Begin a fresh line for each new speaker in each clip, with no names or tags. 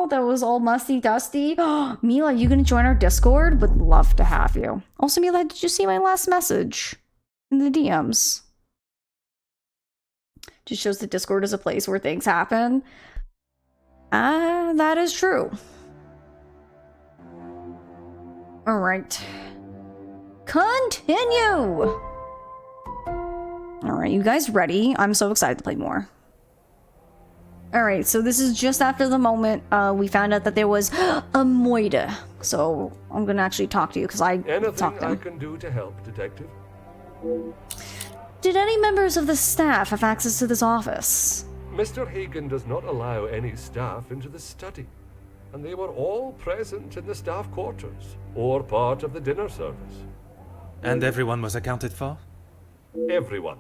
that was all musty dusty. Mila, you gonna join our Discord? Would love to have you. Also, Mila, did you see my last message in the DMs? Just shows that Discord is a place where things happen. That is true. Alright. Continue! Alright, you guys ready? I'm so excited to play more. Alright, so this is just after the moment we found out that there was a moida. So I'm gonna actually talk to you because I talked to him.
Anything I can do to help, Detective?
Did any members of the staff have access to this office?
Mr. Hagen does not allow any staff into the study, and they were all present in the staff quarters, or part of the dinner service.
And everyone was accounted for?
Everyone.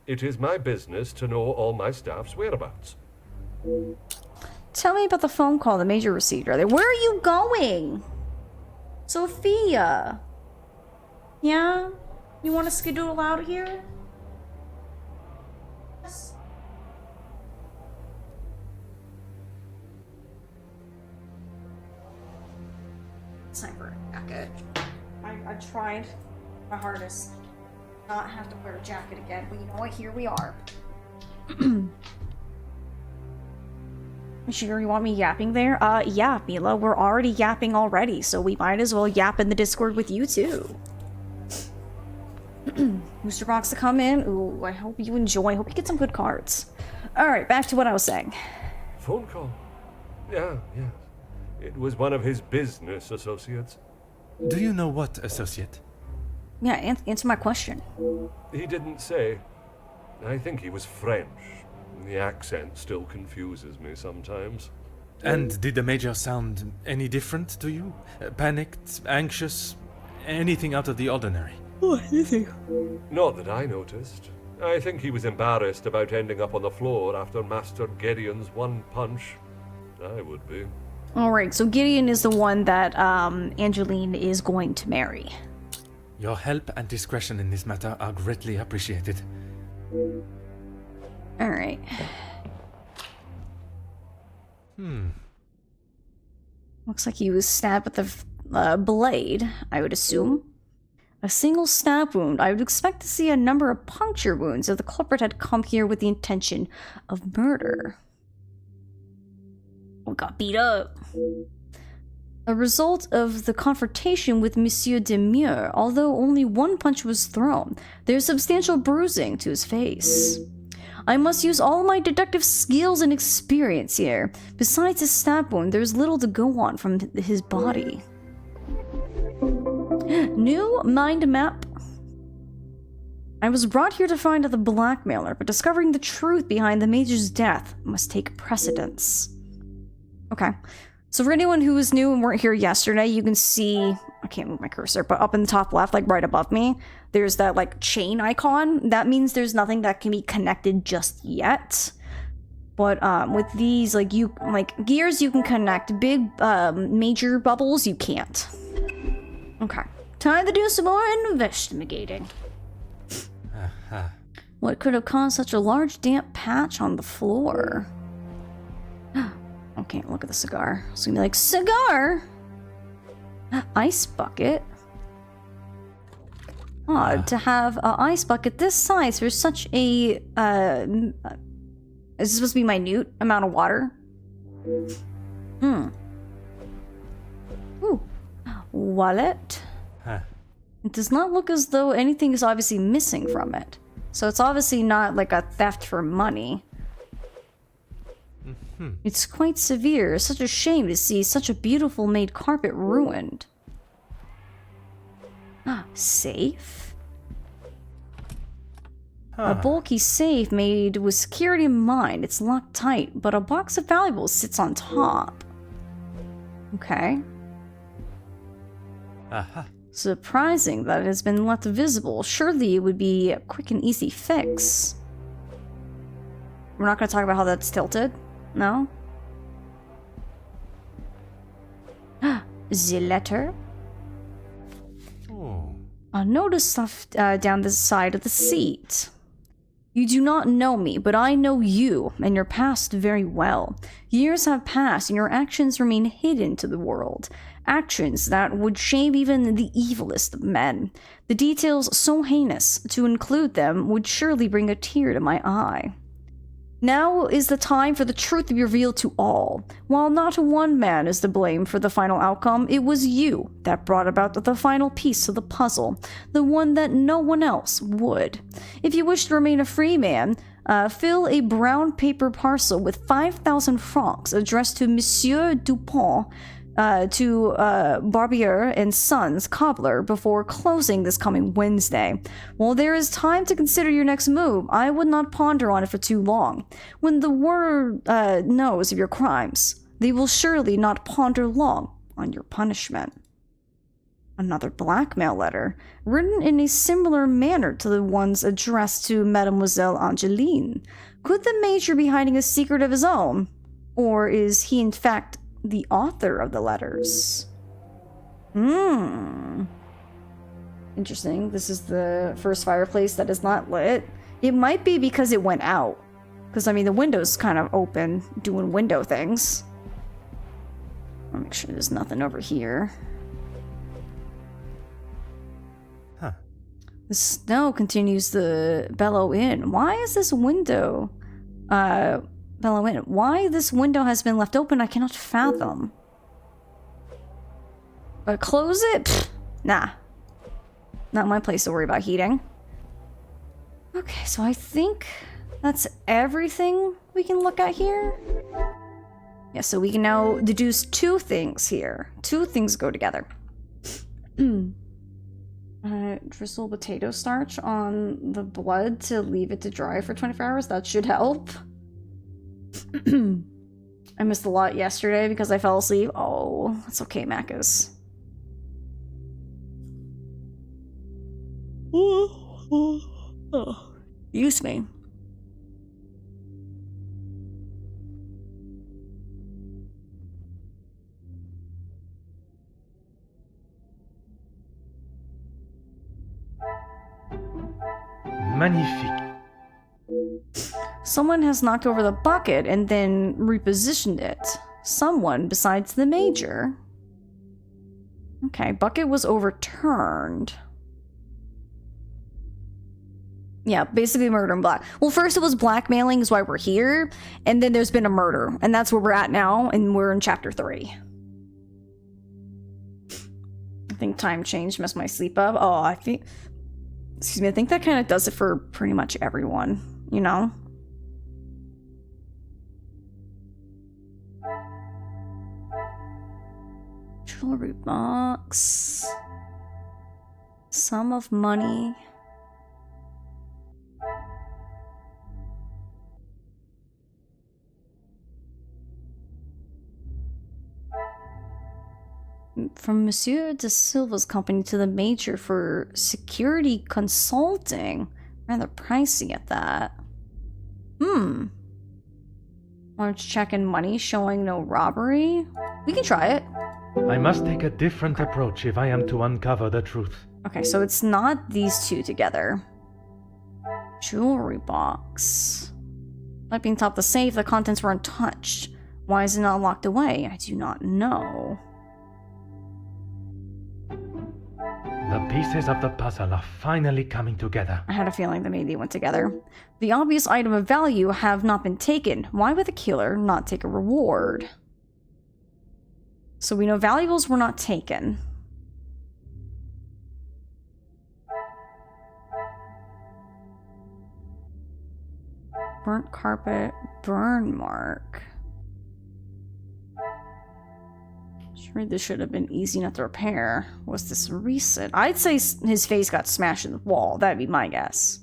It is my business to know all my staff's whereabouts.
Tell me about the phone call the Major received earlier. Where are you going? Sophia. Yeah? You want to skedaddle out of here? Yes. It's time for a jacket. I tried my hardest not have to wear a jacket again, but you know what? Here we are. Sure you want me yapping there? Yeah, Mila, we're already yapping already, so we might as well yap in the Discord with you too. Booster box to come in. Ooh, I hope you enjoy. I hope you get some good cards. Alright, back to what I was saying.
Phone call? Yeah. It was one of his business associates.
Do you know what associate?
Yeah, answer my question.
He didn't say. I think he was French. The accent still confuses me sometimes.
And did the Major sound any different to you? Panicked, anxious, anything out of the ordinary?
Oh, anything.
Not that I noticed. I think he was embarrassed about ending up on the floor after Master Gideon's one punch. I would be.
Alright, so Gideon is the one that Angeline is going to marry.
Your help and discretion in this matter are greatly appreciated.
Alright. Looks like he was stabbed with a blade, I would assume. A single stab wound. I would expect to see a number of puncture wounds if the culprit had come here with the intention of murder. Oh, got beat up. A result of the confrontation with Monsieur Demure, although only one punch was thrown, there's substantial bruising to his face. I must use all my deductive skills and experience here. Besides his stab wound, there's little to go on from his body. New mind map. I was brought here to find the blackmailer, but discovering the truth behind the Major's death must take precedence. Okay. So for anyone who was new and weren't here yesterday, you can see, I can't move my cursor, but up in the top left, like right above me, there's that like chain icon. That means there's nothing that can be connected just yet. But with these, like gears you can connect, big major bubbles you can't. Okay. Time to do some more investigating. What could have caused such a large damp patch on the floor? Okay, look at the cigar. It's gonna be like, cigar? Ice bucket? Odd to have an ice bucket this size for such a, is this supposed to be minute amount of water? Ooh. Wallet? It does not look as though anything is obviously missing from it. So it's obviously not like a theft for money. It's quite severe. Such a shame to see such a beautiful made carpet ruined. Safe? A bulky safe made with security in mind. It's locked tight, but a box of valuables sits on top. Okay. Surprising that it has been left visible. Surely it would be a quick and easy fix. We're not going to talk about how that's tilted? No? The letter? A notice stuffed down the side of the seat. You do not know me, but I know you and your past very well. Years have passed and your actions remain hidden to the world. Actions that would shame even the evilest of men. The details so heinous, to include them would surely bring a tear to my eye. Now is the time for the truth to be revealed to all. While not one man is to blame for the final outcome, it was you that brought about the final piece of the puzzle, the one that no one else would. If you wish to remain a free man, fill a brown paper parcel with 5,000 francs addressed to Monsieur Dupont, to Barbier and Sons, cobbler, before closing this coming Wednesday. While there is time to consider your next move, I would not ponder on it for too long. When the world knows of your crimes, they will surely not ponder long on your punishment. Another blackmail letter, written in a similar manner to the ones addressed to Mademoiselle Angeline. Could the Major be hiding a secret of his own? Or is he in fact the author of the letters? Interesting. This is the first fireplace that is not lit. It might be because it went out. Because, I mean, the window's kind of open, doing window things. I'll make sure there's nothing over here.
Huh.
The snow continues to bellow in. Why is this window bellow in? Why this window has been left open, I cannot fathom. But close it? Pfft, nah. Not my place to worry about heating. Okay, so I think that's everything we can look at here. Yeah, so we can now deduce two things here. Two things go together. Drizzle potato starch on the blood to leave it to dry for 24 hours. That should help. I missed a lot yesterday because I fell asleep. Oh, that's okay, Macus. Excuse me.
Magnifique.
Someone has knocked over the bucket and then repositioned it. Someone besides the Major. Okay, bucket was overturned. Yeah, basically murder and black. Well, first it was blackmailing is why we're here, and then there's been a murder, and that's where we're at now, and we're in chapter 3. I think time change messed my sleep up. Oh, I think that kind of does it for pretty much everyone, you know? Jewelry box. Sum of money. From Monsieur de Silva's company to the Major for security consulting. Rather pricey at that. Large check in money showing no robbery. We can try it.
I must take a different approach if I am to uncover the truth.
Okay, so it's not these two together. Jewelry box. Like being top the safe, the contents were untouched. Why is it not locked away? I do not know.
The pieces of the puzzle are finally coming together.
I had a feeling that maybe they went together. The obvious item of value have not been taken. Why would the killer not take a reward? So we know valuables were not taken. Burnt carpet, burn mark. Sure, this should have been easy enough to repair. Was this recent? I'd say his face got smashed in the wall. That'd be my guess.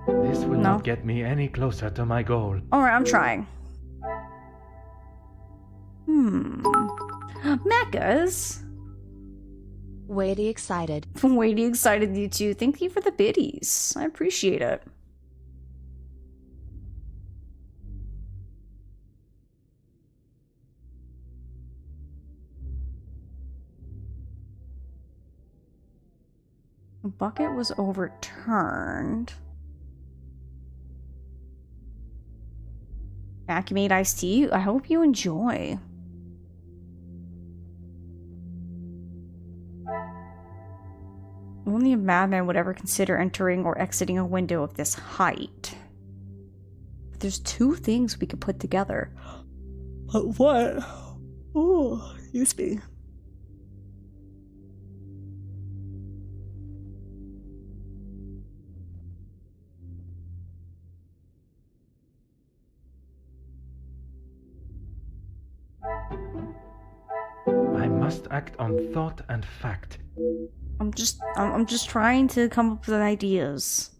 This will not get me any closer to my goal.
Alright, I'm trying. Mechas.
Weighty excited.
Weighty excited, you two. Thank you for the biddies. I appreciate it. The bucket was overturned. Vacuum-made iced tea? I hope you enjoy. Only a madman would ever consider entering or exiting a window of this height. But there's two things we could put together. But what? Oh, excuse me.
I must act on thought and fact.
I'm just trying to come up with ideas.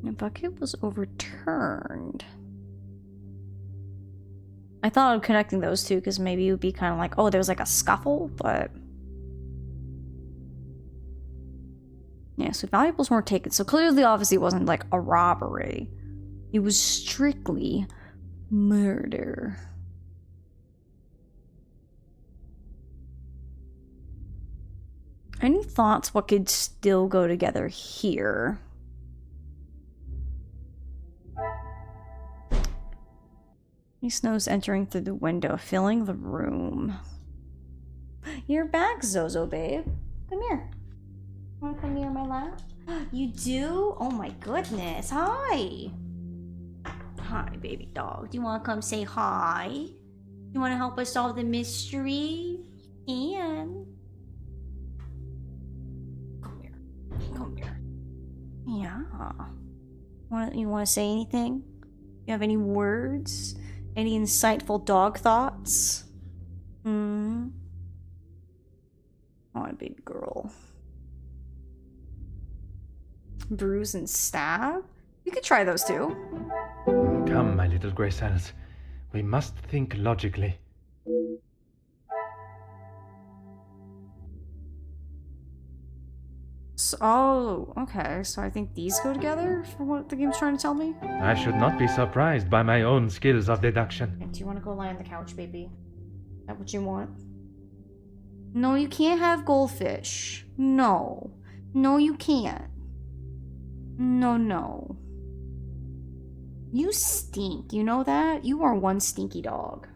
The bucket was overturned. I thought of connecting those two because maybe it would be kind of like, oh, there was like a scuffle, but yeah, so valuables weren't taken. So clearly, obviously, it wasn't like a robbery. It was strictly murder. Any thoughts what could still go together here? He snows entering through the window, filling the room. You're back, Zozo, babe. Come here. Wanna come near my lap? You do? Oh my goodness. Hi. Hi, baby dog. Do you wanna come say hi? You wanna help us solve the mystery? You can. Come here. Come here. Yeah. You wanna say anything? You have any words? Any insightful dog thoughts? Oh, baby girl. Bruise and stab? You could try those too.
Come, my little grey cells. We must think logically.
So, oh, okay. So I think these go together for what the game's trying to tell me?
I should not be surprised by my own skills of deduction.
Do you want to go lie on the couch, baby? Is that what you want? No, you can't have goldfish. No. No, you can't. No. You stink. You know that? You are one stinky dog.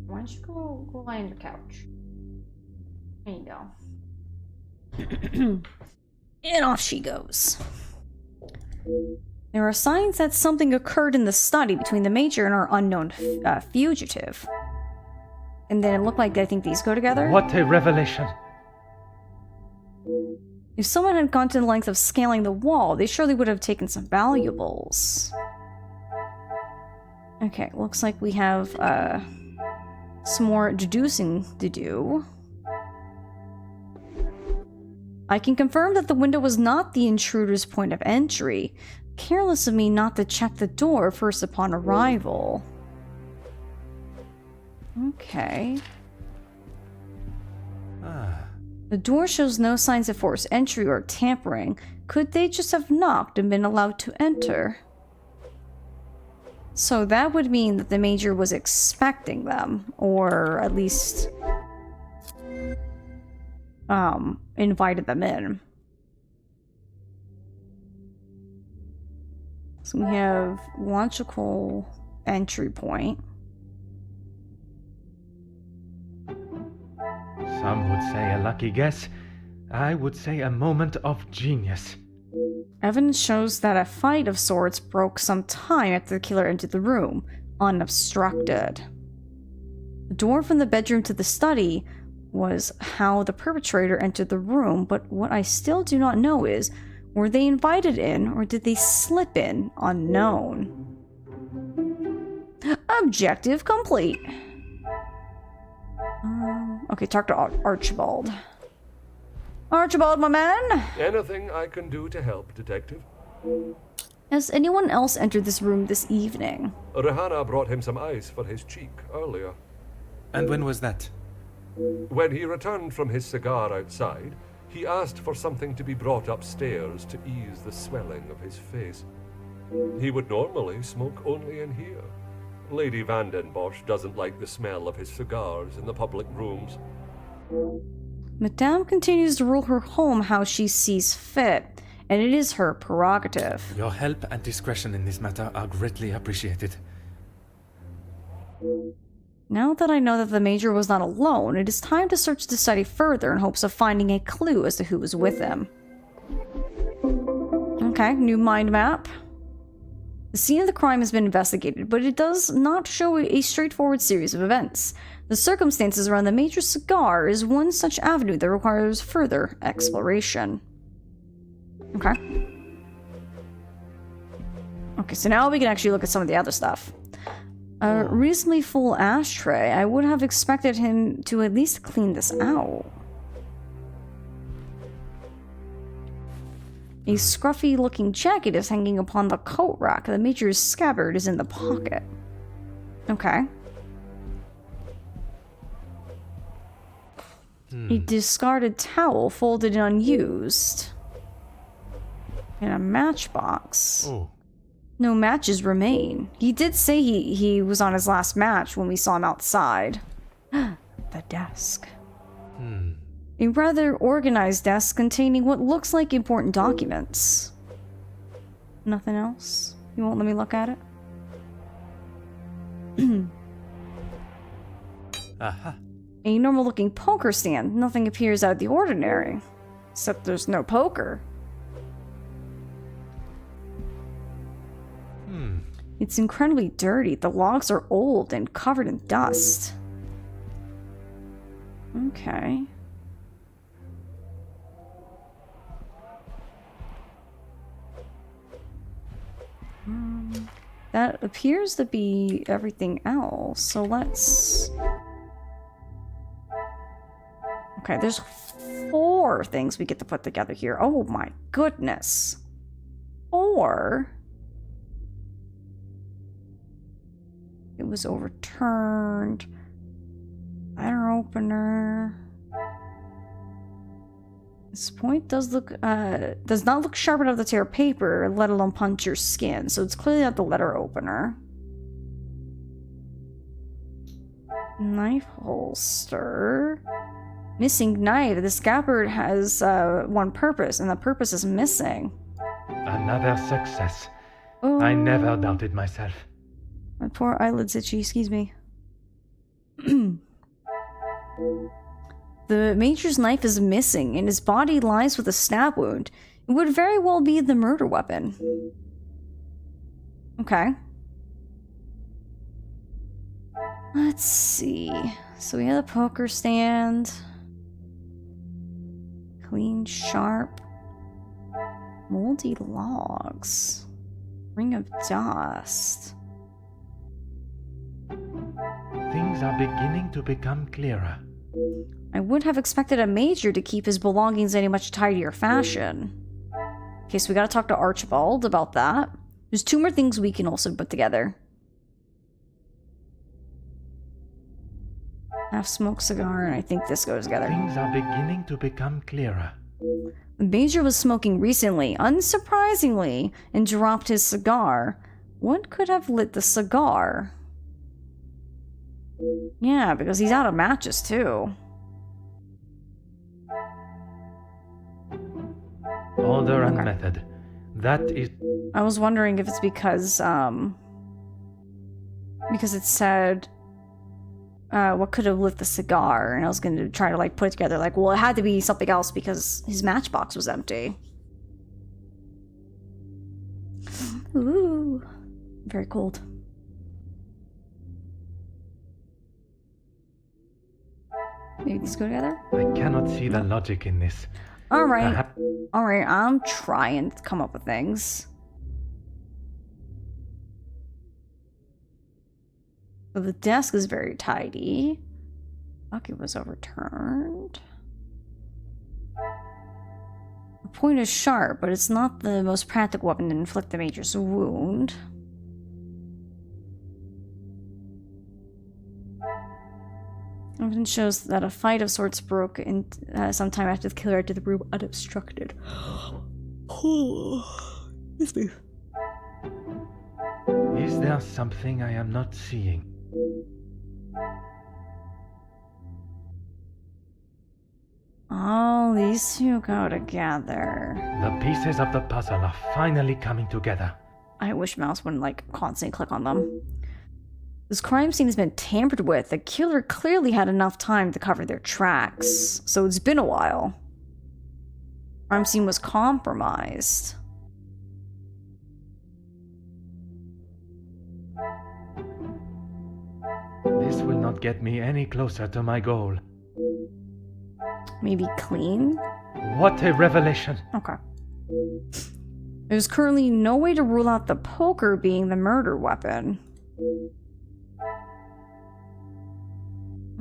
Why don't you go lie on your couch? There you go. And off she goes. There are signs that something occurred in the study between the Major and our unknown fugitive. And then it looked like I think these go together.
What a revelation!
If someone had gone to the length of scaling the wall, they surely would have taken some valuables. Okay, looks like we have some more deducing to do. I can confirm that the window was not the intruder's point of entry. Careless of me not to check the door first upon arrival. Okay. The door shows no signs of forced entry or tampering. Could they just have knocked and been allowed to enter? So that would mean that the Major was expecting them, or at least invited them in. So we have logical entry point.
Some would say a lucky guess. I would say a moment of genius.
Evidence shows that a fight of sorts broke some time after the killer entered the room, unobstructed. The door from the bedroom to the study was how the perpetrator entered the room, but what I still do not know is, were they invited in or did they slip in unknown? Objective complete. Okay, talk to Archibald. Archibald, my man!
Anything I can do to help, Detective?
Has anyone else entered this room this evening?
Rihanna brought him some ice for his cheek earlier.
And when was that?
When he returned from his cigar outside, He asked for something to be brought upstairs to ease the swelling of his face. He would normally smoke only in here. Lady Vandenbosch doesn't like the smell of his cigars in the public rooms.
Madame continues to rule her home how she sees fit, and it is her prerogative.
Your help and discretion in this matter are greatly appreciated.
Now that I know that the Major was not alone, it is time to search the study further in hopes of finding a clue as to who was with him. Okay, new mind map. The scene of the crime has been investigated, but it does not show a straightforward series of events. The circumstances around the Major's cigar is one such avenue that requires further exploration. Okay. Okay, so now we can actually look at some of the other stuff. A reasonably full ashtray. I would have expected him to at least clean this out. A scruffy-looking jacket is hanging upon the coat rack. The Major's scabbard is in the pocket. Okay. A discarded towel folded and unused. And a matchbox.
Oh.
No matches remain. He did say he was on his last match when we saw him outside. The desk. A rather organized desk containing what looks like important documents. Nothing else? You won't let me look at it?
Aha.
A normal-looking poker stand. Nothing appears out of the ordinary. Except there's no poker. It's incredibly dirty. The logs are old and covered in dust. Okay. That appears to be everything else, so let's... Okay, there's 4 things we get to put together here. Oh my goodness. 4? It was overturned. Letter opener. This point does not look sharp enough to tear paper, let alone punch your skin, so it's clearly not the letter opener. Knife holster. Missing knife. The scabbard has one purpose, and the purpose is missing.
Another success.
Oh.
I never doubted myself.
My poor eyelids itchy, excuse me. The Major's knife is missing, and his body lies with a stab wound. It would very well be the murder weapon. Okay. Let's see. So we have a poker stand. Clean, sharp. Moldy logs. Ring of dust.
Things are beginning to become clearer.
I would have expected a Major to keep his belongings in a much tidier fashion. Okay, so we gotta talk to Archibald about that. There's 2 more things we can also put together. Half-smoked cigar, and I think this goes together.
Things are beginning to become clearer.
The Major was smoking recently, unsurprisingly, and dropped his cigar. What could have lit the cigar? Yeah, because he's out of matches, too.
Order and method. That is...
I was wondering if it's because it said, what could have lit the cigar, and I was going to try to, like, put it together, like, well, it had to be something else because his matchbox was empty. Ooh. Very cold. Maybe these go together?
I cannot see the logic in this.
Alright. Alright, I'm trying to come up with things. So the desk is very tidy. Bucket was overturned. The point is sharp, but it's not the most practical weapon to inflict the Major's wound. Evidence shows that a fight of sorts broke in sometime after the killer entered the room unobstructed. Excuse me.
Is there something I am not seeing?
Oh, these two go together.
The pieces of the puzzle are finally coming together.
I wish Mouse wouldn't, like, constantly click on them. This crime scene has been tampered with. The killer clearly had enough time to cover their tracks, so it's been a while. Crime scene was compromised.
This will not get me any closer to my goal.
Maybe clean?
What a revelation!
Okay. There's currently no way to rule out the poker being the murder weapon.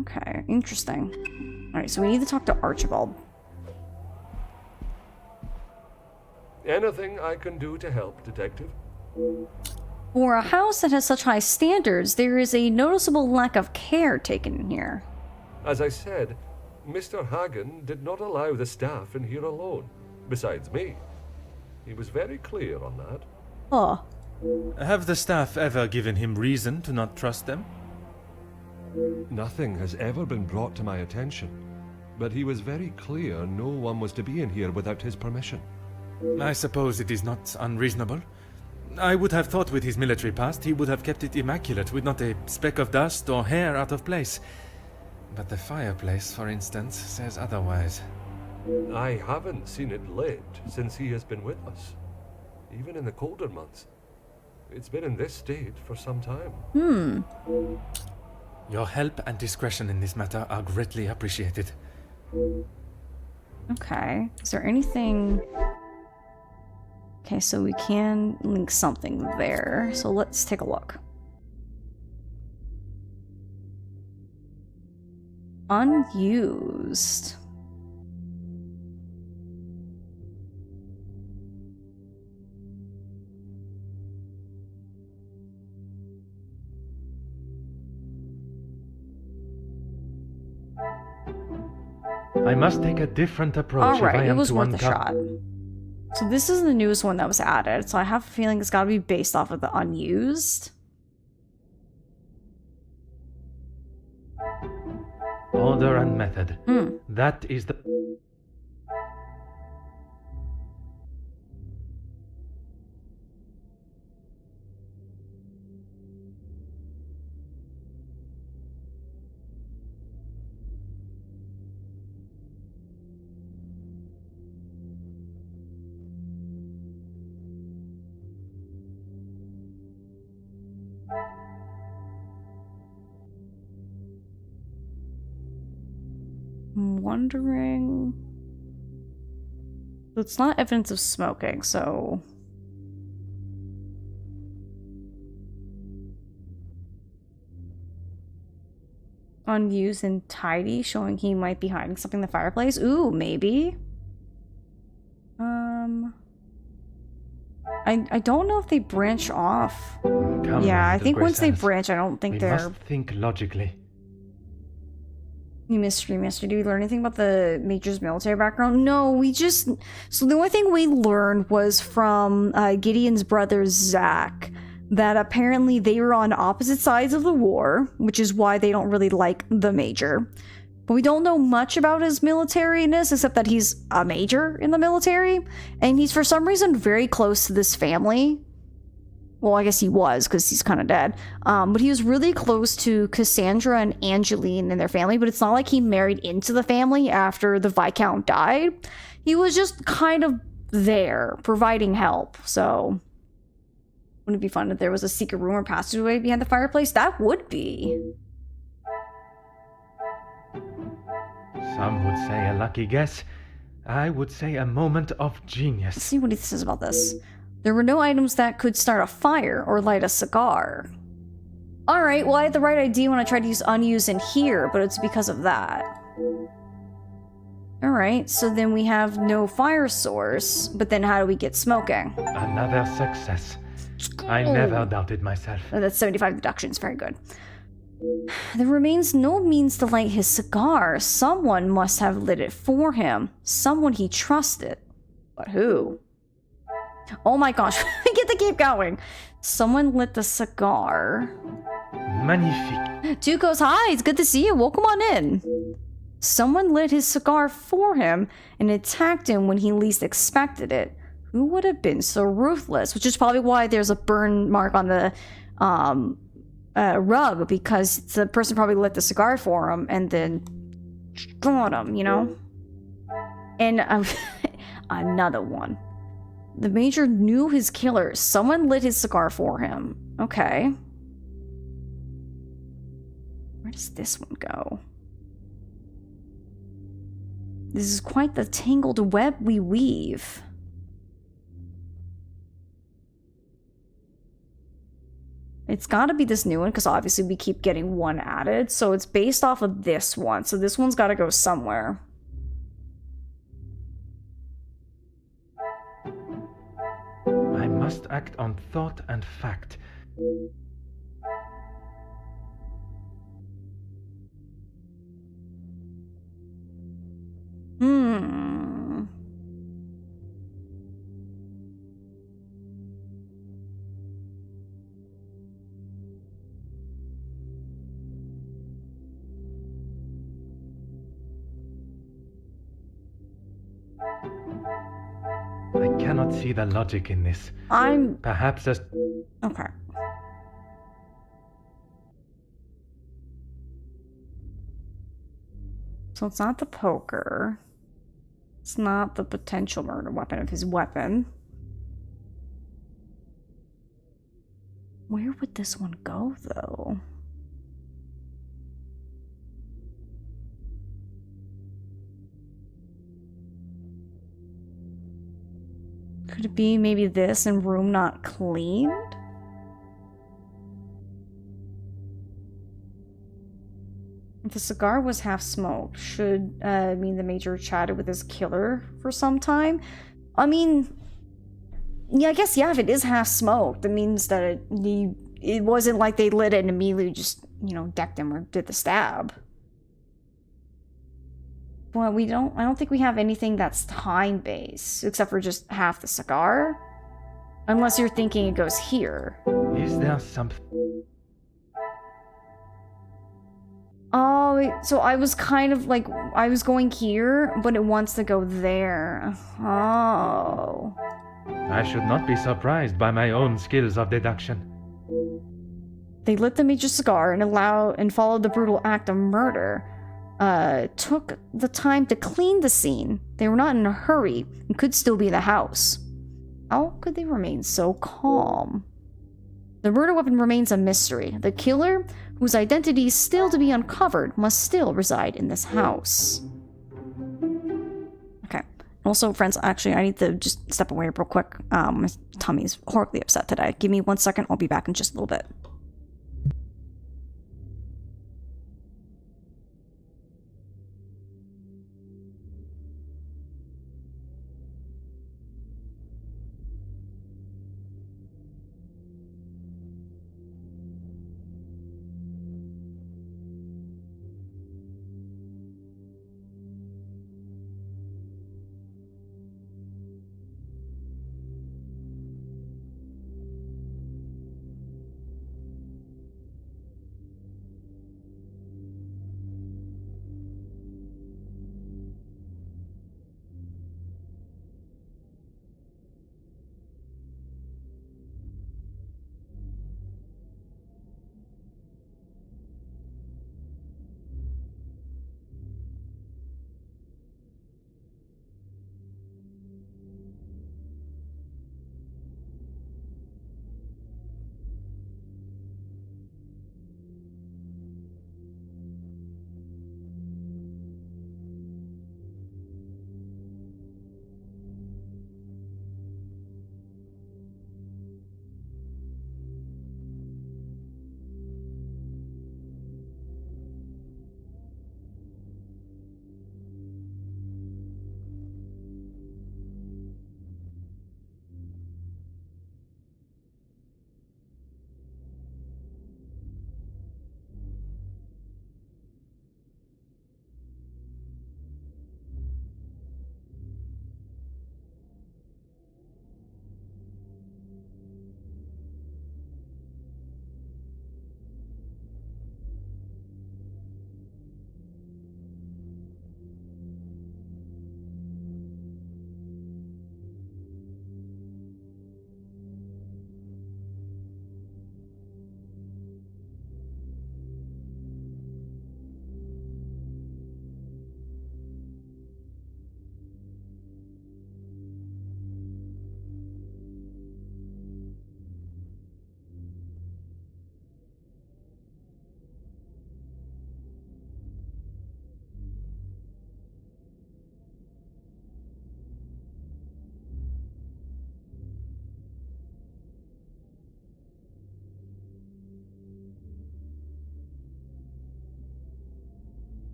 Okay, interesting. Alright, so we need to talk to Archibald.
Anything I can do to help, Detective?
For a house that has such high standards, there is a noticeable lack of care taken in here.
As I said, Mr. Hagen did not allow the staff in here alone, besides me. He was very clear on that.
Oh.
Have the staff ever given him reason to not trust them?
Nothing has ever been brought to my attention, but he was very clear no one was to be in here without his permission.
I suppose it is not unreasonable. I would have thought with his military past he would have kept it immaculate, with not a speck of dust or hair out of place. But the fireplace, for instance, says otherwise.
I haven't seen it lit since he has been with us, even in the colder months. It's been in this state for some time.
Your help and discretion in this matter are greatly appreciated.
Okay. Is there anything... Okay, so we can link something there. So let's take a look. Unused.
I must take a different approach if I
Alright, it
am
was
to
worth a shot.
uncover.
So this is the newest one that was added, so I have a feeling it's gotta be based off of the unused.
Order and method. That is the...
I'm wondering... It's not evidence of smoking, so... Unused and tidy, showing he might be hiding something in the fireplace. Ooh, maybe. I don't know if they branch off.
Come,
Yeah, I
little
think once they
Graysons.
branch, I don't think
We
they're...
must think logically.
New mystery, Master. Did we learn anything about the Major's military background? No, we just... So the only thing we learned was from Gideon's brother, Zach, that apparently they were on opposite sides of the war, which is why they don't really like the Major. But we don't know much about his militariness, except that he's a major in the military, and he's for some reason very close to this family. Well, I guess he was, because he's kind of dead. But he was really close to Cassandra and Angeline and their family, but it's not like he married into the family after the Viscount died. He was just kind of there, providing help, so... Wouldn't it be fun if there was a secret room or passageway behind the fireplace? That would be.
Some would say a lucky guess. I would say a moment of
Let's
genius.
see what he says about this. There were no items that could start a fire or light a cigar. Alright, well I had the right idea when I tried to use unused in here, but it's because of that. Alright, so then we have no fire source, but then how do we get smoking?
Another success. I never doubted myself.
Oh, that's 75 deductions, very good. There remains no means to light his cigar. Someone must have lit it for him. Someone he trusted. But who? Oh my gosh, get to keep going. Someone lit the cigar.
Magnifique.
Tuco's, hi, it's good to see you. Welcome on in. Someone lit his cigar for him and attacked him when he least expected it. Who would have been so ruthless? Which is probably why there's a burn mark on the rug, because the person probably lit the cigar for him and then got him, you know? And another one. The Major knew his killer. Someone lit his cigar for him. Okay. Where does this one go? This is quite the tangled web we weave. It's gotta be this new one, because obviously we keep getting one added. So it's based off of this one. So this one's gotta go somewhere.
I must act on thought and fact. I cannot see the logic in this. Perhaps as...
Okay. So it's not the poker. It's not the potential murder weapon of his weapon. Where would this one go, though? Could it be maybe this and room not cleaned? If the cigar was half smoked, should mean the Major chatted with his killer for some time. I mean, yeah, I guess, yeah, if it is half smoked, that means that it wasn't like they lit it and immediately just, you know, decked him or did the stab. Well, I don't think we have anything that's time-based, except for just half the cigar. Unless you're thinking it goes here.
Is there something...
Oh, so I was kind of like, I was going here, but it wants to go there. Oh.
I should not be surprised by my own skills of deduction.
They lit the Major cigar and followed the brutal act of murder. Took the time to clean the scene. They were not in a hurry and could still be in the house. How could they remain so calm? The murder weapon remains a mystery. The killer, whose identity is still to be uncovered, must still reside in this house. Okay. Also, friends, actually, I need to just step away real quick. My tummy's horribly upset today. Give me 1 second. I'll be back in just a little bit.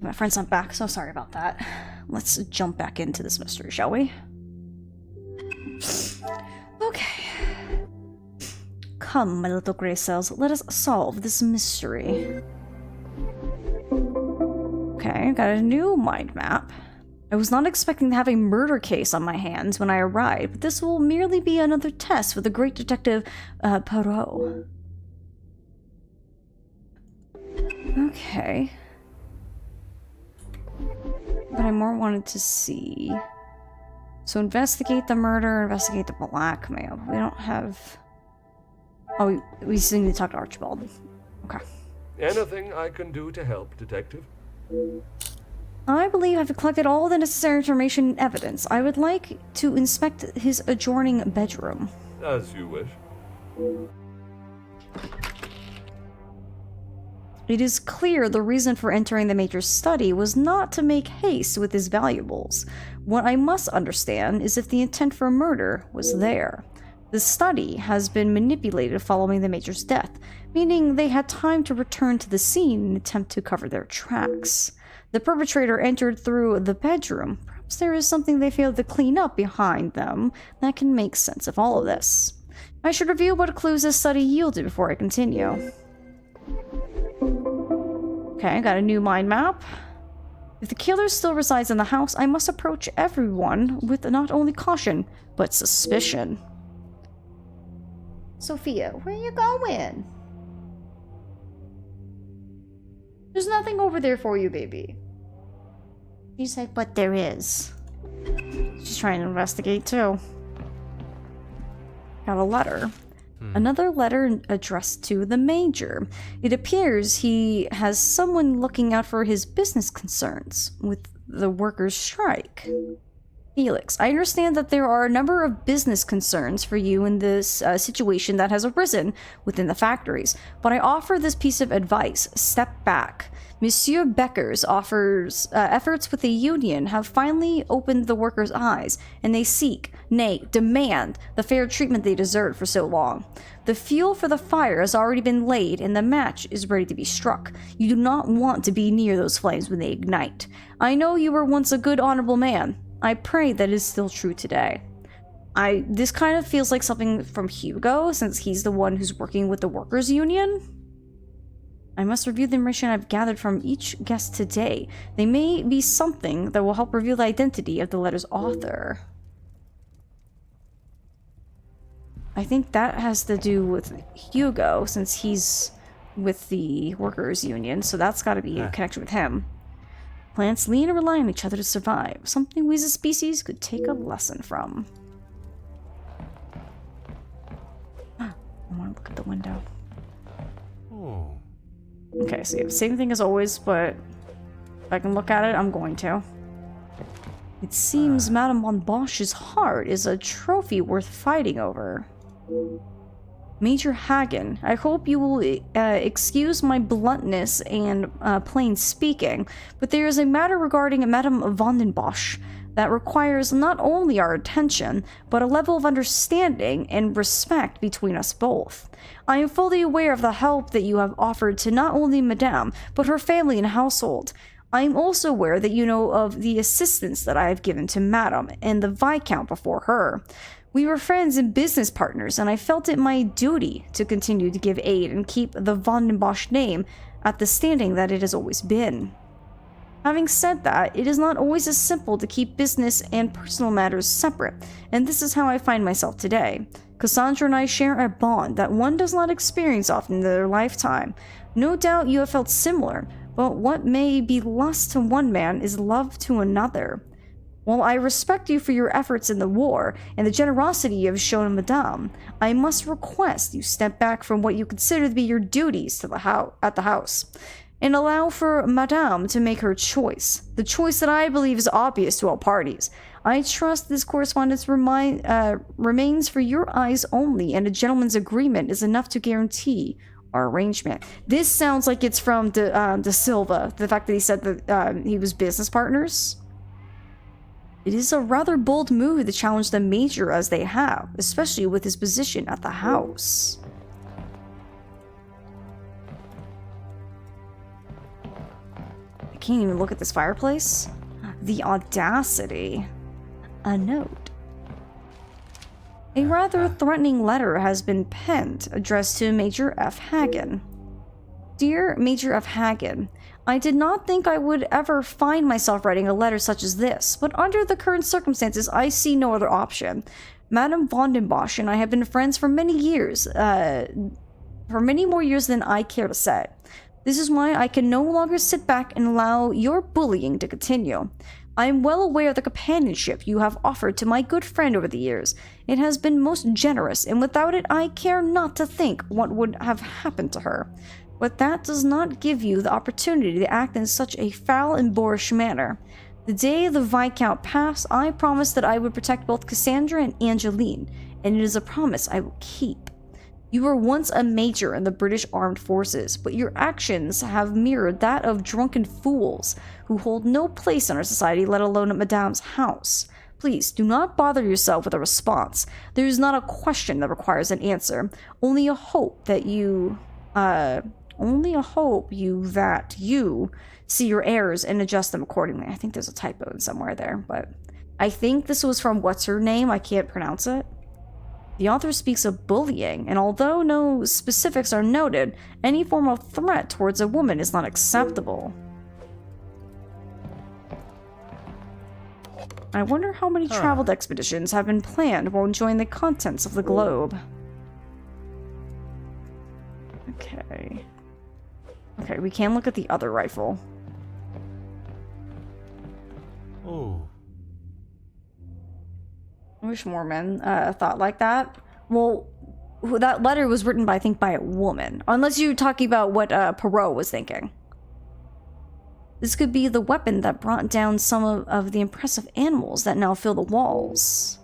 My friend's not back, so sorry about that. Let's jump back into this mystery, shall we? Okay. Come, my little gray cells, let us solve this mystery. Okay, got a new mind map. I was not expecting to have a murder case on my hands when I arrived, but this will merely be another test for the great detective, Poirot. Okay. But I more wanted to see... So investigate the murder, investigate the blackmail. We don't have... Oh, we still need to talk to Archibald. Okay.
Anything I can do to help, Detective?
I believe I've collected all the necessary information and evidence. I would like to inspect his adjoining bedroom.
As you wish.
It is clear the reason for entering the Major's study was not to make haste with his valuables. What I must understand is if the intent for murder was there. The study has been manipulated following the Major's death, meaning they had time to return to the scene and attempt to cover their tracks. The perpetrator entered through the bedroom. Perhaps there is something they failed to clean up behind them that can make sense of all of this. I should review what clues this study yielded before I continue. Okay, got a new mind map. If the killer still resides in the house, I must approach everyone with not only caution, but suspicion. Sophia, where you going? There's nothing over there for you, baby. She said, but there is. She's trying to investigate, too. Got a letter. Another letter addressed to the Major. It appears he has someone looking out for his business concerns with the workers' strike. Felix, I understand that there are a number of business concerns for you in this situation that has arisen within the factories, but I offer this piece of advice. Step back. Monsieur Becker's efforts with the union have finally opened the workers' eyes, and they seek, nay, demand, the fair treatment they deserved for so long. The fuel for the fire has already been laid, and the match is ready to be struck. You do not want to be near those flames when they ignite. I know you were once a good, honorable man. I pray that is still true today. This kind of feels like something from Hugo, since he's the one who's working with the workers' union. I must review the information I've gathered from each guest today. They may be something that will help reveal the identity of the letter's author. I think that has to do with Hugo, since he's with the workers' union, so that's got to be a connection with him. Plants lean and rely on each other to survive, something we as a species could take a lesson from. I want to look at the window.
Oh.
Okay, so yeah, same thing as always, but if I can look at it, I'm going to. It seems Madame von Bosch's heart is a trophy worth fighting over. Major Hagen, I hope you will excuse my bluntness and plain speaking, but there is a matter regarding Madame von den Bosch that requires not only our attention, but a level of understanding and respect between us both. I am fully aware of the help that you have offered to not only Madame, but her family and household. I am also aware that you know of the assistance that I have given to Madame and the Viscount before her. We were friends and business partners, and I felt it my duty to continue to give aid and keep the von den Bosch name at the standing that it has always been. Having said that, it is not always as simple to keep business and personal matters separate, and this is how I find myself today. Cassandra and I share a bond that one does not experience often in their lifetime. No doubt you have felt similar, but what may be lust to one man is love to another. While I respect you for your efforts in the war and the generosity you have shown Madame, I must request you step back from what you consider to be your duties to at the house, and allow for Madame to make her choice, the choice that I believe is obvious to all parties. I trust this correspondence remains for your eyes only, and a gentleman's agreement is enough to guarantee our arrangement. This sounds like it's from De Silva, the fact that he said that he was business partners. It is a rather bold move to challenge the Major as they have, especially with his position at the house. can't even look at this fireplace. The audacity. A note. A rather threatening letter has been penned, addressed to Major F. Hagen. Dear Major F. Hagen, I did not think I would ever find myself writing a letter such as this, but under the current circumstances, I see no other option. Madame von den Bosch and I have been friends for many years, for many more years than I care to say. This is why I can no longer sit back and allow your bullying to continue. I am well aware of the companionship you have offered to my good friend over the years. It has been most generous, and without it I care not to think what would have happened to her. But that does not give you the opportunity to act in such a foul and boorish manner. The day the Viscount passed, I promised that I would protect both Cassandra and Angeline, and it is a promise I will keep. You were once a major in the British Armed Forces, but your actions have mirrored that of drunken fools who hold no place in our society, let alone at Madame's house. Please, do not bother yourself with a response. There is not a question that requires an answer, only a hope that you see your errors and adjust them accordingly. I think there's a typo in somewhere there, but I think this was from what's her name? I can't pronounce it. The author speaks of bullying, and although no specifics are noted, any form of threat towards a woman is not acceptable. I wonder how many traveled expeditions have been planned while enjoying the contents of the globe. Okay. Okay, we can look at the other rifle.
Oh.
I wish more men thought like that. Well, that letter was written by, I think, by a woman. Unless you're talking about what Poirot was thinking. This could be the weapon that brought down some of the impressive animals that now fill the walls.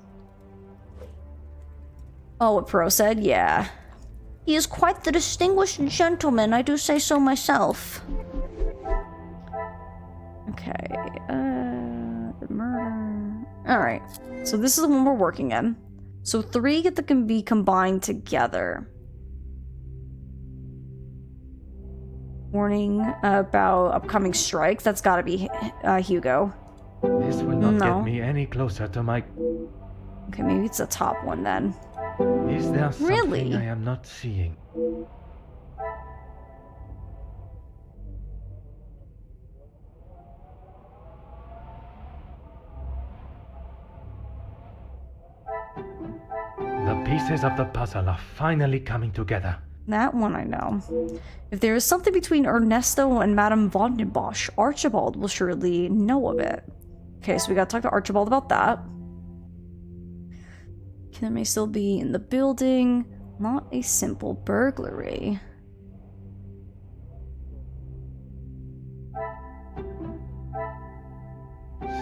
Oh, what Poirot said? Yeah. He is quite the distinguished gentleman, I do say so myself. Okay, the murder... Alright, so this is the one we're working in. So 3 get to be combined together. Warning about upcoming strikes, that's gotta be Hugo.
This will not get me any closer to my...
Okay, maybe it's the top one then.
Is there something
Really?
I am not seeing? The pieces of the puzzle are finally coming together.
That one I know. If there is something between Ernesto and Madame von den Bosch, Archibald will surely know of it. Okay, so we gotta talk to Archibald about that. Killer may still be in the building. Not a simple burglary.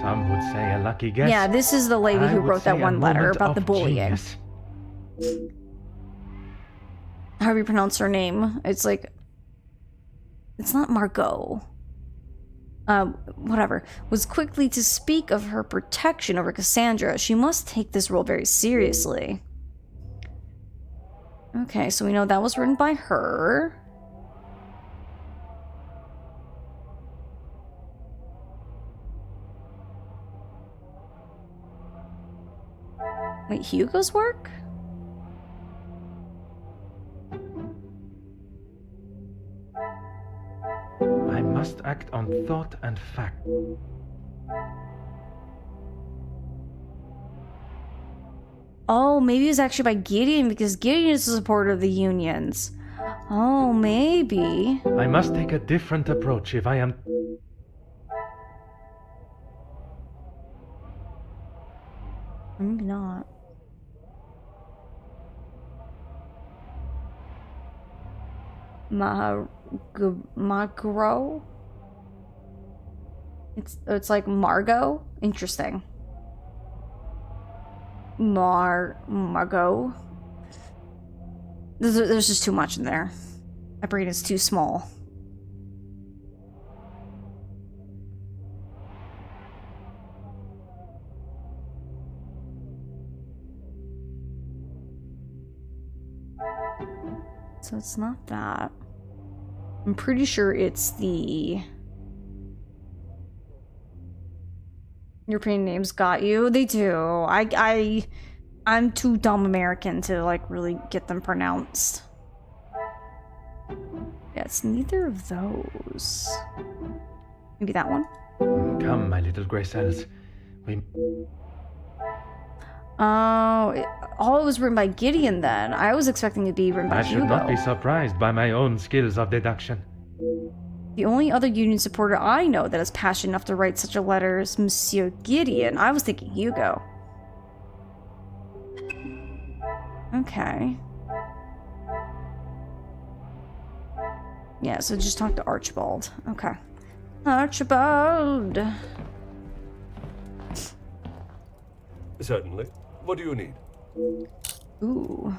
Some would say a lucky guess.
Yeah, this is the lady who
I would
wrote that
say a
one letter
moment
about the
of
bullying.
genius.
How do you pronounce her name? It's like... It's not Margot. Whatever. Was quickly to speak of her protection over Cassandra. She must take this role very seriously. Okay, so we know that was written by her. Wait, Hugo's work?
I must act on thought and fact.
Oh, maybe it's actually by Gideon, because Gideon is a supporter of the unions. Oh, maybe.
I must take a different approach if I am...
Maybe not. Margot? It's like Margot? Interesting. Margot? There's just too much in there. My brain is too small. So it's not that. I'm pretty sure it's the European names got you. They do. I'm too dumb American to, like, really get them pronounced. Yeah, it's neither of those. Maybe that one?
Come, my little grey cells. We...
Oh, it was written by Gideon then. I was expecting it to be written by
I
Hugo.
should not be surprised by my own skills of deduction.
The only other Union supporter I know that is passionate enough to write such a letter is Monsieur Gideon. I was thinking Hugo. Okay. Yeah, so just talk to Archibald. Okay. Archibald!
Certainly. What do you need?
Ooh.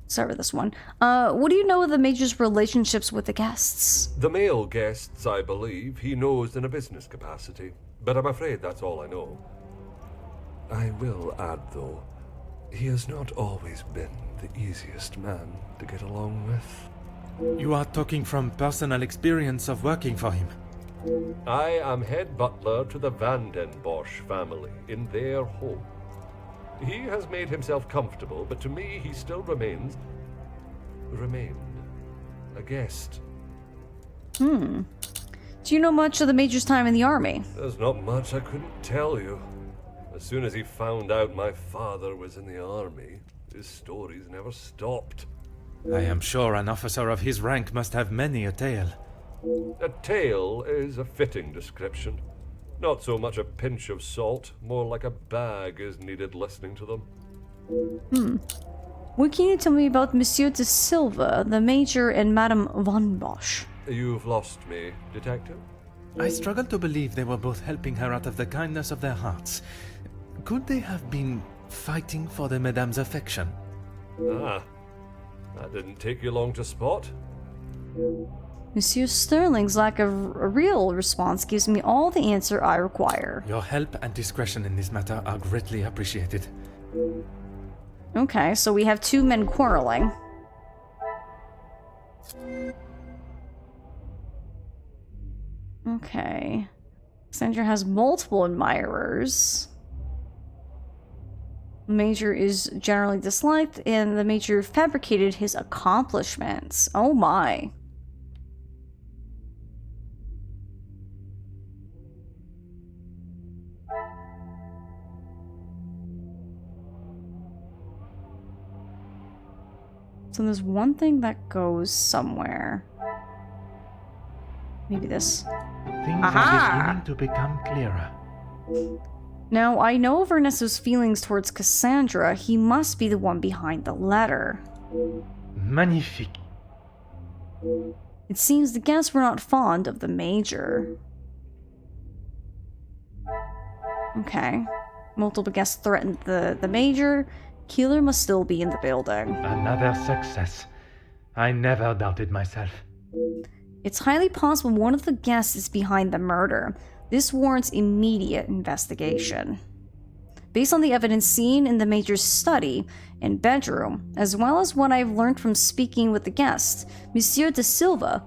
Start with this one. What do you know of the Major's relationships with the guests?
The male guests, I believe, he knows in a business capacity, but I'm afraid that's all I know. I will add, though, he has not always been the easiest man to get along with.
You are talking from personal experience of working for him.
I am head butler to the Van den Bosch family in their home. He has made himself comfortable, but to me he still remained a guest.
Do you know much of the Major's time in the army?
There's not much I couldn't tell you. As soon as he found out my father was in the army, his stories never stopped.
I am sure an officer of his rank must have many a tale.
A tale is a fitting description. Not so much a pinch of salt, more like a bag is needed listening to them.
What can you tell me about Monsieur de Silva, the Major, and Madame von Bosch?
You've lost me, detective.
I struggle to believe they were both helping her out of the kindness of their hearts. Could they have been fighting for the Madame's affection?
Ah, that didn't take you long to spot.
Monsieur Sterling's lack of a real response gives me all the answer I require.
Your help and discretion in this matter are greatly appreciated.
Okay, so we have two men quarreling. Okay. Sandra has multiple admirers. Major is generally disliked, and the Major fabricated his accomplishments. Oh my. So there's one thing that goes somewhere. Maybe this.
Things
Aha!
are beginning to become clearer.
Now, I know of Ernesto's feelings towards Cassandra. He must be the one behind the letter.
Magnifique.
It seems the guests were not fond of the Major. Okay. Multiple guests threatened the Major. Keeler must still be in the building.
Another success. I never doubted myself.
It's highly possible one of the guests is behind the murder. This warrants immediate investigation. Based on the evidence seen in the Major's study and bedroom, as well as what I've learned from speaking with the guests, Monsieur de Silva,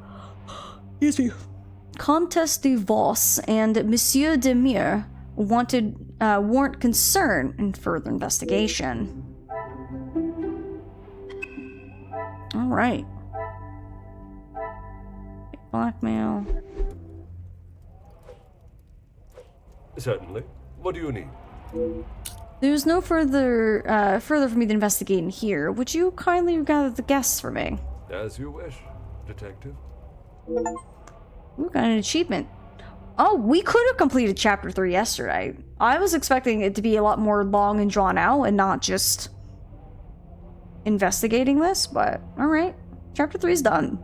Comtesse de Vos, and Monsieur de Mure warrant concern in further investigation. All right. Blackmail.
Certainly. What do you need?
There's no further for me to investigate in here. Would you kindly gather the guests for me?
As you wish, detective.
Ooh, got an achievement. Oh, we could have completed Chapter 3 yesterday. I was expecting it to be a lot more long and drawn out and not just investigating this, but alright. Chapter 3 is done.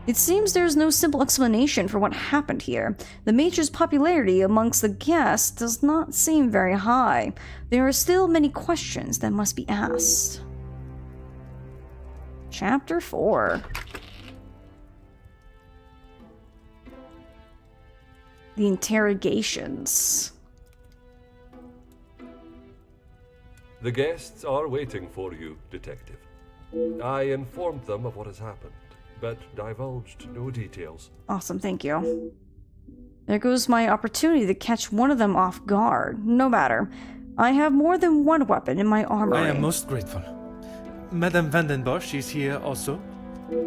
It seems there's no simple explanation for what happened here. The Major's popularity amongst the guests does not seem very high. There are still many questions that must be asked. Chapter 4. The interrogations.
The guests are waiting for you, detective. I informed them of what has happened, but divulged no details.
Awesome, thank you. There goes my opportunity to catch one of them off guard. No matter. I have more than one weapon in my armory.
I am most grateful. Madame Vandenbosch is here also?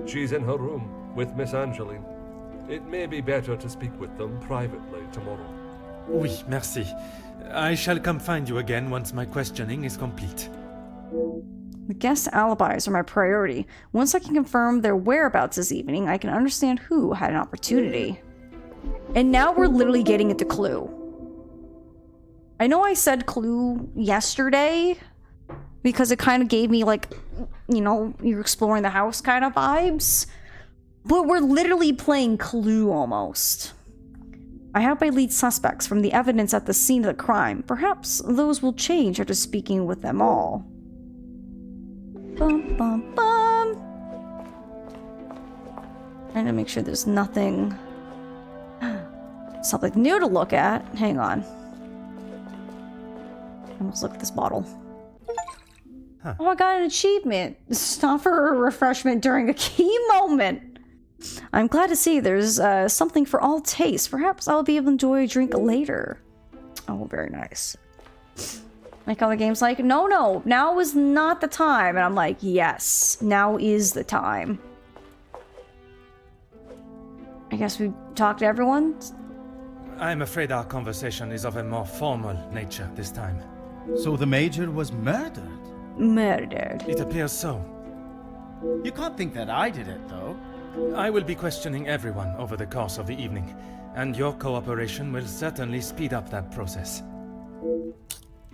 She's in her room with Miss Angeline. It may be better to speak with them privately tomorrow.
Oui, merci. I shall come find you again once my questioning is complete.
The guest alibis are my priority. Once I can confirm their whereabouts this evening, I can understand who had an opportunity. And now we're literally getting at the clue. I know I said clue yesterday because it kind of gave me like, you know, you're exploring the house kind of vibes. But we're literally playing Clue almost. I have my lead suspects from the evidence at the scene of the crime. Perhaps those will change after speaking with them all. Bum, bum, bum. Trying to make sure there's nothing... something new to look at. Hang on. Let's look at this bottle.
Huh.
Oh, I got an achievement. Stop for a refreshment during a key moment. I'm glad to see there's something for all tastes. Perhaps I'll be able to enjoy a drink later. Oh, very nice. Like how the game's like, no, now is not the time. And I'm like, yes, now is the time. I guess we talked to everyone.
I'm afraid our conversation is of a more formal nature this time.
So the Major was murdered?
Murdered.
It appears so.
You can't think that I did it, though.
I will be questioning everyone over the course of the evening, and your cooperation will certainly speed up that process.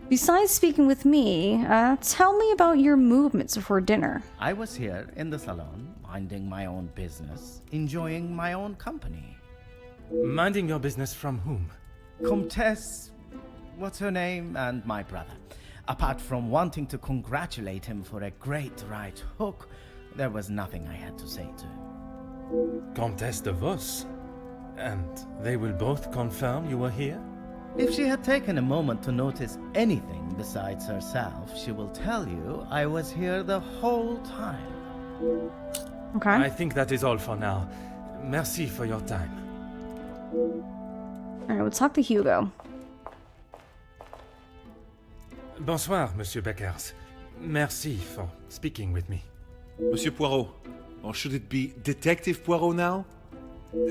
Besides speaking with me, tell me about your movements before dinner.
I was here in the salon, minding my own business, enjoying my own company.
Minding your business from whom?
Comtesse, what's her name, and my brother. Apart from wanting to congratulate him for a great right hook, there was nothing I had to say to him.
Comtesse de Vos? And they will both confirm you were here?
If she had taken a moment to notice anything besides herself, she will tell you I was here the whole time.
Okay.
I think that is all for now. Merci for your time.
Alright, let's talk to Hugo.
Bonsoir, Monsieur Beckers. Merci for speaking with me.
Monsieur Poirot, or should it be Detective Poirot now?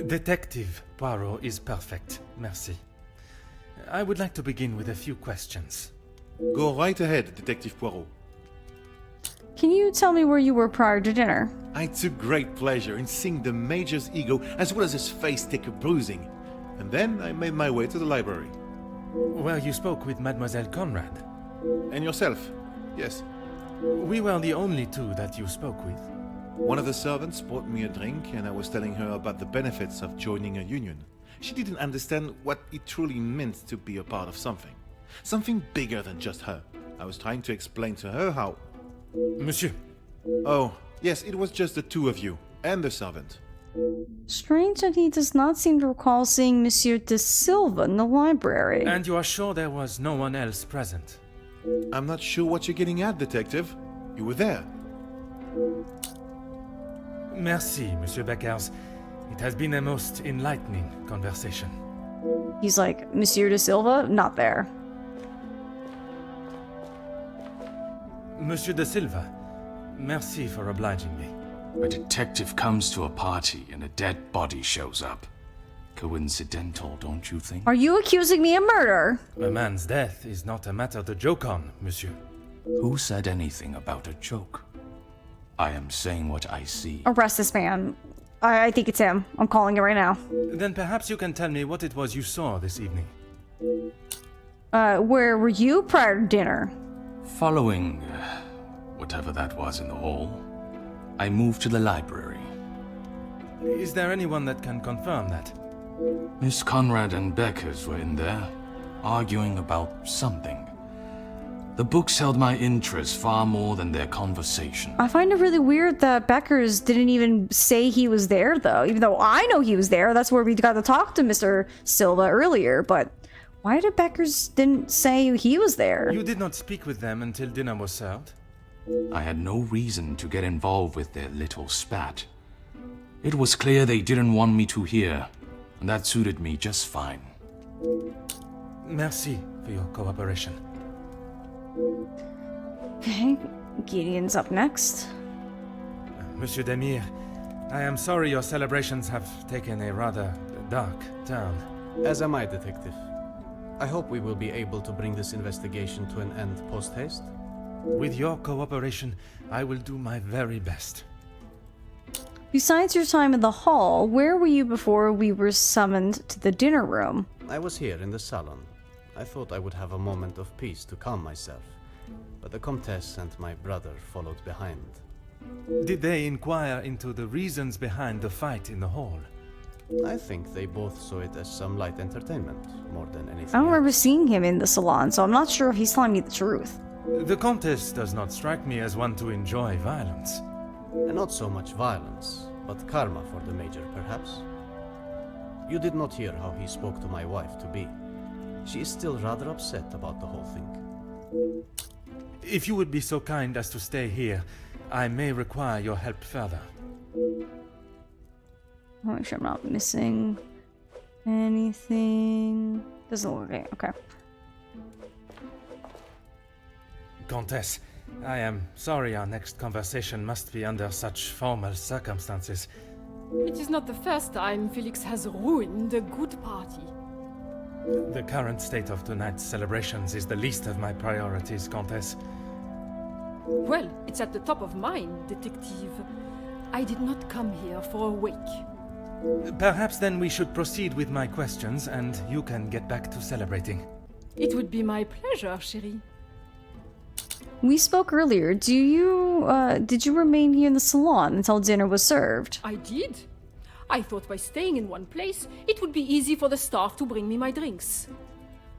Detective Poirot is perfect, merci. I would like to begin with a few questions.
Go right ahead, Detective Poirot.
Can you tell me where you were prior to dinner?
I took great pleasure in seeing the Major's ego as well as his face take a bruising. And then I made my way to the library.
Where you spoke with Mademoiselle Conrad.
And yourself? Yes.
We were the only two that you spoke with.
One of the servants brought me a drink and I was telling her about the benefits of joining a union. She didn't understand what it truly meant to be a part of something. Something bigger than just her. I was trying to explain to her how...
Monsieur.
Oh, yes, it was just the two of you and the servant.
Strange that he does not seem to recall seeing Monsieur de Silva in the library.
And you are sure there was no one else present?
I'm not sure what you're getting at, Detective. You were there.
Merci, Monsieur Beckers. It has been a most enlightening conversation.
He's like, Monsieur de Silva? Not there.
Monsieur de Silva, merci for obliging me.
A detective comes to a party and a dead body shows up. Coincidental, don't you think?
Are you accusing me of murder?
A man's death is not a matter to joke on, monsieur.
Who said anything about a joke? I am saying what I see.
Arrest this man. I think it's him. I'm calling it right now.
Then perhaps you can tell me what it was you saw this evening.
Where were you prior to dinner?
Following whatever that was in the hall, I moved to the library.
Is there anyone that can confirm that?
Miss Conrad and Beckers were in there, arguing about something. The books held my interest far more than their conversation.
I find it really weird that Beckers didn't even say he was there, though. Even though I know he was there, that's where we got to talk to Mr. Silva earlier, but why did Beckers didn't say he was there?
You did not speak with them until dinner was served?
I had no reason to get involved with their little spat. It was clear they didn't want me to hear. and that suited me just fine.
Merci for your cooperation.
Okay, Gideon's up next.
Monsieur Demir, I am sorry your celebrations have taken a rather dark turn.
As am I, Detective. I hope we will be able to bring this investigation to an end post-haste.
With your cooperation, I will do my very best.
Besides your time in the hall, where were you before we were summoned to the dinner room?
I was here in the salon. I thought I would have a moment of peace to calm myself, but the Comtesse and my brother followed behind.
Did they inquire into the reasons behind the fight in the hall?
I think they both saw it as some light entertainment, more than anything
I don't remember
else.
seeing him in the salon, so I'm not sure if he's telling me the truth.
The Comtesse does not strike me as one to enjoy violence.
And not so much violence, but karma for the Major, perhaps. You did not hear how he spoke to my wife-to-be. She is still rather upset about the whole thing.
If you would be so kind as to stay here, I may require your help further.
I'll make sure I'm not missing anything. Doesn't look okay. Okay.
Comtesse, I am sorry our next conversation must be under such formal circumstances.
It is not the first time Felix has ruined a good party.
The current state of tonight's celebrations is the least of my priorities, Comtesse.
Well, it's at the top of mine, detective. I did not come here for a wake.
Perhaps then we should proceed with my questions and you can get back to celebrating.
It would be my pleasure, chérie.
We spoke earlier. Did you remain here in the salon until dinner was served?
I did. I thought by staying in one place, it would be easy for the staff to bring me my drinks.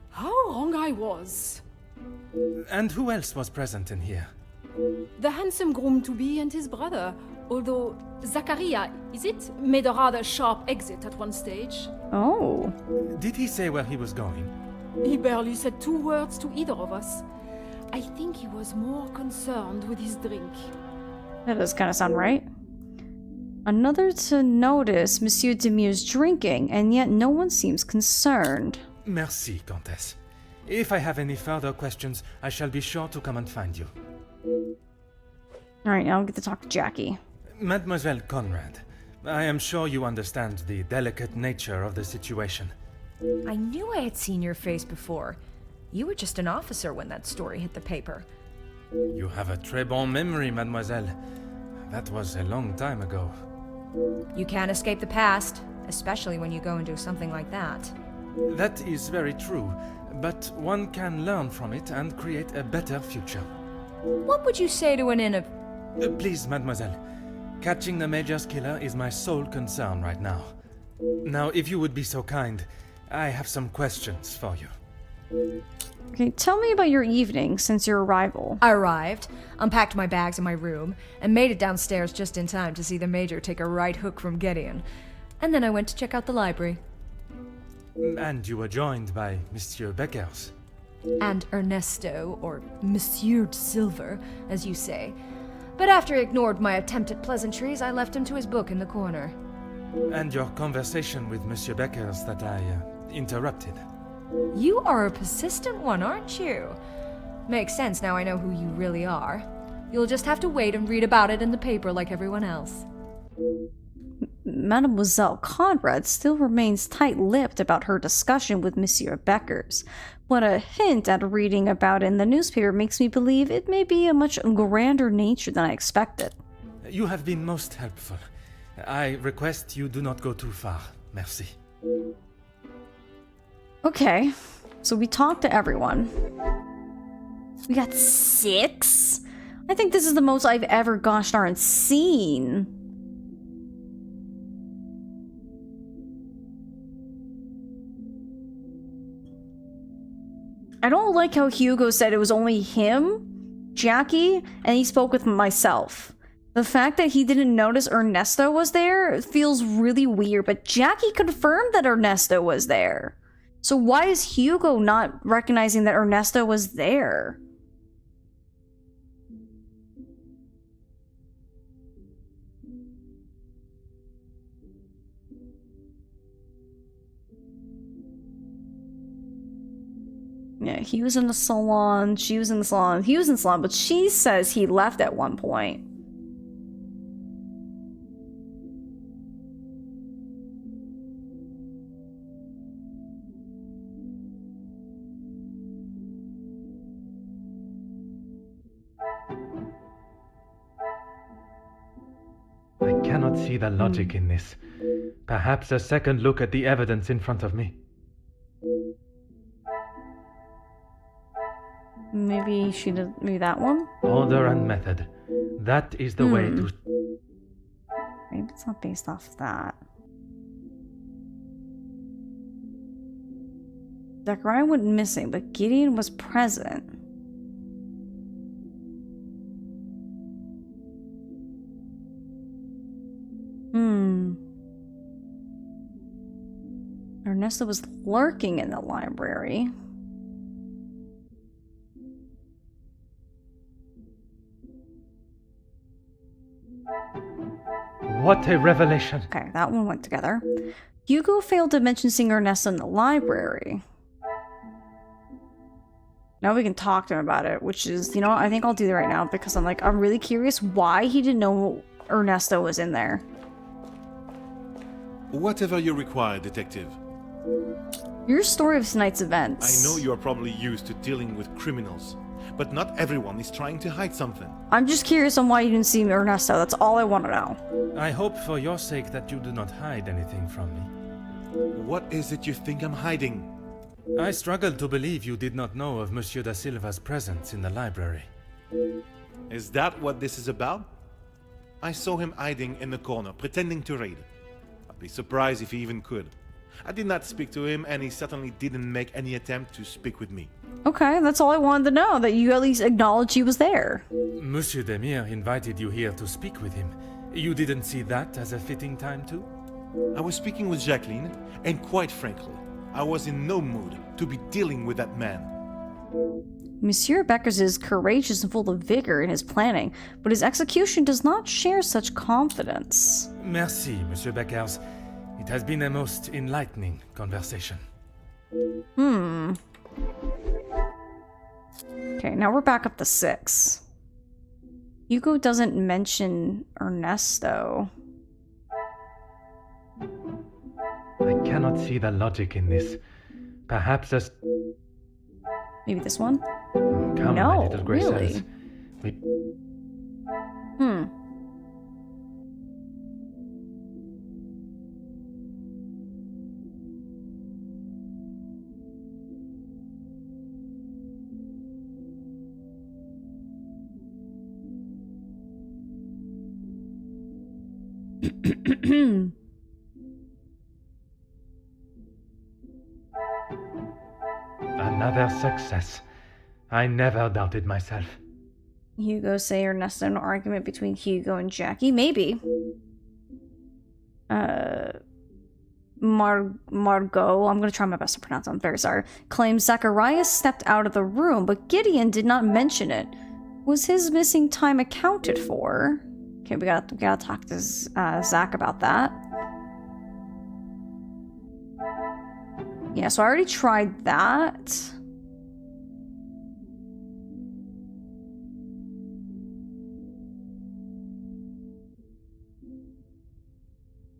How wrong I was.
And who else was present in here?
The handsome groom-to-be and his brother, although Zachariah, is it, made a rather sharp exit at one stage.
Oh.
Did he say where he was going?
He barely said 2 words to either of us. I think he was more concerned with his drink.
That does kind of sound right. Another to notice Monsieur Demir's drinking, and yet no one seems concerned.
Merci, Comtesse. If I have any further questions, I shall be sure to come and find you.
Alright, now I'll get to talk to Jackie.
Mademoiselle Conrad, I am sure you understand the delicate nature of the situation.
I knew I had seen your face before. You were just an officer when that story hit the paper.
You have a très bon memory, mademoiselle. That was a long time ago.
You can't escape the past, especially when you go and do something like that.
That is very true, but one can learn from it and create a better future.
What would you say to an
Please, mademoiselle. Catching the Major's killer is my sole concern right now. Now, if you would be so kind, I have some questions for you.
Okay, tell me about your evening since your arrival.
I arrived, unpacked my bags in my room, and made it downstairs just in time to see the Major take a right hook from Gideon. And then I went to check out the library.
And you were joined by Monsieur Beckers.
And Ernesto, or Monsieur de Silver, as you say. But after he ignored my attempt at pleasantries, I left him to his book in the corner.
And your conversation with Monsieur Beckers that I interrupted.
You are a persistent one, aren't you? Makes sense now I know who you really are. You'll just have to wait and read about it in the paper like everyone else.
Mademoiselle Conrad still remains tight-lipped about her discussion with Monsieur Beckers. What a hint at reading about it in the newspaper makes me believe it may be a much grander nature than I expected.
You have been most helpful. I request you do not go too far. Merci.
Okay, so we talked to everyone. We got 6? I think this is the most I've ever gosh darn seen. I don't like how Hugo said it was only him, Jackie, and he spoke with myself. The fact that he didn't notice Ernesto was there feels really weird, but Jackie confirmed that Ernesto was there. So why is Hugo not recognizing that Ernesto was there? Yeah, he was in the salon, she was in the salon, he was in the salon, but she says he left at one point.
I cannot see the logic in this. Perhaps a second look at the evidence in front of me.
Maybe she did. Maybe that one.
Order and method. That is the way to.
Maybe it's not based off of that. Zachariah went missing, but Gideon was present. Ernesto was lurking in the library.
What a revelation!
Okay, that one went together. Hugo failed to mention seeing Ernesto in the library. Now we can talk to him about it, which is, you know, I think I'll do that right now because I'm really curious why he didn't know Ernesto was in there.
Whatever you require, Detective.
Your story of tonight's events.
I know you are probably used to dealing with criminals, but not everyone is trying to hide something.
I'm just curious on why you didn't see Ernesto. That's all I want to know.
I hope for your sake that you do not hide anything from me.
What is it you think I'm hiding?
I struggle to believe you did not know of Monsieur da Silva's presence in the library.
Is that what this is about? I saw him hiding in the corner, pretending to read. I'd be surprised if he even could. I did not speak to him, and he certainly didn't make any attempt to speak with me.
Okay, that's all I wanted to know, that you at least acknowledged he was there.
Monsieur Demire invited you here to speak with him. You didn't see that as a fitting time too?
I was speaking with Jacqueline, and quite frankly, I was in no mood to be dealing with that man.
Monsieur Beckers is courageous and full of vigor in his planning, but his execution does not share such confidence.
Merci, Monsieur Beckers. It has been a most enlightening conversation.
Okay, now we're back up to 6. Hugo doesn't mention Ernesto.
I cannot see the logic in this. Perhaps as.
Maybe this one?
Come,
No,
my little Grace
really?
says. We. Another success. I never doubted myself.
Hugo say Ernesto, an argument between Hugo and Jackie? Maybe. Margot, I'm gonna try my best to pronounce it, I'm very sorry, claims Zacharias stepped out of the room, but Gideon did not mention it. Was his missing time accounted for? Okay, we gotta talk to Zach about that. Yeah, so I already tried that.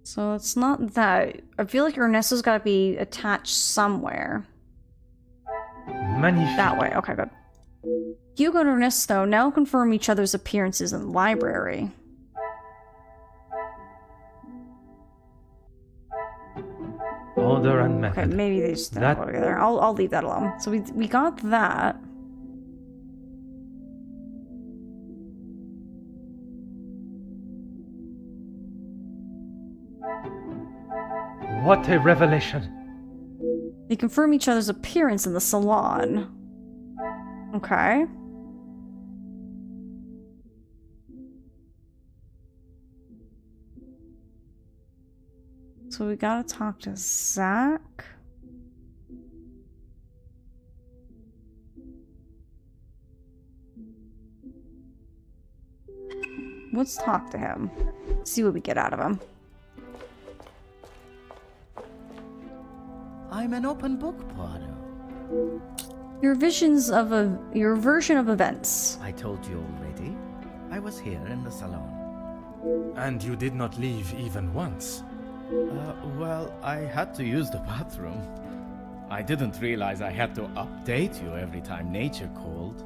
So it's not that. I feel like Ernesto's got to be attached somewhere.
Magnifique.
That way. Okay, good. Hugo and Ernesto now confirm each other's appearances in the library.
Order and method.
Okay, maybe they just don't go together. I'll leave that alone. So we got that.
What a revelation.
They confirm each other's appearance in the salon. Okay. So we gotta talk to Zach. Let's talk to him. See what we get out of him.
I'm an open book, Poirot.
Your version of events.
I told you already. I was here in the salon.
And you did not leave even once.
Well, I had to use the bathroom. I didn't realize I had to update you every time nature called.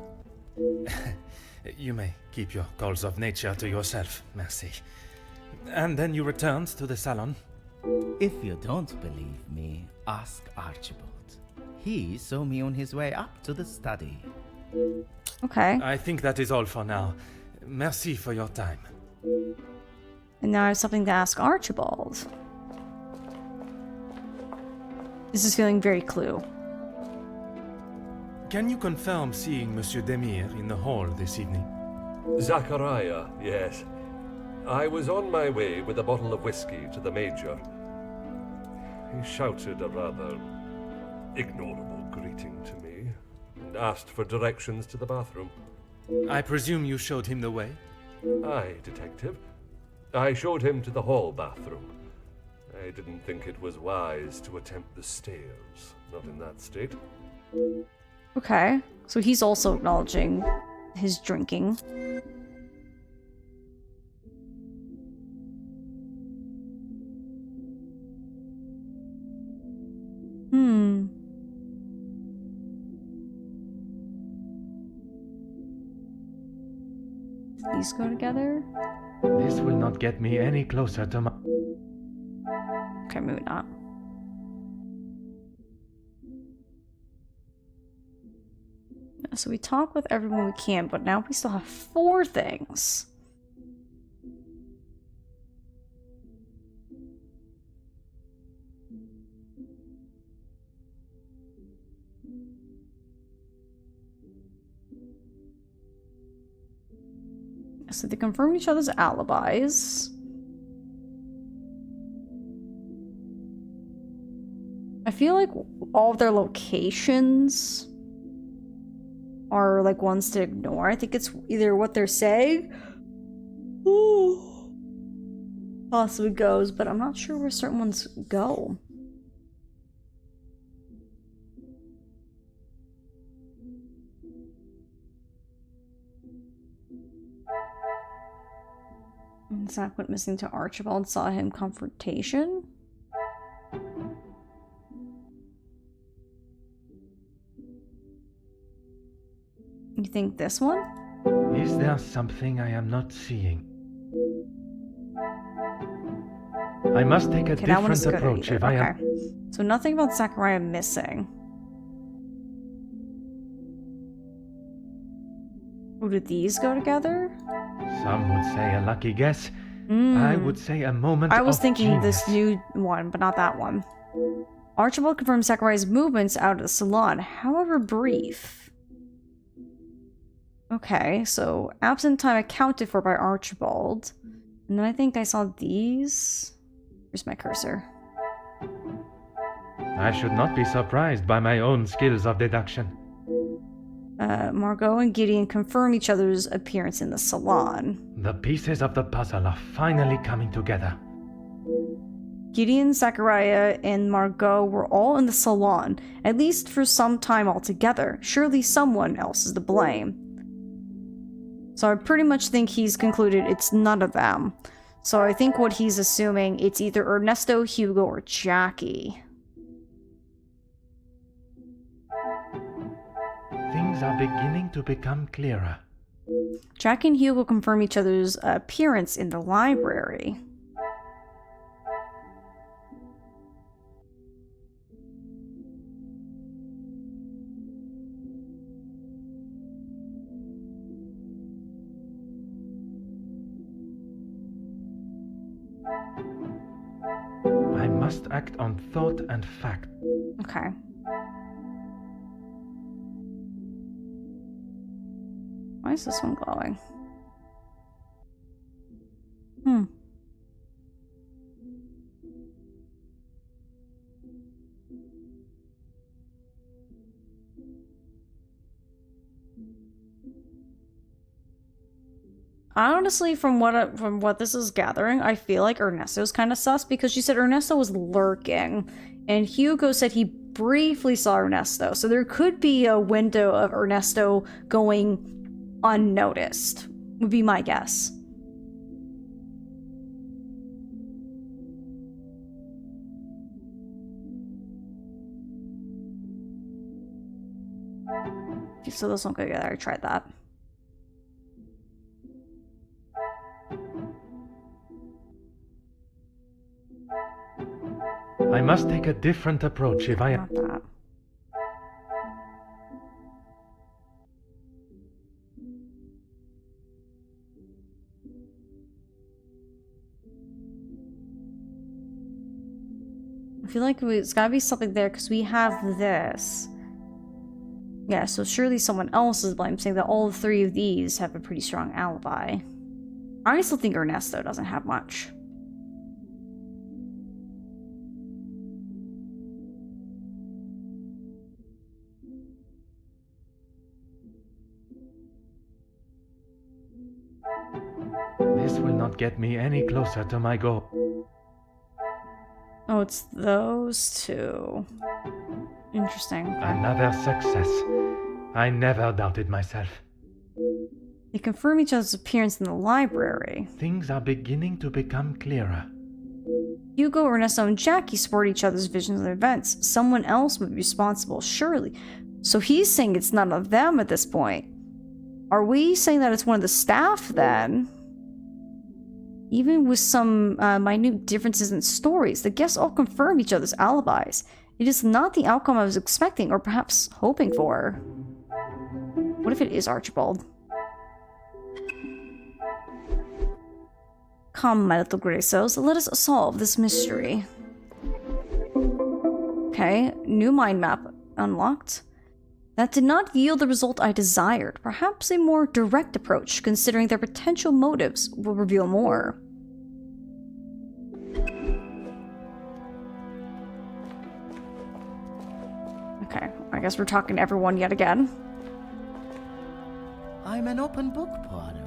You may keep your calls of nature to yourself, merci. And then you returned to the salon?
If you don't believe me, ask Archibald. He saw me on his way up to the study.
Okay.
I think that is all for now. Merci for your time.
And now I have something to ask Archibald. This is feeling very Clue.
Can you confirm seeing Monsieur Demire in the hall this evening?
Zachariah, yes. I was on my way with a bottle of whiskey to the Major. He shouted a rather ignorable greeting to me and asked for directions to the bathroom.
I presume you showed him the way?
Aye, Detective. I showed him to the hall bathroom. I didn't think it was wise to attempt the stairs, not in that state.
Okay, so he's also acknowledging his drinking. These go together?
This will not get me any closer to my...
Okay, maybe not. So we talk with everyone we can, but now we still have 4 things. So they confirmed each other's alibis. I feel like all of their locations are like ones to ignore. I think it's either what they're saying, possibly goes, but I'm not sure where certain ones go. And Zach went missing to Archibald, saw him confrontation. You think this one?
Is there something I am not seeing? I must take a different approach if I am...
So nothing about Zachariah missing. Oh, did these go together?
Some would say a lucky guess. I would say a moment of
I was thinking
genius.
this new one, but not that one. Archibald confirmed Zachariah's movements out of the salon, however brief. Okay, so absent time accounted for by Archibald. And then I think I saw these. Where's my cursor?
I should not be surprised by my own skills of deduction.
Margot and Gideon confirm each other's appearance in the salon.
The pieces of the puzzle are finally coming together.
Gideon, Zachariah, and Margot were all in the salon, at least for some time altogether. Surely someone else is to blame. So I pretty much think he's concluded it's none of them. So I think what he's assuming, it's either Ernesto, Hugo, or Jackie.
Things are beginning to become clearer.
Jackie and Hugo confirm each other's appearance in the library.
I must act on thought and fact.
Okay. Why is this one glowing? Honestly, from what this is gathering, I feel like Ernesto's kind of sus because she said Ernesto was lurking, and Hugo said he briefly saw Ernesto, so there could be a window of Ernesto going unnoticed, would be my guess. Okay, so those don't go together. I tried that.
I must take a different approach if I am.
Not that. I feel like it's gotta be something there because we have this. Yeah, so surely someone else is blamed, saying that all three of these have a pretty strong alibi. I still think Ernesto doesn't have much.
This will not get me any closer to my goal.
Oh, it's those two. Interesting.
Another success. I never doubted myself.
They confirm each other's appearance in the library.
Things are beginning to become clearer.
Hugo, Ernesto, and Jackie support each other's visions of events. Someone else would be responsible, surely. So he's saying it's none of them at this point. Are we saying that it's one of the staff, then? Even with some minute differences in stories, the guests all confirm each other's alibis. It is not the outcome I was expecting, or perhaps hoping for. What if it is Archibald? Come, my little Gracos, let us solve this mystery. Okay, new mind map unlocked. That did not yield the result I desired. Perhaps a more direct approach, considering their potential motives, will reveal more. Okay, I guess we're talking to everyone yet again.
I'm an open book, Poirot.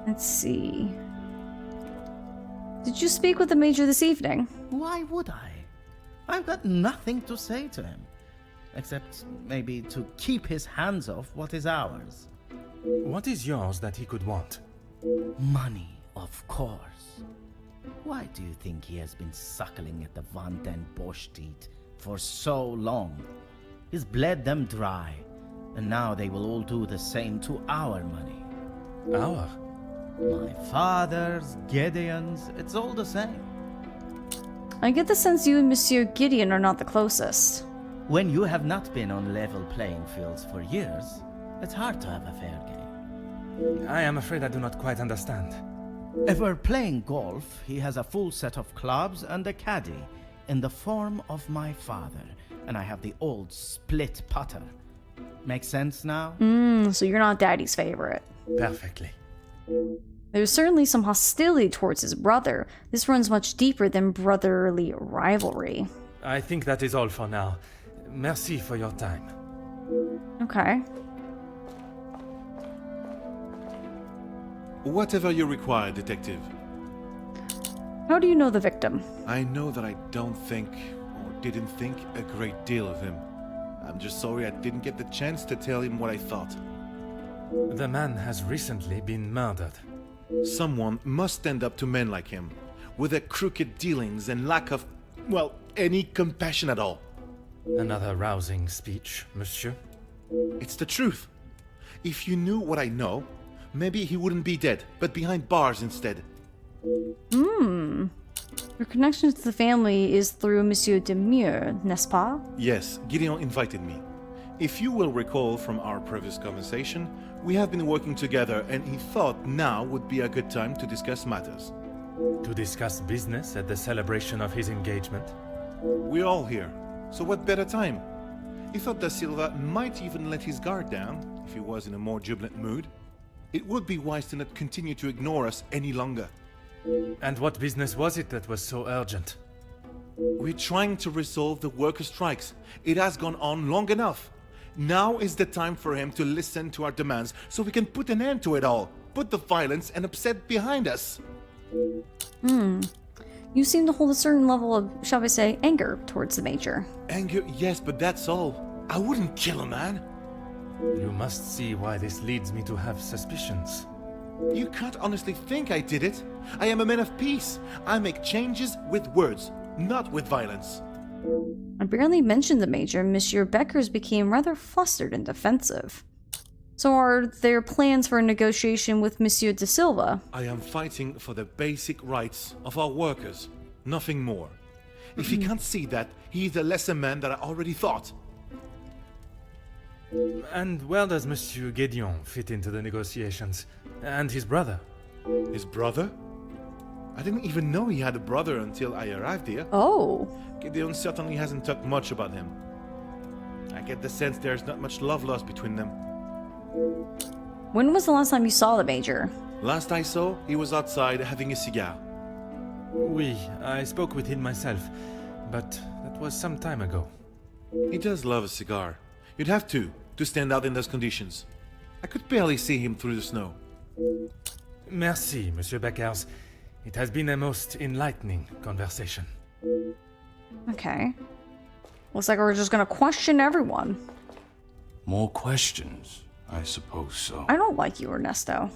Let's see. Did you speak with the Major this evening?
Why would I? I've got nothing to say to him. Except maybe to keep his hands off what is ours.
What is yours that he could want?
Money, of course. Why do you think he has been suckling at the Van den Bosch teat for so long? He's bled them dry, and now they will all do the same to our money.
Our?
My father's, Gideon's, it's all the same.
I get the sense you and Monsieur Gideon are not the closest.
When you have not been on level playing fields for years, it's hard to have a fair game.
I am afraid I do not quite understand.
If we're playing golf, he has a full set of clubs and a caddy in the form of my father, and I have the old split putter. Make sense now?
So you're not Daddy's favorite.
Perfectly.
There's certainly some hostility towards his brother. This runs much deeper than brotherly rivalry.
I think that is all for now. Merci for your time.
Okay.
Whatever you require, Detective.
How do you know the victim?
I know that I don't think, or didn't think, a great deal of him. I'm just sorry I didn't get the chance to tell him what I thought.
The man has recently been murdered.
Someone must stand up to men like him, with their crooked dealings and lack of, well, any compassion at all.
Another rousing speech, monsieur.
It's the truth. If you knew what I know, maybe he wouldn't be dead, but behind bars instead.
Your connection to the family is through Monsieur Demure, n'est-ce pas?
Yes, Gideon invited me. If you will recall from our previous conversation, we have been working together and he thought now would be a good time to discuss matters.
To discuss business at the celebration of his engagement?
We're all here, so what better time? He thought Da Silva might even let his guard down, if he was in a more jubilant mood. It would be wise to not continue to ignore us any longer.
And what business was it that was so urgent?
We're trying to resolve the worker strikes. It has gone on long enough. Now is the time for him to listen to our demands so we can put an end to it all. Put the violence and upset behind us.
You seem to hold a certain level of, shall we say, anger towards the Major.
Anger, yes, but that's all. I wouldn't kill a man.
You must see why this leads me to have suspicions.
You can't honestly think I did it. I am a man of peace. I make changes with words, not with violence.
I barely mentioned the Major, Monsieur Beckers became rather flustered and defensive. So are there plans for a negotiation with Monsieur de Silva?
I am fighting for the basic rights of our workers, nothing more. If he can't see that, he is a lesser man than I already thought.
And where does Monsieur Gédéon fit into the negotiations? And his brother?
His brother? I didn't even know he had a brother until I arrived here.
Oh.
Gideon certainly hasn't talked much about him. I get the sense there's not much love lost between them.
When was the last time you saw the Major?
Last I saw, he was outside having a cigar.
Oui, I spoke with him myself, but that was some time ago.
He does love a cigar. You'd have to stand out in those conditions. I could barely see him through the snow.
Merci, Monsieur Beckers. It has been a most enlightening conversation.
Okay. Looks like we're just gonna question everyone.
More questions? I suppose so.
I don't like you, Ernesto.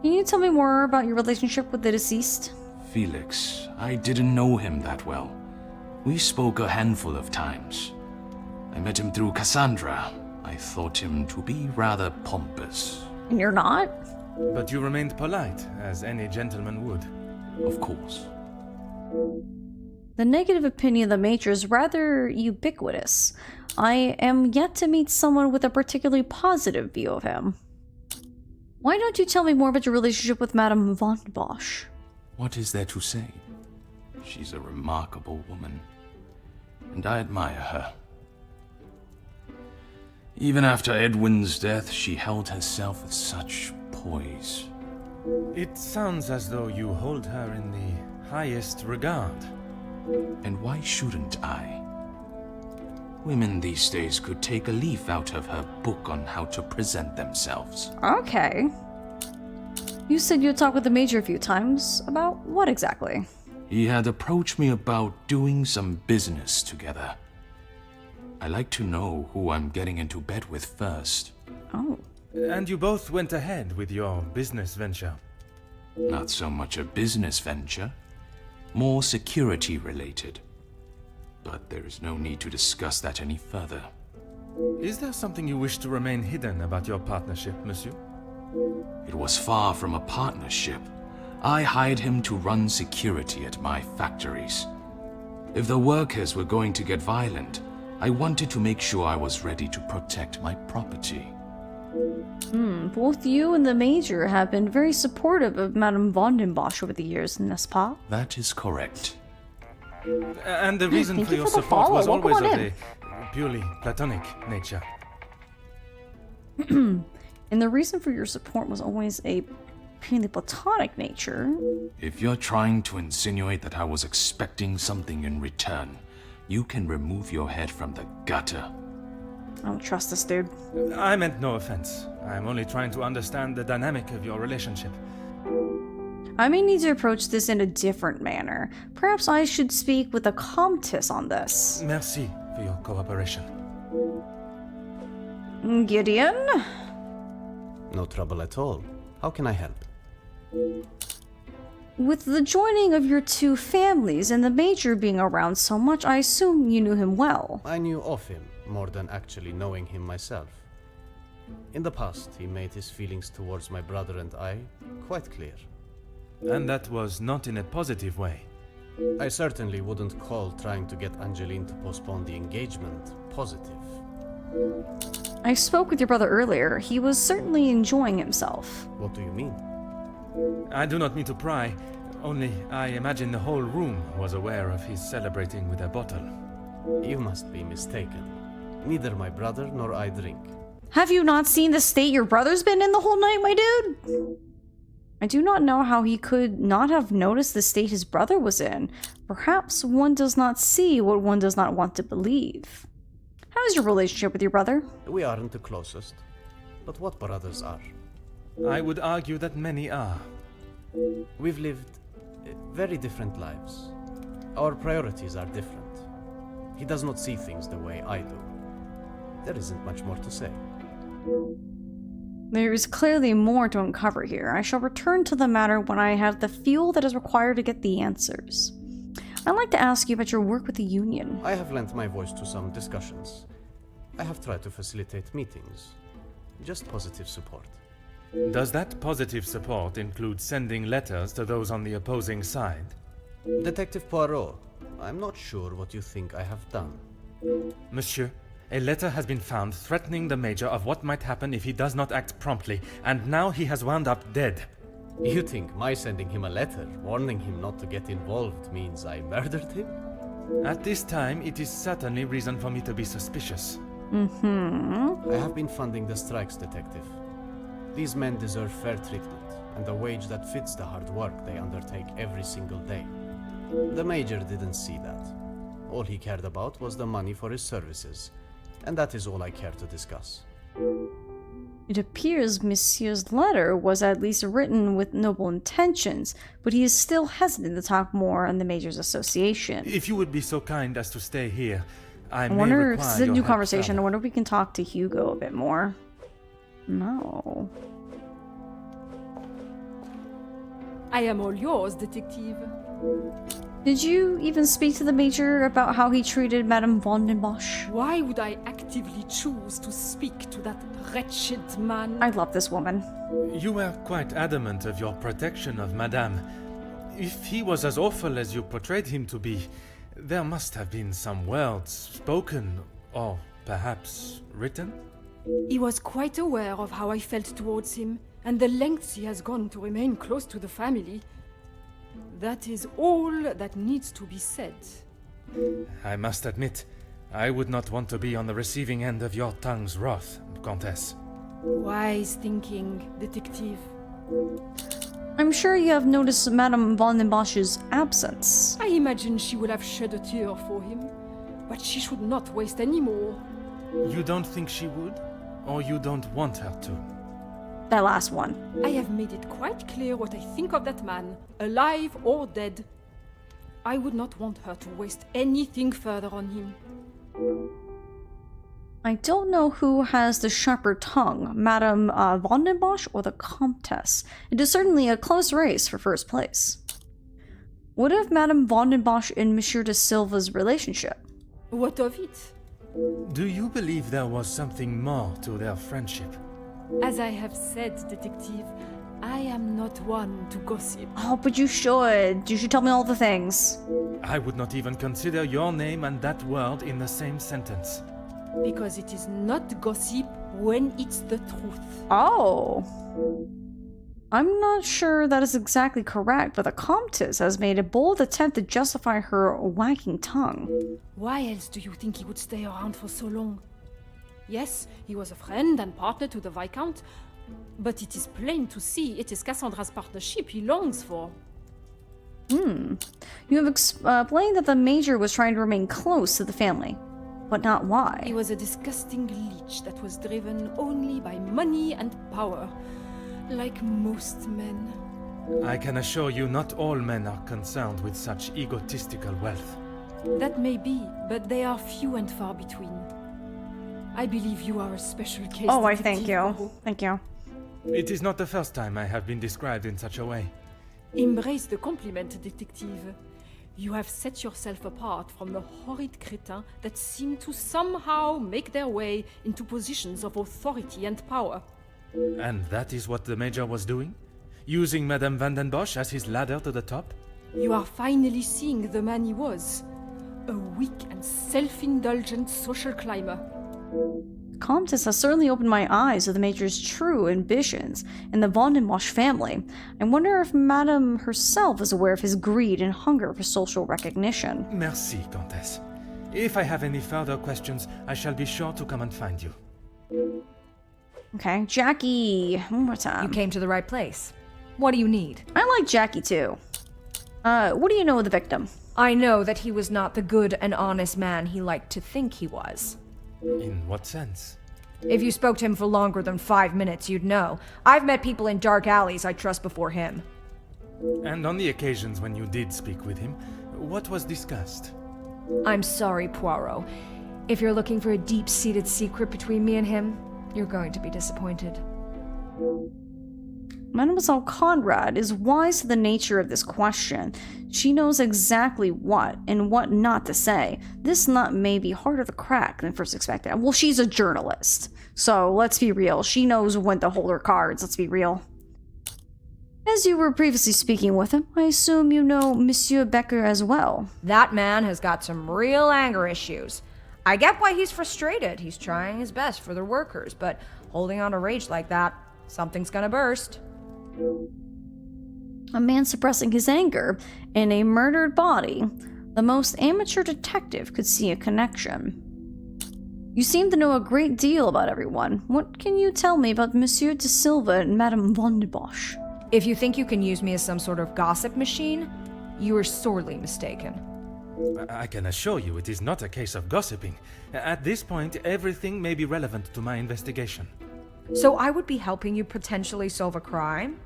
Can you tell me more about your relationship with the deceased?
Felix, I didn't know him that well. We spoke a handful of times. I met him through Cassandra. I thought him to be rather pompous.
And you're not?
But you remained polite, as any gentleman would.
Of course.
The negative opinion of the Major is rather ubiquitous. I am yet to meet someone with a particularly positive view of him. Why don't you tell me more about your relationship with Madame von Bosch?
What is there to say? She's a remarkable woman, and I admire her. Even after Edwin's death, she held herself with such poise.
It sounds as though you hold her in the highest regard.
And why shouldn't I? Women these days could take a leaf out of her book on how to present themselves.
Okay. You said you had talked with the Major a few times. About what exactly?
He had approached me about doing some business together. I like to know who I'm getting into bed with first.
Oh.
And you both went ahead with your business venture.
Not so much a business venture, more security related. But there is no need to discuss that any further.
Is there something you wish to remain hidden about your partnership, monsieur?
It was far from a partnership. I hired him to run security at my factories. If the workers were going to get violent, I wanted to make sure I was ready to protect my property.
Both you and the Major have been very supportive of Madame von den Bosch over the years, n'est-ce pas?
That is correct.
And the reason
Thank
for
you
your
for the
support was
follow.
always
Welcome
of
on
a purely platonic nature.
And the reason for your support was always a purely platonic nature.
If you're trying to insinuate that I was expecting something in return, you can remove your head from the gutter.
I don't trust this dude.
I meant no offense. I'm only trying to understand the dynamic of your relationship.
I may need to approach this in a different manner. Perhaps I should speak with the Comtesse on this.
Merci for your cooperation.
Gideon?
No trouble at all. How can I help?
With the joining of your two families and the Major being around so much, I assume you knew him well.
I knew of him more than actually knowing him myself. In the past, he made his feelings towards my brother and I quite clear.
And that was not in a positive way.
I certainly wouldn't call trying to get Angeline to postpone the engagement positive.
I spoke with your brother earlier. He was certainly enjoying himself.
What do you mean?
I do not mean to pry, only I imagine the whole room was aware of his celebrating with a bottle.
You must be mistaken. Neither my brother nor I drink.
Have you not seen the state your brother's been in the whole night, my dude? I do not know how he could not have noticed the state his brother was in. Perhaps one does not see what one does not want to believe. How is your relationship with your brother?
We aren't the closest. But what brothers are?
I would argue that many are.
We've lived Very different lives. Our priorities are different. He does not see things the way I do. There isn't much more to say.
There is clearly more to uncover here. I shall return to the matter when I have the fuel that is required to get the answers. I'd like to ask you about your work with the Union.
I have lent my voice to some discussions. I have tried to facilitate meetings. Just positive support.
Does that positive support include sending letters to those on the opposing side?
Detective Poirot, I'm not sure what you think I have done.
Monsieur, a letter has been found threatening the Major of what might happen if he does not act promptly, and now he has wound up dead.
You think my sending him a letter, warning him not to get involved, means I murdered him?
At this time, it is certainly reason for me to be suspicious.
I have been funding the strikes, Detective. These men deserve fair treatment, and a wage that fits the hard work they undertake every single day. The Major didn't see that. All he cared about was the money for his services, and that is all I care to discuss.
It appears Monsieur's letter was at least written with noble intentions, but he is still hesitant to talk more on the Major's association.
If you would be so kind as to stay here, I may
wonder if
require
this is a
your
new
help
conversation. I
further.
wonder if we can talk to Hugo a bit more. No.
I am all yours, detective.
Did you even speak to the Major about how he treated Madame von den Bosch?
Why would I actively choose to speak to that wretched man?
I love this woman.
You were quite adamant of your protection of Madame. If he was as awful as you portrayed him to be, there must have been some words spoken, or perhaps written?
He was quite aware of how I felt towards him, and the lengths he has gone to remain close to the family. That is all that needs to be said.
I must admit, I would not want to be on the receiving end of your tongue's wrath, Countess.
Wise thinking, detective.
I'm sure you have noticed Madame von den Bosch's absence.
I imagine she would have shed a tear for him, but she should not waste any more.
You don't think she would? Or you don't want her to?
That last one.
I have made it quite clear what I think of that man, alive or dead. I would not want her to waste anything further on him.
I don't know who has the sharper tongue, Madame von den Bosch or the Comtesse. It is certainly a close race for first place. What of Madame von den Bosch and Monsieur de Silva's relationship?
What of it?
Do you believe there was something more to their friendship?
As I have said, detective, I am not one to gossip.
Oh, but you should. You should tell me all the things.
I would not even consider your name and that word in the same sentence.
Because it is not gossip when it's the truth.
Oh. I'm not sure that is exactly correct, but the Comtesse has made a bold attempt to justify her wagging tongue.
Why else do you think he would stay around for so long? Yes, he was a friend and partner to the Viscount, but it is plain to see it is Cassandra's partnership he longs for.
You have explained that the Major was trying to remain close to the family, but not why.
He was a disgusting leech that was driven only by money and power, like most men.
I can assure you not all men are concerned with such egotistical wealth.
That may be, but they are few and far between. I believe you are a special case.
Oh, I
detective,
thank you.
Poirot.
Thank you.
It is not the first time I have been described in such a way.
Embrace the compliment, detective. You have set yourself apart from the horrid crétins that seem to somehow make their way into positions of authority and power.
And that is what the Major was doing? Using Madame van den Bosch as his ladder to the top?
You are finally seeing the man he was. A weak and self-indulgent social climber.
Comtesse has certainly opened my eyes to the Major's true ambitions in the von den Bosch family. I wonder if Madame herself is aware of his greed and hunger for social recognition.
Merci, Countess. If I have any further questions, I shall be sure to come and find you.
Okay, Jackie, one more time.
You came to the right place. What do you need?
I like Jackie too. What do you know of the victim?
I know that he was not the good and honest man he liked to think he was.
In what sense?
If you spoke to him for longer than 5 minutes, you'd know. I've met people in dark alleys I trust before him.
And on the occasions when you did speak with him, what was discussed?
I'm sorry, Poirot. If you're looking for a deep-seated secret between me and him, you're going to be disappointed.
Mademoiselle Conrad is wise to the nature of this question. She knows exactly what and what not to say. This nut may be harder to crack than first expected. Well, she's a journalist, so let's be real. She knows when to hold her cards, let's be real. As you were previously speaking with him, I assume you know Monsieur Becker as well.
That man has got some real anger issues. I get why he's frustrated. He's trying his best for the workers, but holding on to rage like that, something's gonna burst.
A man suppressing his anger in a murdered body. The most amateur detective could see a connection. You seem to know a great deal about everyone. What can you tell me about Monsieur de Silva and Madame von de Bosch?
If you think you can use me as some sort of gossip machine, you are sorely mistaken.
I can assure you it is not a case of gossiping. At this point, everything may be relevant to my investigation.
So I would be helping you potentially solve a crime?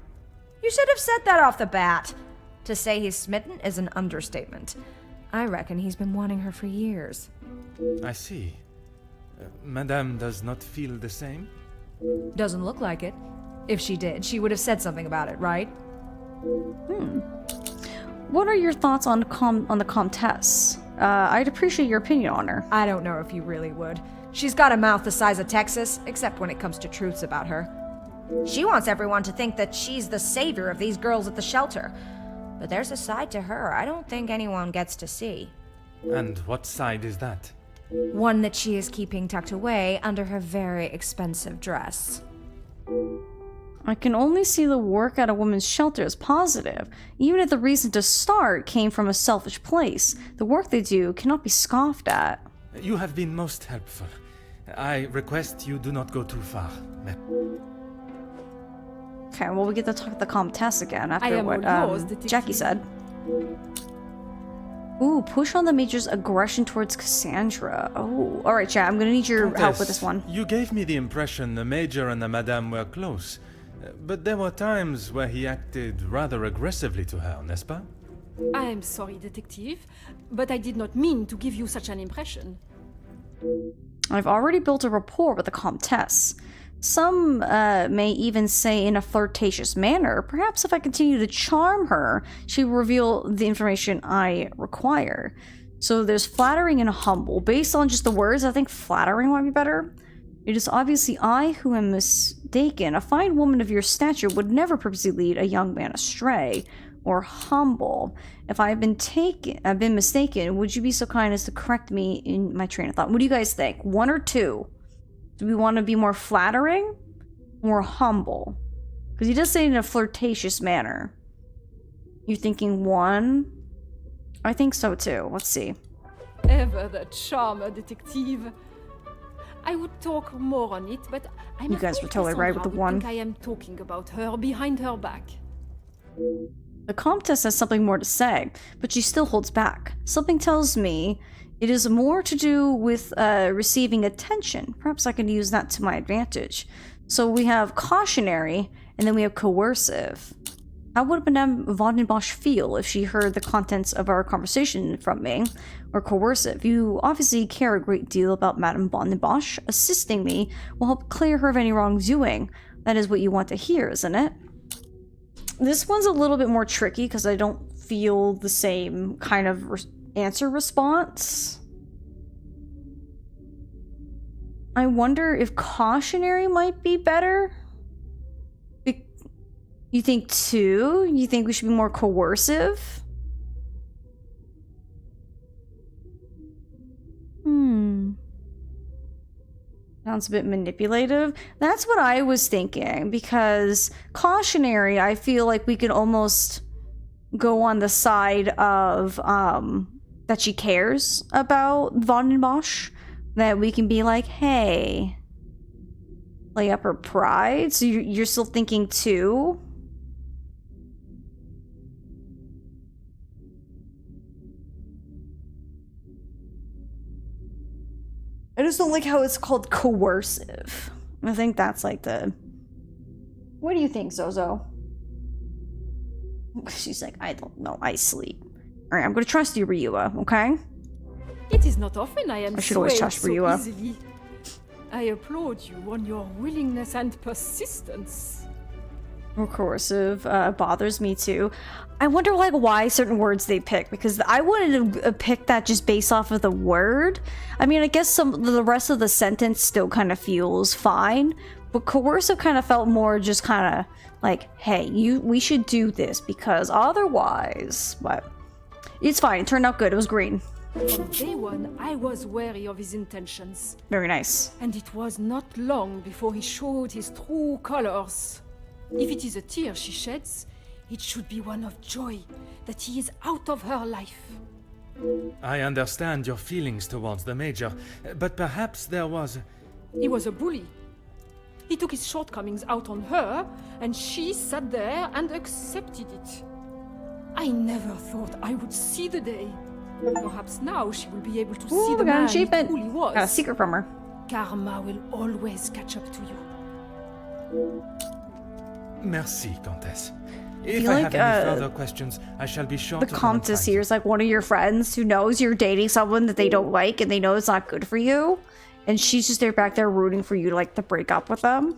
You should have said that off the bat. To say he's smitten is an understatement. I reckon he's been wanting her for years.
I see. Madame does not feel the same?
Doesn't look like it. If she did, she would have said something about it, right?
What are your thoughts on the Comtesse? I'd appreciate your opinion on her.
I don't know if you really would. She's got a mouth the size of Texas, except when it comes to truths about her. She wants everyone to think that she's the savior of these girls at the shelter. But there's a side to her I don't think anyone gets to see.
And what side is that?
One that she is keeping tucked away under her very expensive dress.
I can only see the work at a woman's shelter as positive, even if the reason to start came from a selfish place. The work they do cannot be scoffed at.
You have been most helpful. I request you do not go too far.
Okay, well, we get to talk to the Comtesse again
I
after
am
what
all yours, detective.
Jackie said. Ooh, push on the Major's aggression towards Cassandra. Oh, alright, chat, I'm gonna need your help with this one.
You gave me the impression the Major and the Madame were close. But there were times where he acted rather aggressively to her, n'est-ce pas?
I am sorry, detective, but I did not mean to give you such an impression.
I've already built a rapport with the Comtesse. Some may even say in a flirtatious manner. Perhaps if I continue to charm her, she will reveal the information I require. So there's flattering and humble. Based on just the words, I think flattering might be better. It is obviously I who am mistaken. A fine woman of your stature would never purposely lead a young man astray. Or humble. If I've been mistaken, would you be so kind as to correct me in my train of thought? What do you guys think? One or two? Do we want to be more flattering? More humble? Because he does say it in a flirtatious manner. You thinking one? I think so too. Let's see.
Ever the charmer, detective. I would talk more on it, but I'm
You guys were totally right with the
would
one.
think I am talking about her behind her back.
The Comtesse has something more to say, but she still holds back. Something tells me it is more to do with receiving attention. Perhaps I can use that to my advantage. So we have cautionary, and then we have coercive. How would Madame von den Bosch feel if she heard the contents of our conversation from me? Or coercive. You obviously care a great deal about Madame von den Bosch. Assisting me will help clear her of any wrongdoing. That is what you want to hear, isn't it? This one's a little bit more tricky because I don't feel the same kind of answer response. I wonder if cautionary might be better? You think two? You think we should be more coercive? Sounds a bit manipulative. That's what I was thinking, because cautionary, I feel like we could almost go on the side of that she cares about von den Bosch. That we can be like, hey, lay up her pride. So you're still thinking two? I just don't like how it's called coercive. I think that's like the... What do you think, Zozo? She's like, I don't know, I sleep. Alright, I'm gonna trust you, Ryua, okay?
It is not often I am
I should always
swayed
trust
so
Ryua.
easily. I applaud you on your willingness and persistence.
Recursive bothers me too. I wonder like why certain words they pick, because I wanted to pick that just based off of the word. I mean, I guess the rest of the sentence still kind of feels fine, but coercive kind of felt more just kind of like, hey, we should do this because otherwise, but it's fine. It turned out good. It was green.
From day one, I was wary of his intentions.
Very nice.
And it was not long before he showed his true colors. If it is a tear she sheds, it should be one of joy that he is out of her life.
I understand your feelings towards the Major, but perhaps there was...
He was a bully. He took his shortcomings out on her, and she sat there and accepted it. I never thought I would see the day. Perhaps now she will be able to see
Ooh,
the
we got an
man he
achievement.
truly was.
Got a secret from her.
Karma will always catch up to you.
Merci, Countess. If
feel
I
like,
have any further questions, I shall be sure
The
to come and
Countess
find
here
you.
is like one of your friends who knows you're dating someone that they don't like and they know it's not good for you. And she's just there back there rooting for you to like to break up with them.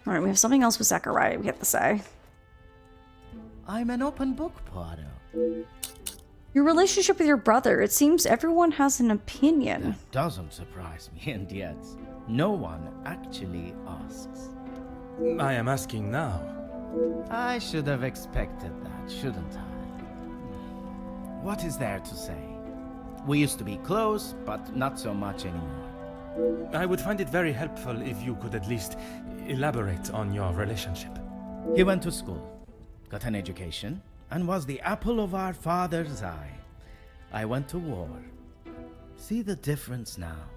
Alright, we have something else with Zechariah we have to say.
I'm an open book, Poirot.
Your relationship with your brother, it seems everyone has an opinion.
That doesn't surprise me, and yet no one actually asks.
I am asking now.
I should have expected that, shouldn't I? What is there to say? We used to be close, but not so much anymore.
I would find it very helpful if you could at least elaborate on your relationship.
He went to school, got an education, and was the apple of our father's eye. I went to war. See the difference now.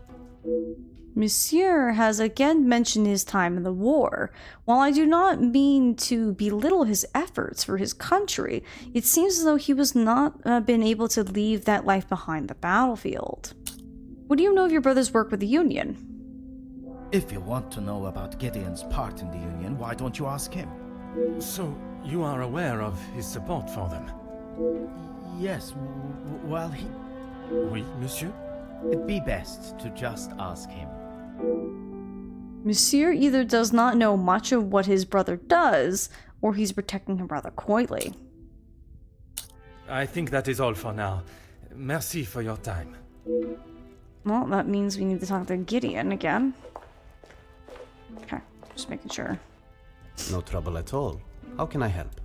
Monsieur has again mentioned his time in the war. While I do not mean to belittle his efforts for his country, it seems as though he was not been able to leave that life behind the battlefield. What do you know of your brother's work with the Union?
If you want to know about Gideon's part in the Union, why don't you ask him?
So, you are aware of his support for them?
Yes, well, he...
Oui, monsieur?
It'd be best to just ask him.
Monsieur either does not know much of what his brother does, or he's protecting him rather coyly.
I think that is all for now. Merci for your time.
Well, that means we need to talk to Gideon again. Okay, just making sure.
No trouble at all. How can I help?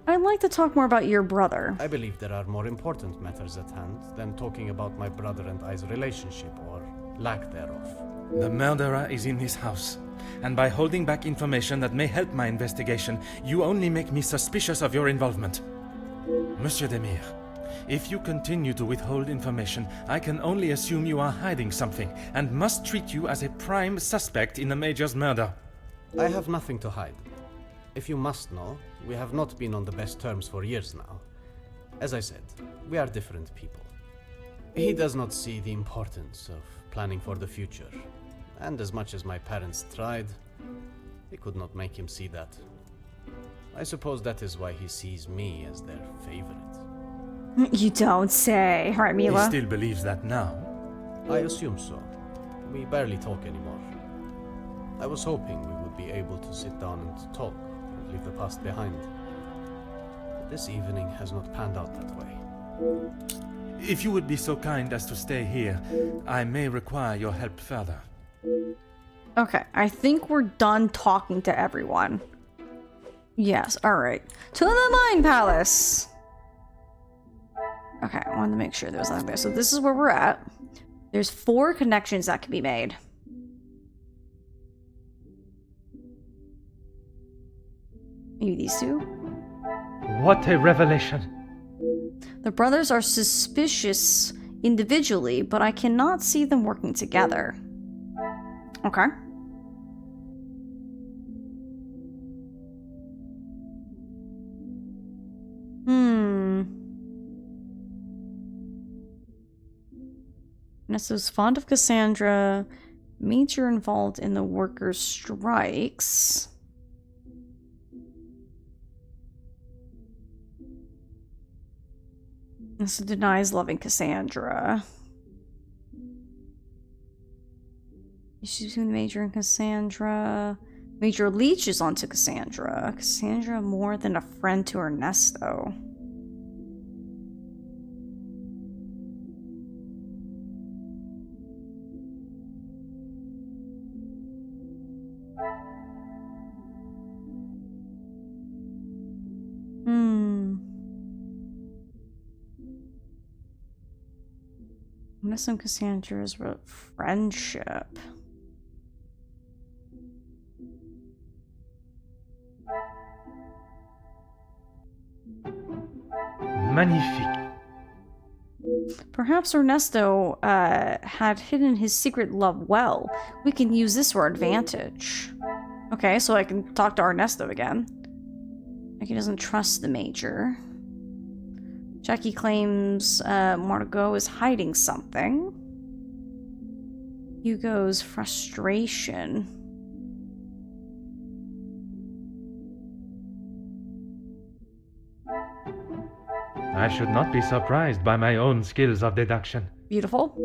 I'd like to talk more about your brother.
I believe there are more important matters at hand than talking about my brother and I's relationship, or lack thereof.
The murderer is in this house, and by holding back information that may help my investigation, you only make me suspicious of your involvement. Monsieur Demir, if you continue to withhold information, I can only assume you are hiding something, and must treat you as a prime suspect in the Major's murder.
I have nothing to hide. If you must know, we have not been on the best terms for years now. As I said, we are different people. He does not see the importance of planning for the future, and as much as my parents tried, they could not make him see that. I suppose that is why he sees me as their favorite.
You don't say. Alright, Mila.
He still believes that now.
I assume so. We barely talk anymore. I was hoping we would be able to sit down and talk and leave the past behind. But this evening has not panned out that way.
If you would be so kind as to stay here, I may require your help further.
Okay, I think we're done talking to everyone. Yes, alright. To the Mind Palace! Okay, I wanted to make sure there was nothing there. So this is where we're at. There's 4 connections that can be made. Maybe these 2?
What a revelation!
The brothers are suspicious individually, but I cannot see them working together. Okay. Nesso's fond of Cassandra. Major involved in the workers' strikes. This denies loving Cassandra. Issues between the Major and Cassandra. Major leeches onto Cassandra. Cassandra more than a friend to Ernesto. Ernesto and Cassandra's friendship.
Magnifique.
Perhaps Ernesto had hidden his secret love well. We can use this to our advantage. Okay, so I can talk to Ernesto again. Like he doesn't trust the Major. Jackie claims Margot is hiding something. Hugo's frustration.
I should not be surprised by my own skills of deduction.
Beautiful.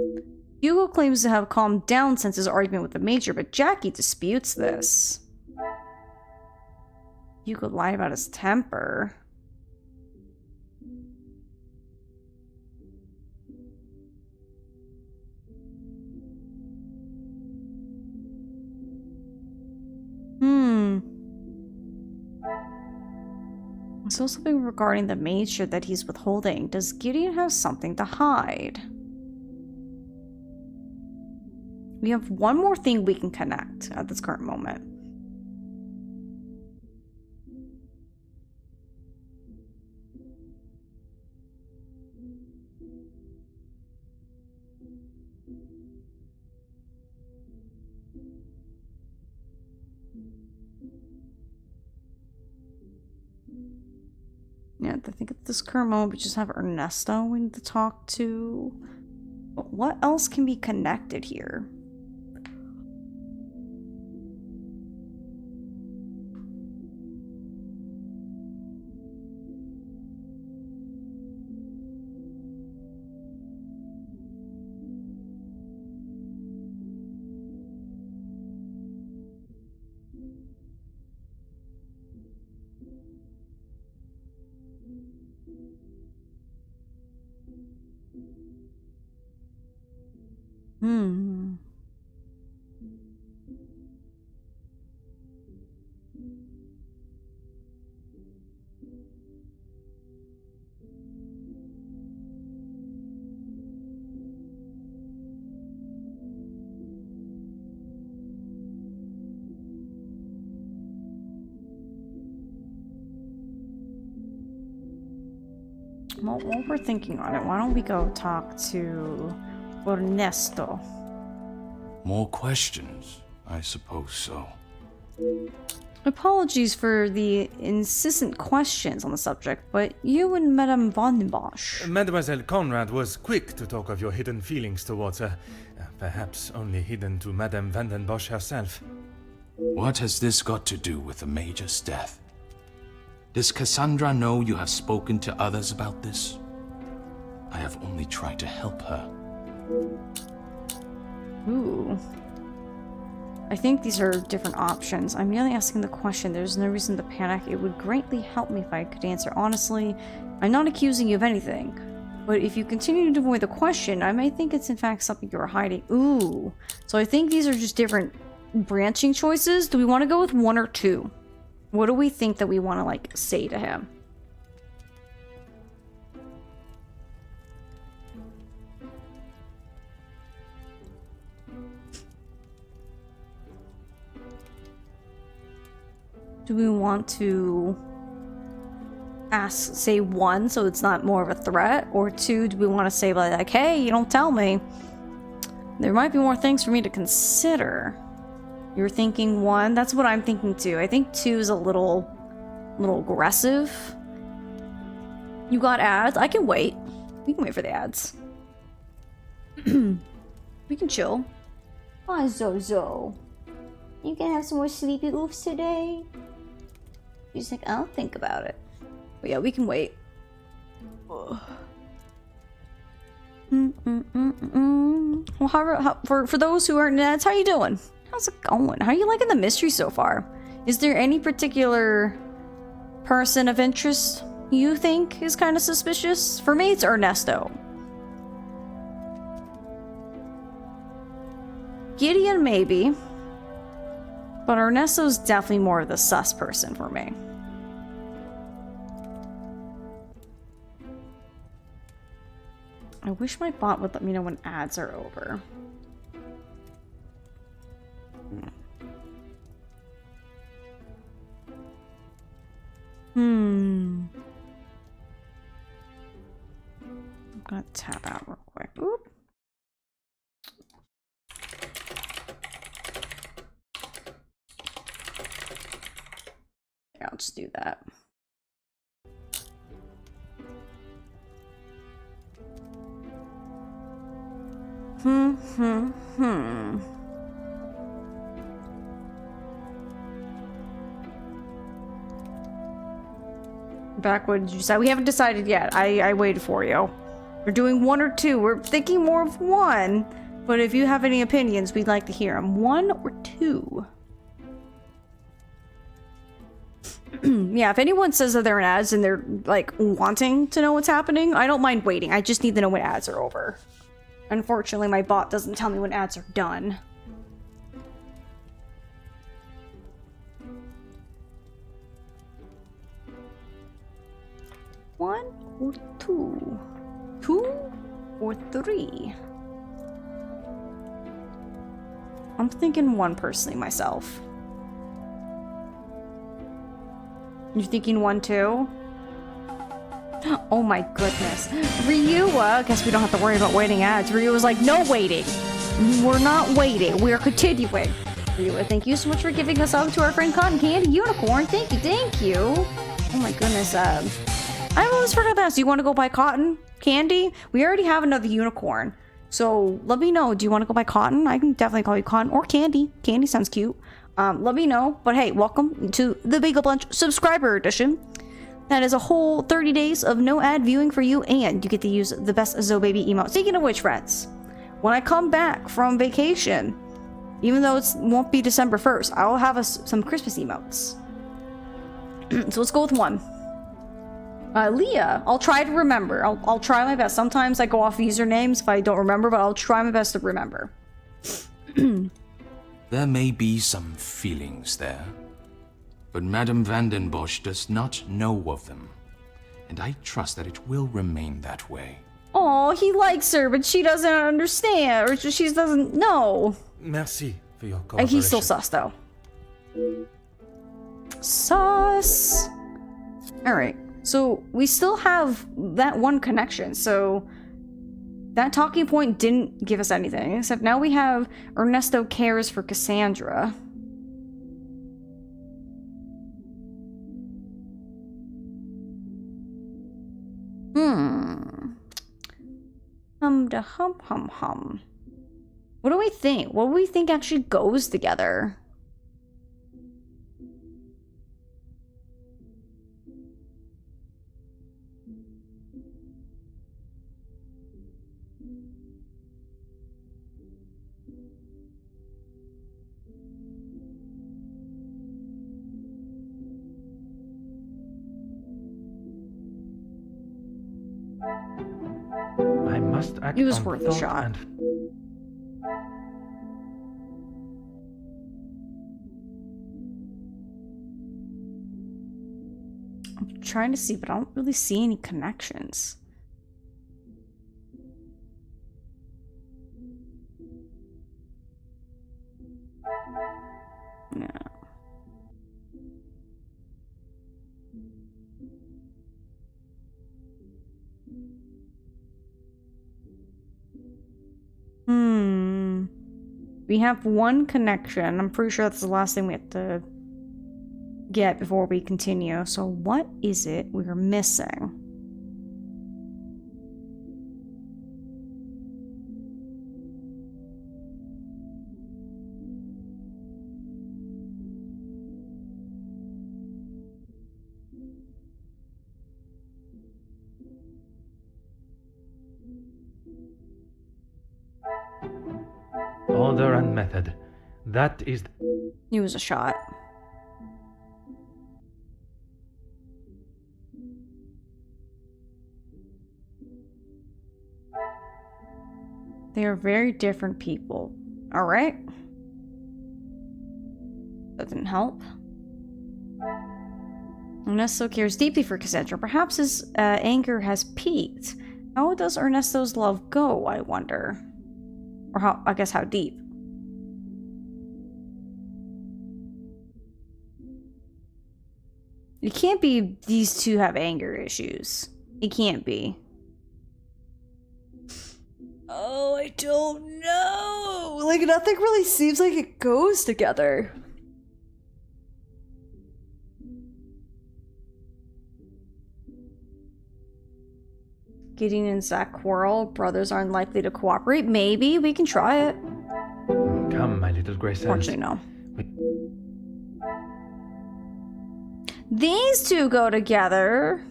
Hugo claims to have calmed down since his argument with the Major, but Jackie disputes this. Hugo lied about his temper. So something regarding the Major that he's withholding. Does Gideon have something to hide? We have one more thing we can connect at this current moment. Yeah, I think at this current moment we just have Ernesto we need to talk to. But what else can be connected here? Well, while we're thinking on it, why don't we go talk to Ernesto?
More questions? I suppose so.
Apologies for the insistent questions on the subject, but you and Madame Van den Bosch...
Mademoiselle Conrad was quick to talk of your hidden feelings towards her. Perhaps only hidden to Madame Van den Bosch herself.
What has this got to do with the Major's death? Does Cassandra know you have spoken to others about this? I have only tried to help her.
Ooh. I think these are different options. I'm merely asking the question. There's no reason to panic. It would greatly help me if I could answer honestly. I'm not accusing you of anything. But if you continue to avoid the question, I may think it's in fact something you're hiding. Ooh. So I think these are just different branching choices. Do we want to go with one or two? What do we think that we want to, like, say to him? Do we want to say one so it's not more of a threat? Or two, do we want to say, like, hey, you don't tell me? There might be more things for me to consider. You're thinking one? That's what I'm thinking too. I think two is a little aggressive. You got ads? I can wait. We can wait for the ads. We can chill. Hi, Zozo. You gonna have some more sleepy oofs today? She's like, I'll think about it. But yeah, we can wait. Ugh. Well, for those who aren't Neds, how you doing? How's it going? How are you liking the mystery so far? Is there any particular person of interest you think is kind of suspicious? For me, it's Ernesto. Gideon, maybe. But Ernesto's definitely more of the sus person for me. I wish my bot would let me know when ads are over. I'm gonna tap out real quick. Oop. Yeah, I'll just do that. Back, what did you say? We haven't decided yet. I waited for you. We're doing 1 or 2. We're thinking more of 1. But if you have any opinions, we'd like to hear them. 1 or 2? Yeah, if anyone says that they're in ads and they're, like, wanting to know what's happening, I don't mind waiting. I just need to know when ads are over. Unfortunately, my bot doesn't tell me when ads are done. One or 2? 2 or 3? I'm thinking 1 personally myself. You're thinking 1 too? Oh my goodness. Ryua, guess we don't have to worry about waiting ads. Ryua was like, no waiting. We're not waiting. We are continuing. Ryua, thank you so much for giving us up to our friend Cotton Candy Unicorn. Thank you, thank you. Oh my goodness. I almost forgot that. So you want to go buy Cotton Candy? We already have another unicorn. So let me know. Do you want to go buy Cotton? I can definitely call you Cotton or Candy. Candy sounds cute. Let me know. But hey, welcome to the Bagel Bunch subscriber edition. That is a whole 30 days of no ad viewing for you, and you get to use the best Zobaby emote. Speaking of which, friends, when I come back from vacation, even though it won't be December 1st, I'll have some Christmas emotes. So let's go with 1. Leah, I'll try to remember. I'll try my best. Sometimes I go off usernames if I don't remember, but I'll try my best to remember.
There may be some feelings there, but Madame Vandenbosch does not know of them, and I trust that it will remain that way.
Oh, he likes her, but she doesn't understand, or she doesn't know.
Merci for your cooperation.
He's still sus, though. Sus. Alright, so we still have that 1 connection, so that talking point didn't give us anything, except now we have Ernesto cares for Cassandra. Hum. What do we think? What do we think actually goes together?
I must act
It was
on
worth a
thought
shot.
and
I'm trying to see, but I don't really see any connections. Yeah. We have 1 connection. I'm pretty sure that's the last thing we have to get before we continue. So what is it we're missing?
Order and method. That is...
He was a shot. They are very different people. Alright. That didn't help. Ernesto cares deeply for Cassandra. Perhaps his anger has peaked. How does Ernesto's love go, I wonder? Or how, I guess, how deep? It can't be these two have anger issues. It can't be. Oh, I don't know. Like, nothing really seems like it goes together. Gideon and Zach quarrel. Brothers aren't likely to cooperate. Maybe. We can try it.
Come, my little gray cells.
Fortunately, no. These two go together.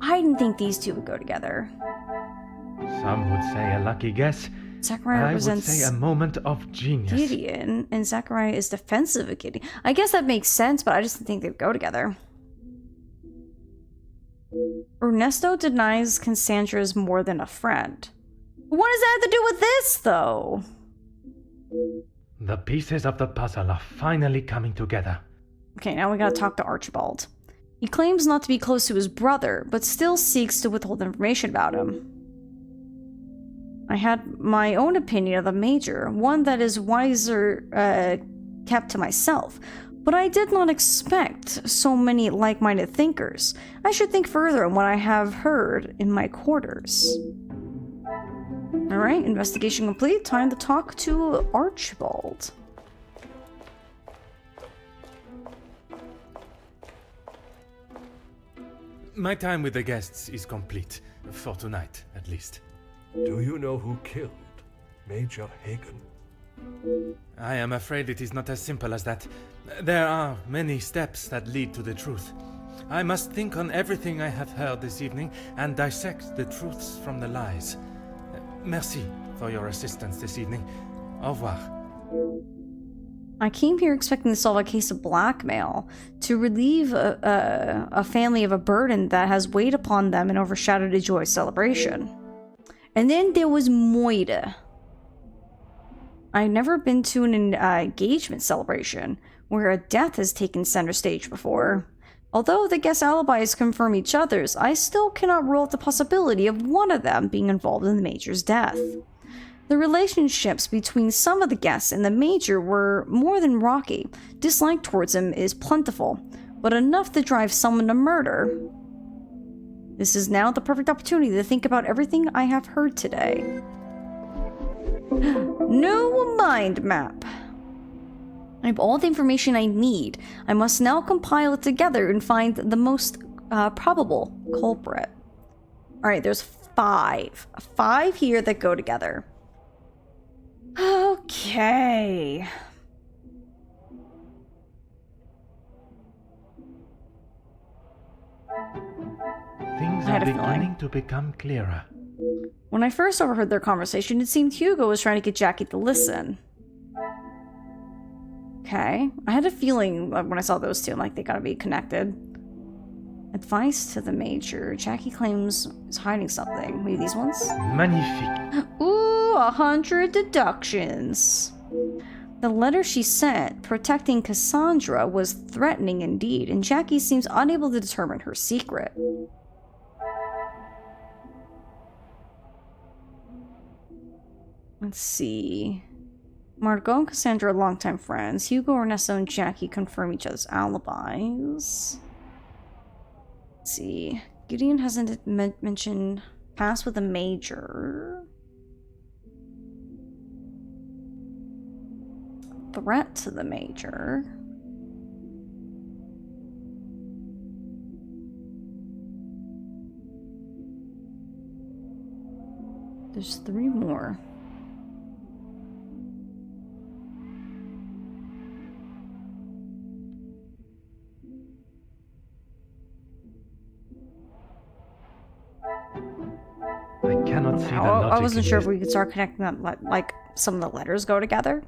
I didn't think these two would go together.
Some would say a lucky guess.
Zachariah
I would
represents
say a moment of genius.
Gideon, and Zachariah is defensive of Gideon. I guess that makes sense, but I just didn't think they'd go together. Ernesto denies Cassandra is more than a friend. What does that have to do with this, though?
The pieces of the puzzle are finally coming together.
Okay, now we gotta talk to Archibald. He claims not to be close to his brother, but still seeks to withhold information about him. I had my own opinion of the Major, one that is wiser kept to myself. But I did not expect so many like-minded thinkers. I should think further on what I have heard in my quarters. Alright, investigation complete. Time to talk to Archibald.
My time with the guests is complete. For tonight, at least.
Do you know who killed Major Hagen?
I am afraid it is not as simple as that. There are many steps that lead to the truth. I must think on everything I have heard this evening and dissect the truths from the lies. Merci for your assistance this evening. Au revoir.
I came here expecting to solve a case of blackmail, to relieve a family of a burden that has weighed upon them and overshadowed a joyous celebration. And then there was Moida. I've never been to an engagement celebration where a death has taken center stage before. Although the guest alibis confirm each other's, I still cannot rule out the possibility of one of them being involved in the Major's death. The relationships between some of the guests and the Major were more than rocky. Dislike towards him is plentiful, but enough to drive someone to murder. This is now the perfect opportunity to think about everything I have heard today. New mind map. I have all the information I need. I must now compile it together and find the most probable culprit. Alright, there's 5. 5 here that go together. Okay.
Things are beginning to become clearer.
When I first overheard their conversation, it seemed Hugo was trying to get Jackie to listen. Okay. I had a feeling when I saw those two, like they gotta be connected. Advice to the Major. Jackie claims is hiding something. Maybe these ones?
Magnifique.
Ooh, 100 deductions. The letter she sent, protecting Cassandra, was threatening indeed, and Jackie seems unable to determine her secret. Let's see. Margot and Cassandra are longtime friends. Hugo, Ernesto, and Jackie confirm each other's alibis. Let's see. Gideon hasn't mentioned past with the Major. Threat to the Major. There's 3 more.
I cannot see the
I
logic
wasn't
in
sure
this.
if we could start connecting them, like some of the letters go together.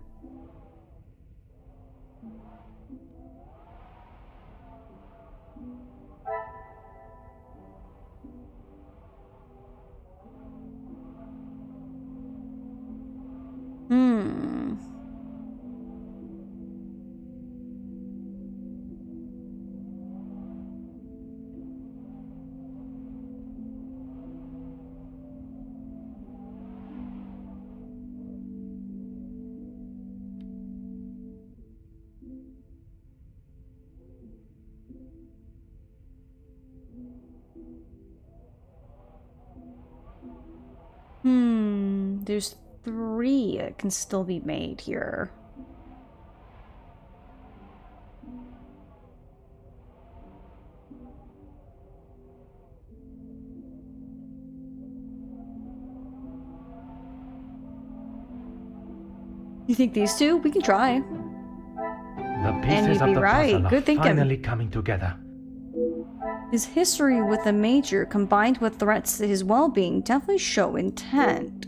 Hmm. There's 3 that can still be made here. You think these 2? We can try.
The
And
pieces
you'd
of
be
the
right.
puzzle are
Good thinking.
finally coming together.
His history with the Major, combined with threats to his well-being, definitely show intent.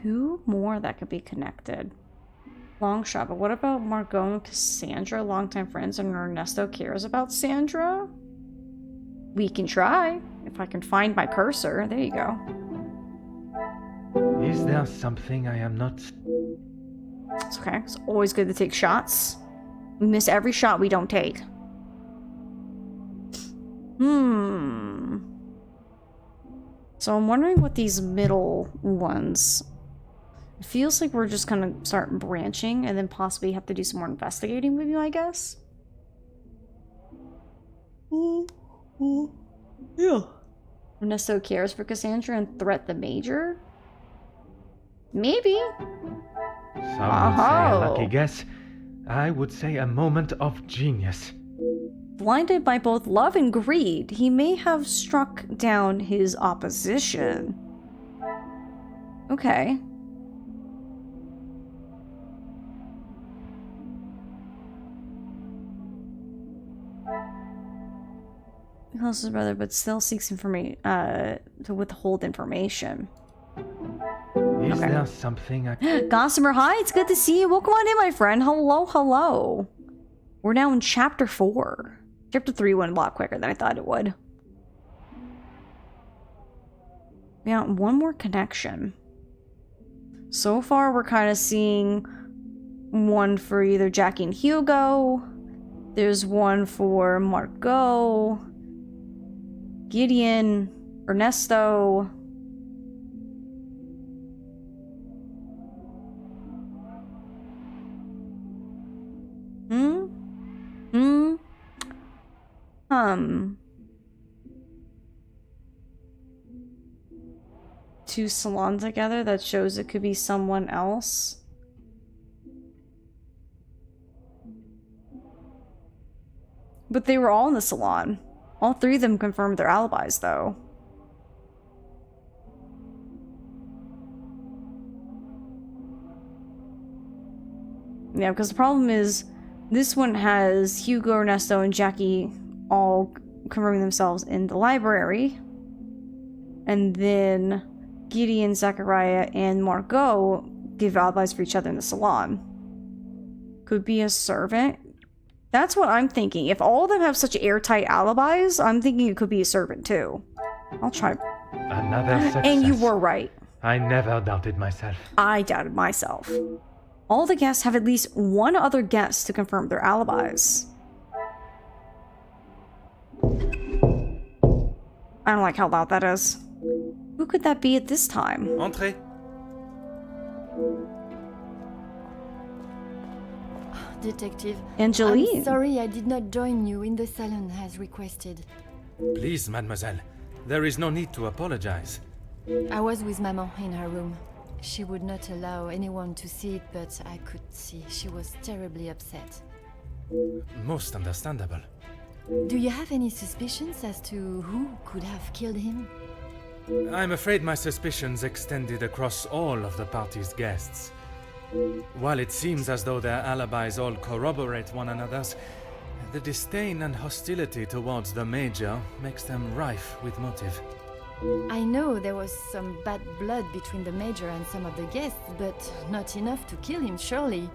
Two more that could be connected. Long shot, but what about Margot and Cassandra, longtime friends, and Ernesto cares about Sandra? We can try. If I can find my cursor. There you go.
Is there something I am not...
It's okay. It's always good to take shots. We miss every shot we don't take. So I'm wondering what these middle ones... It feels like we're just gonna start branching and then possibly have to do some more investigating with you, I guess. Yeah. Ernesto cares for Cassandra and threat the Major? Maybe.
Some would say a lucky guess. I would say a moment of genius.
Blinded by both love and greed, he may have struck down his opposition. Okay. He lost his brother, but still seeks information, to withhold information.
Is there something I...
Gossamer, hi, it's good to see you. Welcome on in, my friend. Hello, hello. We're now in chapter 4. Chapter 3 went a lot quicker than I thought it would. Yeah, one more connection. So far, we're kind of seeing one for either Jackie and Hugo. There's one for Margot, Gideon, Ernesto. Two salons together, that shows it could be someone else. But they were all in the salon. All 3 of them confirmed their alibis, though. Yeah, because the problem is, this one has Hugo, Ernesto, and Jackie all confirming themselves in the library. And then Gideon, Zachariah, and Margot give alibis for each other in the salon. Could be a servant. That's what I'm thinking. If all of them have such airtight alibis, I'm thinking it could be a servant too. I'll try.
Another success.
And you were right.
I never doubted myself.
I doubted myself. All the guests have at least one other guest to confirm their alibis. I don't like how loud that is. Who could that be at this time?
Entrez.
Detective,
Angeline.
I'm sorry I did not join you in the salon as requested.
Please, mademoiselle. There is no need to apologize.
I was with Maman in her room. She would not allow anyone to see it, but I could see she was terribly upset.
Most understandable.
Do you have any suspicions as to who could have killed him?
I'm afraid my suspicions extended across all of the party's guests. While it seems as though their alibis all corroborate one another's, the disdain and hostility towards the Major makes them rife with motive.
I know there was some bad blood between the Major and some of the guests, but not enough to kill him, surely.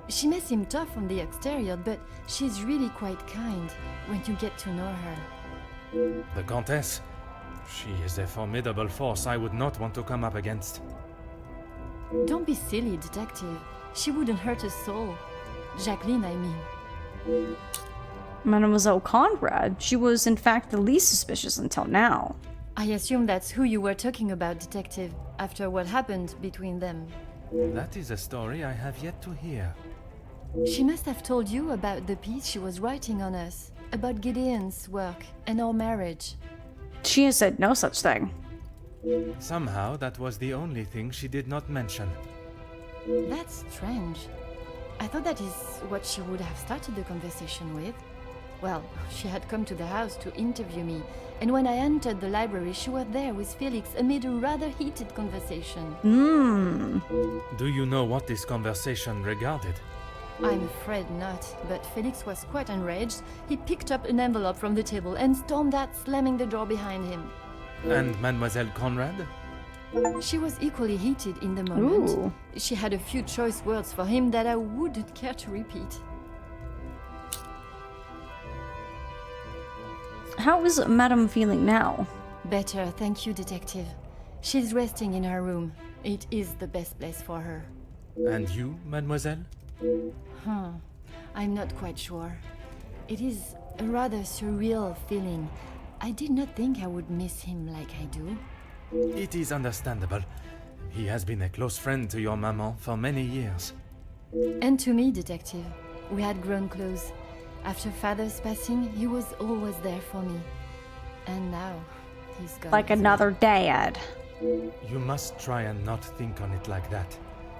She may seem tough on the exterior, but she's really quite kind when you get to know her.
The Countess? She is a formidable force I would not want to come up against.
Don't be silly, detective. She wouldn't hurt a soul. Jacqueline, I mean.
Mademoiselle Conrad, she was in fact the least suspicious until now.
I assume that's who you were talking about, detective, after what happened between them.
That is a story I have yet to hear.
She must have told you about the piece she was writing on us, about Gideon's work and our marriage.
She has said no such thing.
Somehow that was the only thing she did not mention.
That's strange. I thought that is what she would have started the conversation with. Well, she had come to the house to interview me, and when I entered the library, she was there with Felix amid a rather heated conversation.
Do you know what this conversation regarded?
I'm afraid not, but Felix was quite enraged. He picked up an envelope from the table and stormed out, slamming the door behind him.
And Mademoiselle Conrad?
She was equally heated in the moment.
Ooh.
She had a few choice words for him that I wouldn't care to repeat.
How is Madame feeling now?
Better, thank you, detective. She's resting in her room. It is the best place for her.
And you, mademoiselle?
I'm not quite sure. It is a rather surreal feeling. I did not think I would miss him like I do.
It is understandable. He has been a close friend to your maman for many years.
And to me, detective. We had grown close. After father's passing, he was always there for me. And now, he's gone.
Like another dad.
You must try and not think on it like that.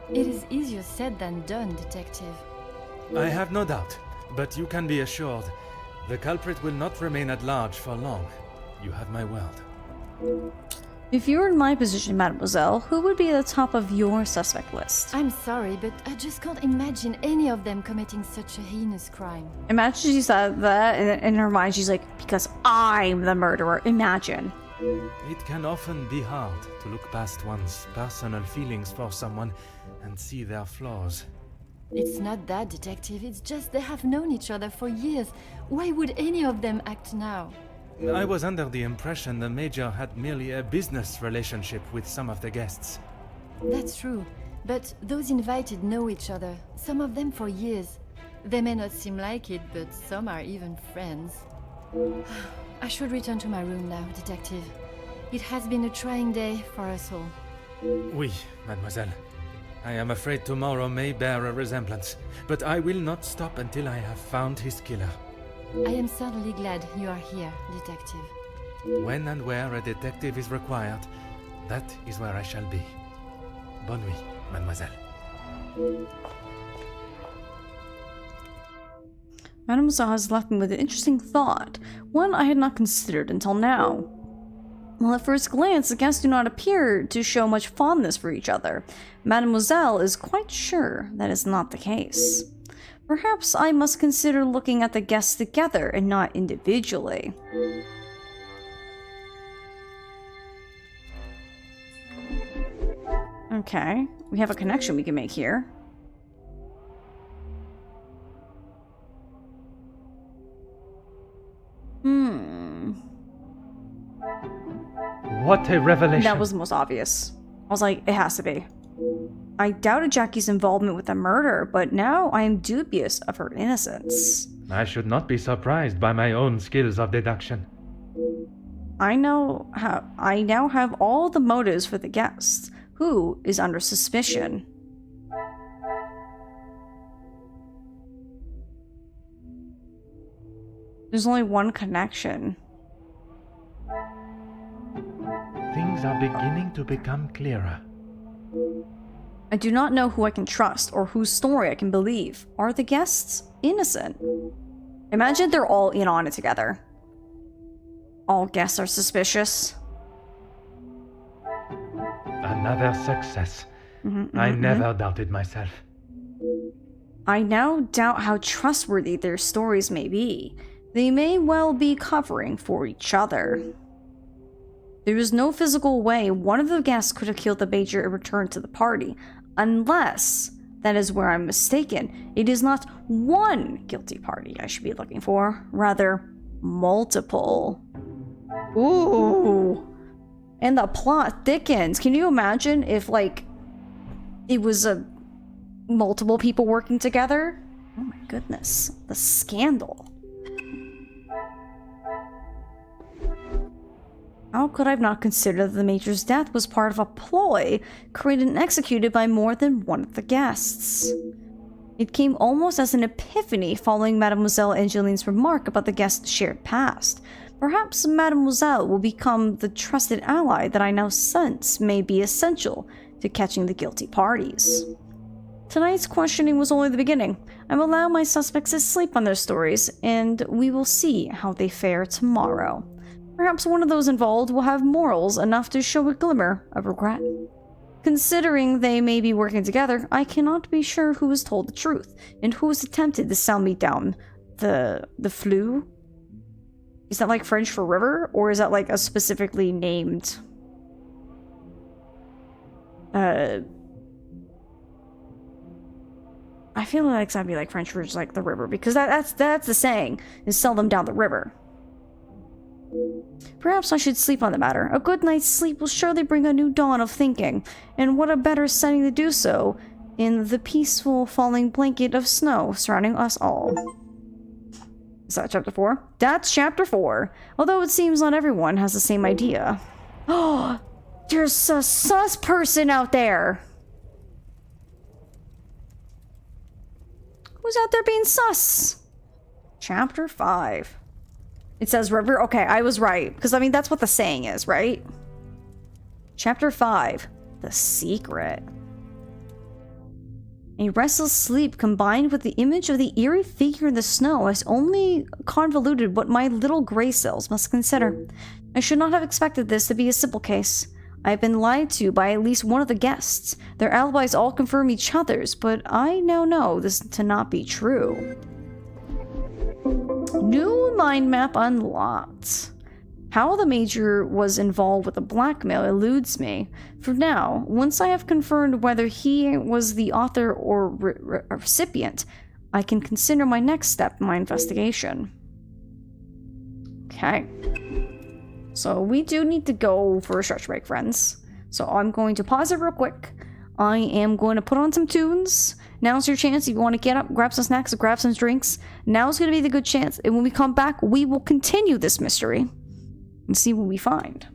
It is easier said than done, detective.
I have no doubt, but you can be assured the culprit will not remain at large for long. You have my word.
If you were in my position, mademoiselle, who would be at the top of your suspect list?
I'm sorry, but I just can't imagine any of them committing such a heinous crime.
Imagine she said that, and in her mind she's like, because I'm the murderer. Imagine.
It can often be hard to look past one's personal feelings for someone and see their flaws.
It's not that, detective. It's just they have known each other for years. Why would any of them act now?
I was under the impression the Major had merely a business relationship with some of the guests.
That's true, but those invited know each other, some of them for years. They may not seem like it, but some are even friends. I should return to my room now, detective. It has been a trying day for us all.
Oui, mademoiselle. I am afraid tomorrow may bear a resemblance, but I will not stop until I have found his killer.
I am certainly glad you are here, detective.
When and where a detective is required, that is where I shall be. Bonne nuit, mademoiselle.
Mademoiselle has left me with an interesting thought, one I had not considered until now. Well, at first glance, the guests do not appear to show much fondness for each other. Mademoiselle is quite sure that is not the case. Perhaps I must consider looking at the guests together and not individually. Okay, we have a connection we can make here.
What a revelation!
That was the most obvious. I was like, it has to be. I doubted Jackie's involvement with the murder, but now I am dubious of her innocence.
I should not be surprised by my own skills of deduction.
I now have all the motives for the guests. Who is under suspicion? There's only one connection.
Things are beginning to become clearer.
I do not know who I can trust or whose story I can believe. Are the guests innocent? Imagine they're all in on it together. All guests are suspicious.
Another success. I never doubted myself.
I now doubt how trustworthy their stories may be. They may well be covering for each other. There is no physical way one of the guests could have killed the major and returned to the party, unless that is where I'm mistaken. It is not one guilty party I should be looking for, rather multiple. Ooh. And the plot thickens. Can you imagine if, like, it was multiple people working together? Oh my goodness. The scandal. How could I have not considered that the major's death was part of a ploy created and executed by more than one of the guests? It came almost as an epiphany following Mademoiselle Angeline's remark about the guest's shared past. Perhaps Mademoiselle will become the trusted ally that I now sense may be essential to catching the guilty parties. Tonight's questioning was only the beginning. I will allow my suspects to sleep on their stories, and we will see how they fare tomorrow. Perhaps one of those involved will have morals enough to show a glimmer of regret. Considering they may be working together, I cannot be sure who has told the truth, and who has attempted to sell me down the flue. Is that like French for river, or is that like a specifically named I feel like that'd be like French for just like the river, because that's the saying, is sell them down the river. Perhaps I should sleep on the matter. A good night's sleep will surely bring a new dawn of thinking, and what a better setting to do so in the peaceful falling blanket of snow surrounding us all. Is that chapter 4? That's chapter 4. Although it seems not everyone has the same idea. Oh, there's a sus person out there. Who's out there being sus? Chapter 5. It says river. Okay, I was right. Because, I mean, that's what the saying is, right? Chapter 5. The Secret. A restless sleep combined with the image of the eerie figure in the snow has only convoluted what my little gray cells must consider. I should not have expected this to be a simple case. I have been lied to by at least one of the guests. Their alibis all confirm each other's, but I now know this to not be true. New mind map unlocked. How the Major was involved with the blackmail eludes me. For now, once I have confirmed whether he was the author or recipient, I can consider my next step in my investigation. Okay. So we do need to go for a stretch break, friends. So I'm going to pause it real quick. I am going to put on some tunes. Now's your chance. If you want to get up, grab some snacks, grab some drinks. Now's going to be the good chance. And when we come back, we will continue this mystery and see what we find.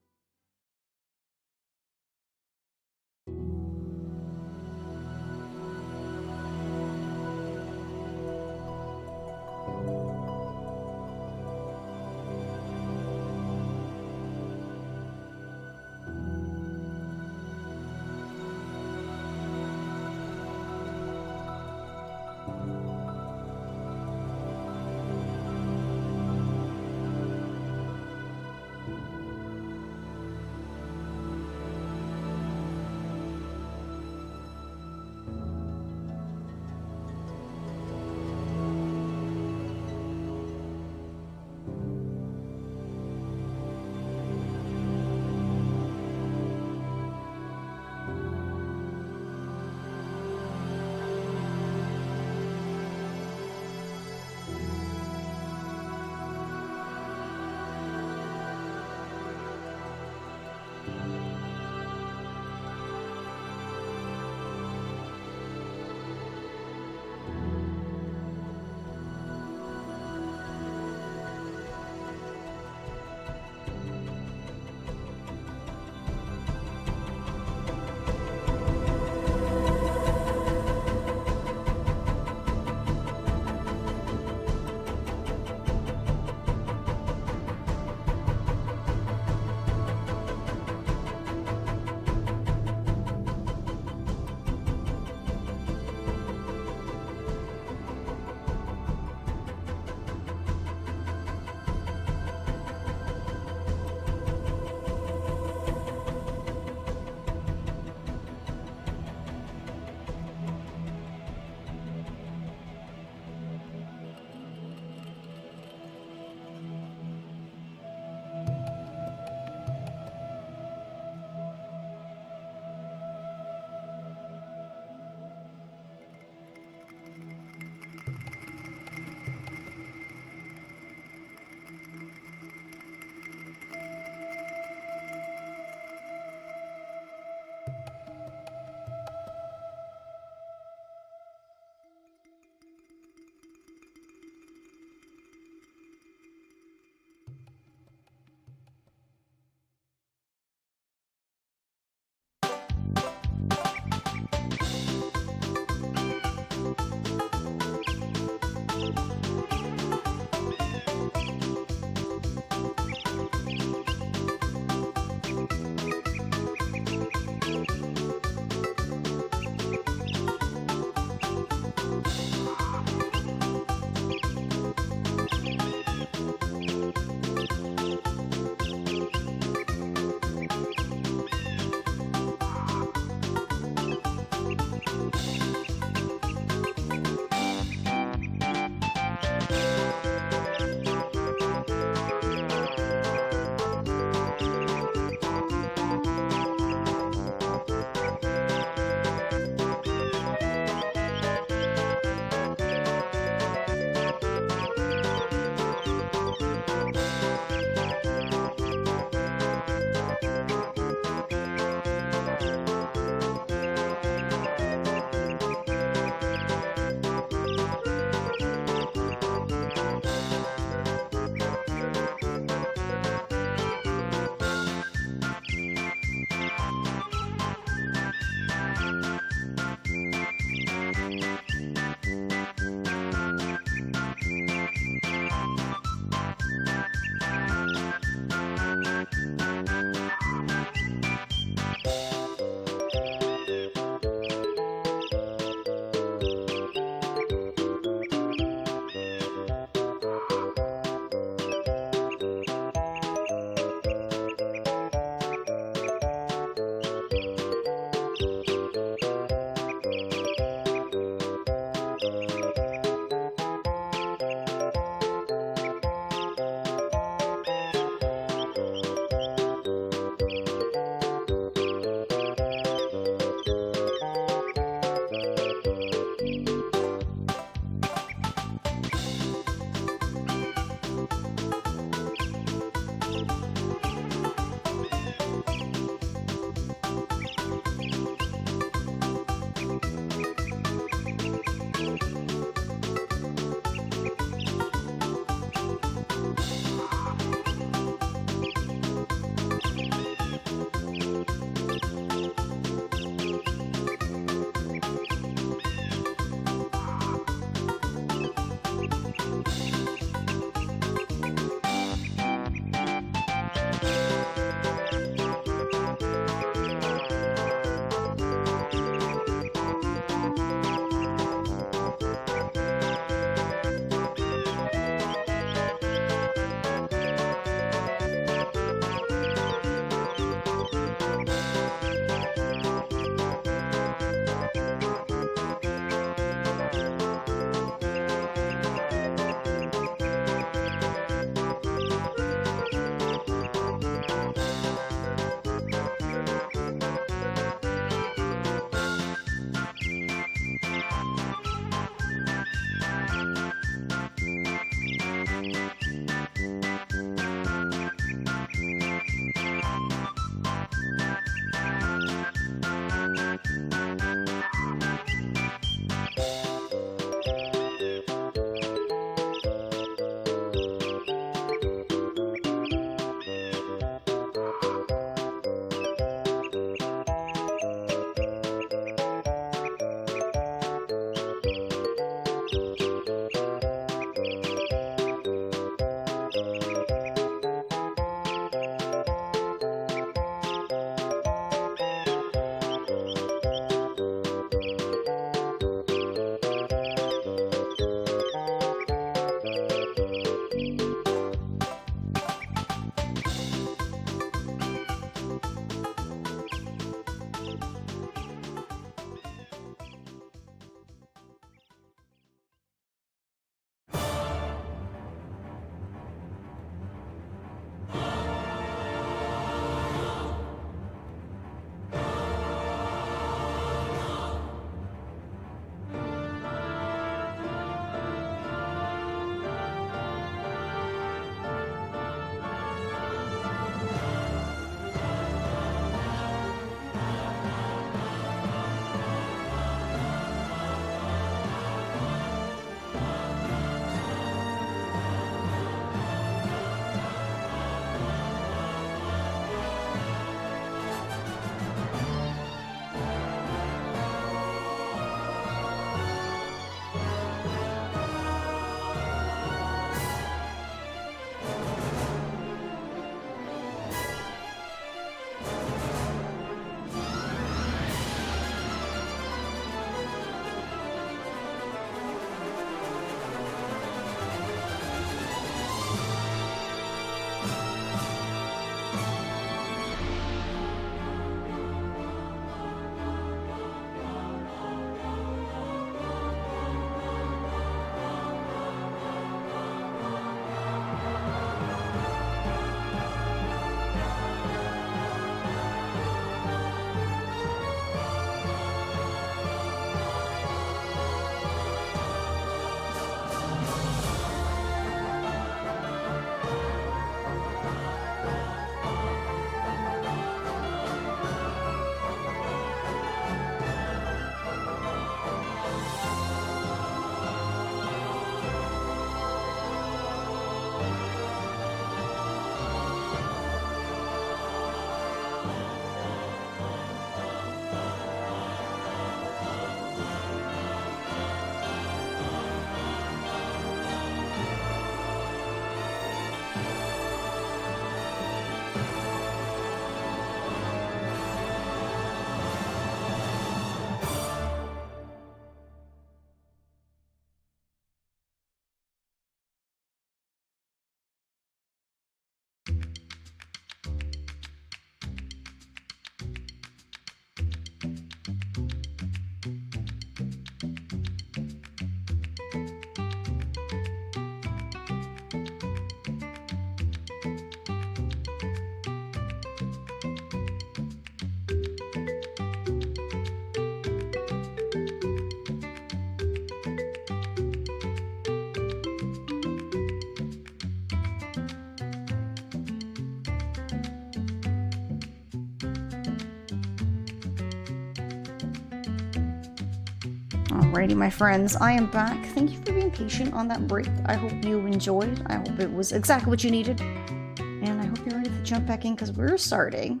Alrighty, my friends, I am back. Thank you for being patient on that break. I hope you enjoyed. I hope it was exactly what you needed. And I hope you're ready to jump back in because we're starting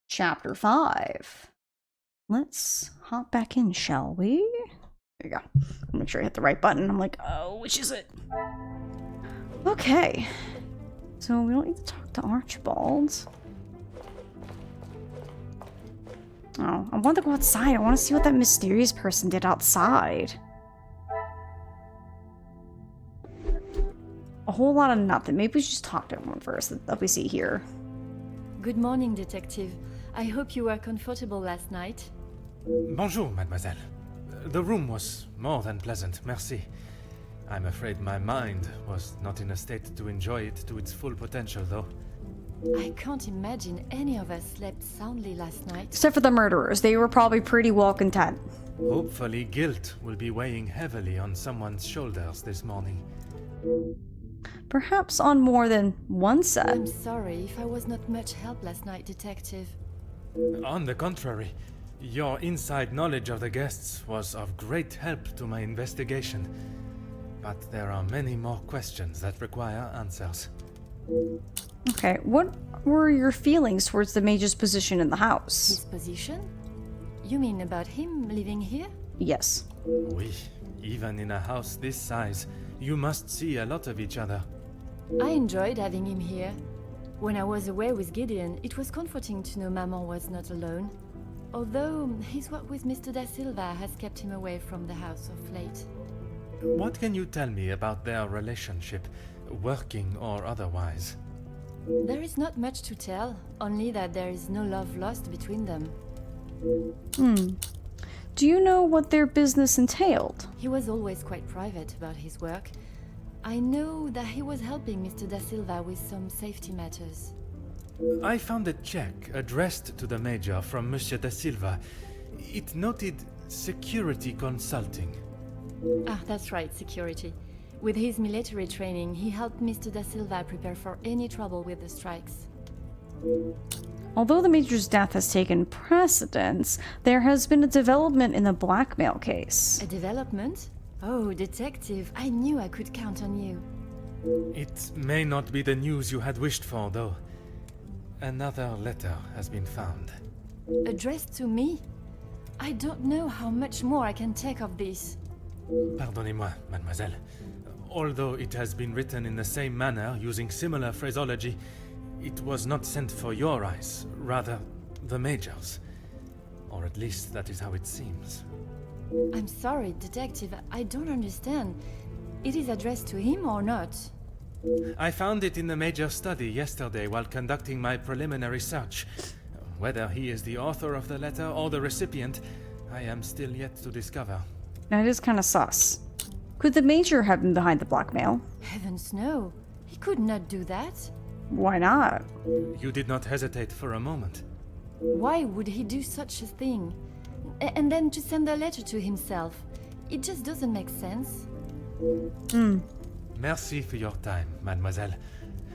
Chapter 5. Let's hop back in, shall we? There you go. I'll make sure I hit the right button. I'm like, oh, which is it? Okay. So we don't need to talk to Archibald. Oh, I want to go outside. I want to see what that mysterious person did outside. A whole lot of nothing. Maybe we should just talk to everyone first that we see here.
Good morning, Detective. I hope you were comfortable last night.
Bonjour, mademoiselle. The room was more than pleasant, merci. I'm afraid my mind was not in a state to enjoy it to its full potential, though.
I can't imagine any of us slept soundly last night.
Except for the murderers. They were probably pretty well content.
Hopefully guilt will be weighing heavily on someone's shoulders this morning.
Perhaps on more than one set.
I'm sorry if I was not much help last night, Detective.
On the contrary, your inside knowledge of the guests was of great help to my investigation. But there are many more questions that require answers.
Okay, what were your feelings towards the mage's position in the house?
His position? You mean about him living here?
Yes.
Oui, even in a house this size, you must see a lot of each other.
I enjoyed having him here. When I was away with Gideon, it was comforting to know Maman was not alone. Although his work with Mr. Da Silva has kept him away from the house of late.
What can you tell me about their relationship, working or otherwise?
There is not much to tell, only that there is no love lost between them.
Do you know what their business entailed?
He was always quite private about his work. I know that he was helping Mr. Da Silva with some safety matters.
I found a check addressed to the Major from Monsieur Da Silva. It noted security consulting.
Ah, that's right, security. With his military training, he helped Mr. Da Silva prepare for any trouble with the strikes.
Although the Major's death has taken precedence, there has been a development in the blackmail case.
A development? Oh, Detective, I knew I could count on you.
It may not be the news you had wished for, though. Another letter has been found.
Addressed to me? I don't know how much more I can take of this.
Pardonnez-moi, mademoiselle. Although it has been written in the same manner, using similar phraseology, it was not sent for your eyes, rather the Major's. Or at least that is how it seems.
I'm sorry, Detective, I don't understand. It is addressed to him or not?
I found it in the Major's study yesterday while conducting my preliminary search. Whether he is the author of the letter or the recipient, I am still yet to discover.
That is kind of sus. Could the Major have been behind the blackmail?
Heavens no. He could not do that.
Why not?
You did not hesitate for a moment.
Why would he do such a thing? And then to send a letter to himself. It just doesn't make sense.
Merci for your time, mademoiselle.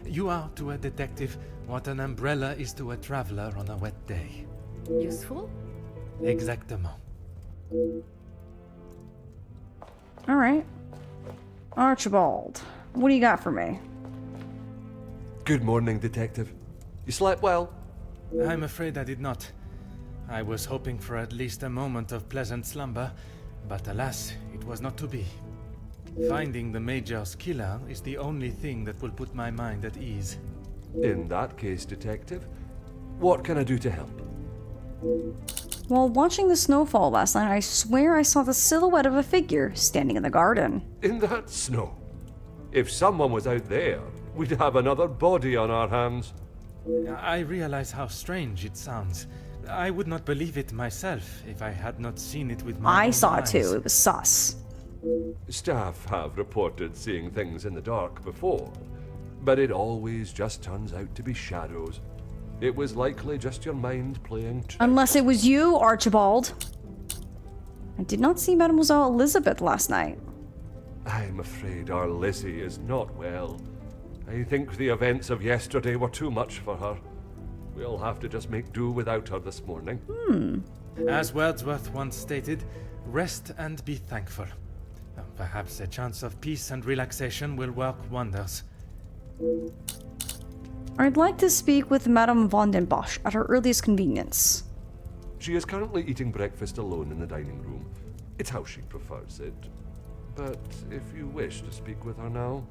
You are to a detective what an umbrella is to a traveler on a wet day.
Useful?
Exactement.
Alright. Archibald, what do you got for me?
Good morning, Detective. You slept well?
I'm afraid I did not. I was hoping for at least a moment of pleasant slumber, but alas, it was not to be. Finding the Major's killer is the only thing that will put my mind at ease.
In that case, Detective, what can I do to help?
While watching the snowfall last night, I swear I saw the silhouette of a figure standing in the garden.
In that snow? If someone was out there, we'd have another body on our hands.
I realize how strange it sounds. I would not believe it myself if I had not seen it with my own
I saw it
eyes.
too. It was sus.
Staff have reported seeing things in the dark before, but it always just turns out to be shadows. It was likely just your mind playing tricks.
Unless it was you, Archibald. I did not see Mademoiselle Elizabeth last night.
I'm afraid our Lizzie is not well. I think the events of yesterday were too much for her. We'll have to just make do without her this morning.
As Wordsworth once stated, Rest and be thankful. Perhaps a chance of peace and relaxation will work wonders.
I'd like to speak with Madame van den Bosch at her earliest convenience.
She is currently eating breakfast alone in the dining room. It's how she prefers it. But if you wish to speak with her now...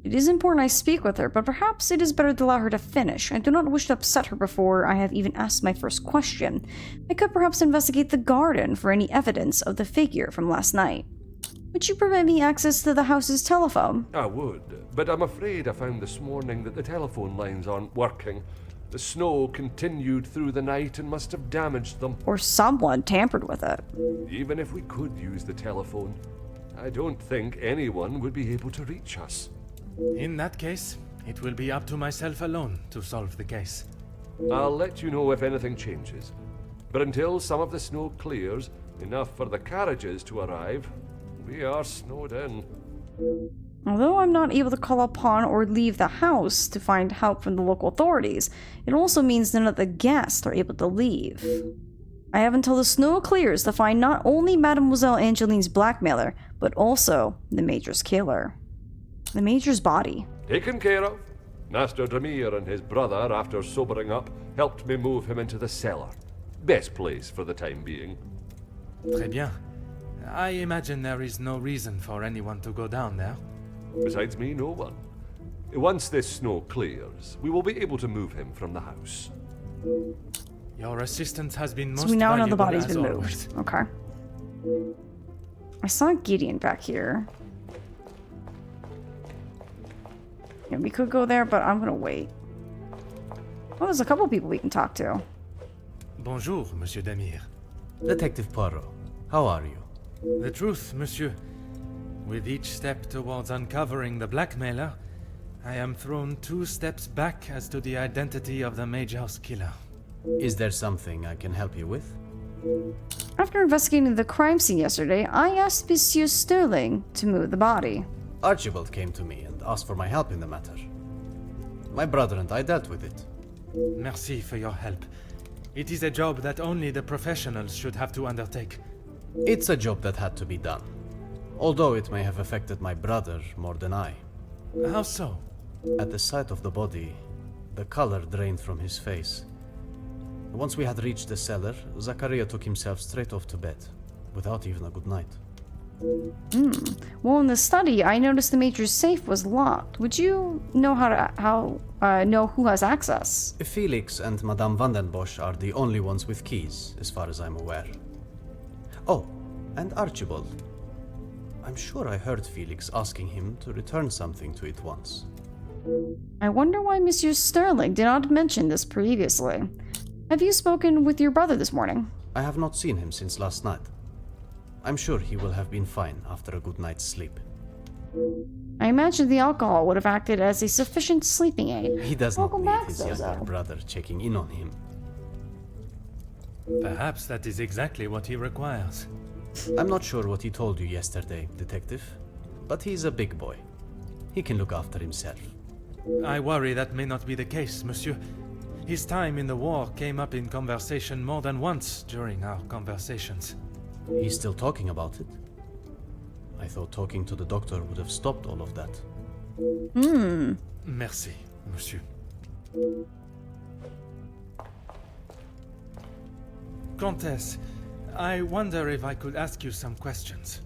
It is important I speak with her, but perhaps it is better to allow her to finish. I do not wish to upset her before I have even asked my first question. I could perhaps investigate the garden for any evidence of the figure from last night. Would you permit me access to the house's telephone?
I would, but I'm afraid I found this morning that the telephone lines aren't working. The snow continued through the night and must have damaged them.
Or someone tampered with it.
Even if we could use the telephone, I don't think anyone would be able to reach us.
In that case, it will be up to myself alone to solve the case.
I'll let you know if anything changes. But until some of the snow clears, enough for the carriages to arrive, we are snowed in.
Although I'm not able to call upon or leave the house to find help from the local authorities, it also means none of the guests are able to leave. I have until the snow clears to find not only Mademoiselle Angeline's blackmailer, but also the Major's killer. The Major's body.
Taken care of. Master Demir and his brother, after sobering up, helped me move him into the cellar. Best place for the time being.
Très bien. I imagine there is no reason for anyone to go down there.
Besides me, no one. Once this snow clears, we will be able to move him from the house.
Your assistance has been most
So we now know the
valuable
body's
as
been
always.
moved. Okay. I saw Gideon back here. Yeah, we could go there, but I'm gonna wait. Oh, there's a couple people we can talk to.
Bonjour, Monsieur Demir.
Detective Poirot, how are you?
The truth, Monsieur. With each step towards uncovering the blackmailer, I am thrown 2 steps back as to the identity of the Major's killer.
Is there something I can help you with?
After investigating the crime scene yesterday, I asked Monsieur Sterling to move the body.
Archibald came to me and asked for my help in the matter. My brother and I dealt with it.
Merci for your help. It is a job that only the professionals should have to undertake.
It's a job that had to be done. Although it may have affected my brother more than I.
How so?
At the sight of the body, the color drained from his face. Once we had reached the cellar, Zachariah took himself straight off to bed, without even a good night.
Well, in the study, I noticed the Major's safe was locked. Would you know know who has access?
Felix and Madame van den Bosch are the only ones with keys, as far as I'm aware. Oh, and Archibald. I'm sure I heard Felix asking him to return something to it once.
I wonder why Monsieur Sterling did not mention this previously. Have you spoken with your brother this morning?
I have not seen him since last night. I'm sure he will have been fine after a good night's sleep.
I imagine the alcohol would have acted as a sufficient sleeping aid.
He does
Welcome
not need
back,
his
Zozo.
younger brother checking in on him.
Perhaps that is exactly what he requires.
I'm not sure what he told you yesterday, Detective, but he's a big boy. He can look after himself.
I worry that may not be the case, Monsieur. His time in the war came up in conversation more than once during our conversations.
He's still talking about it? I thought talking to the doctor would have stopped all of that.
Merci, Monsieur. Comtesse, I wonder if I could ask you some questions.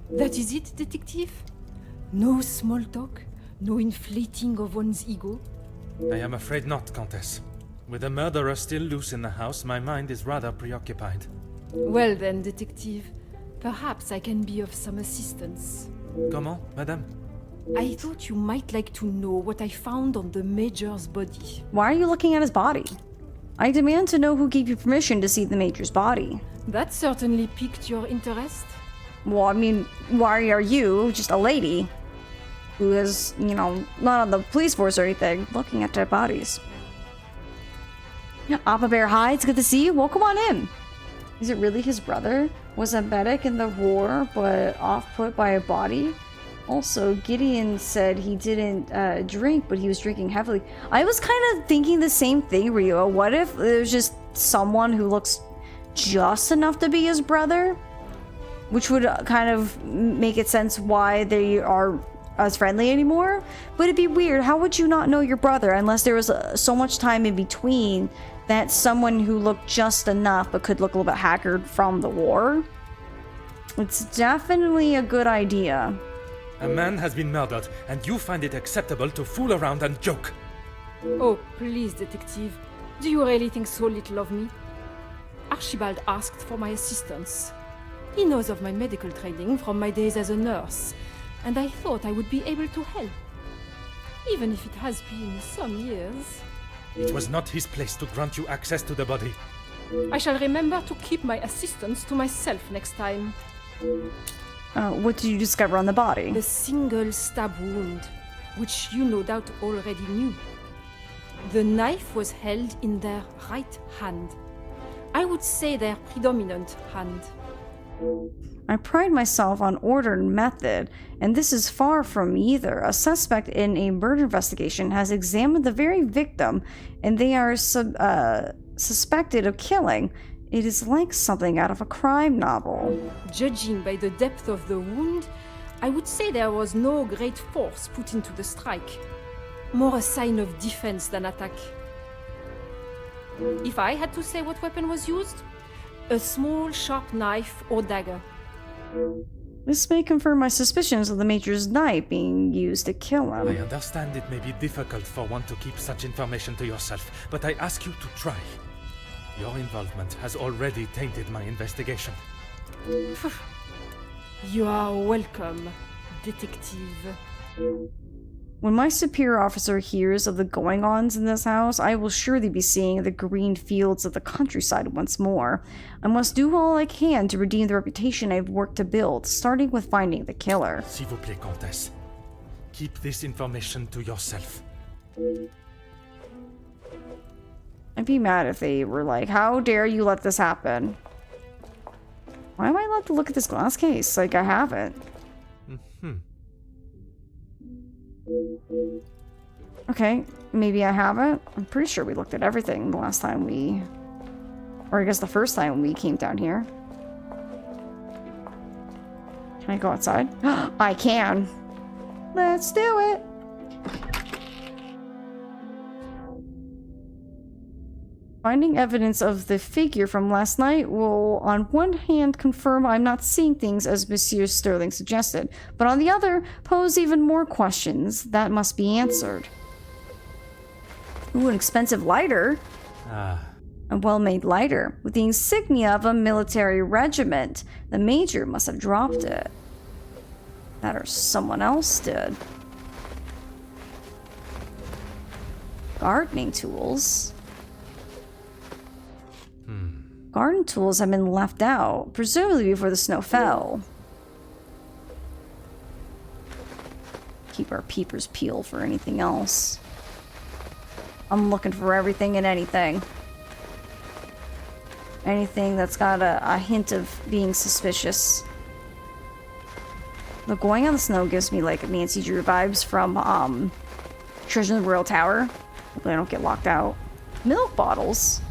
That is it, detective? No small talk? No inflating of one's ego?
I am afraid not, Comtesse. With the murderer still loose in the house, my mind is rather preoccupied.
Well then, detective, perhaps I can be of some assistance.
Comment, madame?
I thought you might like to know what I found on the Major's body.
Why are you looking at his body? I demand to know who gave you permission to see the Major's body.
That certainly piqued your interest.
Well, I mean, why are you, just a lady, who is, not on the police force or anything, looking at dead bodies? Appa Bear Hi, it's good to see you. Welcome on in. Is it really his brother? Was a medic in the war, but off-put by a body? Also, Gideon said he didn't drink, but he was drinking heavily. I was kind of thinking the same thing, Rio. What if there's just someone who looks just enough to be his brother, which would kind of make it sense why they are as friendly anymore. But it'd be weird. How would you not know your brother unless there was so much time in between that someone who looked just enough but could look a little bit haggard from the war? It's definitely a good idea.
A man has been murdered, and you find it acceptable to fool around and joke.
Oh, please, detective. Do you really think so little of me? Archibald asked for my assistance. He knows of my medical training from my days as a nurse, and I thought I would be able to help. Even if it has been some years.
It was not his place to grant you access to the body.
I shall remember to keep my assistance to myself next time.
What did you discover on the body?
A single stab wound, which you no doubt already knew. The knife was held in their right hand. I would say their predominant hand.
I pride myself on order and method, and this is far from either. A suspect in a murder investigation has examined the very victim, and they are suspected of killing. It is like something out of a crime novel.
Judging by the depth of the wound, I would say there was no great force put into the strike. More a sign of defense than attack. If I had to say what weapon was used, a small sharp knife or dagger.
This may confirm my suspicions of the Major's knife being used to kill him.
I understand it may be difficult for one to keep such information to yourself, but I ask you to try. Your involvement has already tainted my investigation.
You are welcome, detective.
When my superior officer hears of the going-ons in this house, I will surely be seeing the green fields of the countryside once more. I must do all I can to redeem the reputation I've worked to build, starting with finding the killer.
S'il vous plaît, Comtesse. Keep this information to yourself.
I'd be mad if they were like, how dare you let this happen? Why am I allowed to look at this glass case? Like, I haven't. Okay, maybe I haven't. I'm pretty sure we looked at everything the last time we... Or I guess the first time we came down here. Can I go outside? I can! Let's do it! Finding evidence of the figure from last night will, on one hand, confirm I'm not seeing things as Monsieur Sterling suggested, but on the other, pose even more questions that must be answered. Ooh, an expensive lighter. A well-made lighter, with the insignia of a military regiment. The Major must have dropped it. That or someone else did. Gardening tools. Garden tools have been left out, presumably before the snow fell. Keep our peepers peeled for anything else. I'm looking for everything and anything. Anything that's got a hint of being suspicious. The going on the snow gives me like Nancy Drew vibes from Treasure in the Royal Tower. Hopefully I don't get locked out. Milk bottles.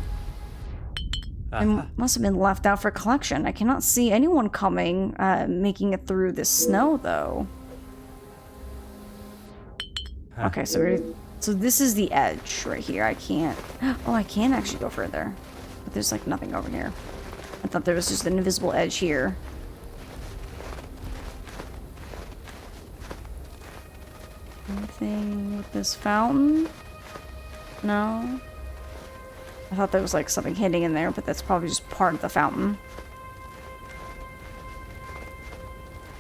It must have been left out for collection. I cannot see anyone coming, making it through this snow, though. Okay, so this is the edge right here. I can't... Oh, I can actually go further. But there's, like, nothing over here. I thought there was just an invisible edge here. Anything with this fountain? No? I thought there was like something hidden in there, but that's probably just part of the fountain.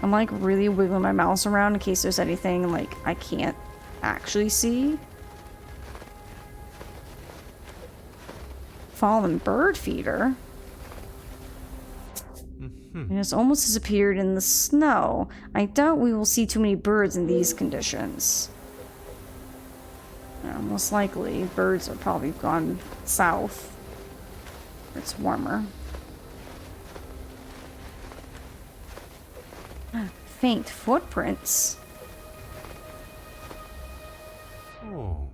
I'm like really wiggling my mouse around in case there's anything like I can't actually see. Fallen bird feeder. And it's almost disappeared in the snow. I doubt we will see too many birds in these conditions. Most likely, birds are probably gone south. Where it's warmer. Faint footprints.
Oh.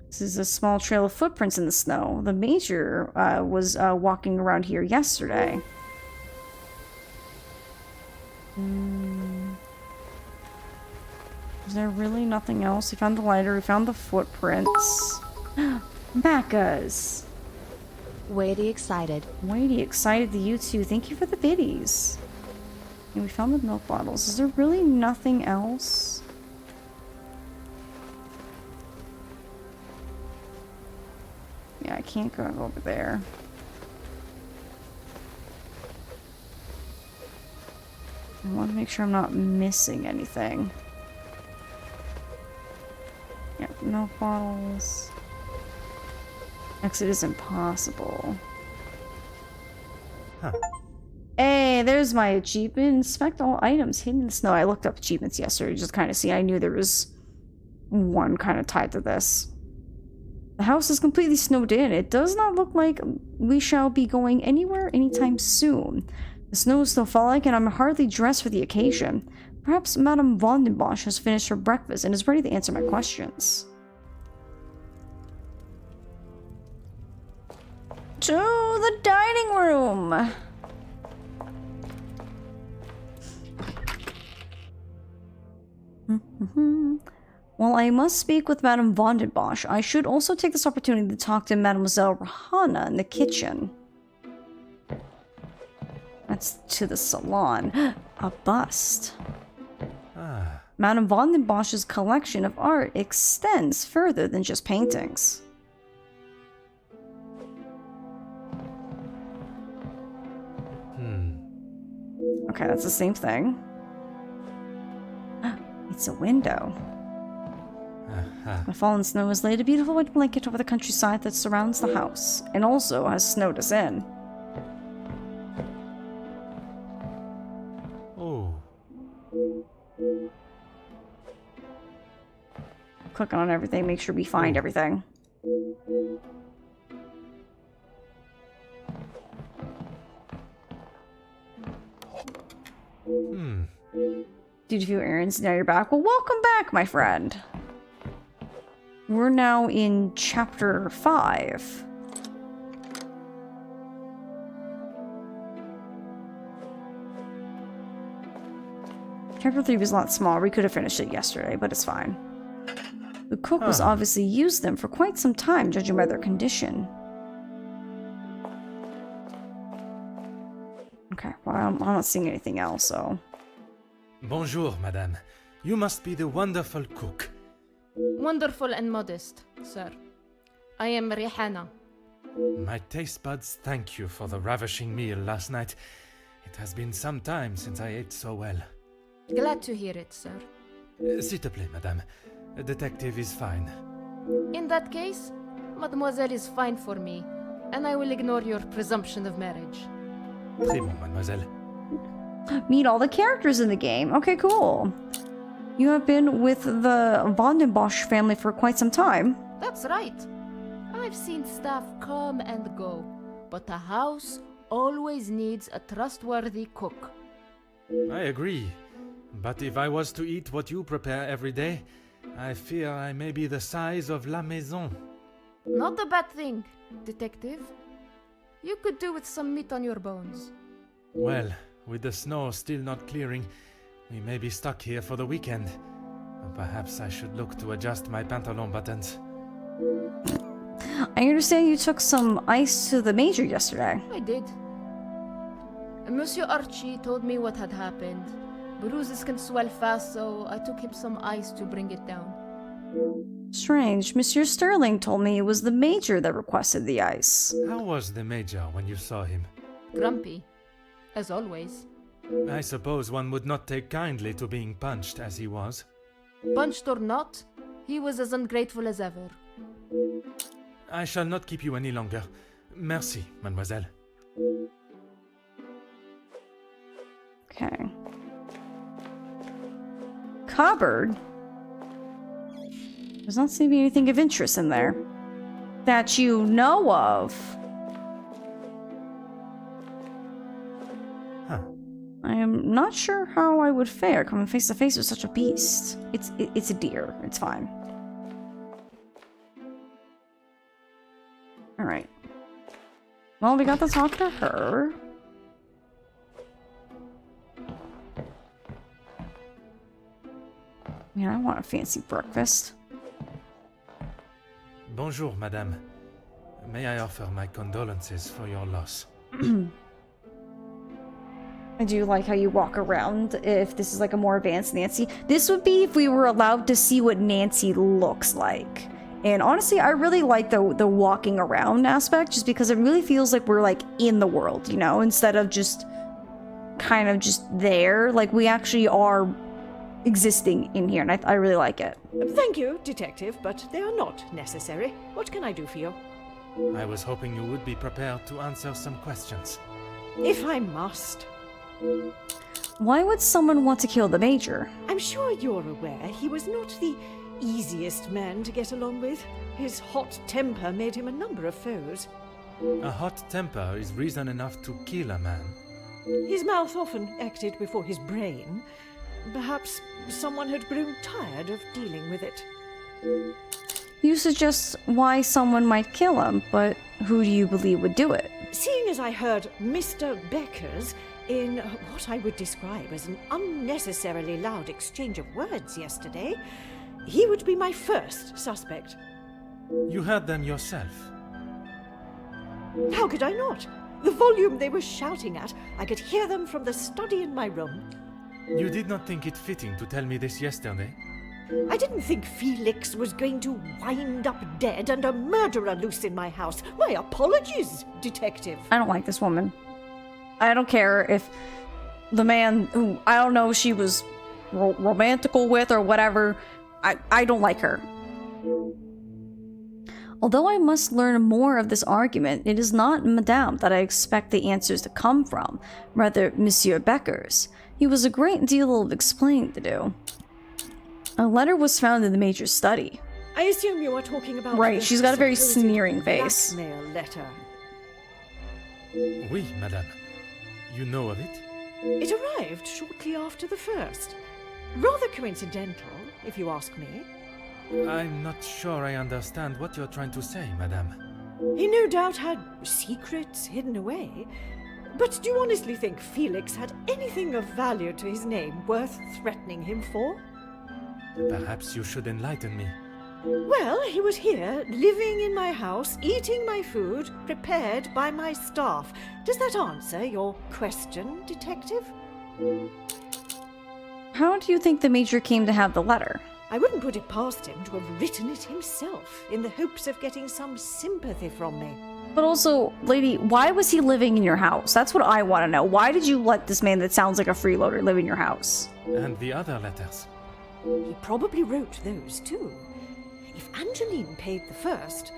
Is is a small trail of footprints in the snow. The Major was walking around here yesterday. Is there really nothing else? We found the lighter, we found the footprints. Bacchus!
Weighty excited.
Weighty excited to you too. Thank you for the biddies. And we found the milk bottles. Is there really nothing else? Yeah, I can't go over there. I want to make sure I'm not missing anything. Yeah, milk bottles. Exit is impossible.
Huh.
Hey, there's my achievement. Inspect all items hidden in the snow. I looked up achievements yesterday just kind of see. I knew there was one kind of tied to this. The house is completely snowed in. It does not look like we shall be going anywhere anytime soon. The snow is still falling and I'm hardly dressed for the occasion. Perhaps Madame von den Bosch has finished her breakfast and is ready to answer my questions. To the dining room! While I must speak with Madame von den Bosch, I should also take this opportunity to talk to Mademoiselle Rahana in the kitchen. That's to the salon. A bust. Madame von den Bosch's collection of art extends further than just paintings. Okay, that's the same thing. It's a window. The fallen snow has laid a beautiful white blanket over the countryside that surrounds the house, and also has snowed us in.
Oh.
Click on everything, make sure we find everything. Did a few errands, now you're back. Well, welcome back, my friend. We're now in chapter 5. Chapter 3 was a lot smaller. We could have finished it yesterday, but it's fine. The cook was obviously used them for quite some time, judging by their condition. Okay, well, I'm not seeing anything else, so...
Bonjour, madame. You must be the wonderful cook.
Wonderful and modest, sir. I am Rihanna.
My taste buds thank you for the ravishing meal last night. It has been some time since I ate so well.
Glad to hear it, sir.
S'il te plaît, madame. A detective is fine.
In that case, mademoiselle is fine for me, and I will ignore your presumption of marriage.
Très bon, mademoiselle.
Meet all the characters in the game. Okay, cool. You have been with the von den Bosch family for quite some time.
That's right. I've seen staff come and go, but a house always needs a trustworthy cook.
I agree. But if I was to eat what you prepare every day, I fear I may be the size of La Maison.
Not a bad thing, detective. You could do with some meat on your bones.
Well, with the snow still not clearing, we may be stuck here for the weekend. Perhaps I should look to adjust my pantalon buttons.
I understand you took some ice to the Major yesterday.
I did. Monsieur Archie told me what had happened. Bruises can swell fast, so I took him some ice to bring it down.
Strange. Monsieur Sterling told me it was the Major that requested the ice.
How was the Major when you saw him?
Grumpy, as always.
I suppose one would not take kindly to being punched as he was.
Punched or not, he was as ungrateful as ever.
I shall not keep you any longer. Merci, mademoiselle.
Okay. Cupboard? Does not seem to be anything of interest in there. That you know of. I am not sure how I would fare coming face to face with such a beast. It's a deer. It's fine. Well, we got to talk to her. Man, I want a fancy breakfast.
Bonjour, madame. May I offer my condolences for your loss?
I do like how you walk around if this is like a more advanced Nancy. This would be if we were allowed to see what Nancy looks like. And honestly, I really like the walking around aspect just because it really feels like we're like in the world, you know, instead of just kind of just there. Like we actually are existing in here, and I really like it.
Thank you, Detective, but they are not necessary. What can I do for you?
I was hoping you would be prepared to answer some questions.
If I must.
Why would someone want to kill the Major?
I'm sure you're aware he was not the easiest man to get along with. His hot temper made him a number of foes.
A hot temper is reason enough to kill a man.
His mouth often acted before his brain. Perhaps someone had grown tired of dealing with it.
You suggest why someone might kill him, but who do you believe would do it?
Seeing as I heard Mr. Becker's in what I would describe as an unnecessarily loud exchange of words yesterday, he would be my first suspect.
You heard them yourself.
How could I not? The volume they were shouting at, I could hear them from the study in my room.
You did not think it fitting to tell me this yesterday?
I didn't think Felix was going to wind up dead and a murderer loose in my house. My apologies, Detective.
I don't like this woman. I don't care if the man who, I don't know, she was romantical with or whatever, I don't like her. Although I must learn more of this argument, it is not Madame that I expect the answers to come from, rather Monsieur Becker's. He was a great deal of explaining to do. A letter was found in the Major's study.
I assume you are talking about
right,
the
she's got a very
supposed
sneering face.
blackmail letter.
Oui, madame. You know of it?
It arrived shortly after the first. Rather coincidental, if you ask me.
I'm not sure I understand what you're trying to say, madame.
He no doubt had secrets hidden away. But do you honestly think Felix had anything of value to his name worth threatening him for?
Perhaps you should enlighten me.
Well, he was here, living in my house, eating my food, prepared by my staff. Does that answer your question, Detective?
How do you think the Major came to have the letter?
I wouldn't put it past him to have written it himself, in the hopes of getting some sympathy from me.
But also, lady, why was he living in your house? That's what I want to know. Why did you let this man that sounds like a freeloader live in your house?
And the other letters?
He probably wrote those too. If Angeline paid the first,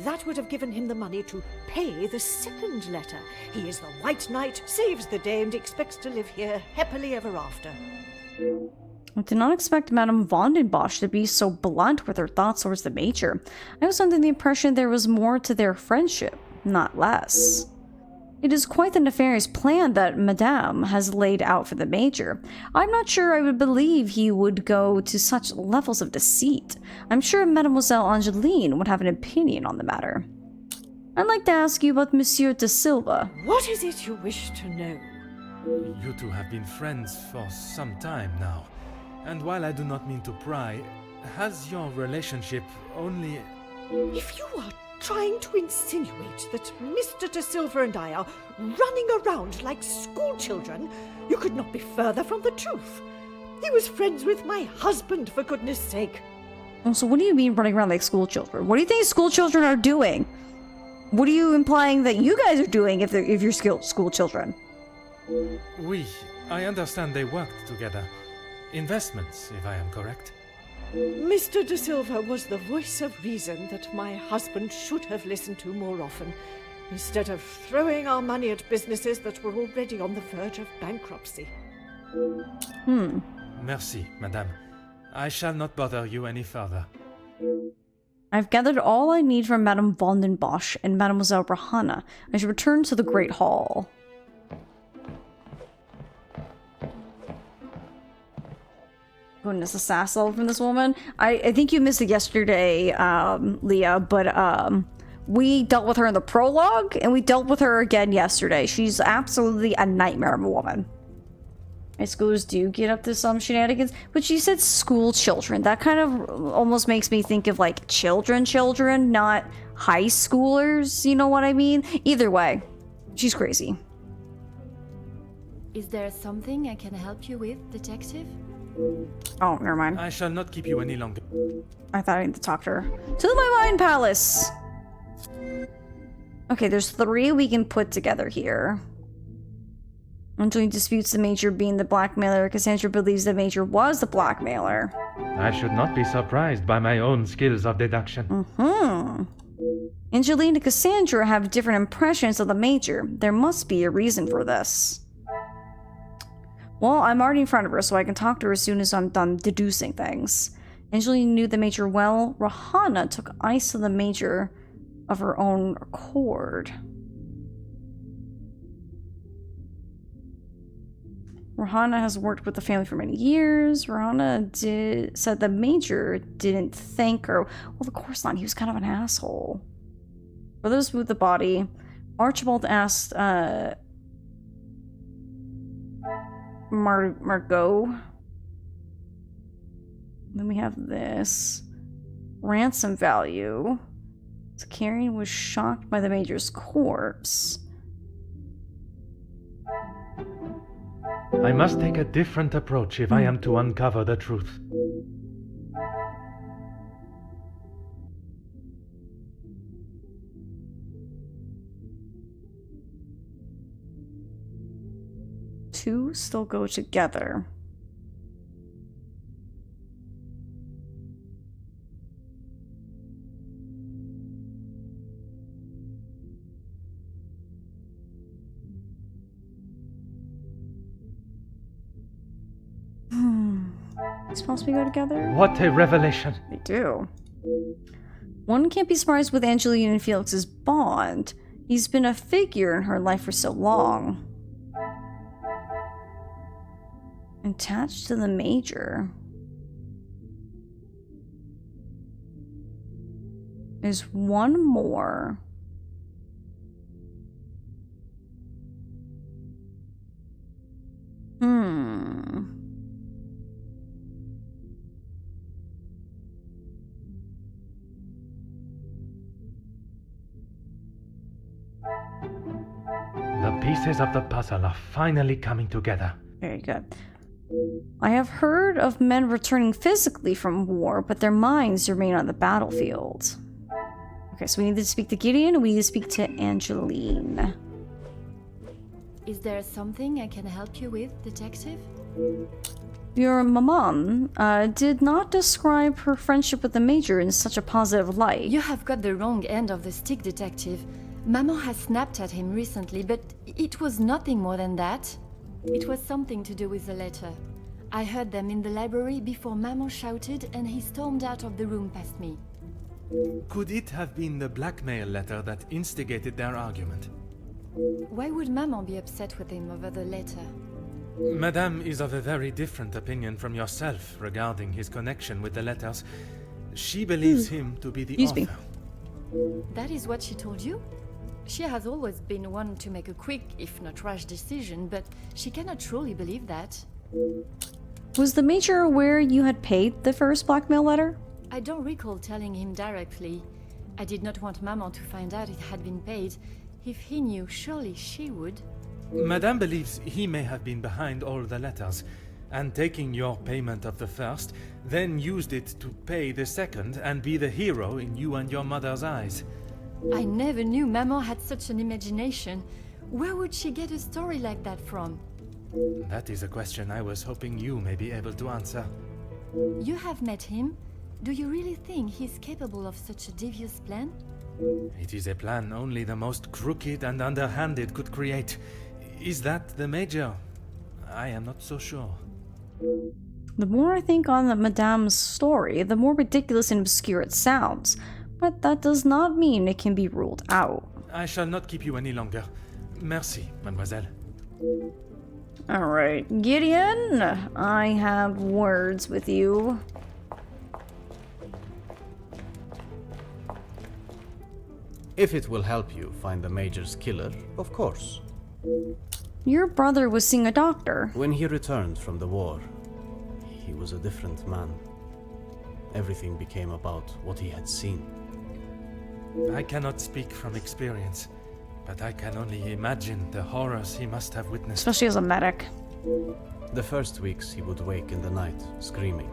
that would have given him the money to pay the second letter. He is the White Knight, saves the day, and expects to live here happily ever after.
I did not expect Madame von den Bosch to be so blunt with her thoughts towards the Major. I was under the impression there was more to their friendship, not less. It is quite the nefarious plan that Madame has laid out for the Major. I'm not sure I would believe he would go to such levels of deceit. I'm sure Mademoiselle Angeline would have an opinion on the matter. I'd like to ask you about Monsieur de Silva.
What is it you wish to know?
You two have been friends for some time now. And while I do not mean to pry, has your relationship only...
If you are trying to insinuate that Mr. de Silva and I are running around like schoolchildren, you could not be further from the truth. He was friends with my husband, for goodness sake.
Oh, so what do you mean running around like schoolchildren? What do you think schoolchildren are doing? What are you implying that you guys are doing if you're schoolchildren?
Oui, I understand they worked together. Investments, if I am correct.
Mr. de Silva was the voice of reason that my husband should have listened to more often, instead of throwing our money at businesses that were already on the verge of bankruptcy.
Merci, madame. I shall not bother you any further.
I've gathered all I need from Madame von den Bosch and Mademoiselle Rahana. I should return to the Great Hall. Goodness, a sass level from this woman. I think you missed it yesterday, Leah, but We dealt with her in the prologue, and we dealt with her again yesterday. She's absolutely a nightmare of a woman. High schoolers do get up to some shenanigans, but she said school children. That kind of almost makes me think of like children, not high schoolers. You know what I mean? Either way, she's crazy.
Is there something I can help you with, detective?
Oh, never mind.
I shall not keep you any longer.
I thought I need to talk to her. To my mind palace! Okay, there's 3 we can put together here. Angeline disputes the Major being the blackmailer. Cassandra believes the Major was the blackmailer.
I should not be surprised by my own skills of deduction.
Angeline and Cassandra have different impressions of the Major. There must be a reason for this. Well, I'm already in front of her, so I can talk to her as soon as I'm done deducing things. Angeline knew the Major well. Rahana took ice to the Major of her own accord. Rahana has worked with the family for many years. Rahana said the Major didn't thank her. Well, of course not. He was kind of an asshole. Brothers moved the body. Archibald asked Margot. Then we have this. Ransom value. Karen was shocked by the Major's corpse.
I must take a different approach if I am to uncover the truth.
Two still go together. These possibly go together?
What a revelation!
They do. One can't be surprised with Angeline and Felix's bond. He's been a figure in her life for so long. Attached to the Major. There's one more.
The pieces of the puzzle are finally coming together.
Very good. I have heard of men returning physically from war, but their minds remain on the battlefield. Okay, so we need to speak to Gideon, and we need to speak to Angeline.
Is there something I can help you with, detective?
Your maman did not describe her friendship with the Major in such a positive light.
You have got the wrong end of the stick, detective. Maman has snapped at him recently, but it was nothing more than that. It was something to do with the letter. I heard them in the library before Maman shouted and he stormed out of the room past me.
Could it have been the blackmail letter that instigated their argument?
Why would Maman be upset with him over the letter?
Madame is of a very different opinion from yourself regarding his connection with the letters. She believes him to be the author.
That is what she told you? She has always been one to make a quick, if not rash decision, but she cannot truly believe that.
Was the Major aware you had paid the first blackmail letter?
I don't recall telling him directly. I did not want Maman to find out it had been paid. If he knew, surely she would.
Madame believes he may have been behind all the letters, and taking your payment of the first, then used it to pay the second and be the hero in you and your mother's eyes.
I never knew Maman had such an imagination. Where would she get a story like that from?
That is a question I was hoping you may be able to answer.
You have met him. Do you really think he's capable of such a devious plan?
It is a plan only the most crooked and underhanded could create. Is that the Major? I am not so sure.
The more I think on the Madame's story, the more ridiculous and obscure it sounds. But that does not mean it can be ruled out.
I shall not keep you any longer. Merci, mademoiselle.
Alright, Gideon, I have words with you.
If it will help you find the Major's killer, of course.
Your brother was seeing a doctor.
When he returned from the war, he was a different man. Everything became about what he had seen.
I cannot speak from experience, but I can only imagine the horrors he must have witnessed.
Especially as a medic.
The first weeks he would wake in the night, screaming.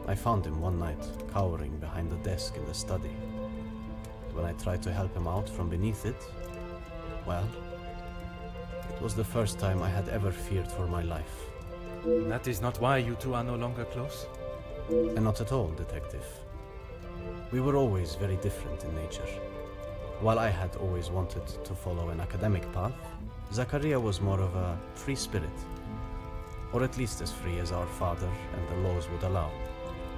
I found him one night, cowering behind the desk in the study. When I tried to help him out from beneath it, well, it was the first time I had ever feared for my life.
That is not why you two are no longer close?
And not at all, Detective. We were always very different in nature. While I had always wanted to follow an academic path, Zachariah was more of a free spirit. Or at least as free as our father and the laws would allow.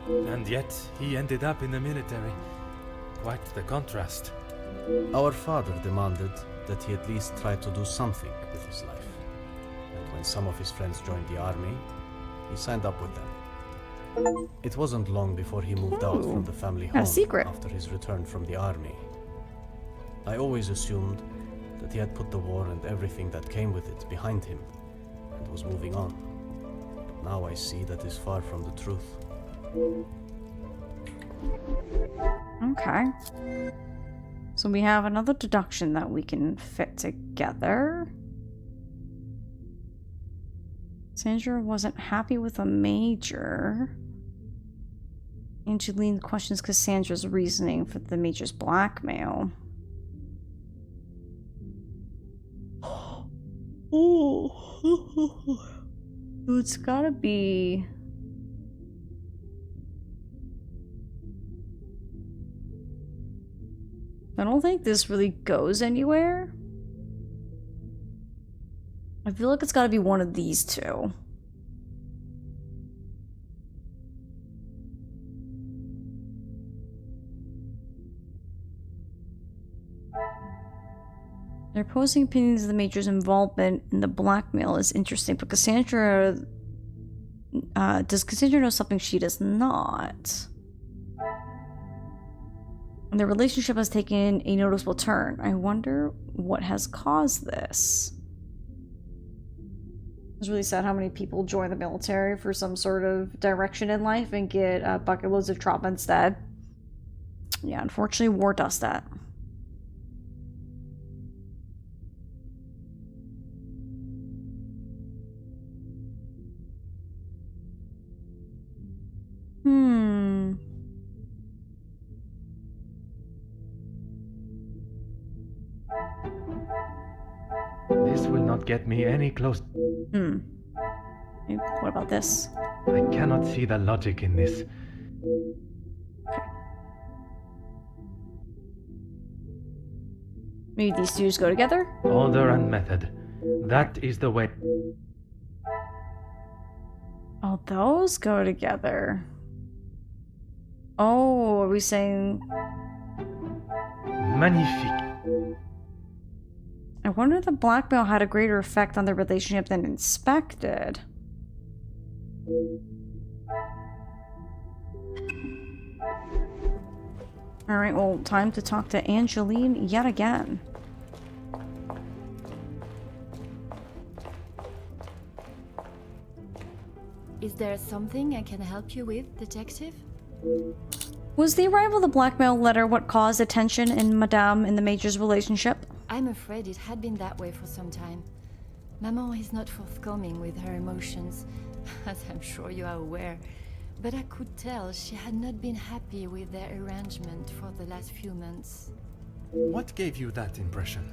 And yet, he ended up in the military. Quite the contrast.
Our father demanded that he at least try to do something with his life. And when some of his friends joined the army, he signed up with them. It wasn't long before he moved out from the family home after his return from the army. I always assumed that he had put the war and everything that came with it behind him and was moving on. But now I see that is far from the truth.
Okay. So we have another deduction that we can fit together. Sandra wasn't happy with the Major. Angeline questions Cassandra's reasoning for the Major's blackmail. Oh, so it's gotta be. I don't think this really goes anywhere. I feel like it's gotta be one of these two. Their opposing opinions of the Major's involvement in the blackmail is interesting, but Cassandra... does Cassandra know something she does not? And their relationship has taken a noticeable turn. I wonder what has caused this. It's really sad how many people join the military for some sort of direction in life and get bucket loads of trauma instead. Yeah, unfortunately, war does that.
This will not get me any closer.
What about this?
I cannot see the logic in this.
Maybe these two just go together?
Order and method. That is the way.
Oh, those go together. Oh, are we saying...
Magnifique.
I wonder if the blackmail had a greater effect on the relationship than inspected. Alright, well, time to talk to Angeline yet again.
Is there something I can help you with, Detective?
Was the arrival of the blackmail letter what caused the tension in Madame and the Major's relationship?
I'm afraid it had been that way for some time. Maman is not forthcoming with her emotions, as I'm sure you are aware. But I could tell she had not been happy with their arrangement for the last few months.
What gave you that impression?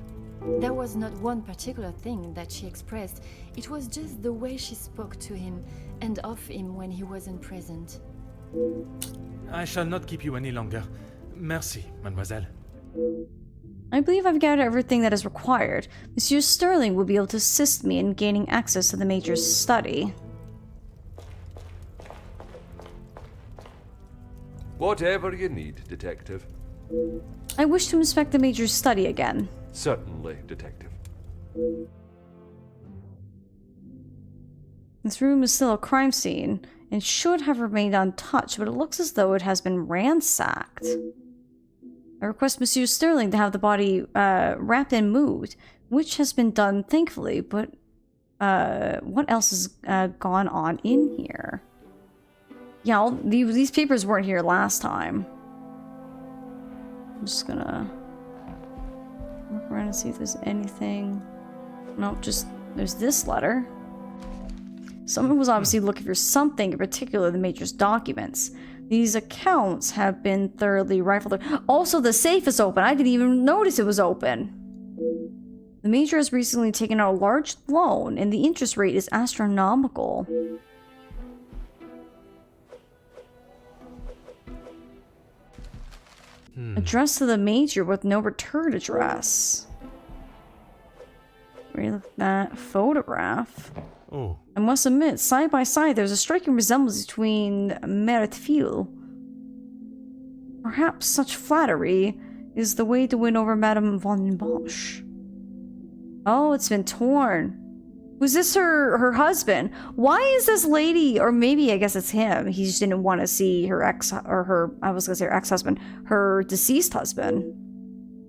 There was not one particular thing that she expressed. It was just the way she spoke to him and of him when he wasn't present.
I shall not keep you any longer. Merci, mademoiselle.
I believe I've gathered everything that is required. Monsieur Sterling will be able to assist me in gaining access to the Major's study.
Whatever you need, Detective.
I wish to inspect the Major's study again.
Certainly, Detective.
This room is still a crime scene and should have remained untouched, but it looks as though it has been ransacked. I request Monsieur Sterling to have the body wrapped and moved, which has been done, thankfully, but what else has gone on in here? Yeah, these papers weren't here last time. I'm just gonna look around and see if there's anything. Nope, just there's this letter. Someone was obviously looking for something in particular, the Major's documents. These accounts have been thoroughly rifled. Also, the safe is open. I didn't even notice it was open. The Major has recently taken out a large loan, and the interest rate is astronomical. Addressed to the Major with no return address. Really look at that photograph.
Oh.
I must admit, side by side, there's a striking resemblance between Hercule. Perhaps such flattery is the way to win over Madame von den Bosch. Oh, it's been torn. Was this her husband? Why is this lady, or maybe I guess it's him, he just didn't want to see her I was gonna say her ex-husband, her deceased husband.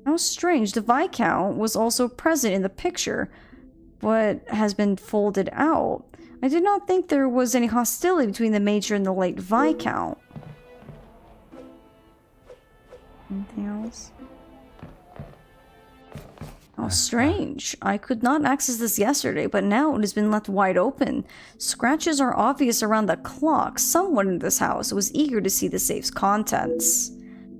How strange, the Viscount was also present in the picture, but has been folded out. I did not think there was any hostility between the Major and the late Viscount. Anything else? How strange. I could not access this yesterday, but now it has been left wide open. Scratches are obvious around the clock. Someone in this house was eager to see the safe's contents.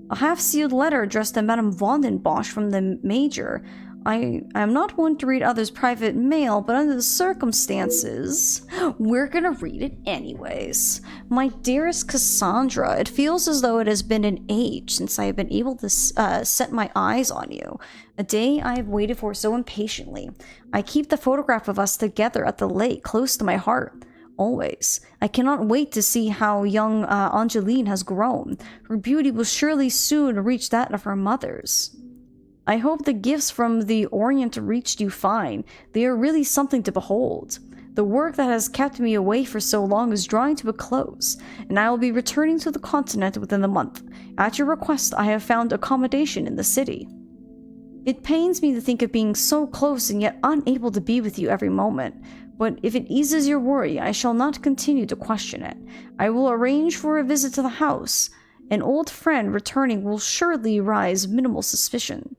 A half-sealed letter addressed to Madame von den Bosch from the Major. I am not one to read others' private mail, but under the circumstances, we're gonna read it anyways. My dearest Cassandra, it feels as though it has been an age since I have been able to set my eyes on you. A day I have waited for so impatiently. I keep the photograph of us together at the lake close to my heart. Always. I cannot wait to see how young Angeline has grown. Her beauty will surely soon reach that of her mother's. I hope the gifts from the Orient reached you fine. They are really something to behold. The work that has kept me away for so long is drawing to a close, and I will be returning to the continent within the month. At your request, I have found accommodation in the city. It pains me to think of being so close and yet unable to be with you every moment, but if it eases your worry, I shall not continue to question it. I will arrange for a visit to the house. An old friend returning will surely raise minimal suspicion.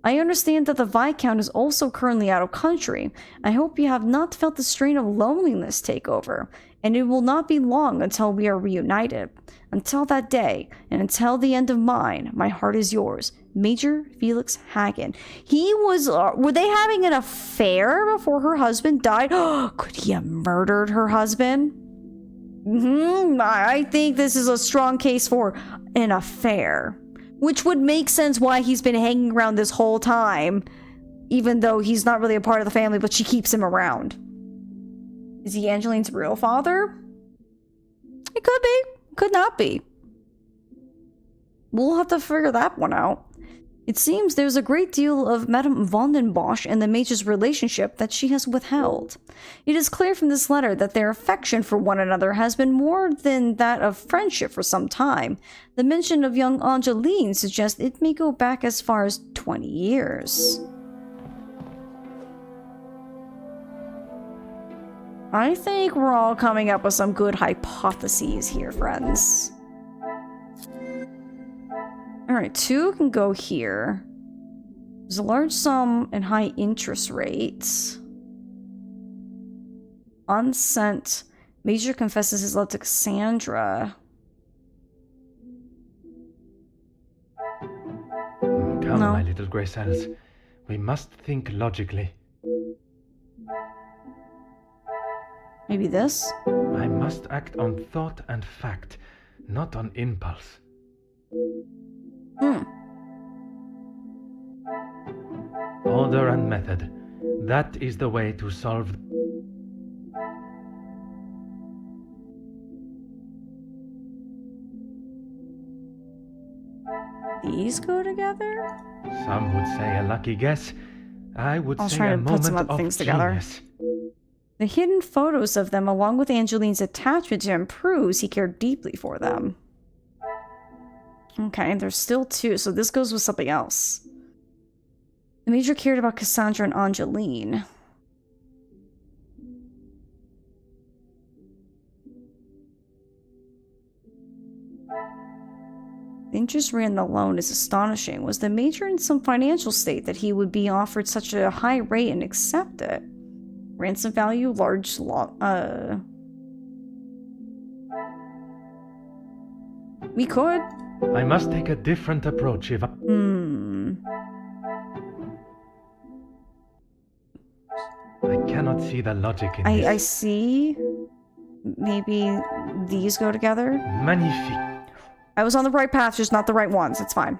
I understand that the Viscount is also currently out of country. I hope you have not felt the strain of loneliness take over, and it will not be long until we are reunited. Until that day, and until the end of mine, my heart is yours. Major Felix Hagen. He was, were they having an affair before her husband died? Could he have murdered her husband? I think this is a strong case for an affair. Which would make sense why he's been hanging around this whole time, even though he's not really a part of the family, but she keeps him around. Is he Angeline's real father? It could be. Could not be. We'll have to figure that one out. It seems there's a great deal of Madame von den Bosch and the Major's relationship that she has withheld. It is clear from this letter that their affection for one another has been more than that of friendship for some time. The mention of young Angeline suggests it may go back as far as 20 years. I think we're all coming up with some good hypotheses here, friends. Alright, 2 can go here. There's a large sum and high interest rates. Unsent. Major confesses his love to Cassandra.
Come, my little grey cells. We must think logically.
Maybe this?
I must act on thought and fact, not on impulse. Order and method. That is the way to solve...
These go together?
Some would say a lucky guess. I would say
try
a
to put some
moment
other
of
things together.
genius.
The hidden photos of them, along with Angeline's attachment to him, proves he cared deeply for them. Okay, there's still 2, so this goes with something else. The Major cared about Cassandra and Angeline. The interest rate on the loan is astonishing. Was the Major in some financial state that he would be offered such a high rate and accept it? Ransom value, large we could.
I must take a different approach if I... I cannot see the logic in this.
I see. Maybe these go together?
Magnifique.
I was on the right path, just not the right ones. It's fine.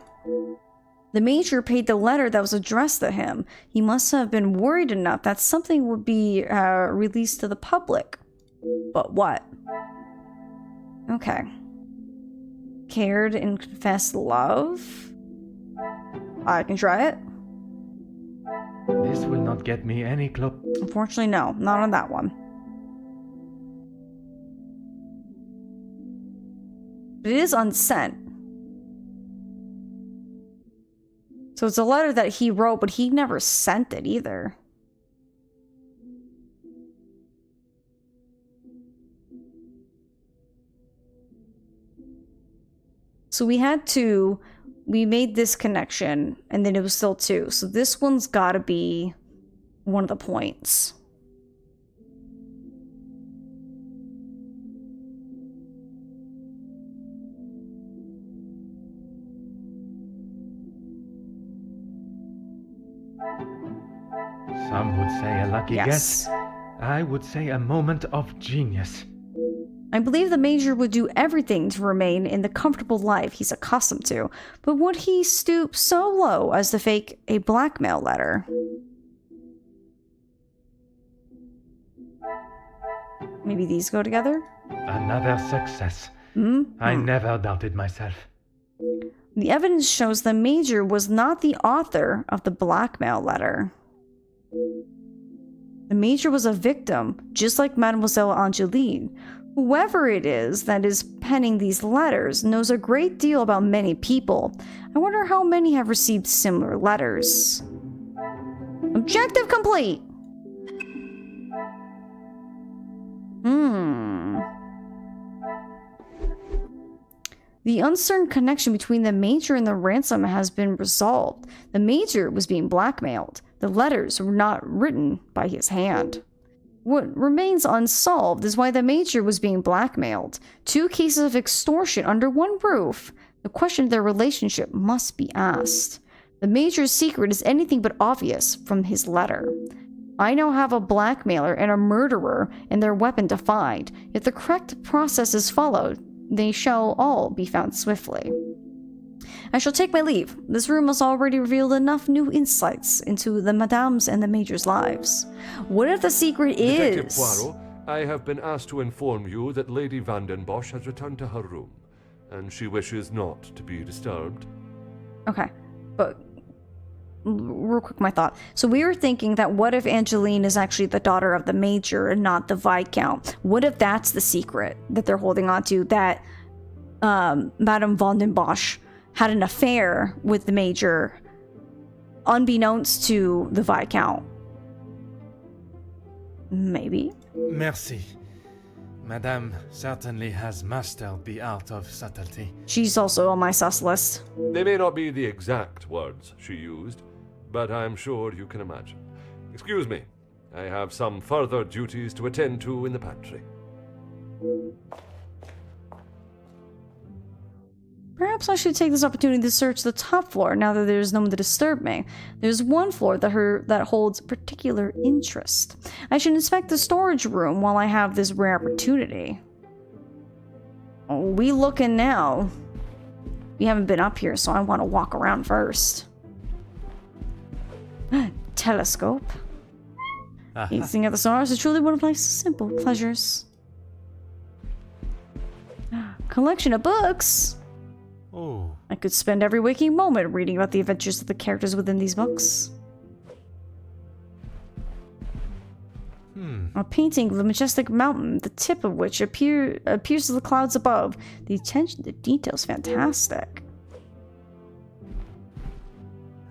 The Major paid the letter that was addressed to him. He must have been worried enough that something would be released to the public. But what? Okay. Cared and confessed love? I can try it.
This will not get me any close.
Unfortunately, no. Not on that one. But it is unsent. So it's a letter that he wrote, but he never sent it either. So we had 2, we made this connection, and then it was still 2. So this one's gotta be one of the points.
Some would say a lucky guess. I would say a moment of genius.
I believe the Major would do everything to remain in the comfortable life he's accustomed to, but would he stoop so low as to fake a blackmail letter? Maybe these go together?
Another success. I never doubted myself.
The evidence shows the Major was not the author of the blackmail letter. The Major was a victim, just like Mademoiselle Angeline. Whoever it is that is penning these letters knows a great deal about many people. I wonder how many have received similar letters. Objective complete! The uncertain connection between the Major and the ransom has been resolved. The Major was being blackmailed. The letters were not written by his hand. What remains unsolved is why the Major was being blackmailed. 2 cases of extortion under one roof. The question of their relationship must be asked. The Major's secret is anything but obvious from his letter. I now have a blackmailer and a murderer and their weapon to find. If the correct process is followed, they shall all be found swiftly. I shall take my leave. This room has already revealed enough new insights into the Madame's and the Major's lives. What if the secret is...
Detective Poirot, I have been asked to inform you that Lady Van den Bosch has returned to her room, and she wishes not to be disturbed.
Okay, but real quick, my thought. So we were thinking that what if Angeline is actually the daughter of the Major and not the Viscount? What if that's the secret that they're holding on to, that Madame Van den Bosch had an affair with the Major unbeknownst to the Viscount? Maybe.
Merci. Madame certainly has mastered the art of subtlety.
She's also on my sus list.
They may not be the exact words she used, but I'm sure you can imagine. Excuse me, I have some further duties to attend to in the pantry.
Perhaps I should take this opportunity to search the top floor now that there's no one to disturb me. There's one floor that holds particular interest. I should inspect the storage room while I have this rare opportunity. Oh, we looking now. We haven't been up here, so I want to walk around first. Telescope. Gazing at the stars is truly one of life's simple pleasures. Collection of books.
Oh.
I could spend every waking moment reading about the adventures of the characters within these books. A painting of a majestic mountain, the tip of which appears to the clouds above. The attention to detail is fantastic.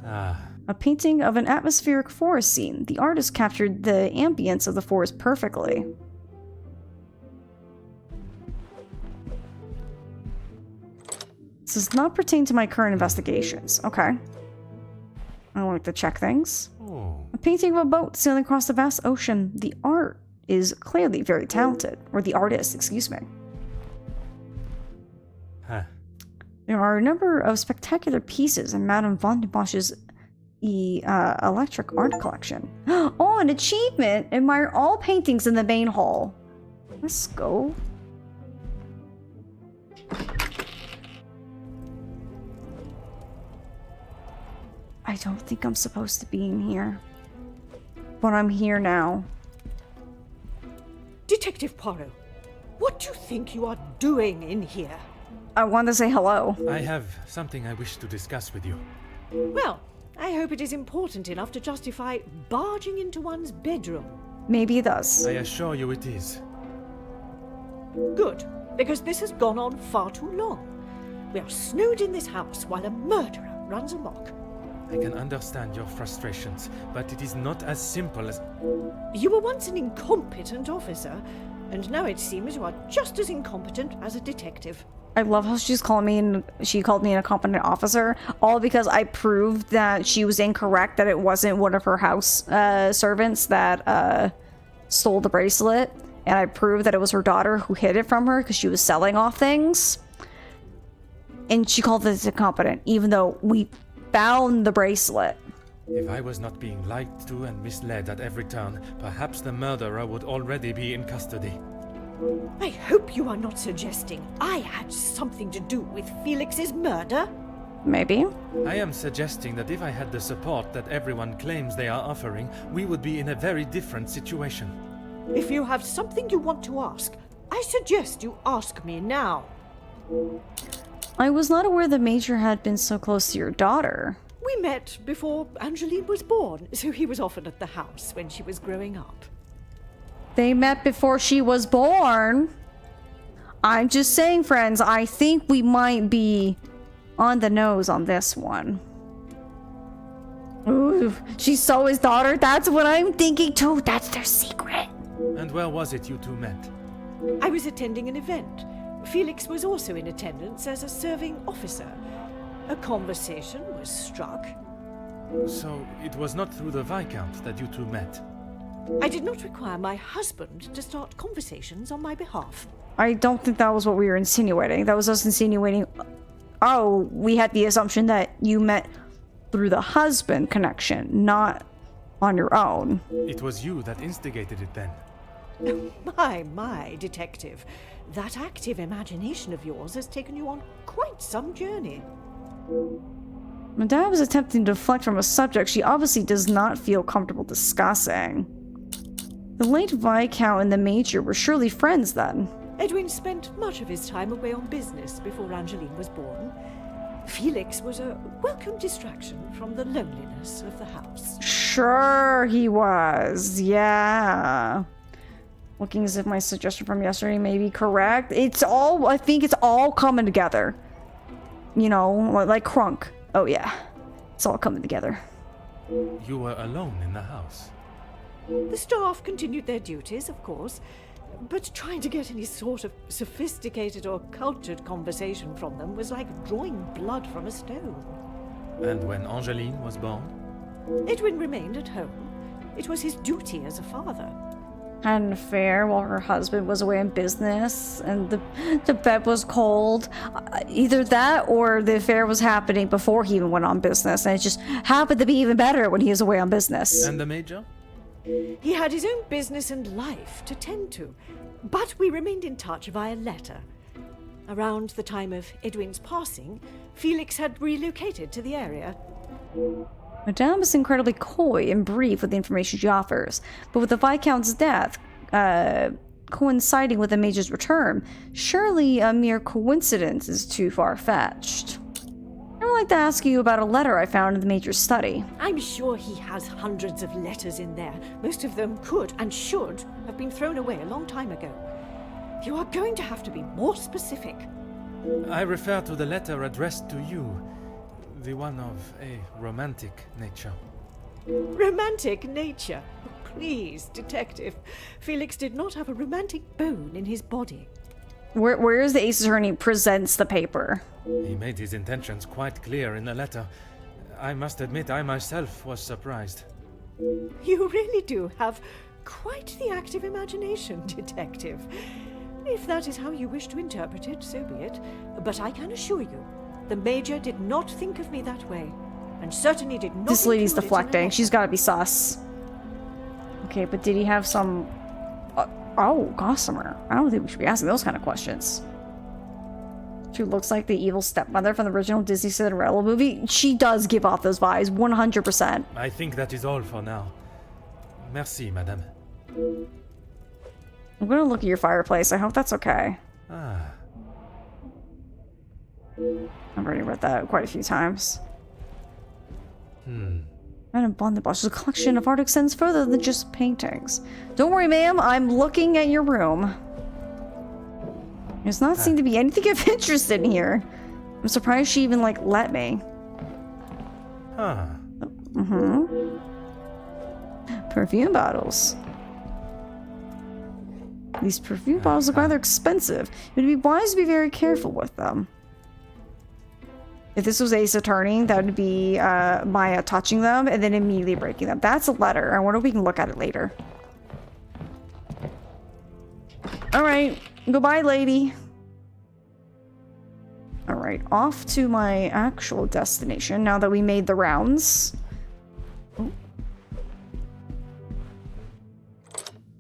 A painting of an atmospheric forest scene. The artist captured the ambience of the forest perfectly. This does not pertain to my current investigations. Okay. I like to check things. A painting of a boat sailing across the vast ocean. The art is clearly very talented. Or the artist, excuse me. There are a number of spectacular pieces in Madame von den Bosch's electric art collection. Oh, an achievement! Admire all paintings in the main hall. Let's go. I don't think I'm supposed to be in here. But I'm here now.
Detective Poirot, what do you think you are doing in here?
I want to say hello.
I have something I wish to discuss with you.
Well, I hope it is important enough to justify barging into one's bedroom.
Maybe it does.
I assure you it is.
Good, because this has gone on far too long. We are snowed in this house while a murderer runs amok.
I can understand your frustrations, but it is not as simple as...
You were once an incompetent officer, and now it seems you are just as incompetent as a detective.
I love how she called me an incompetent officer, all because I proved that she was incorrect, that it wasn't one of her house servants that stole the bracelet, and I proved that it was her daughter who hid it from her because she was selling off things. And she called this incompetent, even though we found the bracelet.
If I was not being lied to and misled at every turn, perhaps the murderer would already be in custody.
I hope you are not suggesting I had something to do with Felix's murder.
Maybe.
I am suggesting that if I had the support that everyone claims they are offering, we would be in a very different situation.
If you have something you want to ask, I suggest you ask me now.
I was not aware the Major had been so close to your daughter.
We met before Angeline was born, so he was often at the house when she was growing up.
They met before she was born. I'm just saying, friends, I think we might be on the nose on this one. Ooh, she saw his daughter? That's what I'm thinking too. That's their secret.
And where was it you two met?
I was attending an event. Felix was also in attendance as a serving officer. A conversation was struck.
So it was not through the Viscount that you two met?
I did not require my husband to start conversations on my behalf.
I don't think that was what we were insinuating. That was us insinuating... Oh, we had the assumption that you met through the husband connection, not on your own.
It was you that instigated it then.
My, detective. That active imagination of yours has taken you on quite some journey.
Madame was attempting to deflect from a subject she obviously does not feel comfortable discussing. The late Viscount and the Major were surely friends then.
Edwin spent much of his time away on business before Angeline was born. Felix was a welcome distraction from the loneliness of the house.
Sure he was, yeah. Looking as if my suggestion from yesterday may be correct. I think it's all coming together. You know, like Crunk. Oh yeah, it's all coming together.
You were alone in the house.
The staff continued their duties, of course, but trying to get any sort of sophisticated or cultured conversation from them was like drawing blood from a stone.
And when Angeline was born?
Edwin remained at home. It was his duty as a father.
Had an affair while her husband was away on business, and the bed was cold. Either that or the affair was happening before he even went on business, and it just happened to be even better when he was away on business.
And the Major?
He had his own business and life to tend to, but we remained in touch via letter. Around the time of Edwin's passing, Felix had relocated to the area.
Madame is incredibly coy and brief with the information she offers, but with the Viscount's death coinciding with the Major's return, surely a mere coincidence is too far-fetched. I would like to ask you about a letter I found in the Major's study.
I'm sure he has hundreds of letters in there. Most of them could and should have been thrown away a long time ago. You are going to have to be more specific.
I refer to the letter addressed to you. The one of a romantic nature.
Romantic nature? Please, Detective. Felix did not have a romantic bone in his body.
Where is the Ace Attorney presents the paper?
He made his intentions quite clear in the letter. I must admit, I myself was surprised.
You really do have quite the active imagination, Detective. If that is how you wish to interpret it, so be it. But I can assure you, the Major did not think of me that way, and certainly did not.
This lady's
include it in
deflecting. She's got to be sus. Okay, but did he have some... oh, Gossamer. I don't think we should be asking those kind of questions. She looks like the evil stepmother from the original Disney Cinderella movie. She does give off those vibes, 100%.
I think that is all for now. Merci, madame.
I'm gonna look at your fireplace. I hope that's okay.
Ah.
I've already read that quite a few times. Madame Blunderbush is a collection of art extends further than just paintings. Don't worry, ma'am. I'm looking at your room. There's not seem to be anything of interest in here. I'm surprised she even, like, let me.
Huh.
Perfume bottles. These perfume bottles look rather expensive. It would be wise to be very careful with them. If this was Ace Attorney, that would be Maya touching them and then immediately breaking them. That's a letter. I wonder if we can look at it later. Alright. Goodbye, lady. Alright. Off to my actual destination now that we made the rounds. Oh.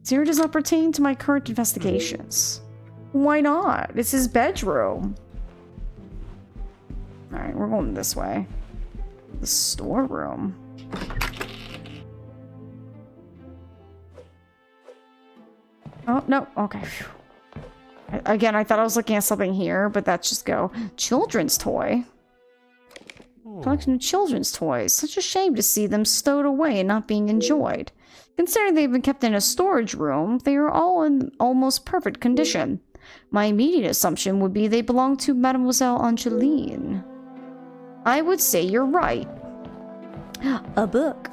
Zero does not pertain to my current investigations. Why not? It's his bedroom. Alright, we're going this way. The storeroom. Oh, no. Okay. Phew. Again, I thought I was looking at something here, but that's just go. Children's toy. Collection of children's toys. Such a shame to see them stowed away and not being enjoyed. Considering they've been kept in a storage room, they are all in almost perfect condition. My immediate assumption would be they belong to Mademoiselle Angeline. I would say you're right. A book.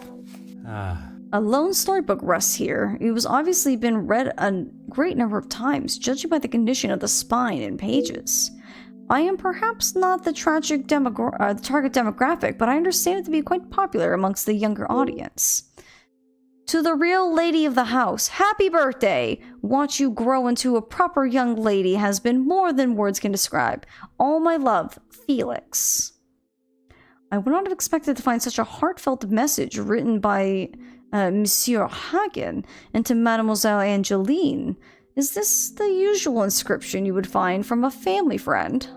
A lone storybook rests here. It was obviously been read a great number of times, judging by the condition of the spine and pages. I am perhaps not the target demographic, but I understand it to be quite popular amongst the younger audience. To the real lady of the house, happy birthday! Watch you grow into a proper young lady has been more than words can describe. All my love, Felix. I would not have expected to find such a heartfelt message written by Monsieur Hagen and to Mademoiselle Angeline. Is this the usual inscription you would find from a family friend?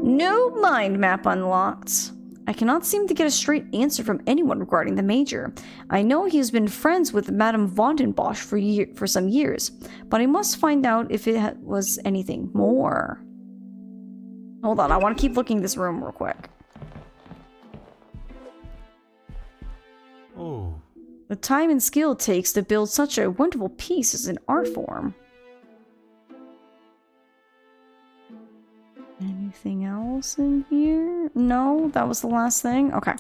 No mind map unlocked. I cannot seem to get a straight answer from anyone regarding the Major. I know he has been friends with Madame Vondenbosch for some years, but I must find out if it was anything more. Hold on, I want to keep looking this room real quick.
Oh.
The time and skill it takes to build such a wonderful piece is an art form. Anything else in here? No, that was the last thing? Okay.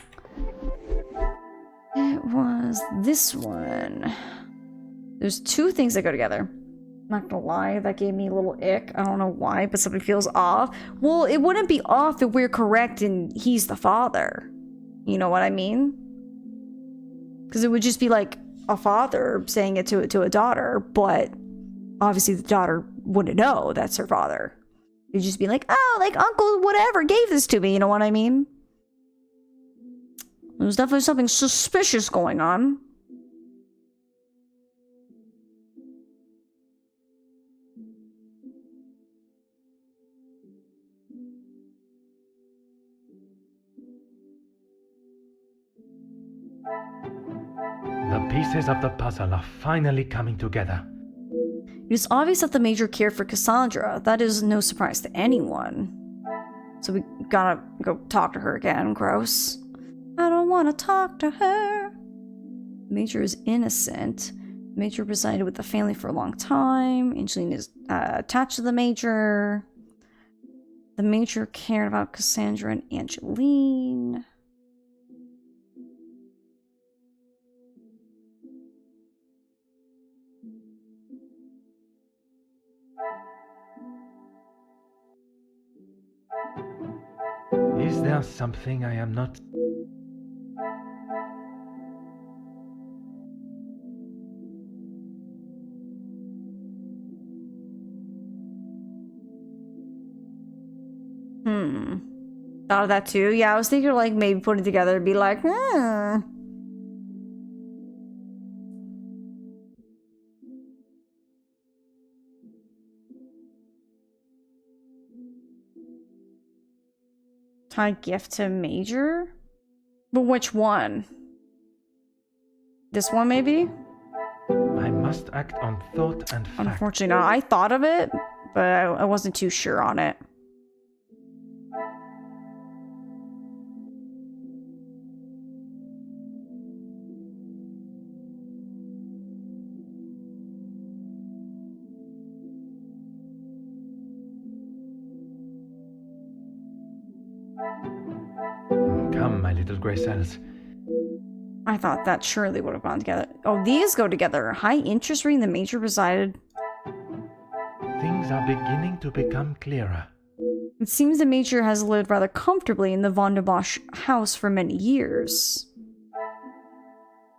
It was this one. There's two things that go together. Not gonna lie, that gave me a little ick. I don't know why, but something feels off. Well, it wouldn't be off if we're correct and he's the father. You know what I mean? Because it would just be like a father saying it to a daughter, but obviously the daughter wouldn't know that's her father. It'd just be like, oh, like Uncle whatever gave this to me, you know what I mean? There's definitely something suspicious going on.
The pieces of the puzzle are finally coming together.
It is obvious that the Major cared for Cassandra. That is no surprise to anyone. So we gotta go talk to her again. Gross. I don't want to talk to her. The Major is innocent. The Major resided with the family for a long time. Angeline is attached to the Major. The Major cared about Cassandra and Angeline.
Is there something I am not...
Thought of that too. Yeah, I was thinking like maybe putting it together and be like, Tie gift to Major? But which one? This one maybe?
I must act on thought and fact.
Unfortunately not. I thought of it, but I wasn't too sure on it.
Come, my little grey cells.
I thought that surely would have gone together. Oh, these go together. High interest rate in the Major resided.
Things are beginning to become clearer.
It seems the Major has lived rather comfortably in the Von der Bosch house for many years.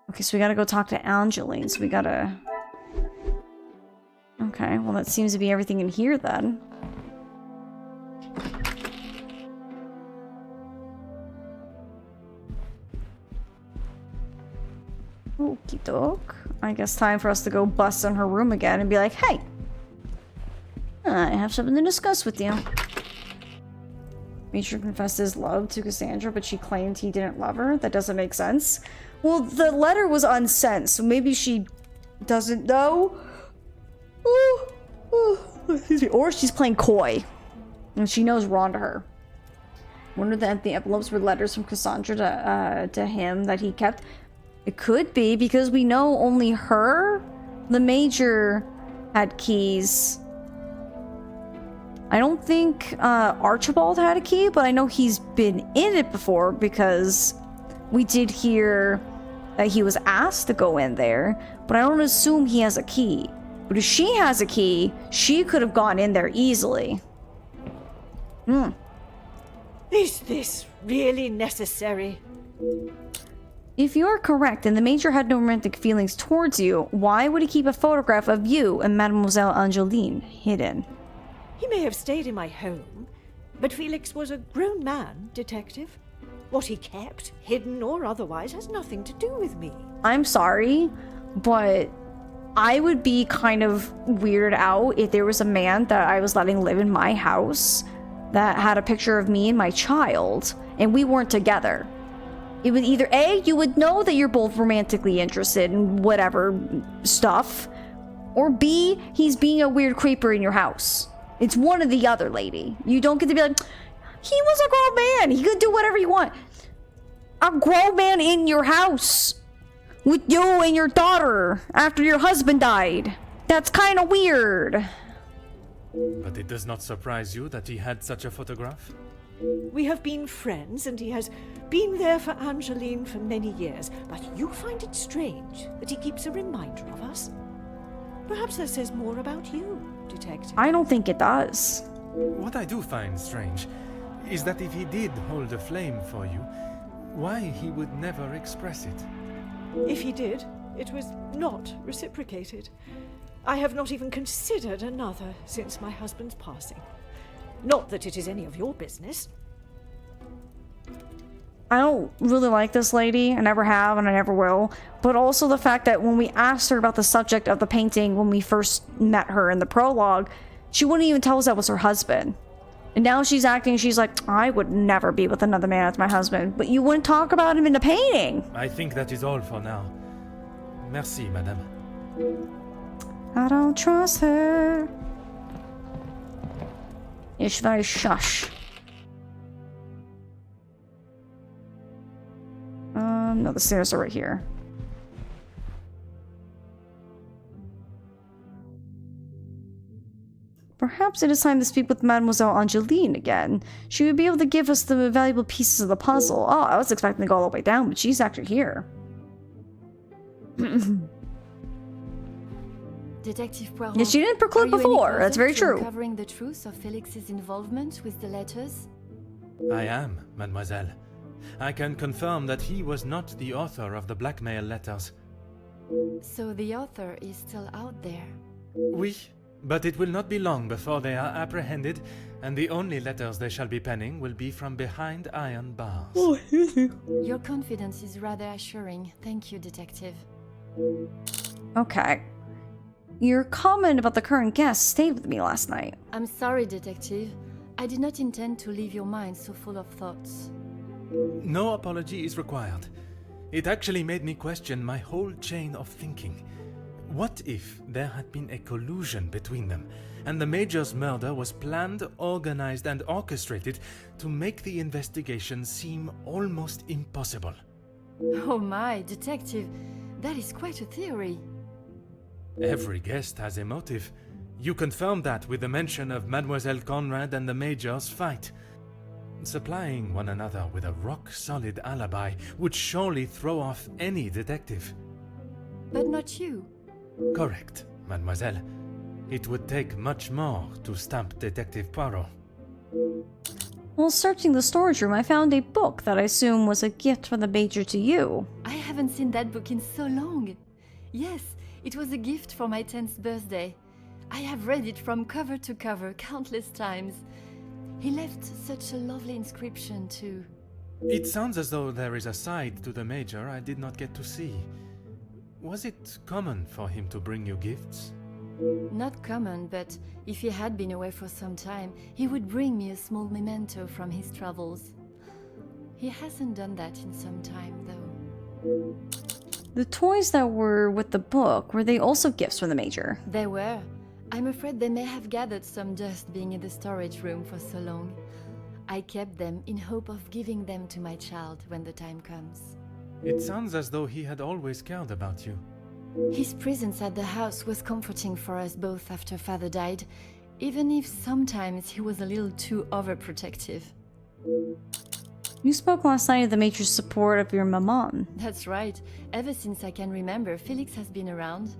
Okay, so we gotta go talk to Angeline, so we gotta... Okay, well that seems to be everything in here then. Okie doke. I guess time for us to go bust in her room again and be like, hey! I have something to discuss with you. Major confessed his love to Cassandra, but she claimed he didn't love her. That doesn't make sense. Well, the letter was unsent, so maybe she doesn't know. Excuse me. Or she's playing coy. And she knows we're onto her. Wonder that the envelopes were letters from Cassandra to him that he kept. It could be, because we know only her, the Major, had keys. I don't think Archibald had a key, but I know he's been in it before because we did hear that he was asked to go in there, but I don't assume he has a key. But if she has a key, she could have gone in there easily.
Is this really necessary?
If you're correct and the Major had no romantic feelings towards you, why would he keep a photograph of you and Mademoiselle Angeline hidden?
He may have stayed in my home, but Felix was a grown man, Detective. What he kept, hidden or otherwise, has nothing to do with me.
I'm sorry, but I would be kind of weirded out if there was a man that I was letting live in my house that had a picture of me and my child, and we weren't together. It would either A, you would know that you're both romantically interested in whatever stuff, or B, he's being a weird creeper in your house. It's one or the other, lady. You don't get to be like, he was a grown man. He could do whatever you want. A grown man in your house with you and your daughter after your husband died. That's kind of weird.
But it does not surprise you that he had such a photograph?
We have been friends, and he has been there for Angeline for many years, but you find it strange that he keeps a reminder of us? Perhaps that says more about you, Detective.
I don't think it does.
What I do find strange is that if he did hold a flame for you, why he would never express it.
If he did, it was not reciprocated. I have not even considered another since my husband's passing. Not that it is any of your business.
I don't really like this lady. I never have and I never will. But also the fact that when we asked her about the subject of the painting when we first met her in the prologue, she wouldn't even tell us that was her husband. And now she's acting, she's like, I would never be with another man as my husband. But you wouldn't talk about him in the painting.
I think that is all for now. Merci, madame.
I don't trust her. It's very shush. No, the stairs are right here. Perhaps it is time to speak with Mademoiselle Angeline again. She would be able to give us the valuable pieces of the puzzle. Oh, I was expecting to go all the way down, but she's actually here.
Detective Poirot.
Yeah, she didn't preclude before. That's very true.
Uncovering the truth of Felix's involvement with the letters?
I am, mademoiselle. I can confirm that he was not the author of the blackmail letters.
So the author is still out there?
Oui, but it will not be long before they are apprehended, and the only letters they shall be penning will be from behind iron bars.
Oh,
Your confidence is rather assuring. Thank you, Detective.
Okay. Your comment about the current guest stayed with me last night.
I'm sorry, Detective. I did not intend to leave your mind so full of thoughts.
No apology is required. It actually made me question my whole chain of thinking. What if there had been a collusion between them, and the Major's murder was planned, organized, and orchestrated to make the investigation seem almost impossible?
Oh my, Detective, that is quite a theory.
Every guest has a motive. You confirmed that with the mention of Mademoiselle Conrad and the Major's fight. Supplying one another with a rock-solid alibi would surely throw off any detective.
But not you.
Correct, mademoiselle. It would take much more to stamp Detective Poirot.
While searching the storage room, I found a book that I assume was a gift from the Major to you.
I haven't seen that book in so long. Yes, it was a gift for my 10th birthday. I have read it from cover to cover countless times. He left such a lovely inscription too.
It sounds as though there is a side to the Major I did not get to see. Was it common for him to bring you gifts?
Not common, but if he had been away for some time, he would bring me a small memento from his travels. He hasn't done that in some time, though.
The toys that were with the book, were they also gifts from the Major?
They were. I'm afraid they may have gathered some dust being in the storage room for so long. I kept them in hope of giving them to my child when the time comes.
It sounds as though he had always cared about you.
His presence at the house was comforting for us both after Father died, even if sometimes he was a little too overprotective.
You spoke last night of the Major's support of your maman.
That's right. Ever since I can remember, Felix has been around.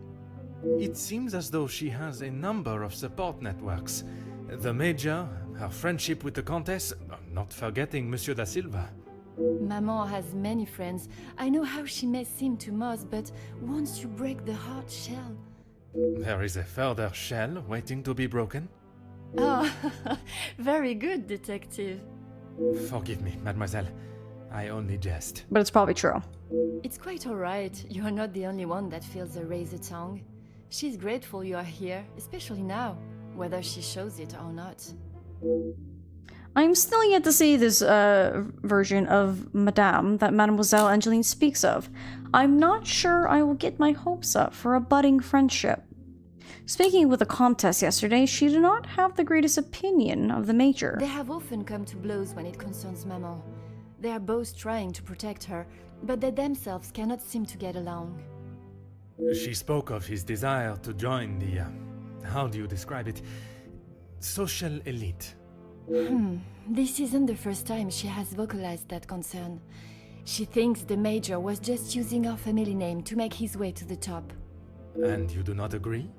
It seems as though she has a number of support networks. The Major, her friendship with the Countess, not forgetting Monsieur da Silva.
Maman has many friends. I know how she may seem to most, but once you break the hard shell...
There is a further shell waiting to be broken?
Oh, very good, Detective.
Forgive me, mademoiselle. I only jest.
But it's probably true.
It's quite alright. You are not the only one that feels a razor tongue. She's grateful you are here, especially now, whether she shows it or not.
I'm still yet to see this version of Madame that Mademoiselle Angeline speaks of. I'm not sure I will get my hopes up for a budding friendship. Speaking with the Comtesse yesterday, she did not have the greatest opinion of the Major.
They have often come to blows when it concerns Maman. They are both trying to protect her, but they themselves cannot seem to get along.
She spoke of his desire to join the, how do you describe it? Social elite.
This isn't the first time she has vocalized that concern. She thinks the Major was just using our family name to make his way to the top.
And you do not agree?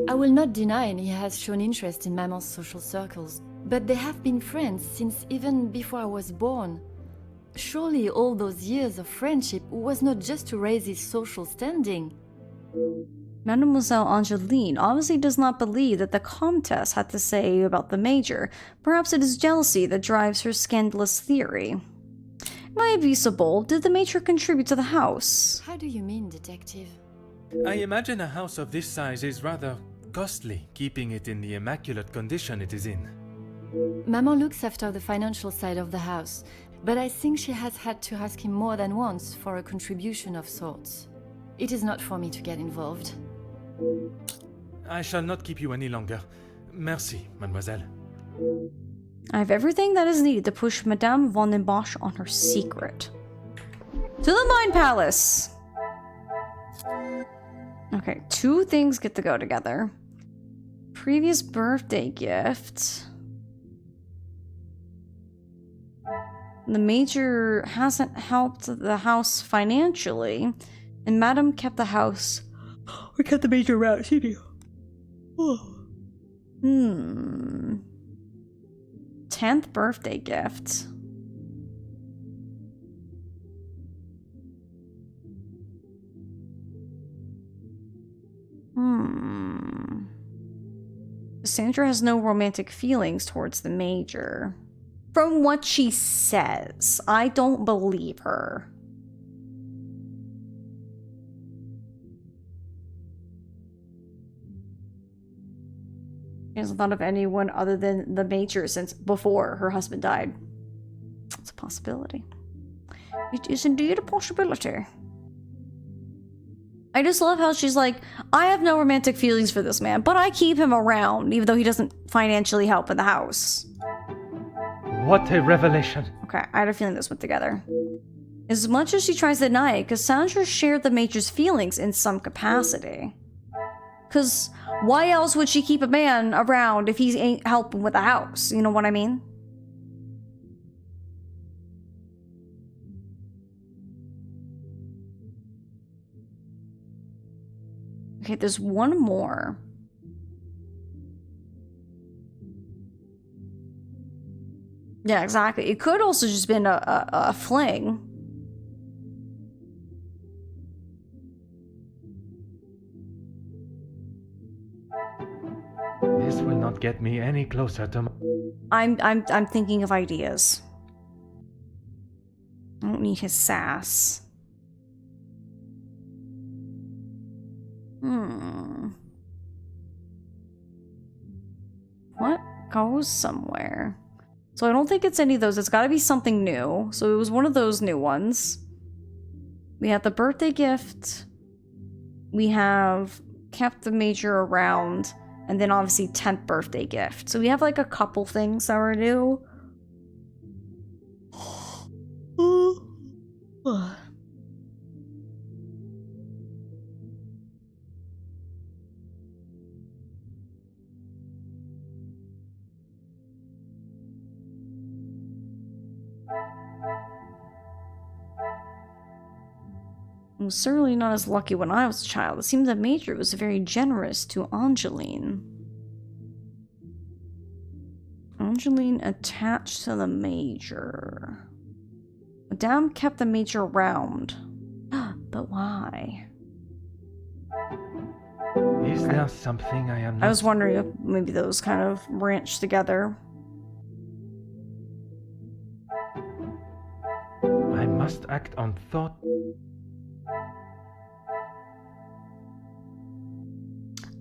I will not deny he has shown interest in Maman's social circles, but they have been friends since even before I was born. Surely all those years of friendship was not just to raise his social standing.
Mademoiselle Angeline obviously does not believe that the Comtesse had to say about the Major. Perhaps it is jealousy that drives her scandalous theory. May I be so bold? Did the Major contribute to the house?
How do you mean, Detective?
I imagine a house of this size is rather costly, keeping it in the immaculate condition it is in.
Maman looks after the financial side of the house, but I think she has had to ask him more than once for a contribution of sorts. It is not for me to get involved.
I shall not keep you any longer. Merci, mademoiselle.
I have everything that is needed to push Madame von den Bosch on her secret. To the Mind Palace! Okay, two things get to go together. previous birthday gift. The Major hasn't helped the house financially, and Madame kept the house. We kept the Major around, she knew. 10th birthday gift. Cassandra has no romantic feelings towards the Major. From what she says, I don't believe her. She hasn't thought of anyone other than the Major since before her husband died. It's a possibility. It is indeed a possibility. I just love how she's like, I have no romantic feelings for this man, but I keep him around, even though he doesn't financially help in the house.
What a revelation.
Okay, I had a feeling this went together. As much as she tries to deny it, Cassandra shared the Major's feelings in some capacity. Because why else would she keep a man around if he ain't helping with the house? You know what I mean? Okay, there's one more. Yeah, exactly. It could also just been a fling.
This will not get me any closer to
I'm thinking of ideas. I don't need his sass. What goes somewhere? So I don't think it's any of those. It's got to be something new. So it was one of those new ones. We have the birthday gift. We have kept the Major around. And then obviously 10th birthday gift. So we have like a couple things that were new. I was certainly not as lucky when I was a child. It seemed the Major was very generous to Angeline. Angeline attached to the Major. Madame kept the Major around. But why?
Is there something I am not...
I was wondering if maybe those kind of branched together.
I must act on thought.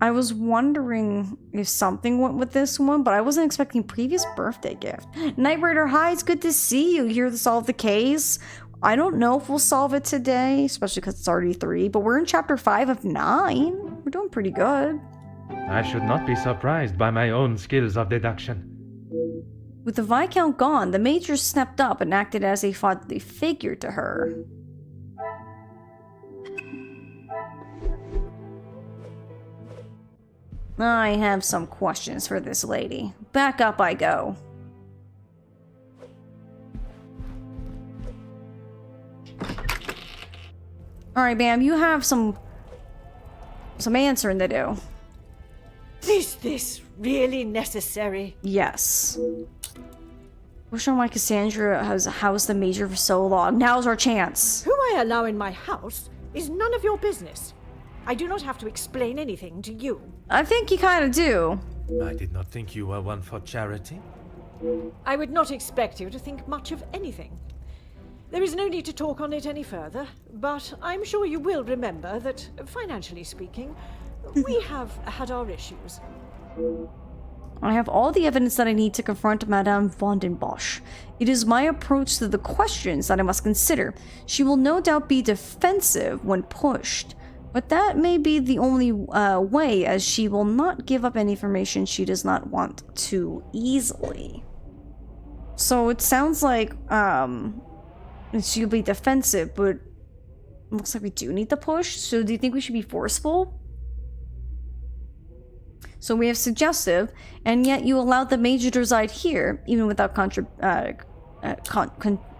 I was wondering if something went with this one, but I wasn't expecting previous birthday gift. Knight Rider, hi, it's good to see you. Here to solve the case. I don't know if we'll solve it today, especially because it's already 3, but we're in chapter 5 of 9. We're doing pretty good.
I should not be surprised by my own skills of deduction.
With the Viscount gone, the Major stepped up and acted as a fatherly figure to her. I have some questions for this lady. Back up I go. Alright, Bam, you have some answering to do.
Is this really necessary?
Yes. Wish on why Cassandra has housed the Major for so long. Now's our chance.
Who I allow in my house is none of your business. I do not have to explain anything to you.
I think you kind of do.
I did not think you were one for charity.
I would not expect you to think much of anything. There is no need to talk on it any further, but I'm sure you will remember that, financially speaking, we have had our issues.
I have all the evidence that I need to confront Madame von den Bosch. It is my approach to the questions that I must consider. She will no doubt be defensive when pushed, but that may be the only way, as she will not give up any information she does not want too easily. So it sounds like she'll be defensive, but it looks like we do need the push. So do you think we should be forceful? So we have suggestive, and yet you allowed the Major to reside here, even without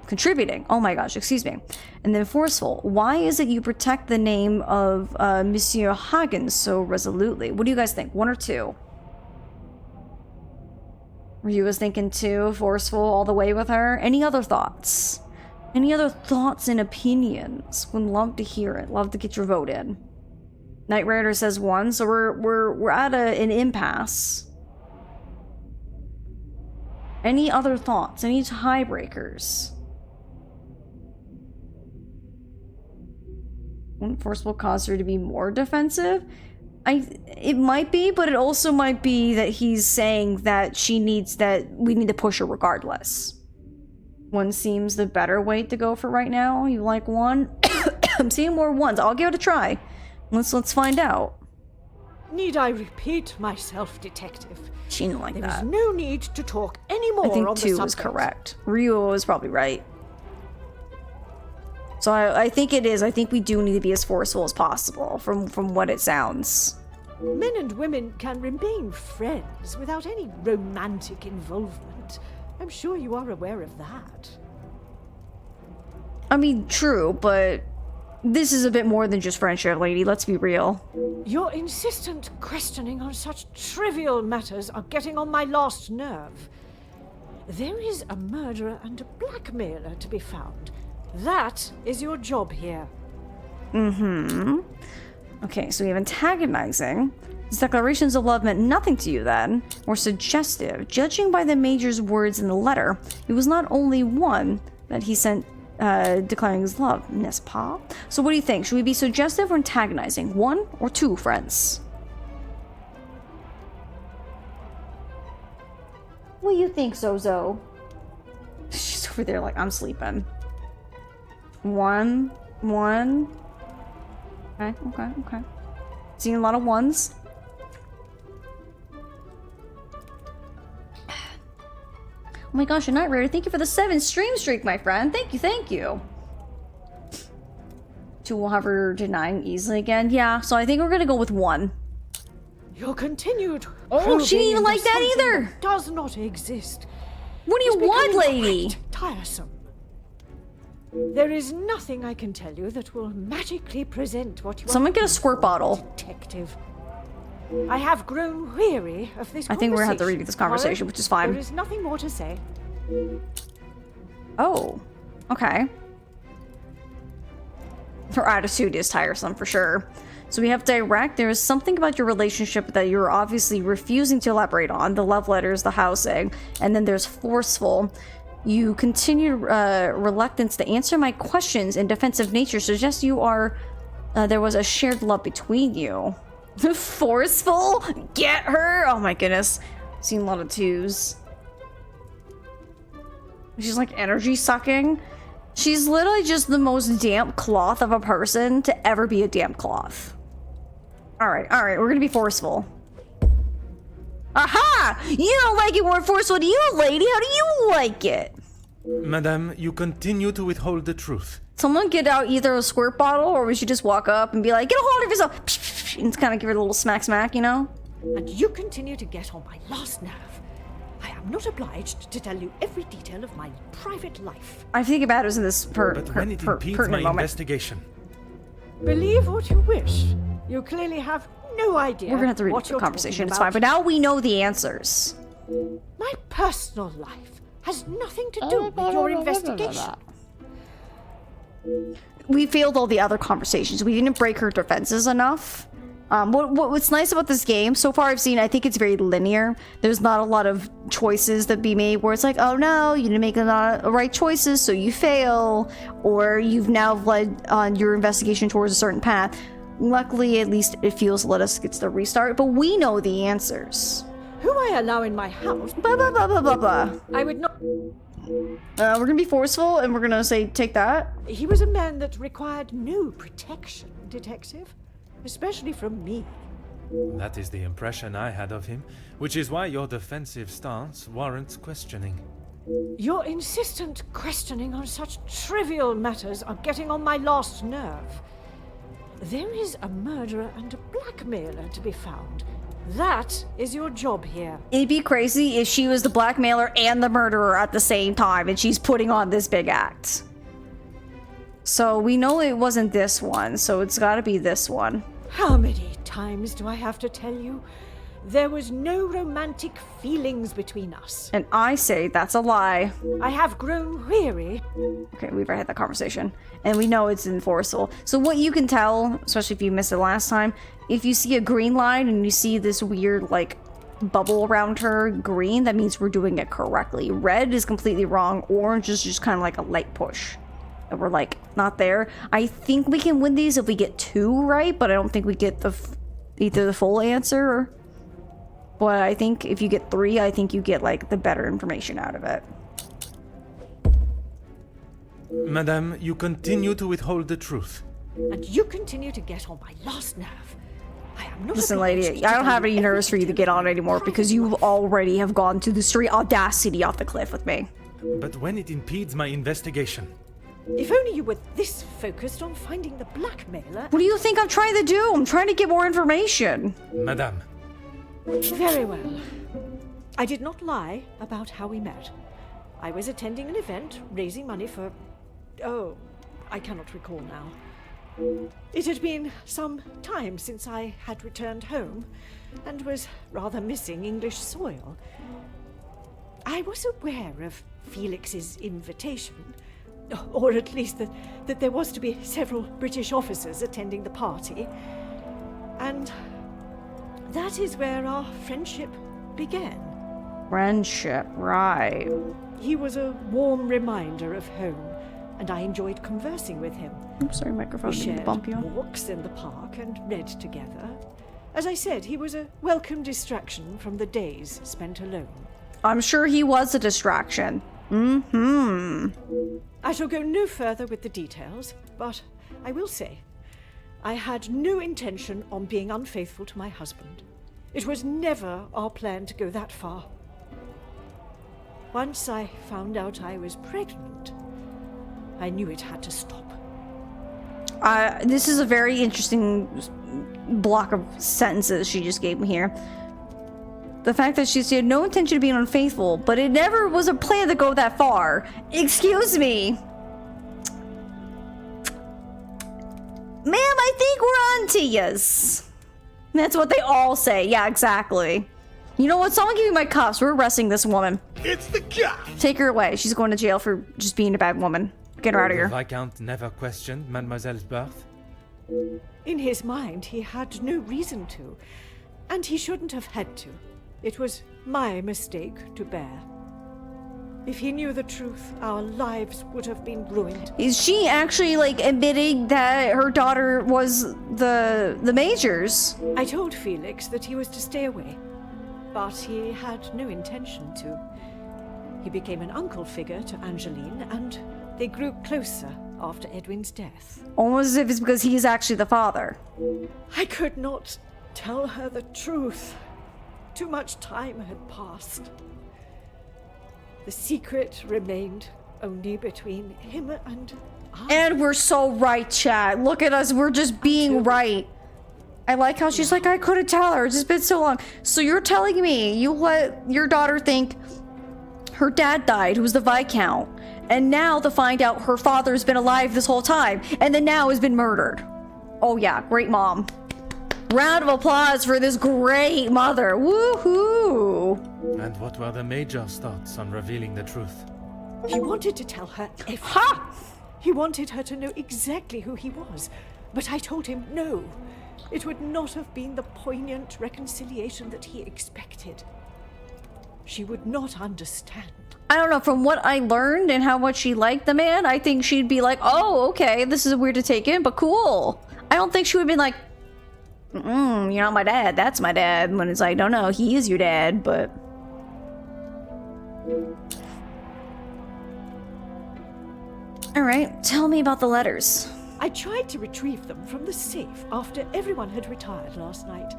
contributing. Oh my gosh, excuse me. And then forceful. Why is it you protect the name of Monsieur Hagen so resolutely? What do you guys think? 1 or 2? Were you guys thinking 2? Forceful all the way with her? Any other thoughts? Any other thoughts and opinions? Would love to hear it. Love to get your vote in. Knight Rider says 1, so we're at an impasse. Any other thoughts? Any tiebreakers? Wouldn't forceful cause her to be more defensive? It might be, but it also might be that he's saying that we need to push her regardless. 1 seems the better way to go for right now. You like 1? I'm seeing more 1s. I'll give it a try. Let's find out.
Need I repeat myself, detective?
She didn't like that.
There is no need to talk anymore.
I think
on the
2
subject.
was correct. Ryu was probably right. So I think it is. I think we do need to be as forceful as possible from what it sounds.
Men and women can remain friends without any romantic involvement. I'm sure you are aware of that.
I mean, true, but this is a bit more than just friendship, lady. Let's be real.
Your insistent questioning on such trivial matters are getting on my last nerve. There is a murderer and a blackmailer to be found. That is your job here.
Okay, so we have antagonizing. His declarations of love meant nothing to you then, or suggestive. Judging by the Major's words in the letter, it was not only 1 that he sent declaring his love, n'est-ce pas? So what do you think? Should we be suggestive or antagonizing? 1 or 2, friends? What do you think, Zozo? She's over there like, I'm sleeping. 1. Okay. Seeing a lot of 1s. Oh my gosh, a Knight Rider, thank you for the 7 stream streak, my friend. Thank you. 2 will have her denying easily again. Yeah, so I think we're gonna go with 1.
Your continued
Oh, she didn't even like that
something
either.
that does not exist.
What do you
It's
want,
becoming
lady?
quite tiresome. There is nothing I can tell you that will magically present what you
Someone
are
get a
looking
squirt
for,
bottle.
detective. I have grown weary of this
I think we're gonna have to redo this conversation, which is fine.
There is nothing more to say.
Oh, okay. Her attitude is tiresome for sure. So we have direct. There is something about your relationship that you're obviously refusing to elaborate on. The love letters, the housing, and then there's forceful. You continue reluctance to answer my questions in defensive nature suggests you are there was a shared love between you. Forceful? Get her? Oh my goodness. Seen a lot of 2s. She's like energy sucking. She's literally just the most damp cloth of a person to ever be a damp cloth. Alright, we're gonna be forceful. Aha! You don't like it more forceful, do you, lady? How do you like it?
Madame, you continue to withhold the truth.
Someone get out either a squirt bottle or we should just walk up and be like, get a hold of yourself! And kind of give her a little smack, you know?
And you continue to get on my last nerve. I am not obliged to tell you every detail of my private life.
I think about it in this
But when it impedes my
moment.
investigation.
Believe what you wish. You clearly have no idea.
We're gonna have to read
what
the
you're
conversation,
talking
it's
about.
fine. But now we know the answers.
My personal life has nothing to do with your investigation.
We failed all the other conversations. We didn't break her defenses enough. What's nice about this game, so far I've seen, I think it's very linear. There's not a lot of choices that be made where it's like, oh no, you didn't make the right choices, so you fail, or you've now led on your investigation towards a certain path. Luckily, at least it feels let us get to the restart, but we know the answers.
Who I allow in my house?
Blah, blah, blah, blah, blah, blah.
I would not.
We're gonna be forceful, and we're gonna say, take that.
He was a man that required no protection, detective. Especially from me.
That is the impression I had of him, which is why your defensive stance warrants questioning.
Your insistent questioning on such trivial matters are getting on my last nerve. There is a murderer and a blackmailer to be found. That is your job here.
It'd be crazy if she was the blackmailer and the murderer at the same time, and she's putting on this big act. So we know it wasn't this one, so it's gotta be this one.
How many times do I have to tell you? There was no romantic feelings between us.
And I say that's a lie.
I have grown weary.
Okay, we've already had that conversation. And we know it's enforceable. So what you can tell, especially if you missed it last time, if you see a green line and you see this weird, like, bubble around her green, that means we're doing it correctly. Red is completely wrong. Orange is just kind of like a light push. And we're like, not there. I think we can win these if we get 2 right, but I don't think we get either the full answer. But I think if you get 3, I think you get, like, the better information out of it.
Madame, you continue to withhold the truth.
And you continue to get on my last nerve. I am not.
Listen, lady, I don't have any nerves for you to get on anymore because you already have gone to the straight audacity off the cliff with me.
But when it impedes my investigation...
If only you were this focused on finding the blackmailer...
What do you think I'm trying to do? I'm trying to get more information.
Madame.
Very well. I did not lie about how we met. I was attending an event, raising money for... Oh, I cannot recall now. It had been some time since I had returned home, and was rather missing English soil. I was aware of Felix's invitation, or at least that there was to be several British officers attending the party, and that is where our friendship began.
Friendship, right.
He was a warm reminder of home, and I enjoyed conversing with him.
I'm sorry, microphone
We
didn't
shared
bump you.
walks in the park and read together. As I said, he was a welcome distraction from the days spent alone.
I'm sure he was a distraction.
I shall go no further with the details, but I will say, I had no intention on being unfaithful to my husband. It was never our plan to go that far. Once I found out I was pregnant, I knew it had to stop.
This is a very interesting block of sentences she just gave me here. The fact that she had no intention of being unfaithful, but it never was a plan to go that far. Excuse me. Ma'am, I think we're on to yous. That's what they all say. Yeah, exactly. You know what? Someone give me my cuffs. We're arresting this woman.
It's the cat!
Take her away. She's going to jail for just being a bad woman. Get her out of here.
The Viscount never questioned Mademoiselle's birth?
In his mind, he had no reason to, and he shouldn't have had to. It was my mistake to bear. If he knew the truth, our lives would have been ruined.
Is she actually, like, admitting that her daughter was the Major's?
I told Felix that he was to stay away, but he had no intention to. He became an uncle figure to Angeline, and they grew closer after Edwin's death.
Almost as if it's because he's actually the father.
I could not tell her the truth. Too much time had passed. The secret remained only between him and I.
And we're so right, Chad. Look at us. We're just being right. I like how she's like, I couldn't tell her. It's just been so long. So you're telling me you let your daughter think her dad died, who was the Viscount, and now to find out her father's been alive this whole time, and then now has been murdered. Oh yeah, great mom. Round of applause for this great mother. Woohoo!
And what were the Major's thoughts on revealing the truth?
He wanted to tell her everything. He wanted her to know exactly who he was, but I told him no. It would not have been the poignant reconciliation that he expected. She would not understand.
I don't know, from what I learned and how much she liked the man, I think she'd be like, oh, okay, this is weird to take in, but cool. I don't think she would have been like, you're not my dad, that's my dad. When it's like, no, he is your dad, but... Alright, tell me about the letters.
I tried to retrieve them from the safe after everyone had retired last night.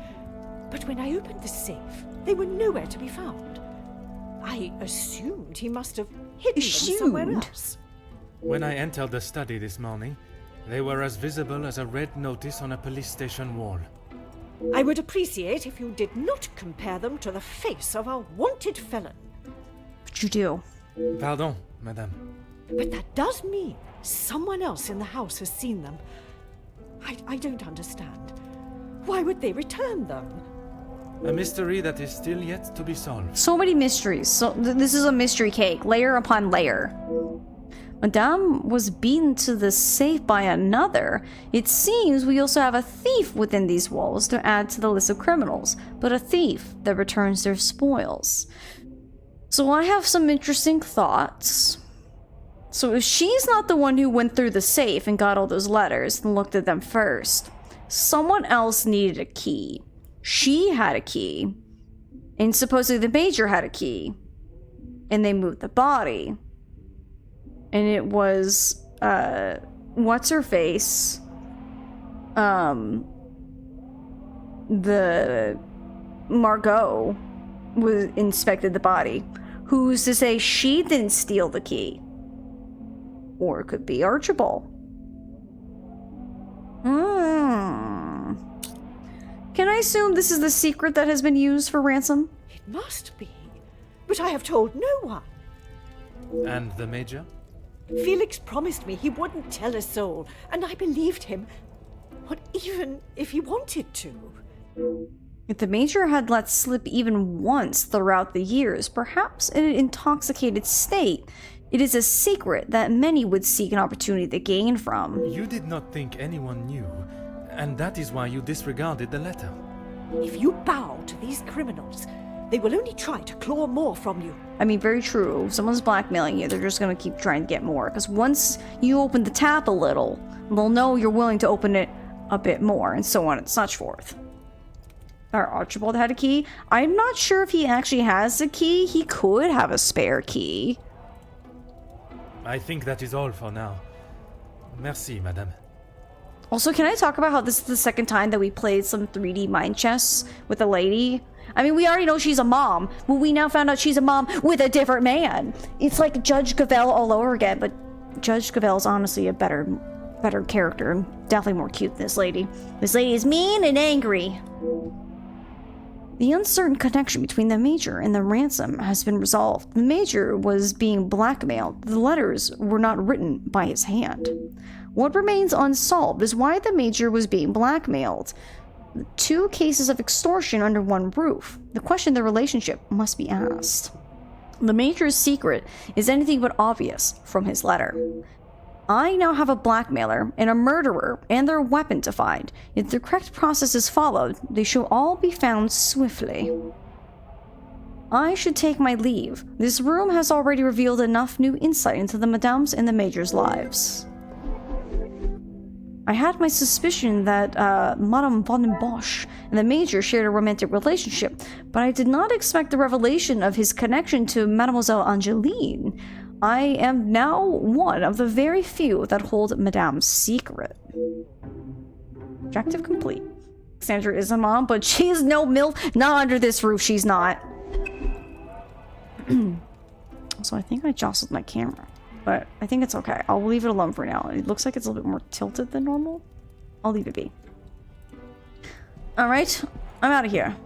But when I opened the safe, they were nowhere to be found. I assumed he must have hidden them somewhere else.
When I entered the study this morning, they were as visible as a red notice on a police station wall.
I would appreciate if you did not compare them to the face of a wanted felon.
But you do.
Pardon, madame.
But that does mean someone else in the house has seen them. I don't understand. Why would they return them?
A mystery that is still yet to be solved.
So many mysteries. So this is a mystery cake, layer upon layer. Madame was beaten to the safe by another. It seems we also have a thief within these walls to add to the list of criminals, but a thief that returns their spoils. So I have some interesting thoughts. So if she's not the one who went through the safe and got all those letters and looked at them first, someone else needed a key. She had a key, and supposedly the Major had a key, and they moved the body. And it was, what's-her-face, the Margot inspected the body. Who's to say she didn't steal the key? Or it could be Archibald. Can I assume this is the secret that has been used for ransom?
It must be. But I have told no one.
And the Major?
Felix promised me he wouldn't tell a soul, and I believed him. But even if he wanted to.
If the Major had let slip even once throughout the years, perhaps in an intoxicated state, it is a secret that many would seek an opportunity to gain from.
You did not think anyone knew, and that is why you disregarded the letter.
If you bow to these criminals, they will only try to claw more from you.
I mean, very true. If someone's blackmailing you, they're just going to keep trying to get more. Because once you open the tap a little, they'll know you're willing to open it a bit more, and so on and such forth. Our Archibald had a key. I'm not sure if he actually has a key. He could have a spare key.
I think that is all for now. Merci, madame.
Also, can I talk about how this is the second time that we played some 3D mind chess with a lady? I mean, we already know she's a mom, but we now found out she's a mom with a different man. It's like Judge Gavelle all over again, but Judge Gavelle's honestly a better character and definitely more cute than this lady. This lady is mean and angry. The uncertain connection between the Major and the ransom has been resolved. The Major was being blackmailed. The letters were not written by his hand. What remains unsolved is why the Major was being blackmailed. Two cases of extortion under one roof. The question of the relationship must be asked. The Major's secret is anything but obvious from his letter. I now have a blackmailer and a murderer and their weapon to find. If the correct process is followed, they shall all be found swiftly. I should take my leave. This room has already revealed enough new insight into the Madame's and the Major's lives. I had my suspicion that Madame von den Bosch and the Major shared a romantic relationship, but I did not expect the revelation of his connection to Mademoiselle Angeline. I am now one of the very few that hold Madame's secret. Objective complete. Sandra is a mom, but she is no MILF. Not under this roof, she's not. So I think I jostled my camera. But I think it's okay. I'll leave it alone for now. It looks like it's a little bit more tilted than normal. I'll leave it be. Alright, I'm out of here.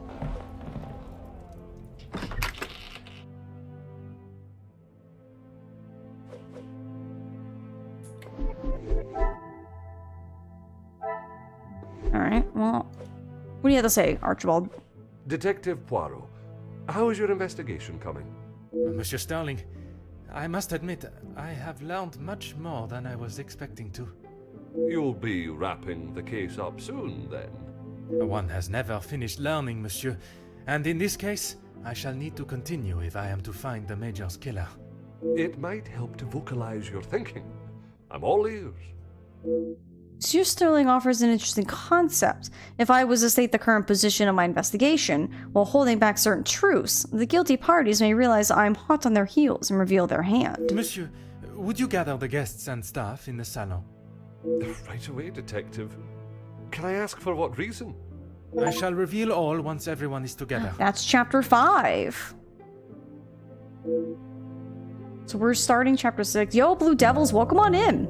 Alright, well, what do you have to say, Archibald?
Detective Poirot, how is your investigation coming?
Monsieur Starling, I must admit, I have learned much more than I was expecting to.
You'll be wrapping the case up soon, then?
One has never finished learning, monsieur, and in this case, I shall need to continue if I am to find the Major's killer.
It might help to vocalize your thinking. I'm all ears.
Monsieur Sterling offers an interesting concept. If I was to state the current position of my investigation, while holding back certain truths, the guilty parties may realize I'm hot on their heels and reveal their hand.
Monsieur, would you gather the guests and staff in the salon?
Right away, Detective. Can I ask for what reason?
I shall reveal all once everyone is together.
That's chapter 5. So we're starting chapter 6. Yo, Blue Devils, welcome on in.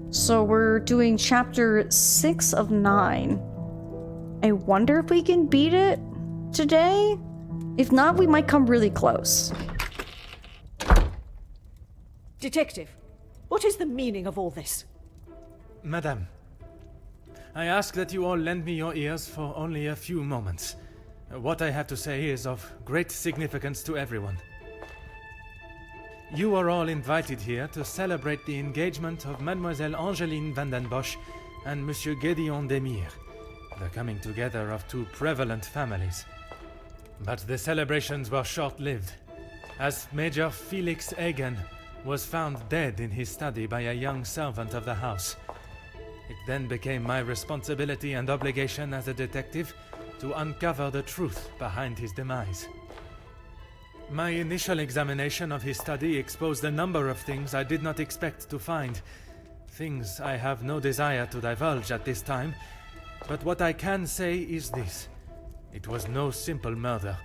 So we're doing chapter 6 of 9. I wonder if we can beat it today? If not, we might come really close.
Detective, what is the meaning of all this?
Madame, I ask that you all lend me your ears for only a few moments. What I have to say is of great significance to everyone. You are all invited here to celebrate the engagement of Mademoiselle Angeline van den Bosch and Monsieur Gédéon Demire, the coming together of two prevalent families. But the celebrations were short-lived, as Major Felix Hagen was found dead in his study by a young servant of the house. It then became my responsibility and obligation as a detective to uncover the truth behind his demise. My initial examination of his study exposed a number of things I did not expect to find. Things I have no desire to divulge at this time, but what I can say is this. It was no simple murder.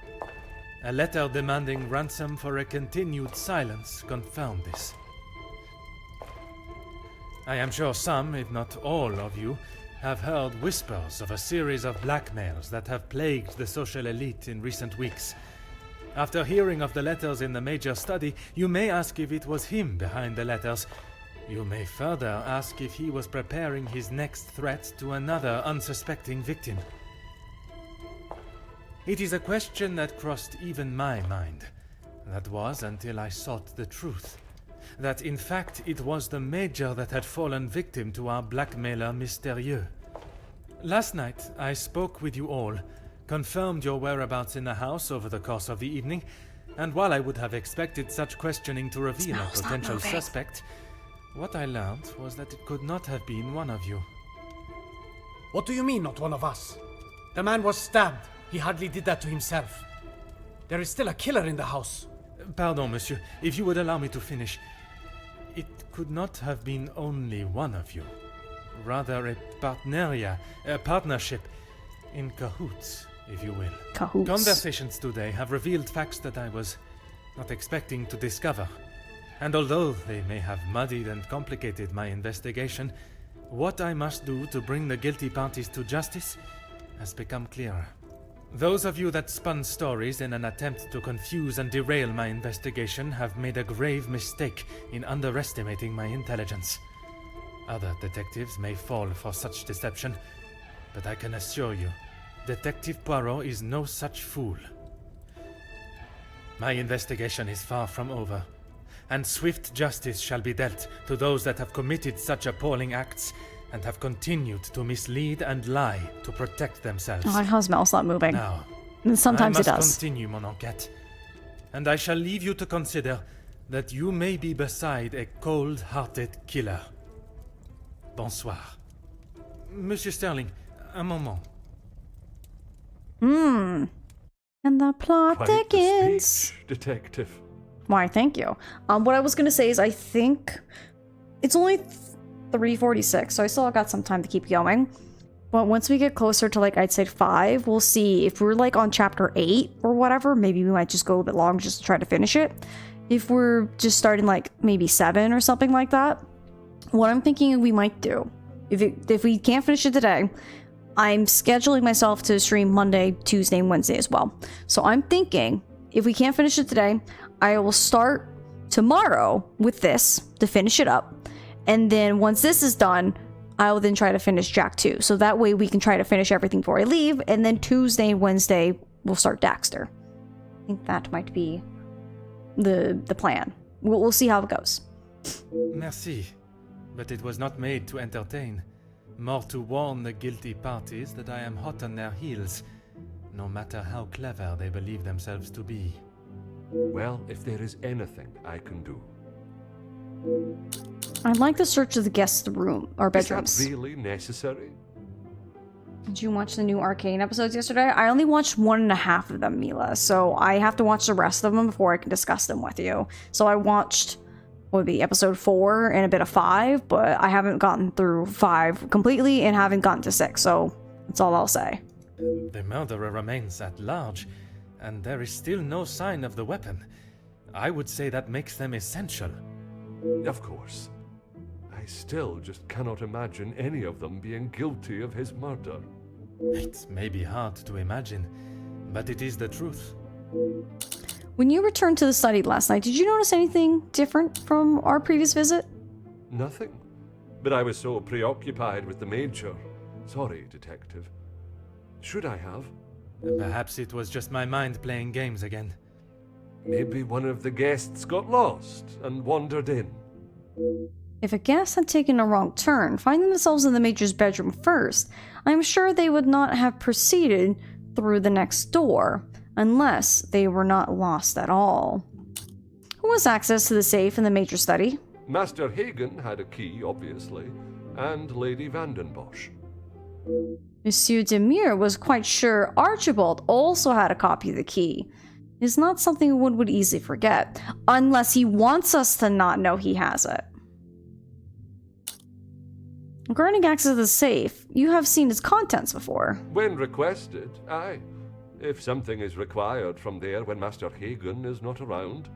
A letter demanding ransom for a continued silence confirmed this. I am sure some, if not all of you, have heard whispers of a series of blackmails that have plagued the social elite in recent weeks. After hearing of the letters in the Major study, you may ask if it was him behind the letters. You may further ask if he was preparing his next threat to another unsuspecting victim. It is a question that crossed even my mind. That was until I sought the truth. That in fact it was the Major that had fallen victim to our blackmailer Mystérieux. Last night I spoke with you all, confirmed your whereabouts in the house over the course of the evening, and while I would have expected such questioning to reveal a potential suspect, what I learned was that it could not have been one of you.
What do you mean, not one of us? The man was stabbed. He hardly did that to himself. There is still a killer in the house.
Pardon, monsieur, if you would allow me to finish. It could not have been only one of you. Rather a partnership, in cahoots, if you will.
Cahoots.
Conversations today have revealed facts that I was not expecting to discover. And although they may have muddied and complicated my investigation, what I must do to bring the guilty parties to justice has become clearer. Those of you that spun stories in an attempt to confuse and derail my investigation have made a grave mistake in underestimating my intelligence. Other detectives may fall for such deception, but I can assure you, Detective Poirot is no such fool. My investigation is far from over, and swift justice shall be dealt to those that have committed such appalling acts and have continued to mislead and lie to protect themselves.
Oh, my husband's not moving.
Now,
And sometimes it
I
does.
must continue mon enquête, and I shall leave you to consider that you may be beside a cold-hearted killer. Bonsoir. Monsieur Sterling, un moment.
And the plot
Quite the
thickens.
speech, Detective.
Why, thank you. What I was gonna say is I think it's only 3:46, so I still got some time to keep going. But once we get closer to, like, I'd say 5, we'll see. If we're, like, on chapter 8 or whatever, maybe we might just go a bit long just to try to finish it. If we're just starting, like, maybe 7 or something like that, what I'm thinking we might do, if we can't finish it today, I'm scheduling myself to stream Monday, Tuesday, and Wednesday as well. So I'm thinking, if we can't finish it today, I will start tomorrow with this to finish it up. And then once this is done, I will then try to finish Jack 2. So that way we can try to finish everything before I leave. And then Tuesday and Wednesday, we'll start Daxter. I think that might be the plan. We'll see how it goes.
Merci. But it was not made to entertain. More to warn the guilty parties that I am hot on their heels, no matter how clever they believe themselves to be.
Well, if there is anything I can do.
I'd like to search the guest room or bedrooms.
Is that really necessary?
Did you watch the new Arcane episodes yesterday? I only watched 1.5 of them, Mila, so I have to watch the rest of them before I can discuss them with you. So I watched, what would be, episode 4 and a bit of 5, but I haven't gotten through 5 completely and haven't gotten to 6, so that's all I'll say.
The murderer remains at large, and there is still no sign of the weapon. I would say that makes them essential.
Of course. I still just cannot imagine any of them being guilty of his murder.
It may be hard to imagine, but it is the truth.
When you returned to the study last night, did you notice anything different from our previous visit?
Nothing. But I was so preoccupied with the Major. Sorry, Detective. Should I have?
Perhaps it was just my mind playing games again.
Maybe one of the guests got lost and wandered in.
If a guest had taken a wrong turn, finding themselves in the Major's bedroom first, I'm sure they would not have proceeded through the next door, unless they were not lost at all. Who has access to the safe in the Major study?
Master Hagen had a key, obviously, and Lady Vandenbosch.
Monsieur Demure was quite sure Archibald also had a copy of the key. It's not something one would easily forget, unless he wants us to not know he has it. Regarding access to the safe, you have seen its contents before.
When requested, aye. If something is required from there when Master Hagen is not around.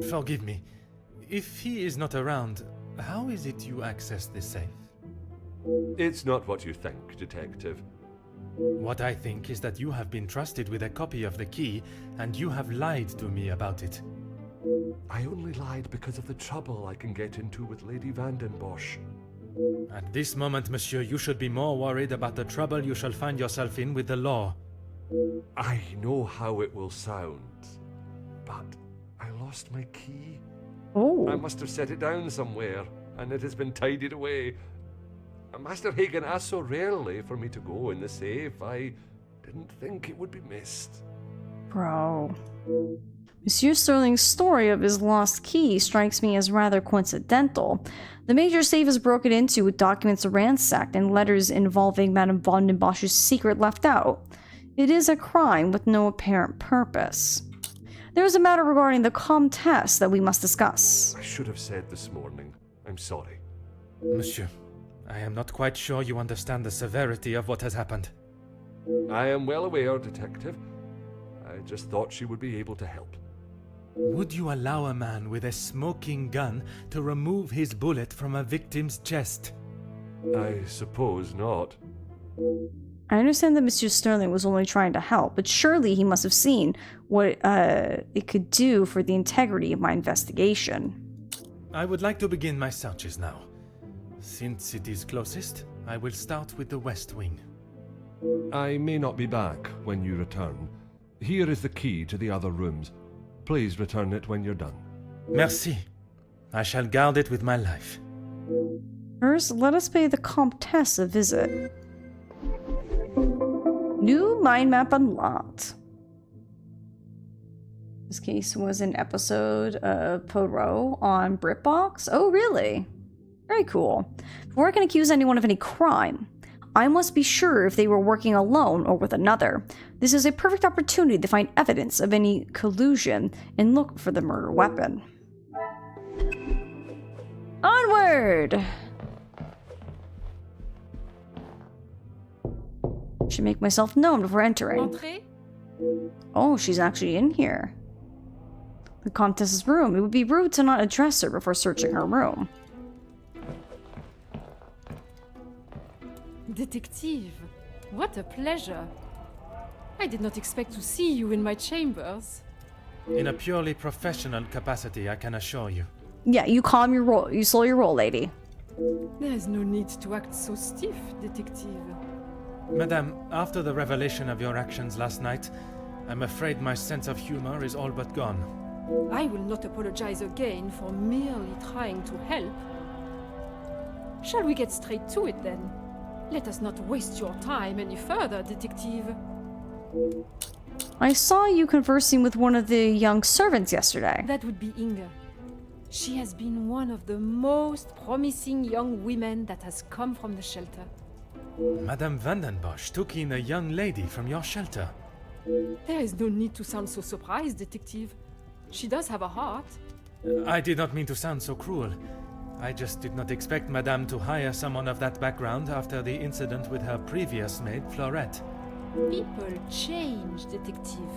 Forgive me. If he is not around, how is it you access this safe?
It's not what you think, Detective.
What I think is that you have been trusted with a copy of the key, and you have lied to me about it.
I only lied because of the trouble I can get into with Lady Vandenbosch.
At this moment, monsieur, you should be more worried about the trouble you shall find yourself in with the law.
I know how it will sound, but I lost my key.
Oh.
I must have set it down somewhere, and it has been tidied away. Master Hagen asked so rarely for me to go in the safe, I didn't think it would be missed.
Bro. Monsieur Sterling's story of his lost key strikes me as rather coincidental. The Major safe is broken into with documents ransacked and letters involving Madame Vandenbosch's secret left out. It is a crime with no apparent purpose. There is a matter regarding the Comtesse that we must discuss.
I should have said this morning. I'm sorry.
Monsieur, I am not quite sure you understand the severity of what has happened.
I am well aware, Detective. I just thought she would be able to help.
Would you allow a man with a smoking gun to remove his bullet from a victim's chest?
I suppose not.
I understand that Monsieur Sterling was only trying to help, but surely he must have seen what it could do for the integrity of my investigation.
I would like to begin my searches now. Since it is closest, I will start with the west wing.
I may not be back when you return. Here is the key to the other rooms. Please return it when you're done.
Merci. I shall guard it with my life.
First, let us pay the Comtesse a visit. New mind map unlocked. This case was an episode of Poirot on BritBox. Oh, really? Very cool. Before I can accuse anyone of any crime, I must be sure if they were working alone or with another. This is a perfect opportunity to find evidence of any collusion and look for the murder weapon. Onward! Should make myself known before entering.
Entrez?
Oh, she's actually in here. The Comtesse's room. It would be rude to not address her before searching her room.
Detective, what a pleasure. I did not expect to see you in my chambers.
In a purely professional capacity, I can assure you.
Yeah, you calm your roll. You slow your roll, lady.
There is no need to act so stiff, Detective.
Madame, after the revelation of your actions last night, I'm afraid my sense of humor is all but gone.
I will not apologize again for merely trying to help. Shall we get straight to it then? Let us not waste your time any further, Detective.
I saw you conversing with one of the young servants yesterday.
That would be Inga. She has been one of the most promising young women that has come from the shelter.
Madame Vandenbosch took in a young lady from your shelter.
There is no need to sound so surprised, Detective. She does have a heart.
I did not mean to sound so cruel. I just did not expect Madame to hire someone of that background after the incident with her previous maid, Florette.
People change, Detective.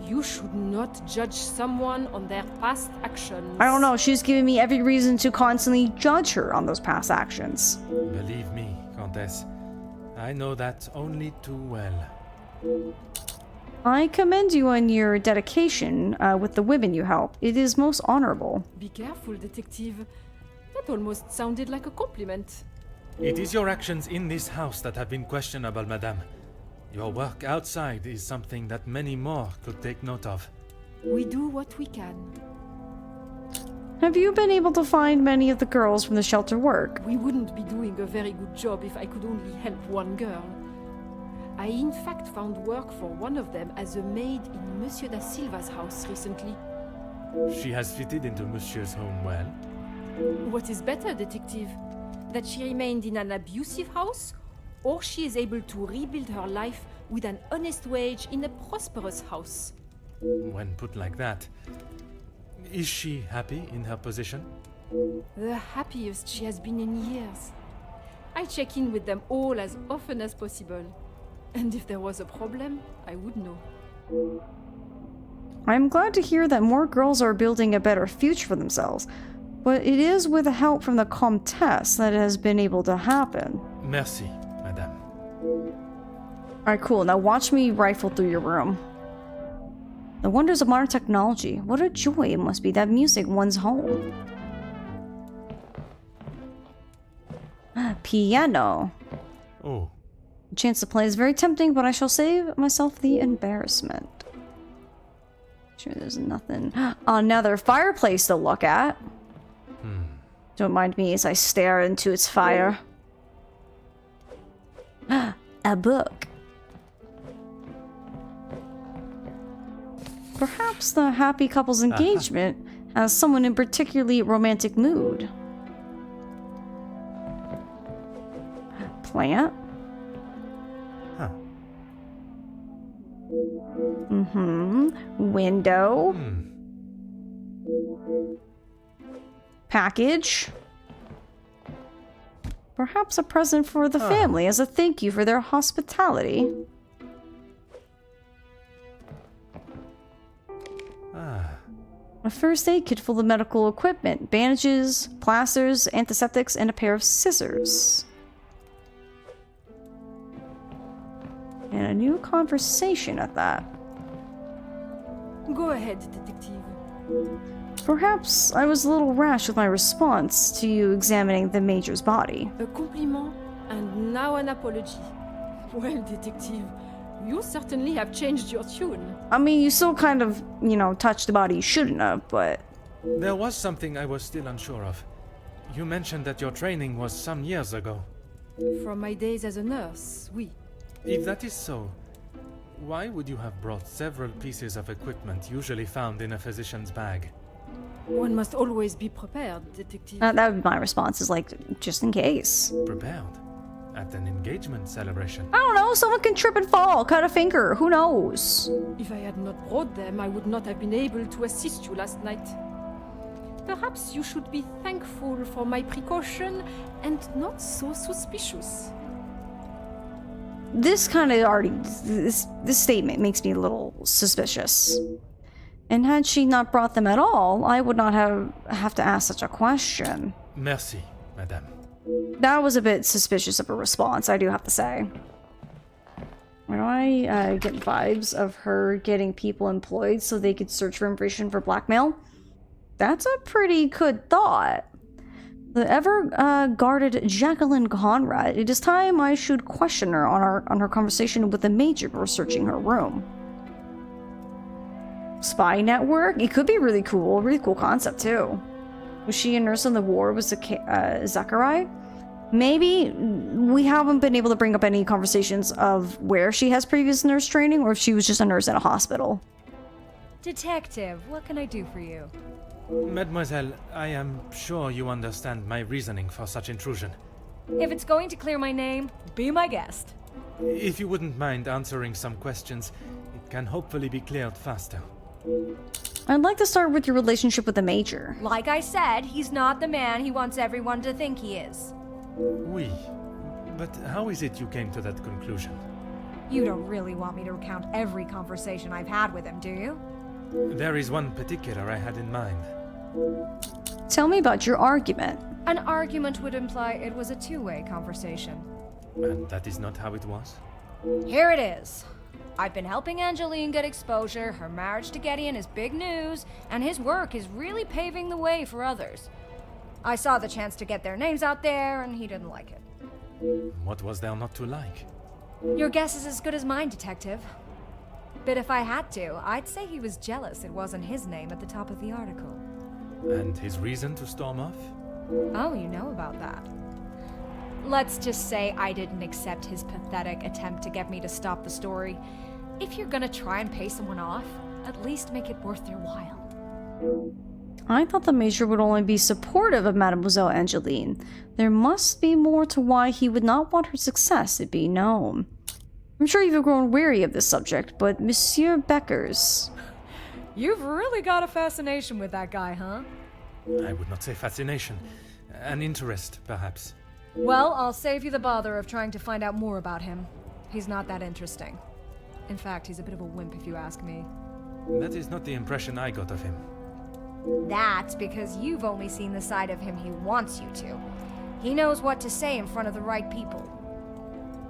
You should not judge someone on their past actions.
I don't know, she's giving me every reason to constantly judge her on those past actions.
Believe me, Countess, I know that only too well.
I commend you on your dedication with the women you help. It is most honorable.
Be careful, detective. That almost sounded like a compliment.
It is your actions in this house that have been questionable, madame. Your work outside is something that many more could take note of.
We do what we can.
Have you been able to find many of the girls from the shelter work?
We wouldn't be doing a very good job if I could only help one girl. I in fact found work for one of them as a maid in Monsieur da Silva's house recently.
She has fitted into Monsieur's home well.
What is better, detective? That she remained in an abusive house, or she is able to rebuild her life with an honest wage in a prosperous house?
When put like that, is she happy in her position?
The happiest she has been in years. I check in with them all as often as possible. And if there was a problem, I would know.
I'm glad to hear that more girls are building a better future for themselves, but it is with the help from the Comtesse that it has been able to happen.
Merci, madame.
Alright, cool. Now watch me rifle through your room. The wonders of modern technology. What a joy it must be that music one's home. Piano.
Oh.
The chance to play is very tempting, but I shall save myself the embarrassment. Sure, there's nothing. Another fireplace to look at. Don't mind me as I stare into its fire. A book. Perhaps the happy couple's engagement has someone in particularly romantic mood. Plant.
Huh.
Window. Package. Perhaps a present for the family as a thank you for their hospitality. A first aid kit full of medical equipment, bandages, plasters, antiseptics, and a pair of scissors. And a new conversation at that.
Go ahead, detective.
Perhaps I was a little rash with my response to you examining the Major's body.
A compliment and now an apology. Well, detective, you certainly have changed your tune.
I mean, you still kind of, touched the body you shouldn't have, but...
There was something I was still unsure of. You mentioned that your training was some years ago.
From my days as a nurse, oui.
If that is so, why would you have brought several pieces of equipment usually found in a physician's bag?
One must always be prepared, detective.
That would be my response, is like, just in case.
Prepared? At an engagement celebration?
I don't know, someone can trip and fall, cut a finger, who knows?
If I had not brought them, I would not have been able to assist you last night. Perhaps you should be thankful for my precaution and not so suspicious.
This kind of already... This statement makes me a little suspicious. And had she not brought them at all, I would not have to ask such a question.
Merci, madame.
That was a bit suspicious of a response, I do have to say. Why do I get vibes of her getting people employed so they could search for information for blackmail? That's a pretty good thought. The ever-guarded Jacqueline Conrad. It is time I should question her on her conversation with the Major before searching her room. Spy network? It could be really cool concept too. Was she a nurse in the war? Was Zachary? Maybe we haven't been able to bring up any conversations of where she has previous nurse training or if she was just a nurse in a hospital.
Detective, what can I do for you?
Mademoiselle, I am sure you understand my reasoning for such intrusion.
If it's going to clear my name, be my guest.
If you wouldn't mind answering some questions, it can hopefully be cleared faster.
I'd like to start with your relationship with the Major.
Like I said, he's not the man he wants everyone to think he is.
Oui, but how is it you came to that conclusion?
You don't really want me to recount every conversation I've had with him, do you?
There is one particular I had in mind.
Tell me about your argument.
An argument would imply it was a two-way conversation.
And that is not how it was?
Here it is. I've been helping Angeline get exposure, her marriage to Gideon is big news, and his work is really paving the way for others. I saw the chance to get their names out there, and he didn't like it.
What was there not to like?
Your guess is as good as mine, Detective. But if I had to, I'd say he was jealous it wasn't his name at the top of the article.
And his reason to storm off?
Oh, you know about that. Let's just say I didn't accept his pathetic attempt to get me to stop the story. If you're gonna try and pay someone off, at least make it worth their while.
I thought the Major would only be supportive of Mademoiselle Angeline. There must be more to why he would not want her success to be known. I'm sure you've grown weary of this subject, but Monsieur Beckers...
You've really got a fascination with that guy, huh?
I would not say fascination. An interest, perhaps.
Well, I'll save you the bother of trying to find out more about him. He's not that interesting. In fact, he's a bit of a wimp if you ask me.
That is not the impression I got of him.
That's because you've only seen the side of him he wants you to. He knows what to say in front of the right people.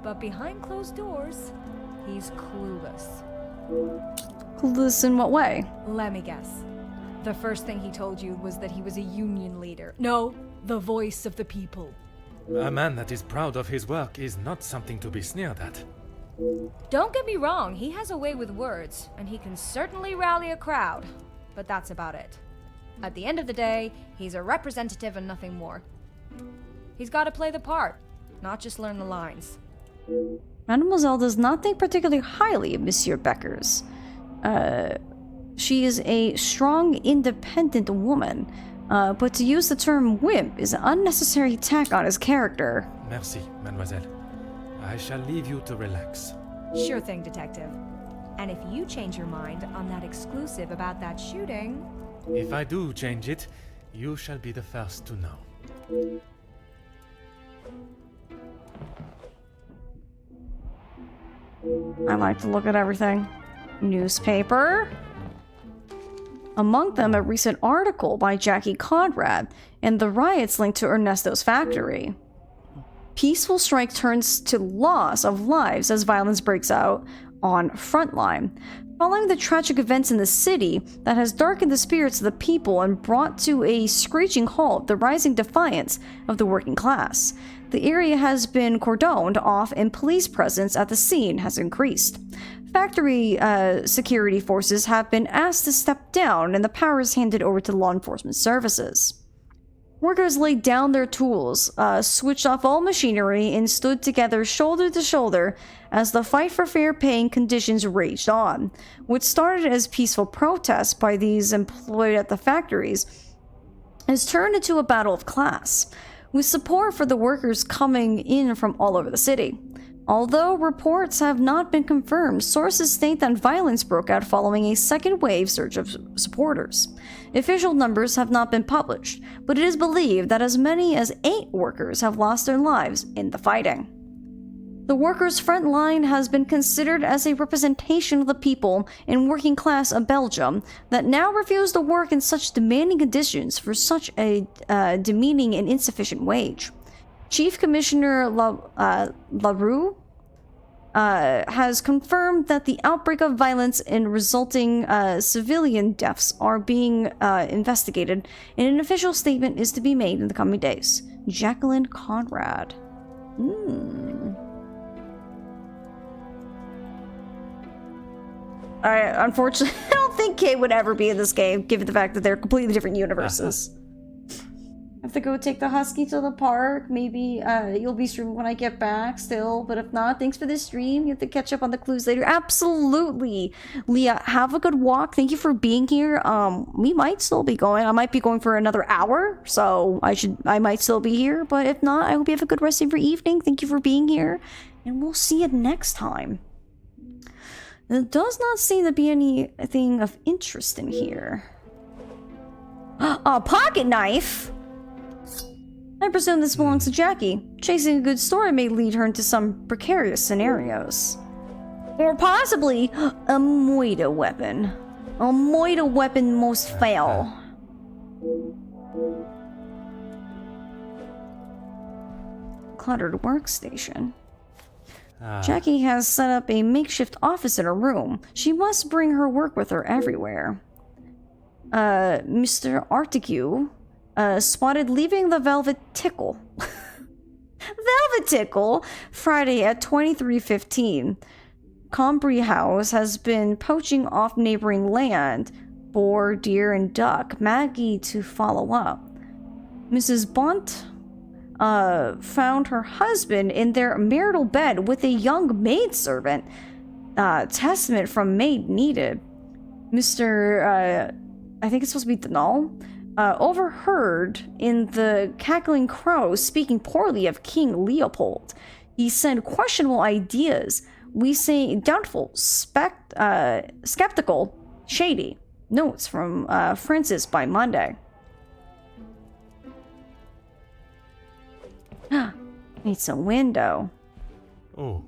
But behind closed doors, he's clueless.
Clueless in what way?
Let me guess. The first thing he told you was that he was a union leader. No, the voice of the people.
A man that is proud of his work is not something to be sneered at.
Don't get me wrong, he has a way with words, and he can certainly rally a crowd. But that's about it. At the end of the day, he's a representative and nothing more. He's got to play the part, not just learn the lines.
Mademoiselle does not think particularly highly of Monsieur Beckers. She is a strong, independent woman, but to use the term wimp is an unnecessary tack on his character.
Merci, mademoiselle. I shall leave you to relax.
Sure thing, Detective. And if you change your mind on that exclusive about that shooting...
If I do change it, you shall be the first to know.
I like to look at everything. Newspaper. Among them, a recent article by Jackie Conrad and the riots linked to Ernesto's factory. Peaceful strike turns to loss of lives as violence breaks out on Frontline. Following the tragic events in the city that has darkened the spirits of the people and brought to a screeching halt the rising defiance of the working class, the area has been cordoned off and police presence at the scene has increased. Factory security forces have been asked to step down and the power is handed over to law enforcement services. Workers laid down their tools, switched off all machinery, and stood together shoulder to shoulder as the fight for fair pay and conditions raged on. What started as peaceful protests by these employed at the factories has turned into a battle of class, with support for the workers coming in from all over the city. Although reports have not been confirmed, sources state that violence broke out following a second wave surge of supporters. Official numbers have not been published, but it is believed that as many as 8 workers have lost their lives in the fighting. The workers' front line has been considered as a representation of the people and working class of Belgium that now refuse to work in such demanding conditions for such a demeaning and insufficient wage. Chief Commissioner LaRue has confirmed that the outbreak of violence and resulting civilian deaths are being investigated, and an official statement is to be made in the coming days. Jacqueline Conrad. Unfortunately, I don't think Kay would ever be in this game, given the fact that they're completely different universes. I have to go take the husky to the park. Maybe you'll be streaming when I get back still, but if not, thanks for this stream. You have to catch up on the clues later. Absolutely. Leah, have a good walk. Thank you for being here. We might still be going. I might be going for another hour, so I might still be here, but if not, I hope you have a good rest of your evening. Thank you for being here, and we'll see you next time. There does not seem to be anything of interest in here. A pocket knife? I presume this belongs to Jackie. Chasing a good story may lead her into some precarious scenarios. Or possibly a moida weapon. A moida weapon most fail. Cluttered workstation. Jackie has set up a makeshift office in her room. She must bring her work with her everywhere. Mr. Artigue, spotted leaving the Velvet Tickle. Velvet Tickle, Friday at 23:15. Combry House has been poaching off neighboring land, boar, deer, and duck. Maggie to follow up. Mrs. Bont found her husband in their marital bed with a young maidservant. Testament from maid needed. Mr. I think it's supposed to be Denal, overheard in the Cackling Crow speaking poorly of King Leopold. He sent questionable ideas. We say doubtful, skeptical, shady. Notes from Francis by Monday. It's a window.
Oh.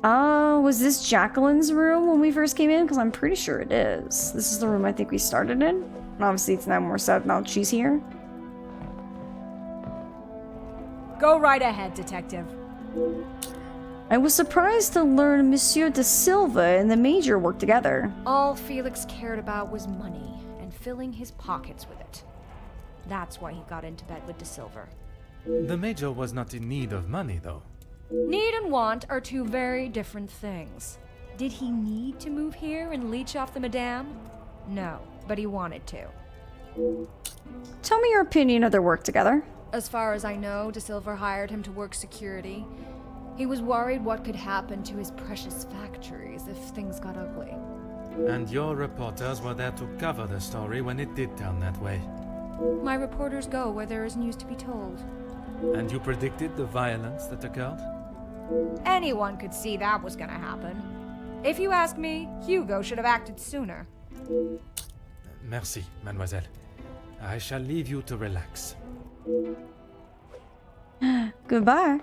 Was this Jacqueline's room when we first came in? Because I'm pretty sure it is. This is the room I think we started in. And obviously it's now more set now that she's here.
Go right ahead, Detective.
I was surprised to learn Monsieur de Silva and the Major worked together.
All Felix cared about was money and filling his pockets with it. That's why he got into bed with de Silva.
The Major was not in need of money, though.
Need and want are two very different things. Did he need to move here and leech off the Madame? No, but he wanted to.
Tell me your opinion of their work together.
As far as I know, de Silva hired him to work security. He was worried what could happen to his precious factories if things got ugly.
And your reporters were there to cover the story when it did turn that way.
My reporters go where there is news to be told.
And you predicted the violence that occurred?
Anyone could see that was gonna happen. If you ask me, Hugo should have acted sooner.
Merci, mademoiselle. I shall leave you to relax.
Goodbye.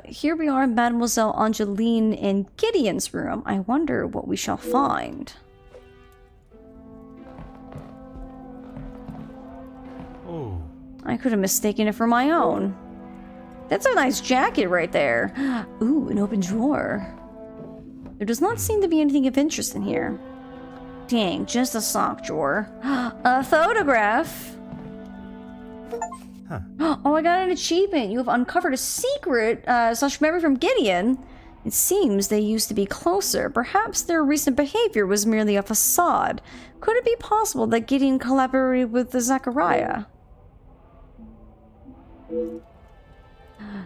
Here we are in Mademoiselle Angeline and Gideon's room. I wonder what we shall find.
Oh.
I could have mistaken it for my own. That's a nice jacket right there. Ooh, an open drawer. There does not seem to be anything of interest in here. Dang, just a sock drawer. A photograph!
Huh.
Oh, I got an achievement. You have uncovered a secret / memory from Gideon. It seems they used to be closer. Perhaps their recent behavior was merely a facade. Could it be possible that Gideon collaborated with the Zachariah?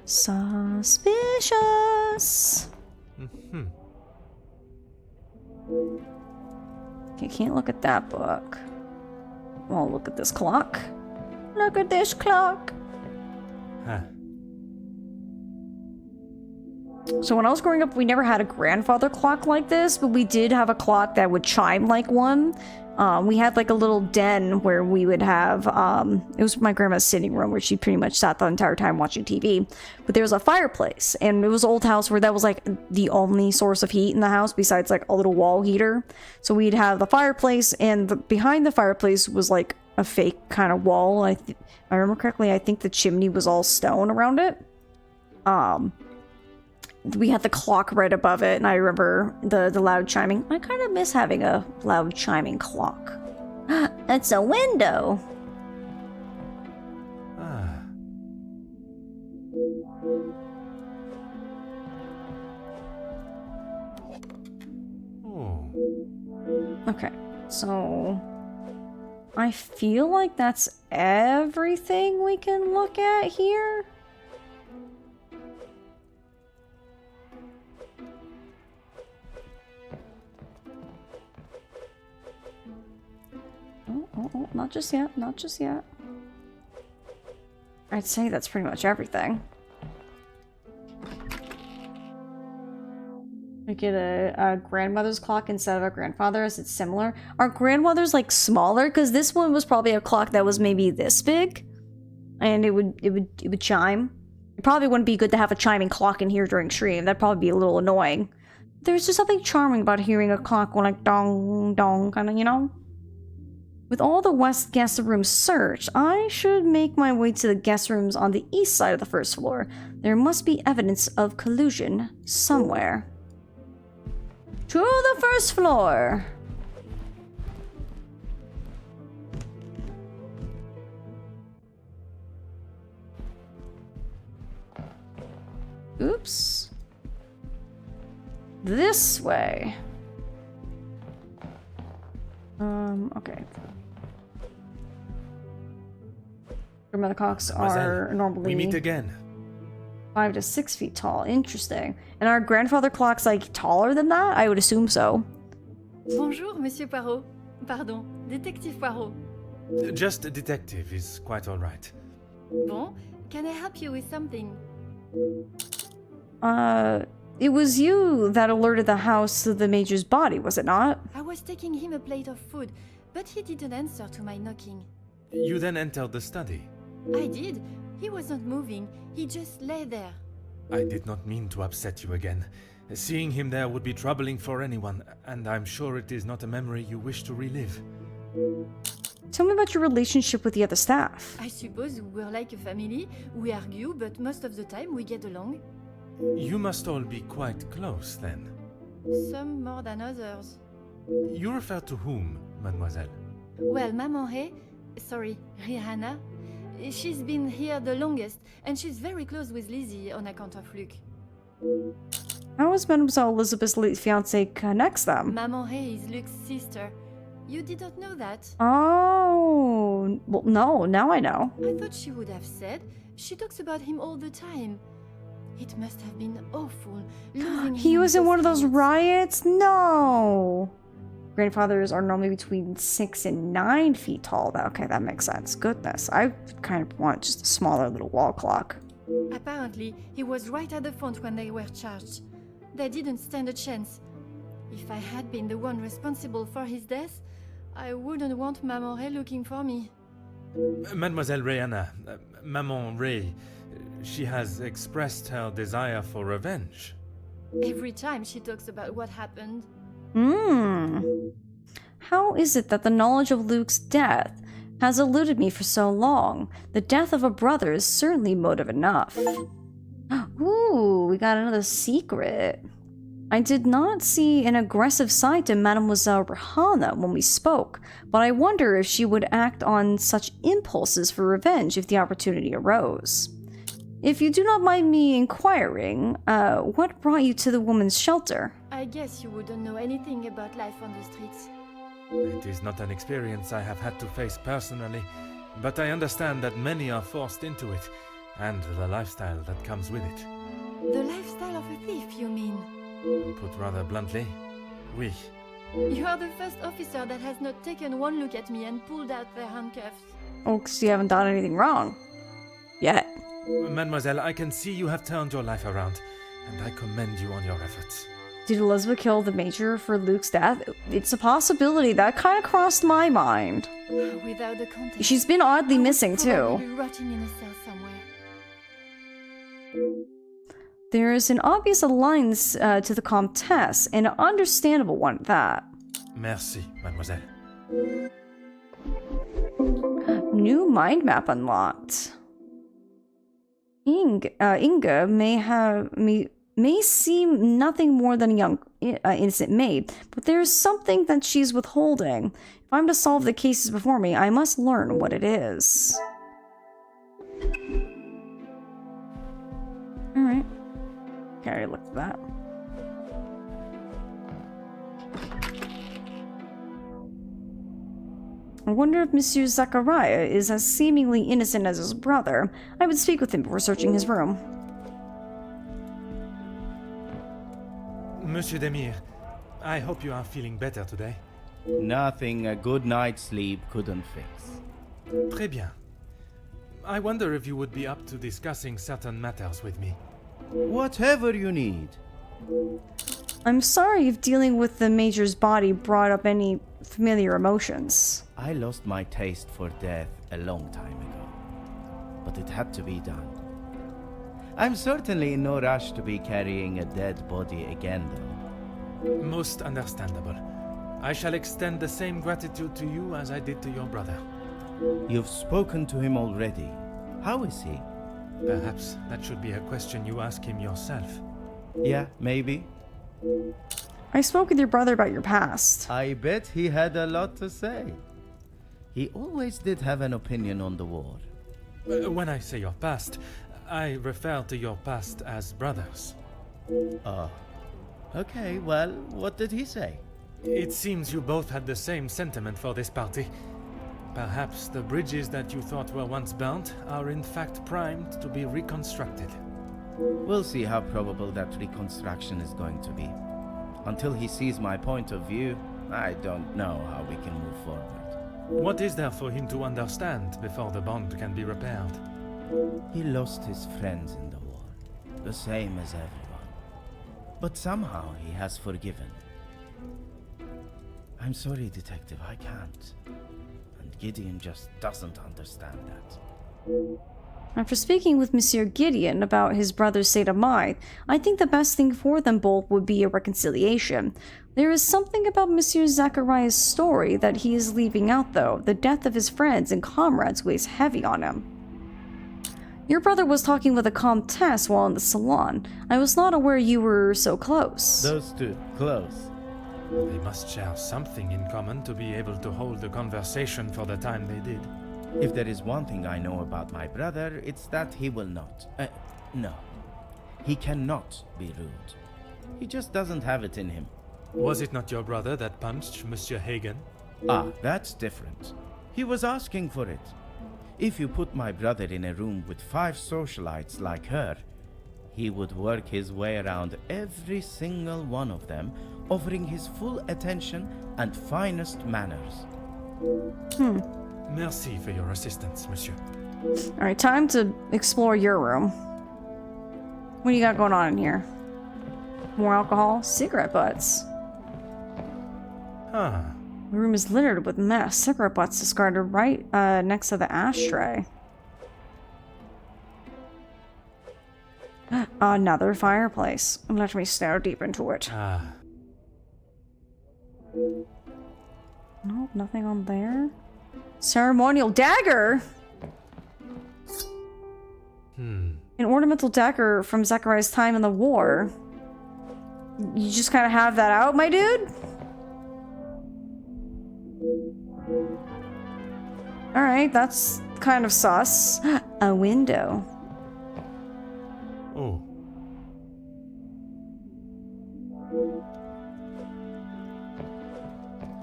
Suspicious.
Mm-hmm.
Okay, can't look at that book. Oh, look at this clock. Look at this clock.
Huh.
So when I was growing up, we never had a grandfather clock like this, but we did have a clock that would chime like one. We had like a little den where we would have, it was my grandma's sitting room where she pretty much sat the entire time watching TV. But there was a fireplace, and it was an old house where that was like the only source of heat in the house besides like a little wall heater. So we'd have the fireplace, and behind the fireplace was like a fake kind of wall. I remember correctly, I think the chimney was all stone around it. We had the clock right above it, and I remember the loud chiming. I kind of miss having a loud chiming clock. It's a window.
Ah. Oh.
Okay, so I feel like that's everything we can look at here. Oh, not just yet, not just yet. I'd say that's pretty much everything. I get a grandmother's clock instead of a grandfather's. It's similar. Are grandmothers like smaller? Because this one was probably a clock that was maybe this big, and it would chime. It probably wouldn't be good to have a chiming clock in here during stream. That'd probably be a little annoying. There's just something charming about hearing a clock go like dong dong, kind of, you know. With all the west guest rooms searched, I should make my way to the guest rooms on the east side of the first floor. There must be evidence of collusion somewhere. To the first floor! Oops. This way. Okay. Grandmother clocks are normally
We meet again.
5 to 6 feet tall. Interesting. And our grandfather clock's like taller than that? I would assume so.
Bonjour, Monsieur Poirot. Pardon, Détective Poirot.
Just a detective is quite all right.
Bon, can I help you with something?
It was you that alerted the house to the Major's body, was it not?
I was taking him a plate of food, but he didn't answer to my knocking.
You then entered the study.
I did. He wasn't moving. He just lay there.
I did not mean to upset you again. Seeing him there would be troubling for anyone, and I'm sure it is not a memory you wish to relive.
Tell me about your relationship with the other staff.
I suppose we're like a family. We argue, but most of the time we get along.
You must all be quite close, then.
Some more than others.
You refer to whom, mademoiselle?
Well, Maman Hay, sorry, Rihanna, she's been here the longest, and she's very close with Lizzie on account of Luke.
How is Mademoiselle Elizabeth's late fiance connects them?
Maman Hay is Luke's sister. You did not know that?
Oh, well, no, now I know.
I thought she would have said. She talks about him all the time. It must have been awful, losing
He
him
was in
so
one of those
fast.
riots? No! Grandfathers are normally between 6 and 9 feet tall. Okay, that makes sense. Goodness, I kind of want just a smaller little wall clock.
Apparently, he was right at the front when they were charged. They didn't stand a chance. If I had been the one responsible for his death, I wouldn't want Maman Ray looking for me.
Mademoiselle Rihanna, Maman Ray, she has expressed her desire for revenge.
Every time she talks about what happened.
How is it that the knowledge of Luke's death has eluded me for so long? The death of a brother is certainly motive enough. Ooh, we got another secret. I did not see an aggressive side to Mademoiselle Rihanna when we spoke, but I wonder if she would act on such impulses for revenge if the opportunity arose. If you do not mind me inquiring, what brought you to the woman's shelter?
I guess you wouldn't know anything about life on the streets.
It is not an experience I have had to face personally, but I understand that many are forced into it, and the lifestyle that comes with it.
The lifestyle of a thief, you mean?
Put rather bluntly, oui.
You are the first officer that has not taken one look at me and pulled out their handcuffs.
Oh, because you haven't done anything wrong. Yet.
Mademoiselle, I can see you have turned your life around, and I commend you on your efforts.
Did Elizabeth kill the Major for Luke's death? It's a possibility. That kind of crossed my mind.
Without the context,
She's been oddly missing, too.
Be rotting in a cell somewhere.
There is an obvious alliance to the Comtesse, and an understandable one at that.
Merci, mademoiselle.
New mind map unlocked. Inga may seem nothing more than a young innocent maid, but there is something that she's withholding. If I'm to solve the cases before me, I must learn what it is. Alright. Okay, I already looked at that. I wonder if Monsieur Zachariah is as seemingly innocent as his brother. I would speak with him before searching his room.
Monsieur Demir, I hope you are feeling better today.
Nothing a good night's sleep couldn't fix.
Très bien. I wonder if you would be up to discussing certain matters with me.
Whatever you need.
I'm sorry if dealing with the Major's body brought up any familiar emotions.
I lost my taste for death a long time ago, but it had to be done. I'm certainly in no rush to be carrying a dead body again, though.
Most understandable. I shall extend the same gratitude to you as I did to your brother.
You've spoken to him already. How is he?
Perhaps that should be a question you ask him yourself.
Yeah, maybe.
I spoke with your brother about your past.
I bet he had a lot to say. He always did have an opinion on the war.
When I say your past, I refer to your past as brothers.
Oh. Okay, well, what did he say?
It seems you both had the same sentiment for this party. Perhaps the bridges that you thought were once burnt are in fact primed to be reconstructed.
We'll see how probable that reconstruction is going to be. Until he sees my point of view, I don't know how we can move forward.
What is there for him to understand before the bond can be repaired?
He lost his friends in the war, the same as everyone. But somehow he has forgiven. I'm sorry, Detective, I can't. And Gideon just doesn't understand that.
After speaking with Monsieur Gideon about his brother's state of mind, I think the best thing for them both would be a reconciliation. There is something about Monsieur Zachariah's story that he is leaving out, though. The death of his friends and comrades weighs heavy on him. Your brother was talking with a comtesse while in the salon. I was not aware you were so close.
Those two, close.
They must share something in common to be able to hold a conversation for the time they did.
If there is one thing I know about my brother, it's that he will not. No. He cannot be rude. He just doesn't have it in him.
Was it not your brother that punched Monsieur Hagen?
Ah, that's different. He was asking for it. If you put my brother in a room with 5 socialites like her, he would work his way around every single one of them, offering his full attention and finest manners.
Merci for your assistance, monsieur.
Alright, time to explore your room. What do you got going on in here? More alcohol? Cigarette butts.
Huh.
The room is littered with mess. Cigarette butts discarded right next to the ashtray. Another fireplace. Let me stare deep into it. Nope, nothing on there. Ceremonial dagger? An ornamental dagger from Zachariah's time in the war. You just kind of have that out, my dude? Alright, that's kind of sus. A window.
Oh.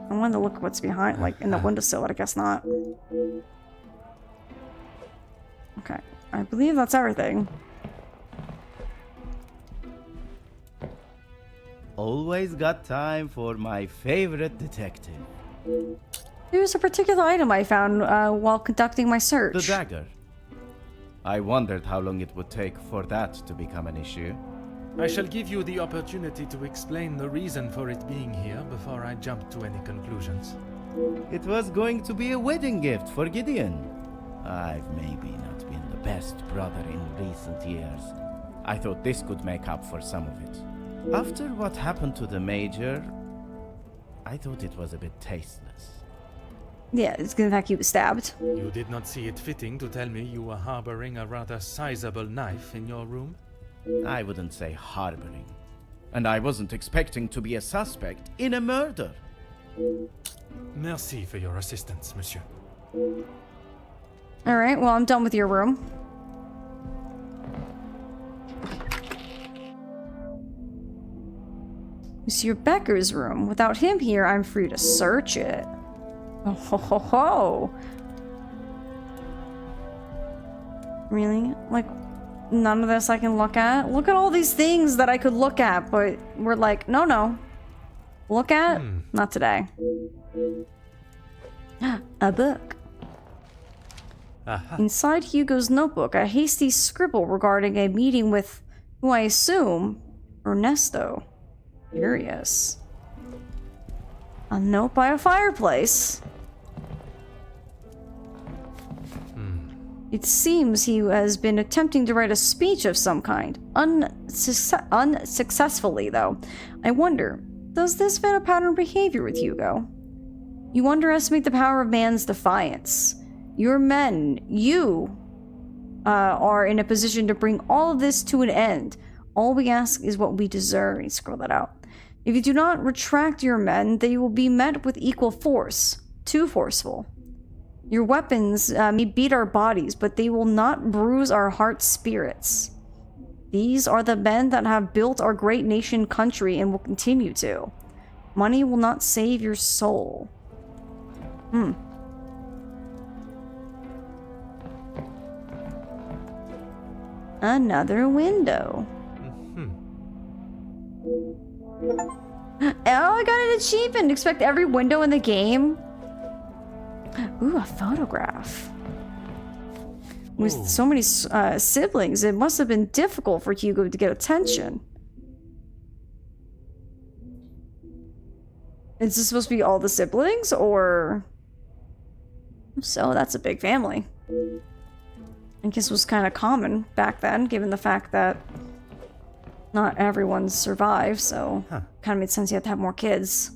I wanted to look at what's behind, like in the windowsill, but I guess not. Okay, I believe that's everything.
Always got time for my favorite detective.
There's a particular item I found while conducting my search.
The dagger. I wondered how long it would take for that to become an issue.
I shall give you the opportunity to explain the reason for it being here before I jump to any conclusions.
It was going to be a wedding gift for Gideon. I've maybe not been the best brother in recent years. I thought this could make up for some of it. After what happened to the Major, I thought it was a bit tasteless.
Yeah, it's in fact he was stabbed.
You did not see it fitting to tell me you were harboring a rather sizable knife in your room?
I wouldn't say harboring. And I wasn't expecting to be a suspect in a murder.
Merci for your assistance, monsieur.
Alright, well, I'm done with your room. Monsieur Becker's room. Without him here, I'm free to search it. Oh ho ho ho! Really? Like, none of this I can look at? Look at all these things that I could look at, but we're like, no, no. Look at? Not today. A book. Inside Hugo's notebook, a hasty scribble regarding a meeting with, who I assume, Ernesto. Curious. A note by a fireplace. It seems he has been attempting to write a speech of some kind. Unsuccessfully, though. I wonder, Does this fit a pattern of behavior with Hugo? You underestimate the power of man's defiance. Your men, you, are in a position to bring all of this to an end. All we ask is what we deserve. You scroll that out. If you do not retract your men, they will be met with equal force. Too forceful. Your weapons may beat our bodies, but they will not bruise our heart spirits. These are the men that have built our great nation country and will continue to. Money will not save your soul. Another window. Oh, I got an achievement. Expect every window in the game. Ooh, a photograph. With so many siblings, it must have been difficult for Hugo to get attention. Is this supposed to be all the siblings, or... So, that's a big family. I guess it was kind of common back then, given the fact that not everyone survived, so kind of made sense you had to have more kids.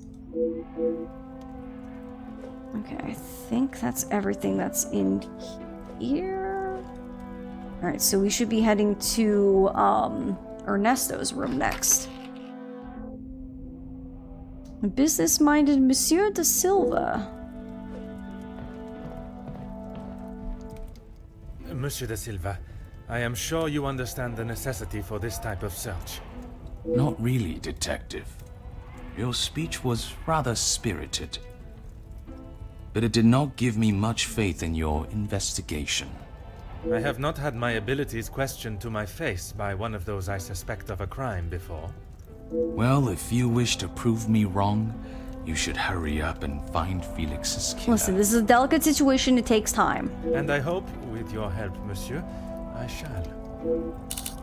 Okay, I think that's everything that's in here. Alright, so we should be heading to Ernesto's room next. Business-minded Monsieur de Silva.
Monsieur de Silva, I am sure you understand the necessity for this type of search.
Not really, Detective. Your speech was rather spirited. But it did not give me much faith in your investigation.
I have not had my abilities questioned to my face by one of those I suspect of a crime before.
Well, if you wish to prove me wrong, you should hurry up and find Felix's killer.
Listen, this is a delicate situation. It takes time.
And I hope, with your help, monsieur, I shall.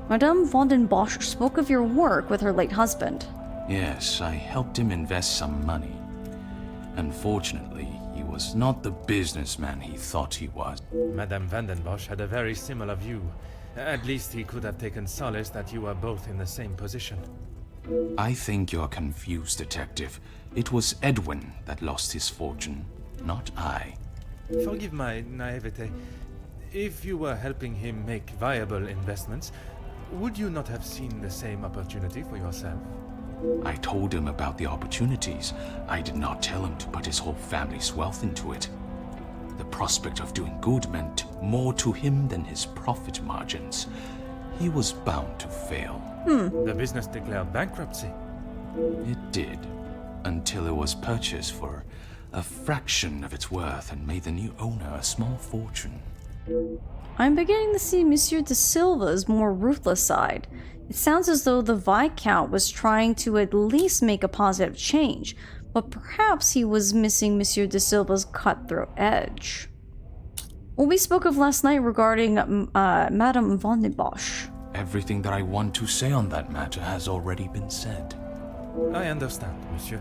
Madame von den Bosch spoke of your work with her late husband.
Yes, I helped him invest some money. Unfortunately, he was not the businessman he thought he was.
Madame van den Bosch had a very similar view. At least he could have taken solace that you were both in the same position.
I think you're confused, Detective. It was Edwin that lost his fortune, not I.
Forgive my naivete. If you were helping him make viable investments, would you not have seen the same opportunity for yourself?
I told him about the opportunities. I did not tell him to put his whole family's wealth into it. The prospect of doing good meant more to him than his profit margins. He was bound to fail.
The business declared bankruptcy.
It did, until it was purchased for a fraction of its worth and made the new owner a small fortune.
I'm beginning to see Monsieur de Silva's more ruthless side. It sounds as though the Viscount was trying to at least make a positive change, but perhaps he was missing Monsieur de Silva's cutthroat edge. What we spoke of last night regarding Madame von den Bosch.
Everything that I want to say on that matter has already been said.
I understand, monsieur.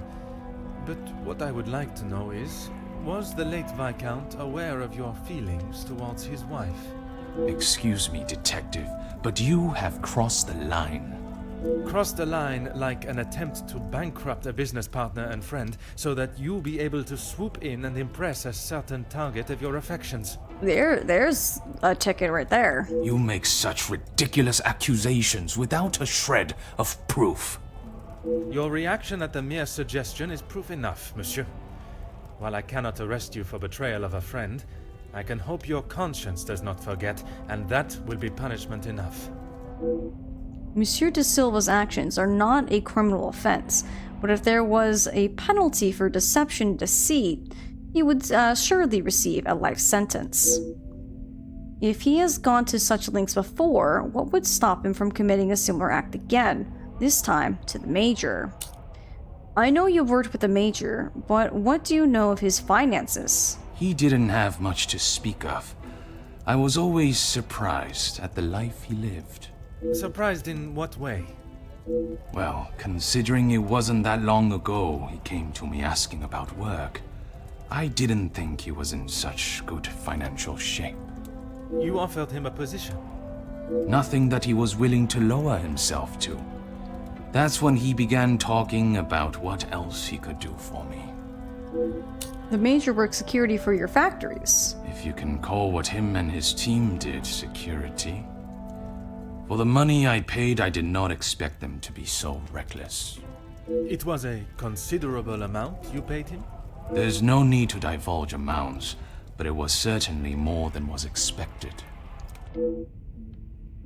But what I would like to know is, was the late Viscount aware of your feelings towards his wife?
Excuse me, Detective, but you have crossed the line.
Crossed the line like an attempt to bankrupt a business partner and friend so that you be able to swoop in and impress a certain target of your affections.
There's a ticket right there.
You make such ridiculous accusations without a shred of proof.
Your reaction at the mere suggestion is proof enough, monsieur. While I cannot arrest you for betrayal of a friend, I can hope your conscience does not forget, and that will be punishment enough.
Monsieur de Silva's actions are not a criminal offense, but if there was a penalty for deception and deceit, he would surely receive a life sentence. If he has gone to such lengths before, what would stop him from committing a similar act again, this time to the Major? I know you worked with the Major, but what do you know of his finances?
He didn't have much to speak of. I was always surprised at the life he lived.
Surprised in what way?
Well, considering it wasn't that long ago he came to me asking about work, I didn't think he was in such good financial shape.
You offered him a position?
Nothing that he was willing to lower himself to. That's when he began talking about what else he could do for me.
The Major works security for your factories.
If you can call what him and his team did security. For the money I paid, I did not expect them to be so reckless.
It was a considerable amount you paid him?
There's no need to divulge amounts, but it was certainly more than was expected.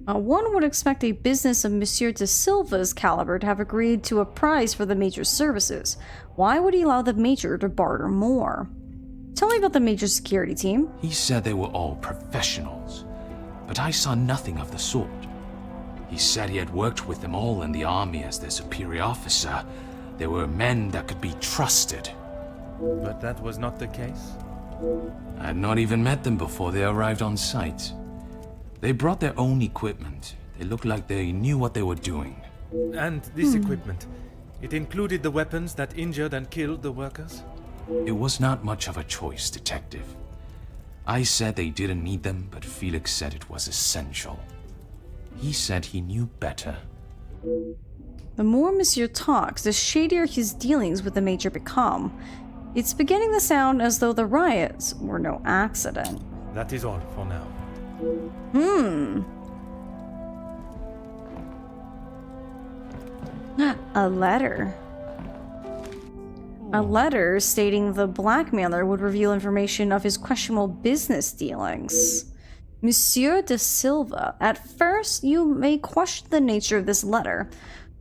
One would expect a business of Monsieur de Silva's caliber to have agreed to a price for the Major's services. Why would he allow the Major to barter more? Tell me about the Major's security team.
He said they were all professionals, but I saw nothing of the sort. He said he had worked with them all in the army as their superior officer. They were men that could be trusted.
But that was not the case?
I had not even met them before they arrived on site. They brought their own equipment. They looked like they knew what they were doing.
And this equipment, it included the weapons that injured and killed the workers?
It was not much of a choice, Detective. I said they didn't need them, but Felix said it was essential. He said he knew better.
The more Monsieur talks, the shadier his dealings with the Major become. It's beginning to sound as though the riots were no accident.
That is all for now.
A letter. A letter stating the blackmailer would reveal information of his questionable business dealings. Monsieur de Silva, at first you may question the nature of this letter,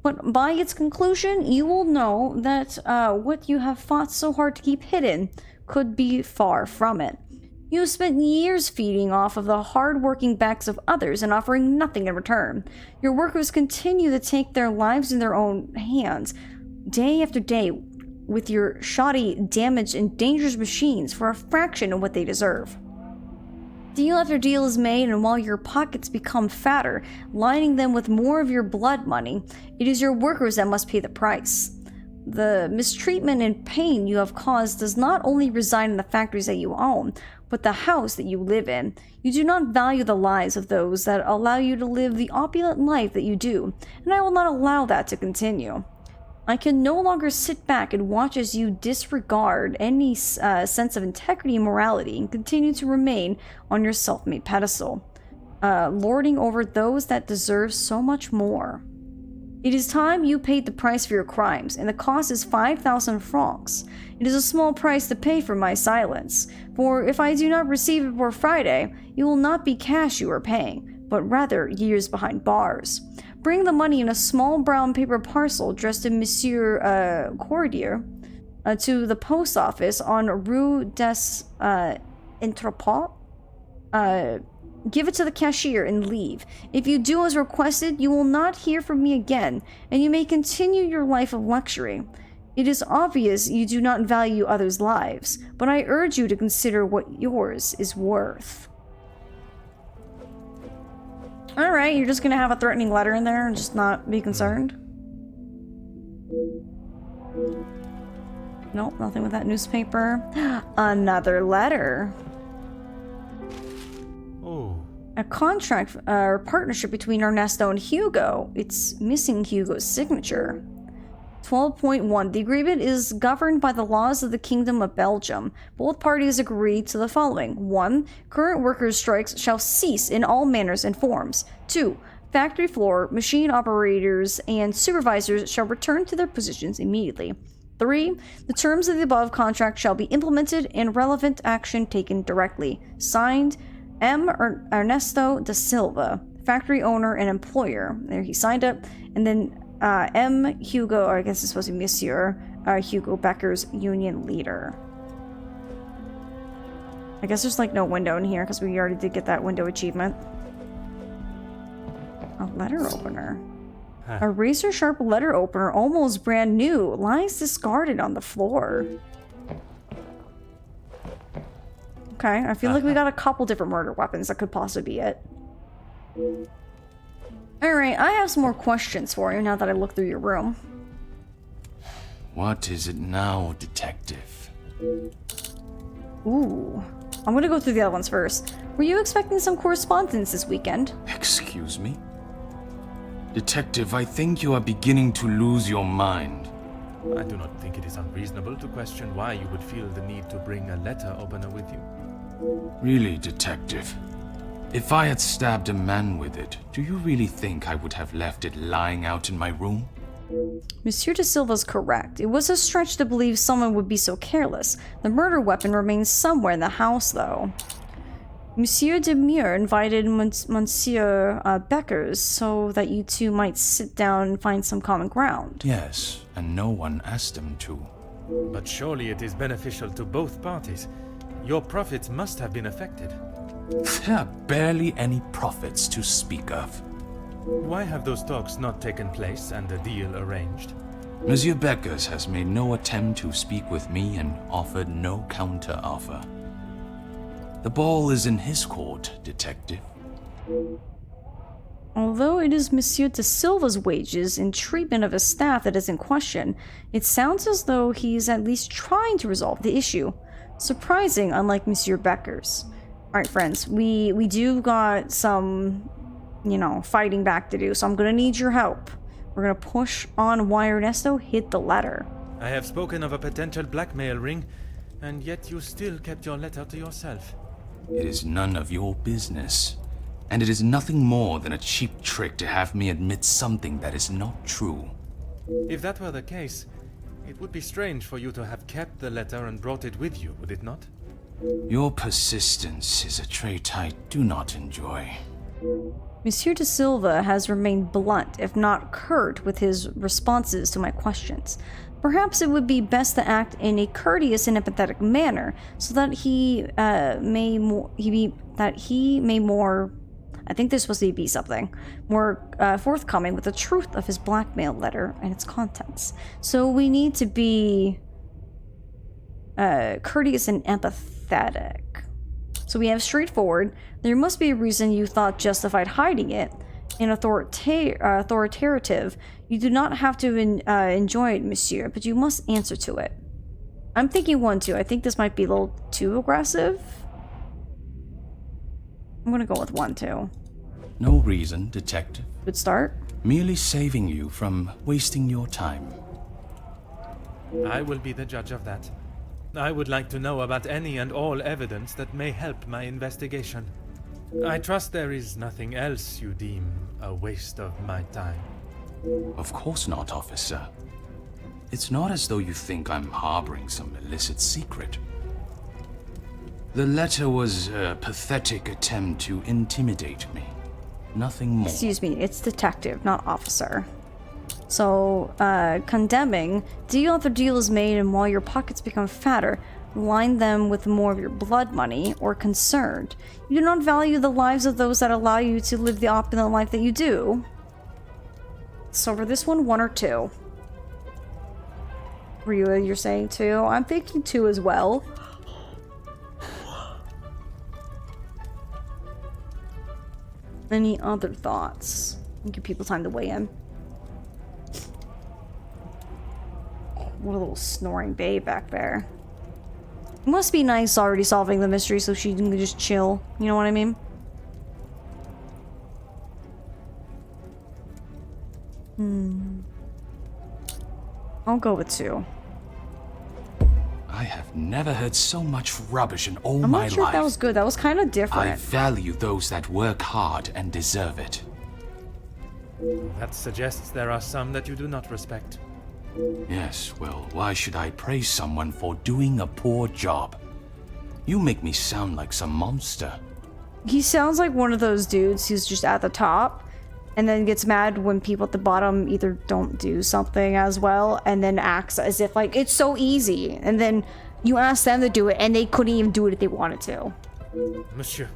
but by its conclusion you will know that what you have fought so hard to keep hidden could be far from it. You have spent years feeding off of the hard-working backs of others and offering nothing in return. Your workers continue to take their lives in their own hands, day after day, with your shoddy, damaged, and dangerous machines for a fraction of what they deserve. Deal after deal is made, and while your pockets become fatter, lining them with more of your blood money, it is your workers that must pay the price. The mistreatment and pain you have caused does not only reside in the factories that you own, but the house that you live in. You do not value the lives of those that allow you to live the opulent life that you do, and I will not allow that to continue. I can no longer sit back and watch as you disregard any sense of integrity and morality and continue to remain on your self-made pedestal, lording over those that deserve so much more. It is time you paid the price for your crimes, and the cost is 5,000 francs. It is a small price to pay for my silence, for if I do not receive it before Friday, you will not be cash you are paying, but rather years behind bars. Bring the money in a small brown paper parcel addressed to Monsieur Cordier to the post office on Rue des Entrepôts. Give it to the cashier and leave. If you do as requested, you will not hear from me again, and you may continue your life of luxury. It is obvious you do not value others' lives, but I urge you to consider what yours is worth. Alright, you're just gonna have a threatening letter in there and just not be concerned? Nope, nothing with that newspaper. Another letter. A contract or partnership between Ernesto and Hugo. It's missing Hugo's signature. 12.1. The agreement is governed by the laws of the Kingdom of Belgium. Both parties agree to the following. 1. Current workers' strikes shall cease in all manners and forms. 2. Factory floor, machine operators, and supervisors shall return to their positions immediately. 3. The terms of the above contract shall be implemented and relevant action taken directly. Signed, M. Ernesto de Silva, factory owner and employer. There he signed up. And then M. Hugo, or I guess it's supposed to be Monsieur Hugo Becker's union leader. I guess there's like no window in here because we already did get that window achievement. A letter opener. A razor-sharp letter opener, almost brand new, lies discarded on the floor. Okay, I feel like we got a couple different murder weapons. That could possibly be it. Alright, I have some more questions for you now that I looked through your room.
What is it now, Detective?
Ooh. I'm gonna go through the other ones first. Were you expecting some correspondence this weekend?
Excuse me? Detective, I think you are beginning to lose your mind.
I do not think it is unreasonable to question why you would feel the need to bring a letter opener with you.
Really, Detective? If I had stabbed a man with it, do you really think I would have left it lying out in my room?
Monsieur de Silva's correct. It was a stretch to believe someone would be so careless. The murder weapon remains somewhere in the house, though. Monsieur de Mure invited Monsieur Beckers so that you two might sit down and find some common ground.
Yes, and no one asked him to.
But surely it is beneficial to both parties. Your profits must have been affected.
There are barely any profits to speak of.
Why have those talks not taken place and a deal arranged?
Monsieur Beckers has made no attempt to speak with me and offered no counter-offer. The ball is in his court, Detective.
Although it is Monsieur de Silva's wages and treatment of his staff that is in question, it sounds as though he is at least trying to resolve the issue. Surprising, unlike Monsieur Beckers. Alright, friends, we do got some, fighting back to do, so I'm gonna need your help. We're gonna push on why Ernesto hid the letter.
I have spoken of a potential blackmail ring, and yet you still kept your letter to yourself.
It is none of your business. And it is nothing more than a cheap trick to have me admit something that is not true.
If that were the case, it would be strange for you to have kept the letter and brought it with you, would it not?
Your persistence is a trait I do not enjoy.
Monsieur de Silva has remained blunt, if not curt, with his responses to my questions. Perhaps it would be best to act in a courteous and empathetic manner, so that he may more. I think there's supposed to be something more forthcoming with the truth of his blackmail letter and its contents. So we need to be courteous and empathetic. So we have straightforward. There must be a reason you thought justified hiding it. In authoritative, you do not have to enjoy it, monsieur, but you must answer to it. I'm thinking 1-2. I think this might be a little too aggressive. I'm gonna go with 1-2.
No reason, Detective.
Good start.
Merely saving you from wasting your time.
I will be the judge of that. I would like to know about any and all evidence that may help my investigation. I trust there is nothing else you deem a waste of my time.
Of course not, officer. It's not as though you think I'm harboring some illicit secret. The letter was a pathetic attempt to intimidate me. Nothing more.
Excuse me, it's detective, not officer. So, condemning, deal after deal is made, and while your pockets become fatter, line them with more of your blood money, or concerned. You do not value the lives of those that allow you to live the opulent life that you do. So for this one, 1 or 2? You're saying 2? I'm thinking 2 as well. Any other thoughts? Give people time to weigh in. What a little snoring babe back there. It must be nice already solving the mystery so she can just chill. You know what I mean? I'll go with 2.
I have never heard so much rubbish in all
I'm
my
not sure
life.
if that was good. That was kind of
I
different.
value those that work hard and deserve it.
That suggests there are some that you do not respect.
Yes, well, why should I praise someone for doing a poor job? You make me sound like some monster.
He sounds like one of those dudes who's just at the top and then gets mad when people at the bottom either don't do something as well and then acts as if like it's so easy, and then you ask them to do it and they couldn't even do it if they wanted to.
Monsieur,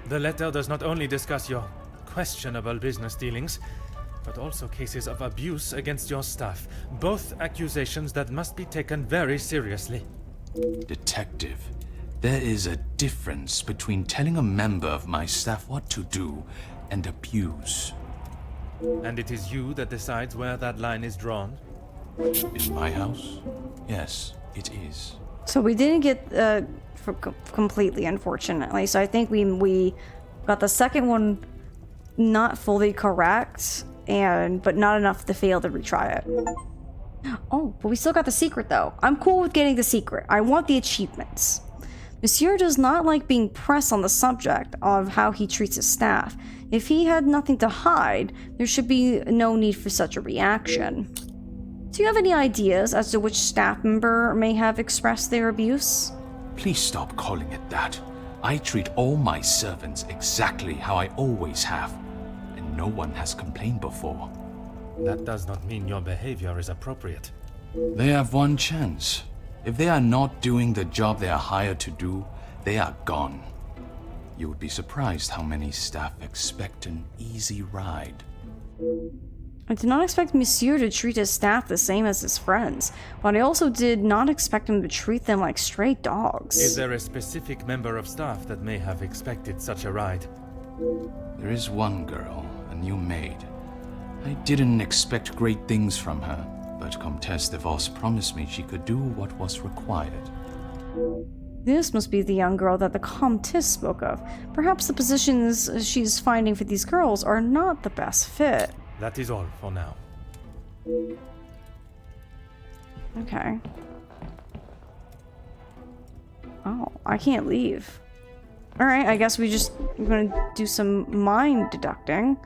the letter does not only discuss your questionable business dealings, but also cases of abuse against your staff. Both accusations that must be taken very seriously.
Detective, there is a difference between telling a member of my staff what to do and abuse.
And it is you that decides where that line is drawn?
In my house? Yes, it is.
So we didn't get completely, unfortunately. So I think we got the second one not fully correct. but not enough to fail to retry it. Oh, but we still got the secret though. I'm cool with getting the secret. I want the achievements. Monsieur does not like being pressed on the subject of how he treats his staff. If he had nothing to hide, there should be no need for such a reaction. Do you have any ideas as to which staff member may have expressed their abuse?
Please stop calling it that. I treat all my servants exactly how I always have, and no one has complained before.
That does not mean your behavior is appropriate.
They have one chance. If they are not doing the job they are hired to do, they are gone. You would be surprised how many staff expect an easy ride.
I did not expect Monsieur to treat his staff the same as his friends, but I also did not expect him to treat them like stray dogs.
Is there a specific member of staff that may have expected such a ride?
There is one girl, a new maid. I didn't expect great things from her, but Comtesse de Vos promised me she could do what was required.
This must be the young girl that the Comtesse spoke of. Perhaps the positions she's finding for these girls are not the best fit.
That is all for now.
Okay. Oh, I can't leave. Alright, I guess we're gonna do some mind deducting.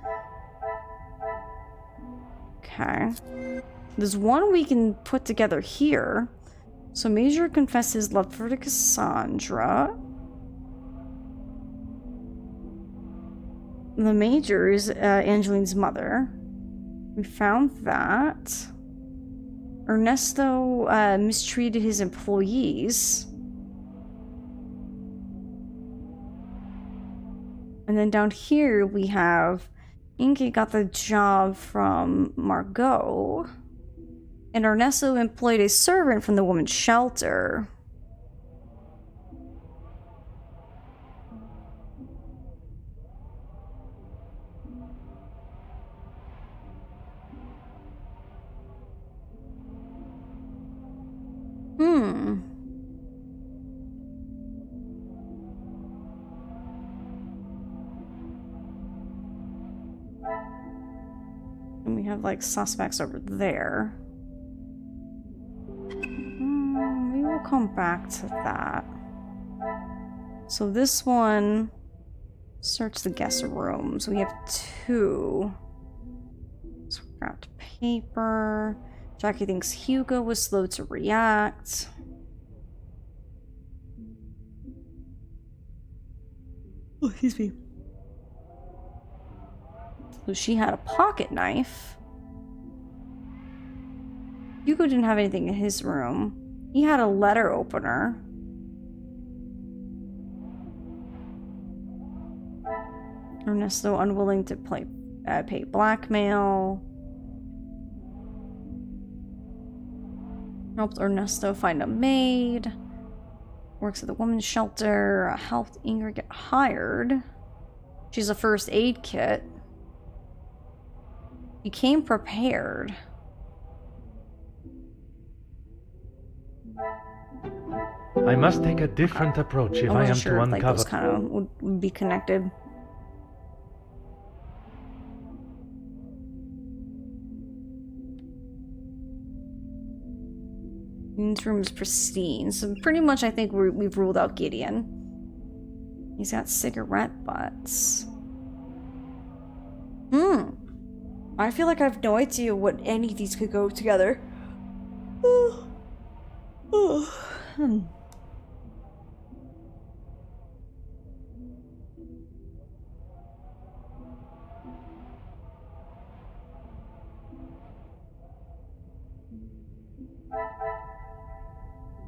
Okay. There's one we can put together here. So Major confesses love for Cassandra. The Major is Angeline's mother. We found that. Ernesto mistreated his employees. And then down here we have Inge got the job from Margot. And Ernesto employed a servant from the woman's shelter. And we have like suspects over there. We will come back to that. So this one, search the guest rooms. We have 2. Scrapped paper. Jackie thinks Hugo was slow to react. Oh, excuse me. So she had a pocket knife. Hugo didn't have anything in his room. He had a letter opener. Ernesto unwilling to pay blackmail. Helped Ernesto find a maid. Works at the women's shelter. Helped Ingrid get hired. She's a first aid kit. Became prepared.
I must take a different approach if I am
sure
to
if, like,
uncover.
those kind of would be connected. This room is pristine, so pretty much I think we've ruled out Gideon. He's got cigarette butts. I feel like I have no idea what any of these could go together.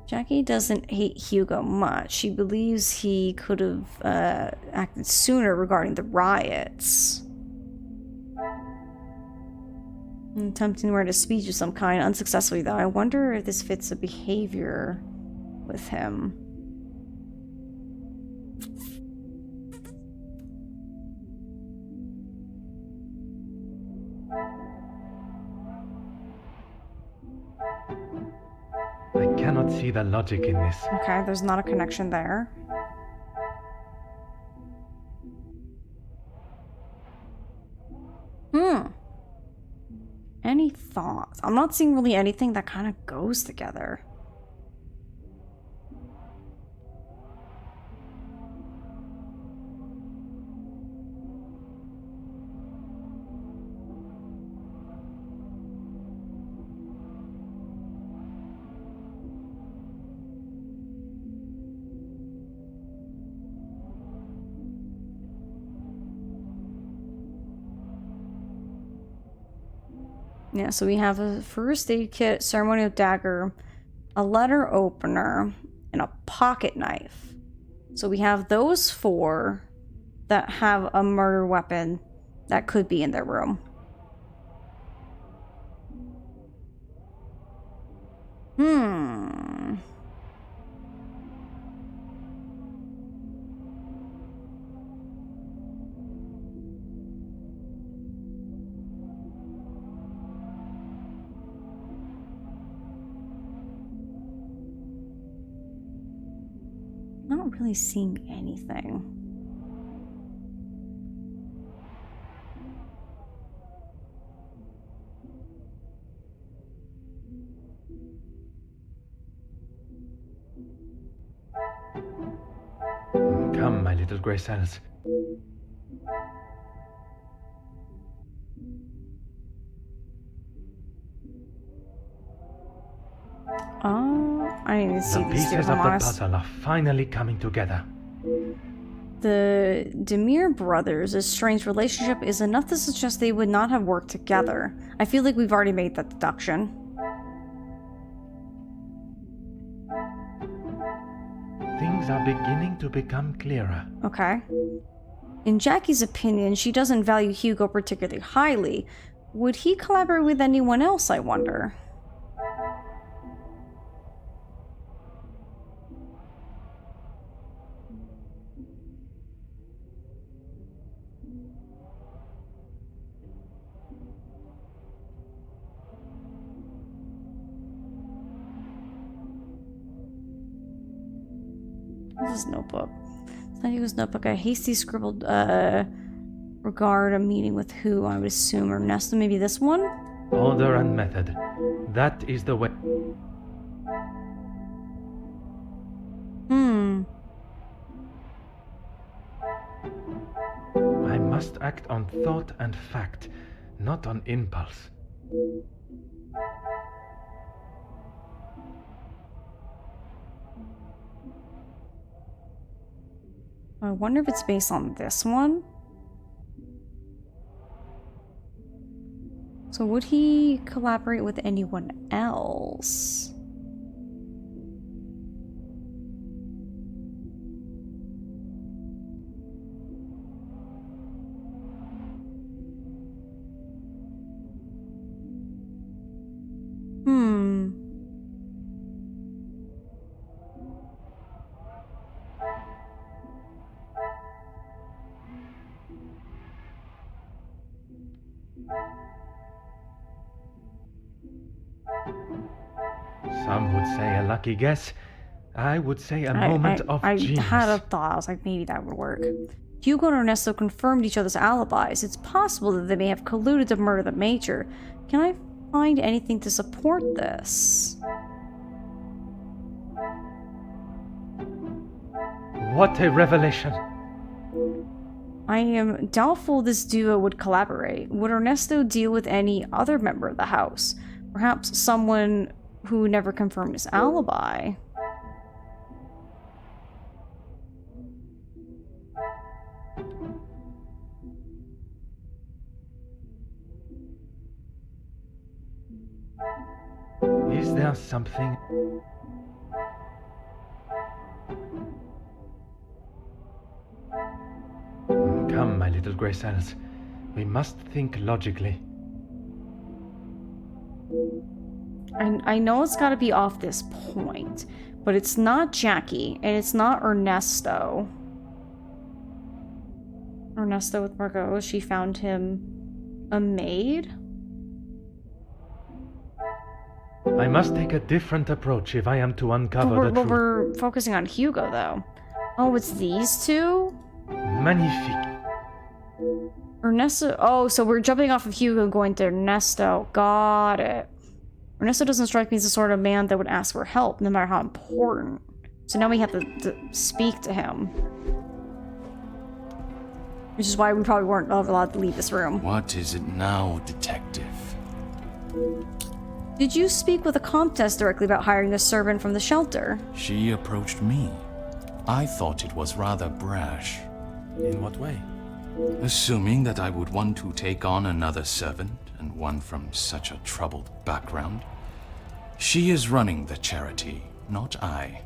Jackie doesn't hate Hugo much. She believes he could have acted sooner regarding the riots. Attempting to write a speech of some kind, unsuccessfully though. I wonder if this fits a behavior with him.
I cannot see the logic in this.
Okay, there's not a connection there. thought. I'm not seeing really anything that kind of goes together. Yeah, so we have a first aid kit, ceremonial dagger, a letter opener, and a pocket knife. So we have those 4 that have a murder weapon that could be in their room. Not really seeing anything.
Come, my little grey cells.
I didn't even see
The
these two,
pieces
if I'm
of the
honest.
puzzle are finally coming together.
The Demir brothers' strange relationship is enough to suggest they would not have worked together. I feel like we've already made that deduction.
Things are beginning to become clearer.
Okay. In Jackie's opinion, she doesn't value Hugo particularly highly. Would he collaborate with anyone else, I wonder? This notebook. It's not Hugo's notebook. A hasty scribbled regard a meeting with who, I would assume Ernesto. Maybe this one?
Order and method. That is the way. I must act on thought and fact, not on impulse.
I wonder if it's based on this one. So would he collaborate with anyone else?
Some would say a lucky guess. I would say a moment of genius.
I had a thought. I was like, maybe that would work. Hugo and Ernesto confirmed each other's alibis. It's possible that they may have colluded to murder the Major. Can I find anything to support this?
What a revelation!
I am doubtful this duo would collaborate. Would Ernesto deal with any other member of the house? Perhaps someone who never confirmed his alibi?
Is there something? Come, my little grey cells. We must think logically.
I know it's gotta be off this point, but it's not Jackie, and it's not Ernesto. Ernesto with Margot, she found him a maid?
I must take a different approach if I am to uncover the truth.
We're focusing on Hugo, though. Oh, it's these two?
Magnifique.
Ernesto. Oh, so we're jumping off of Hugo going to Ernesto. Got it. Ernesto doesn't strike me as the sort of man that would ask for help, no matter how important. So now we have to speak to him. Which is why we probably weren't allowed to leave this room.
What is it now, detective?
Did you speak with the Comtesse directly about hiring a servant from the shelter?
She approached me. I thought it was rather brash.
In what way?
Assuming that I would want to take on another servant, and one from such a troubled background. She is running the charity, not I.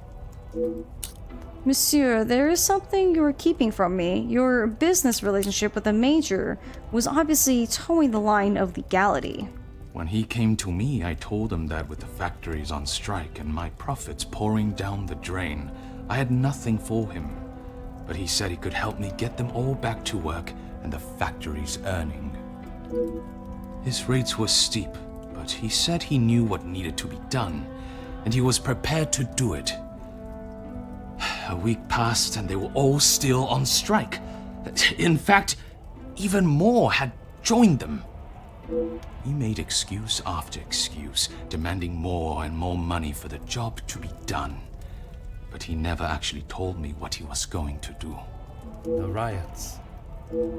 Monsieur, there is something you are keeping from me. Your business relationship with the Major was obviously towing the line of legality.
When he came to me, I told him that with the factories on strike and my profits pouring down the drain, I had nothing for him. But he said he could help me get them all back to work and the factories earning. His rates were steep, but he said he knew what needed to be done, and he was prepared to do it. A week passed and they were all still on strike. In fact, even more had joined them. He made excuse after excuse, demanding more and more money for the job to be done. But he never actually told me what he was going to do.
The riots.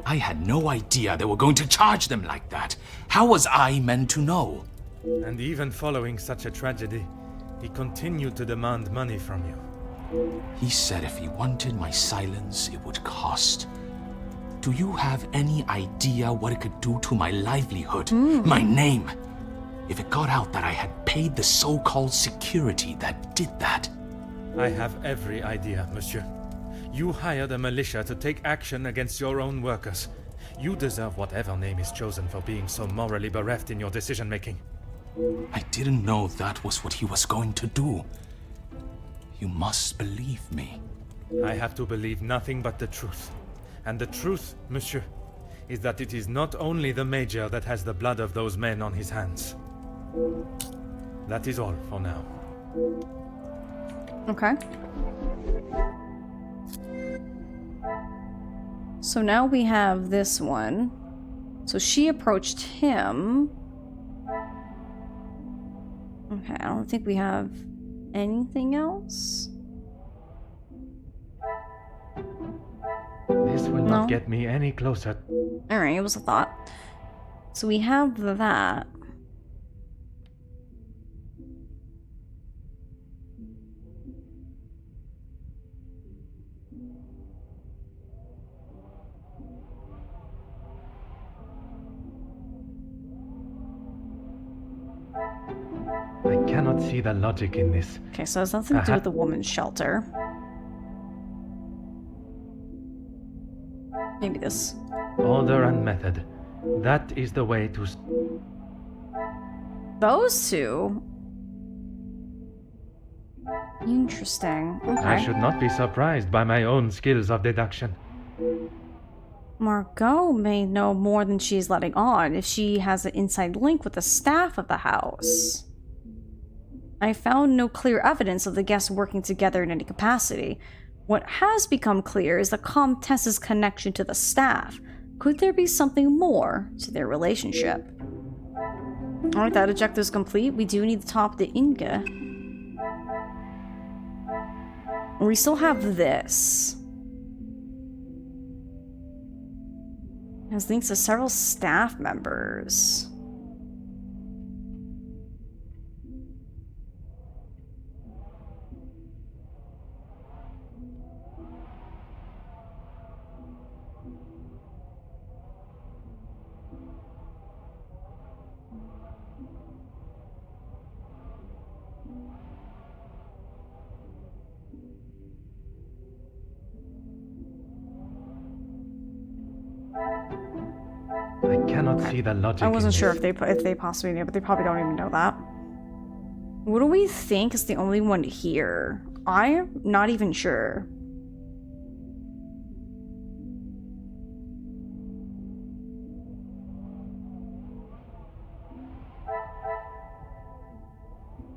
I had no idea they were going to charge them like that. How was I meant to know?
And even following such a tragedy, he continued to demand money from you.
He said if he wanted my silence, it would cost. Do you have any idea what it could do to my livelihood, my name? If it got out that I had paid the so-called security that did that.
I have every idea, monsieur. You hired a militia to take action against your own workers. You deserve whatever name is chosen for being so morally bereft in your decision-making.
I didn't know that was what he was going to do. You must believe me.
I have to believe nothing but the truth. And the truth, monsieur, is that it is not only the Major that has the blood of those men on his hands. That is all for now.
Okay. So now we have this one. So she approached him. Okay, I don't think we have anything else.
This will not get me any closer.
Alright, it was a thought. So we have that.
I cannot see the logic in this.
Okay, so it has nothing to do with the woman's shelter. Maybe this.
Order and method. That is the way to...
Those two? Interesting. Okay.
I should not be surprised by my own skills of deduction.
Margot may know more than she's letting on if she has an inside link with the staff of the house. I found no clear evidence of the guests working together in any capacity. What has become clear is the Comtesse's connection to the staff. Could there be something more to their relationship? Alright, that objective is complete. We do need to top the Inca. We still have this. It has links to several staff members.
I cannot see the logic.
I wasn't
in
sure
this.
if they possibly knew, but they probably don't even know that. What do we think is the only one here? I'm not even sure.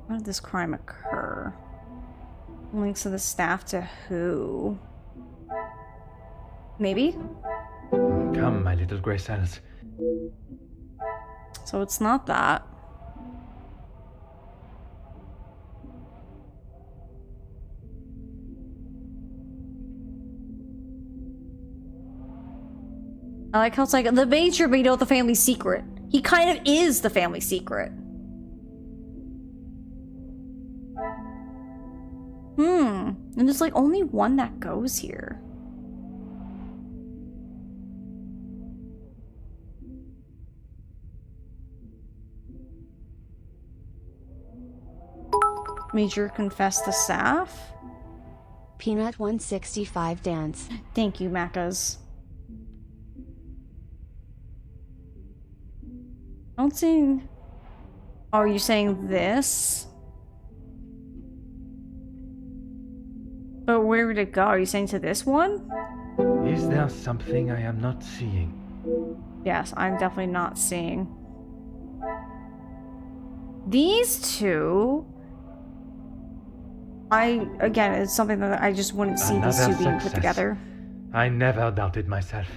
When did this crime occur? Links to the staff to who? Maybe?
Come, my little grey cells.
So it's not that. I like how it's like, the major may know the family secret. He kind of is the family secret. And there's like only one that goes here. Major confessed to Saf.
Peanut 165 dance.
Thank you, Macas. I don't see... Oh, you're saying this? But where would it go? Are you saying to this one?
Is there something I am not seeing?
Yes, I'm definitely not seeing. These two... again, it's something that I just wouldn't see these two being put together.
I never doubted myself.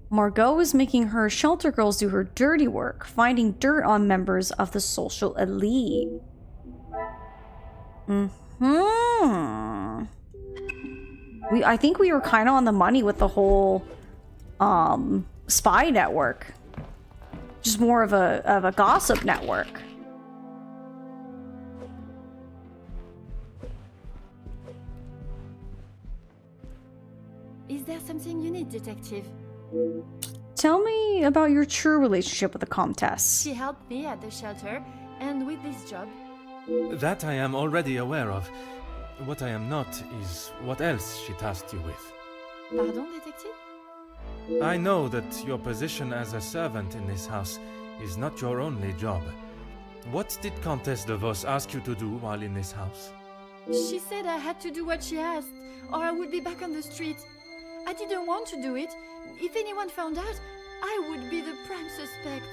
Margot is making her shelter girls do her dirty work, finding dirt on members of the social elite. I think we were kind of on the money with the whole spy network. Just more of a gossip network.
Is there something you need, detective?
Tell me about your true relationship with the Comtesse.
She helped me at the shelter, and with this job.
That I am already aware of. What I am not is what else she tasked you with.
Pardon, detective?
I know that your position as a servant in this house is not your only job. What did Comtesse de Vos ask you to do while in this house?
She said I had to do what she asked, or I would be back on the street. I didn't want to do it. If anyone found out, I would be the prime suspect.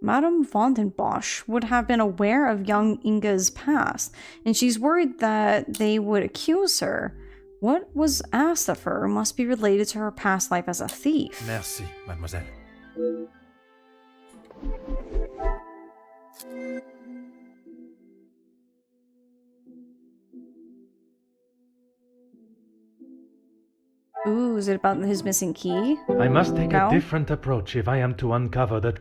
Madame van den Bosch would have been aware of young Inga's past, and she's worried that they would accuse her. What was asked of her must be related to her past life as a thief.
Merci, mademoiselle.
Ooh, is it about his missing key?
I must take a different approach if I am to uncover that.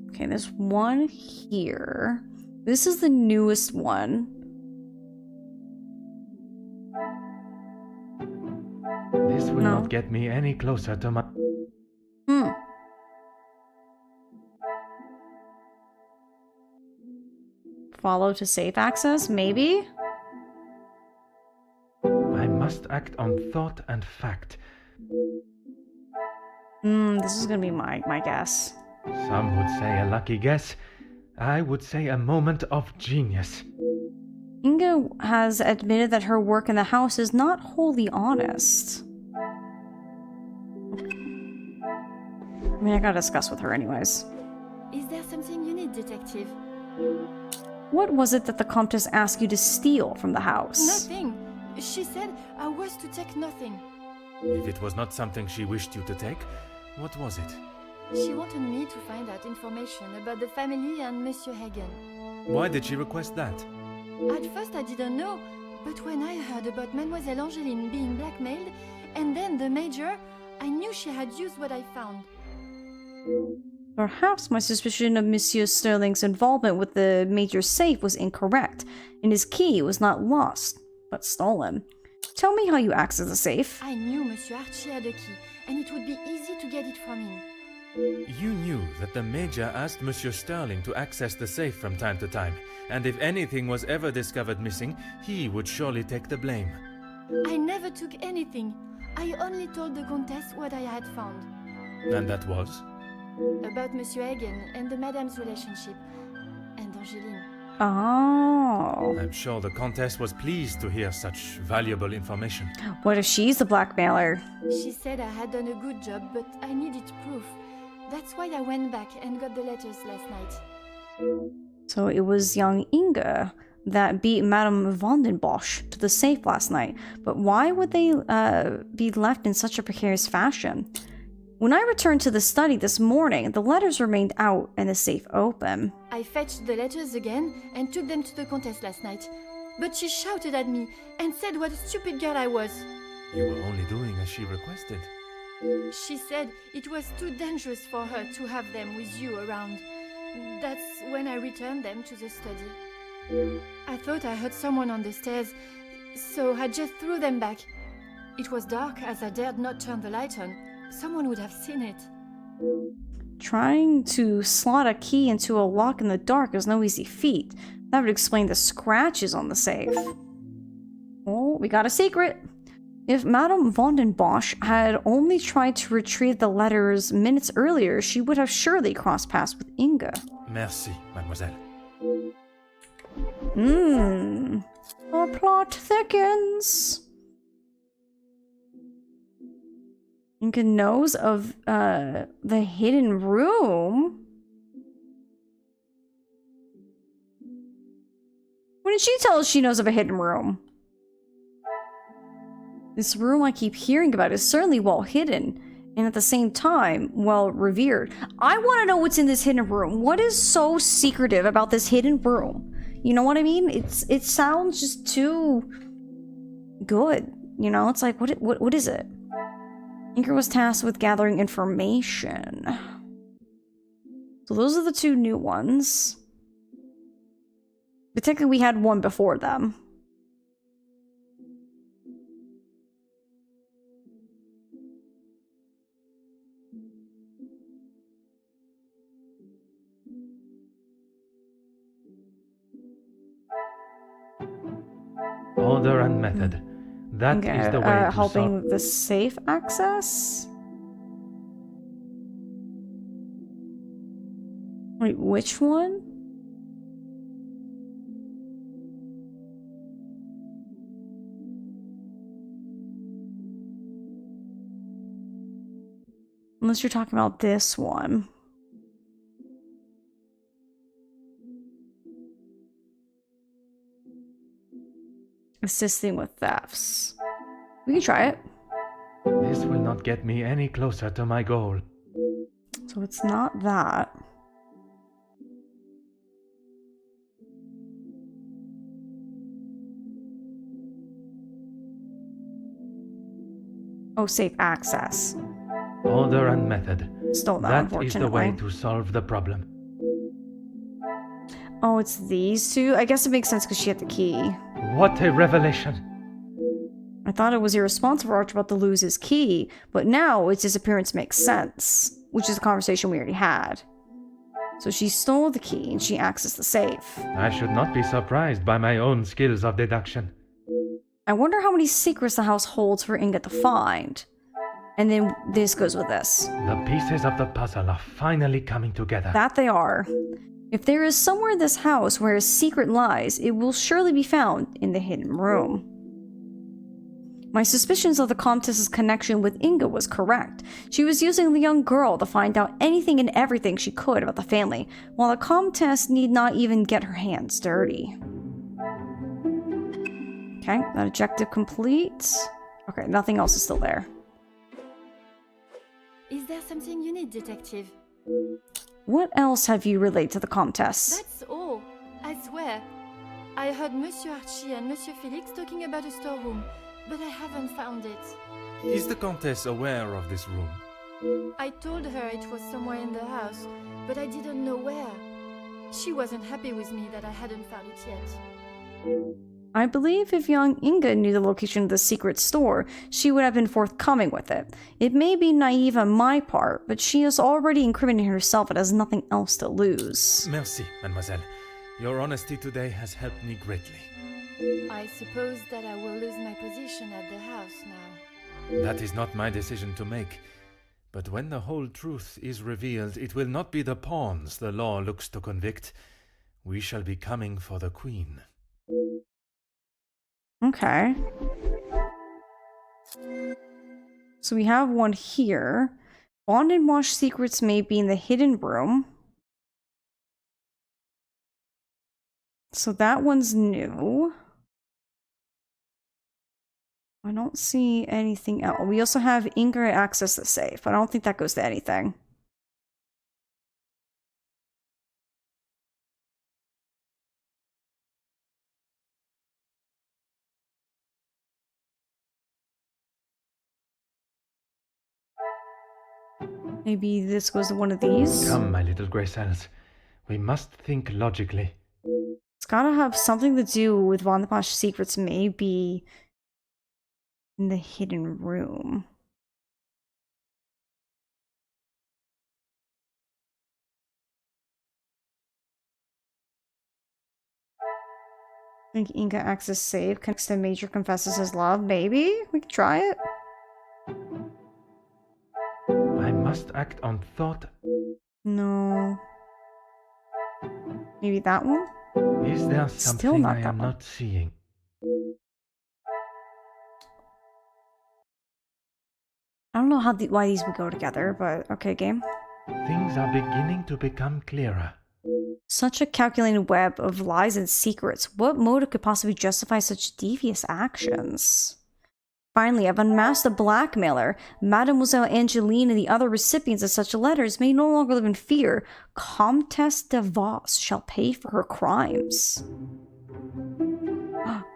Okay, there's one here. This is the newest one.
This will not get me any closer to my...
Follow to safe access? Maybe?
I must act on thought and fact.
This is gonna be my guess.
Some would say a lucky guess. I would say a moment of genius.
Inga has admitted that her work in the house is not wholly honest. I mean, I gotta discuss with her anyways.
Is there something you need, detective?
What was it that the Comtesse asked you to steal from the house?
Nothing. She said I was to take nothing.
If it was not something she wished you to take, what was it?
She wanted me to find out information about the family and Monsieur Hagen.
Why did she request that?
At first I didn't know, but when I heard about Mademoiselle Angeline being blackmailed, and then the Major, I knew she had used what I found.
Perhaps my suspicion of Monsieur Sterling's involvement with the Major's safe was incorrect, and his key was not lost, but stolen. Tell me how you accessed the safe.
I knew Monsieur Archie had a key, and it would be easy to get it from him.
You knew that the Major asked Monsieur Sterling to access the safe from time to time, and if anything was ever discovered missing, he would surely take the blame.
I never took anything. I only told the Comtesse what I had found.
And that was?
About Monsieur Hagen and the Madame's relationship, and Angeline.
Oh.
I'm sure the Comtesse was pleased to hear such valuable information.
What if she's the blackmailer?
She said I had done a good job, but I needed proof. That's why I went back and got the letters last night.
So it was young Inga that beat Madame van den Bosch to the safe last night. But why would they be left in such a precarious fashion? When I returned to the study this morning, the letters remained out and the safe open.
I fetched the letters again and took them to the Countess last night. But she shouted at me and said what a stupid girl I was.
You were only doing as she requested.
She said it was too dangerous for her to have them with you around. That's when I returned them to the study. I thought I heard someone on the stairs, so I just threw them back. It was dark as I dared not turn the light on. Someone would have seen it.
Trying to slot a key into a lock in the dark is no easy feat. That would explain the scratches on the safe. Oh, we got a secret. If Madame van den Bosch had only tried to retrieve the letters minutes earlier, she would have surely crossed paths with Inga.
Merci, mademoiselle.
The plot thickens. Inga knows of the hidden room. When did she tell us she knows of a hidden room? This room I keep hearing about is certainly well hidden, and at the same time, well revered. I want to know what's in this hidden room. What is so secretive about this hidden room? You know what I mean? It sounds just too good. You know, it's like, what is it? Inga was tasked with gathering information. So those are the two new ones. But technically we had one before them.
Order and method. That
Okay,
is the way to
helping
solve...
the safe access? Wait, which one? Unless you're talking about this one. Assisting with thefts. We can try it.
This will not get me any closer to my goal.
So it's not that. Oh, safe access.
Order and method.
Still not,
that
unfortunately.
is the way to solve the problem.
Oh, it's these two? I guess it makes sense because she had the key.
What a revelation!
I thought it was irresponsible for Archibald to lose his key, but now its disappearance makes sense, which is a conversation we already had. So she stole the key and she accessed the safe.
I should not be surprised by my own skills of deduction.
I wonder how many secrets the house holds for Inga to find. And then this goes with this.
The pieces of the puzzle are finally coming together.
That they are. If there is somewhere in this house where a secret lies, it will surely be found in the hidden room. My suspicions of the Comtesse's connection with Inga was correct. She was using the young girl to find out anything and everything she could about the family, while the Comtesse need not even get her hands dirty. Okay, that objective complete. Okay, nothing else is still there.
Is there something you need, detective?
What else have you relayed to the Comtesse?
That's all. I swear. I heard Monsieur Archie and Monsieur Felix talking about a storeroom, but I haven't found it.
Is the Countess aware of this room?
I told her it was somewhere in the house, but I didn't know where. She wasn't happy with me that I hadn't found it yet.
I believe if young Inga knew the location of the secret store, she would have been forthcoming with it. It may be naive on my part, but she has already incriminated herself and has nothing else to lose.
Merci, mademoiselle. Your honesty today has helped me greatly.
I suppose that I will lose my position at the house now.
That is not my decision to make. But when the whole truth is revealed, it will not be the pawns the law looks to convict. We shall be coming for the Queen.
Okay. So we have one here. Bond and Wash secrets may be in the hidden room. So that one's new. I don't see anything else. We also have Inga access the safe, but I don't think that goes to anything. Maybe this goes to one of these?
Come, my little grey cells. We must think logically.
It's gotta have something to do with Von der Bosch secrets, maybe in the hidden room. I think Inga access save connects to Major confesses his love. Maybe we could try it.
I must act on thought.
No. Maybe that one?
Is there
Still
something
not
I
that
am
one.
not seeing?
I don't know how why these would go together, but okay, game.
Things are beginning to become clearer.
Such a calculated web of lies and secrets. What motive could possibly justify such devious actions? Finally, I've unmasked the blackmailer. Mademoiselle Angeline and the other recipients of such letters may no longer live in fear. Comtesse de Vos shall pay for her crimes.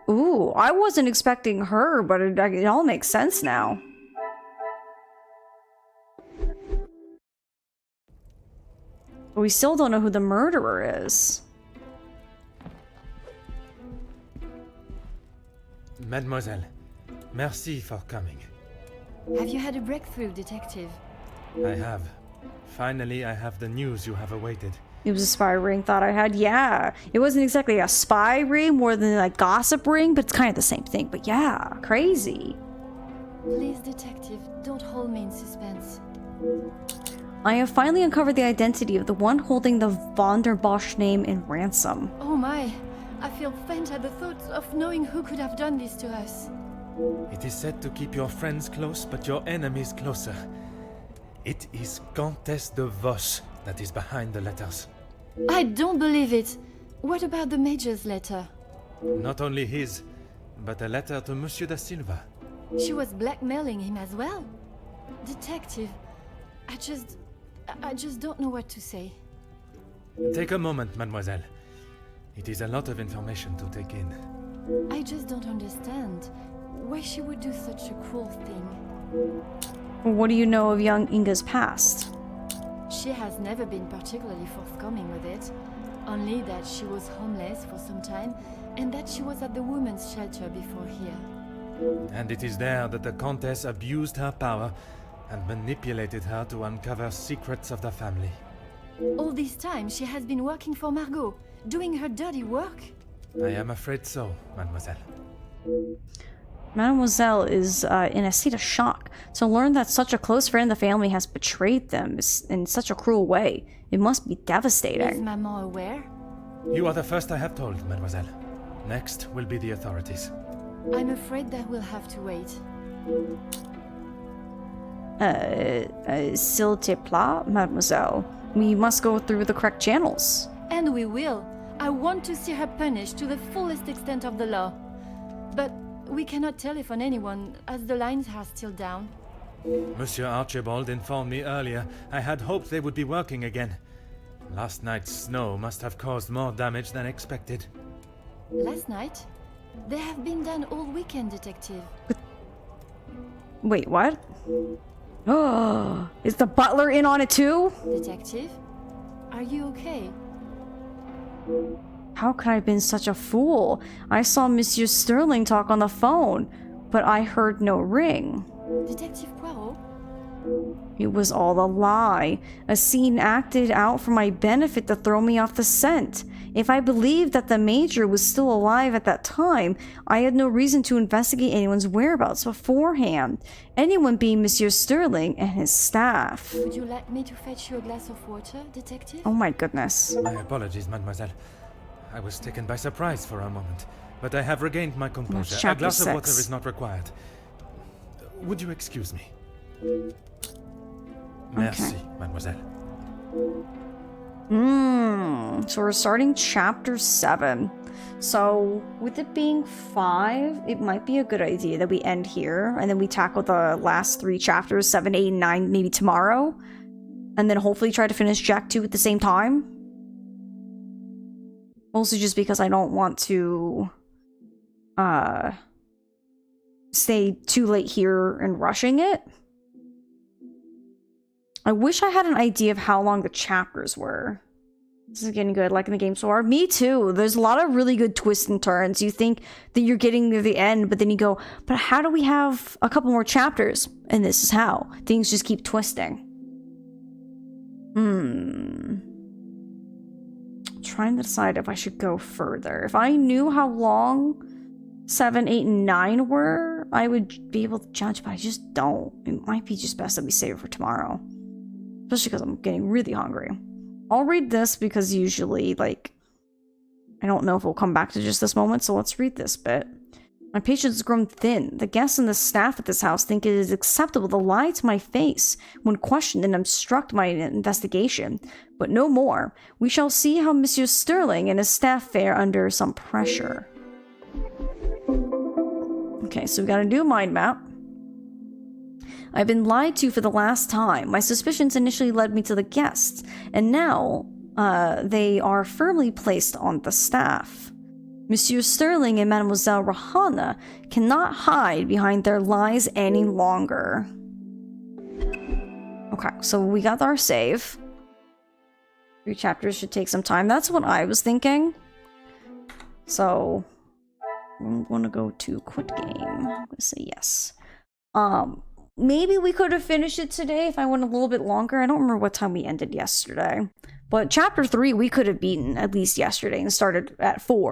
Ooh, I wasn't expecting her, but it all makes sense now. But we still don't know who the murderer is.
Mademoiselle, merci for coming.
Have you had a breakthrough, Detective?
I have. Finally, I have the news you have awaited.
It was a spy ring thought I had. Yeah, it wasn't exactly a spy ring, more than a gossip ring, but it's kind of the same thing. But yeah, crazy.
Please, Detective, don't hold me in suspense.
I have finally uncovered the identity of the one holding the Von der Bosch name in ransom.
Oh my, I feel faint at the thought of knowing who could have done this to us.
It is said to keep your friends close, but your enemies closer. It is Comtesse de Vos that is behind the letters.
I don't believe it. What about the Major's letter?
Not only his, but a letter to Monsieur da Silva.
She was blackmailing him as well. Detective, I just don't know what to say.
Take a moment, mademoiselle. It is a lot of information to take in.
I just don't understand why she would do such a cruel thing.
What do you know of young Inga's past?
She has never been particularly forthcoming with it. Only that she was homeless for some time and that she was at the women's shelter before here.
And it is there that the Comtesse abused her power and manipulated her to uncover secrets of the family.
All this time she has been working for Margot, doing her dirty work?
I am afraid so, mademoiselle.
Mademoiselle is in a state of shock to learn that such a close friend of the family has betrayed them in such a cruel way. It must be
Is
devastating.
Maman aware?
You are the first I have told, mademoiselle. Next will be the authorities.
I'm afraid that we'll have to wait.
S'il te plaît, mademoiselle. We must go through the correct channels.
And we will. I want to see her punished to the fullest extent of the law. But we cannot telephone anyone, as the lines are still down.
Monsieur Archibald informed me earlier. I had hoped they would be working again. Last night's snow must have caused more damage than expected.
Last night? They have been done all weekend, Detective.
Wait, what? Oh, is the butler in on it too?
Detective? Are you okay?
How could I have been such a fool? I saw Monsieur Sterling talk on the phone, but I heard no ring.
Detective Poirot?
It was all a lie, a scene acted out for my benefit to throw me off the scent. If I believed that the Major was still alive at that time, I had no reason to investigate anyone's whereabouts beforehand, anyone being Monsieur Sterling and his staff.
Would you like me to fetch you a glass of water, Detective?
Oh my goodness.
My apologies, mademoiselle. I was taken by surprise for a moment, but I have regained my composure. A
Chapter
glass of
6.
water is not required. Would you excuse me? Merci, mademoiselle.
So we're starting chapter 7. So with it being 5, it might be a good idea that we end here and then we tackle the last 3 chapters, 7, 8, and 9, maybe tomorrow. And then hopefully try to finish Jack 2 at the same time. Mostly just because I don't want to stay too late here and rushing it. I wish I had an idea of how long the chapters were. This is getting good, like in the game so far. Me too. There's a lot of really good twists and turns. You think that you're getting near the end, but then you go, but how do we have a couple more chapters? And this is how. Things just keep twisting. Trying to decide if I should go further. If I knew how long 7, 8, and 9 were, I would be able to judge, but I just don't. It might be just best that we save it for tomorrow. Especially because I'm getting really hungry. I'll read this because usually, like, I don't know if we'll come back to just this moment, so let's read this bit. My patience has grown thin. The guests and the staff at this house think it is acceptable to lie to my face when questioned and obstruct my investigation. But no more. We shall see how Monsieur Sterling and his staff fare under some pressure. Okay, so we got a new mind map. I've been lied to for the last time. My suspicions initially led me to the guests, and now they are firmly placed on the staff. Monsieur Sterling and Mademoiselle Rahana cannot hide behind their lies any longer. Okay, so we got our save. 3 chapters should take some time. That's what I was thinking. So, I'm gonna go to quit game. I'm gonna say yes. Maybe we could have finished it today if I went a little bit longer. I don't remember what time we ended yesterday. But chapter 3 we could have beaten at least yesterday and started at 4.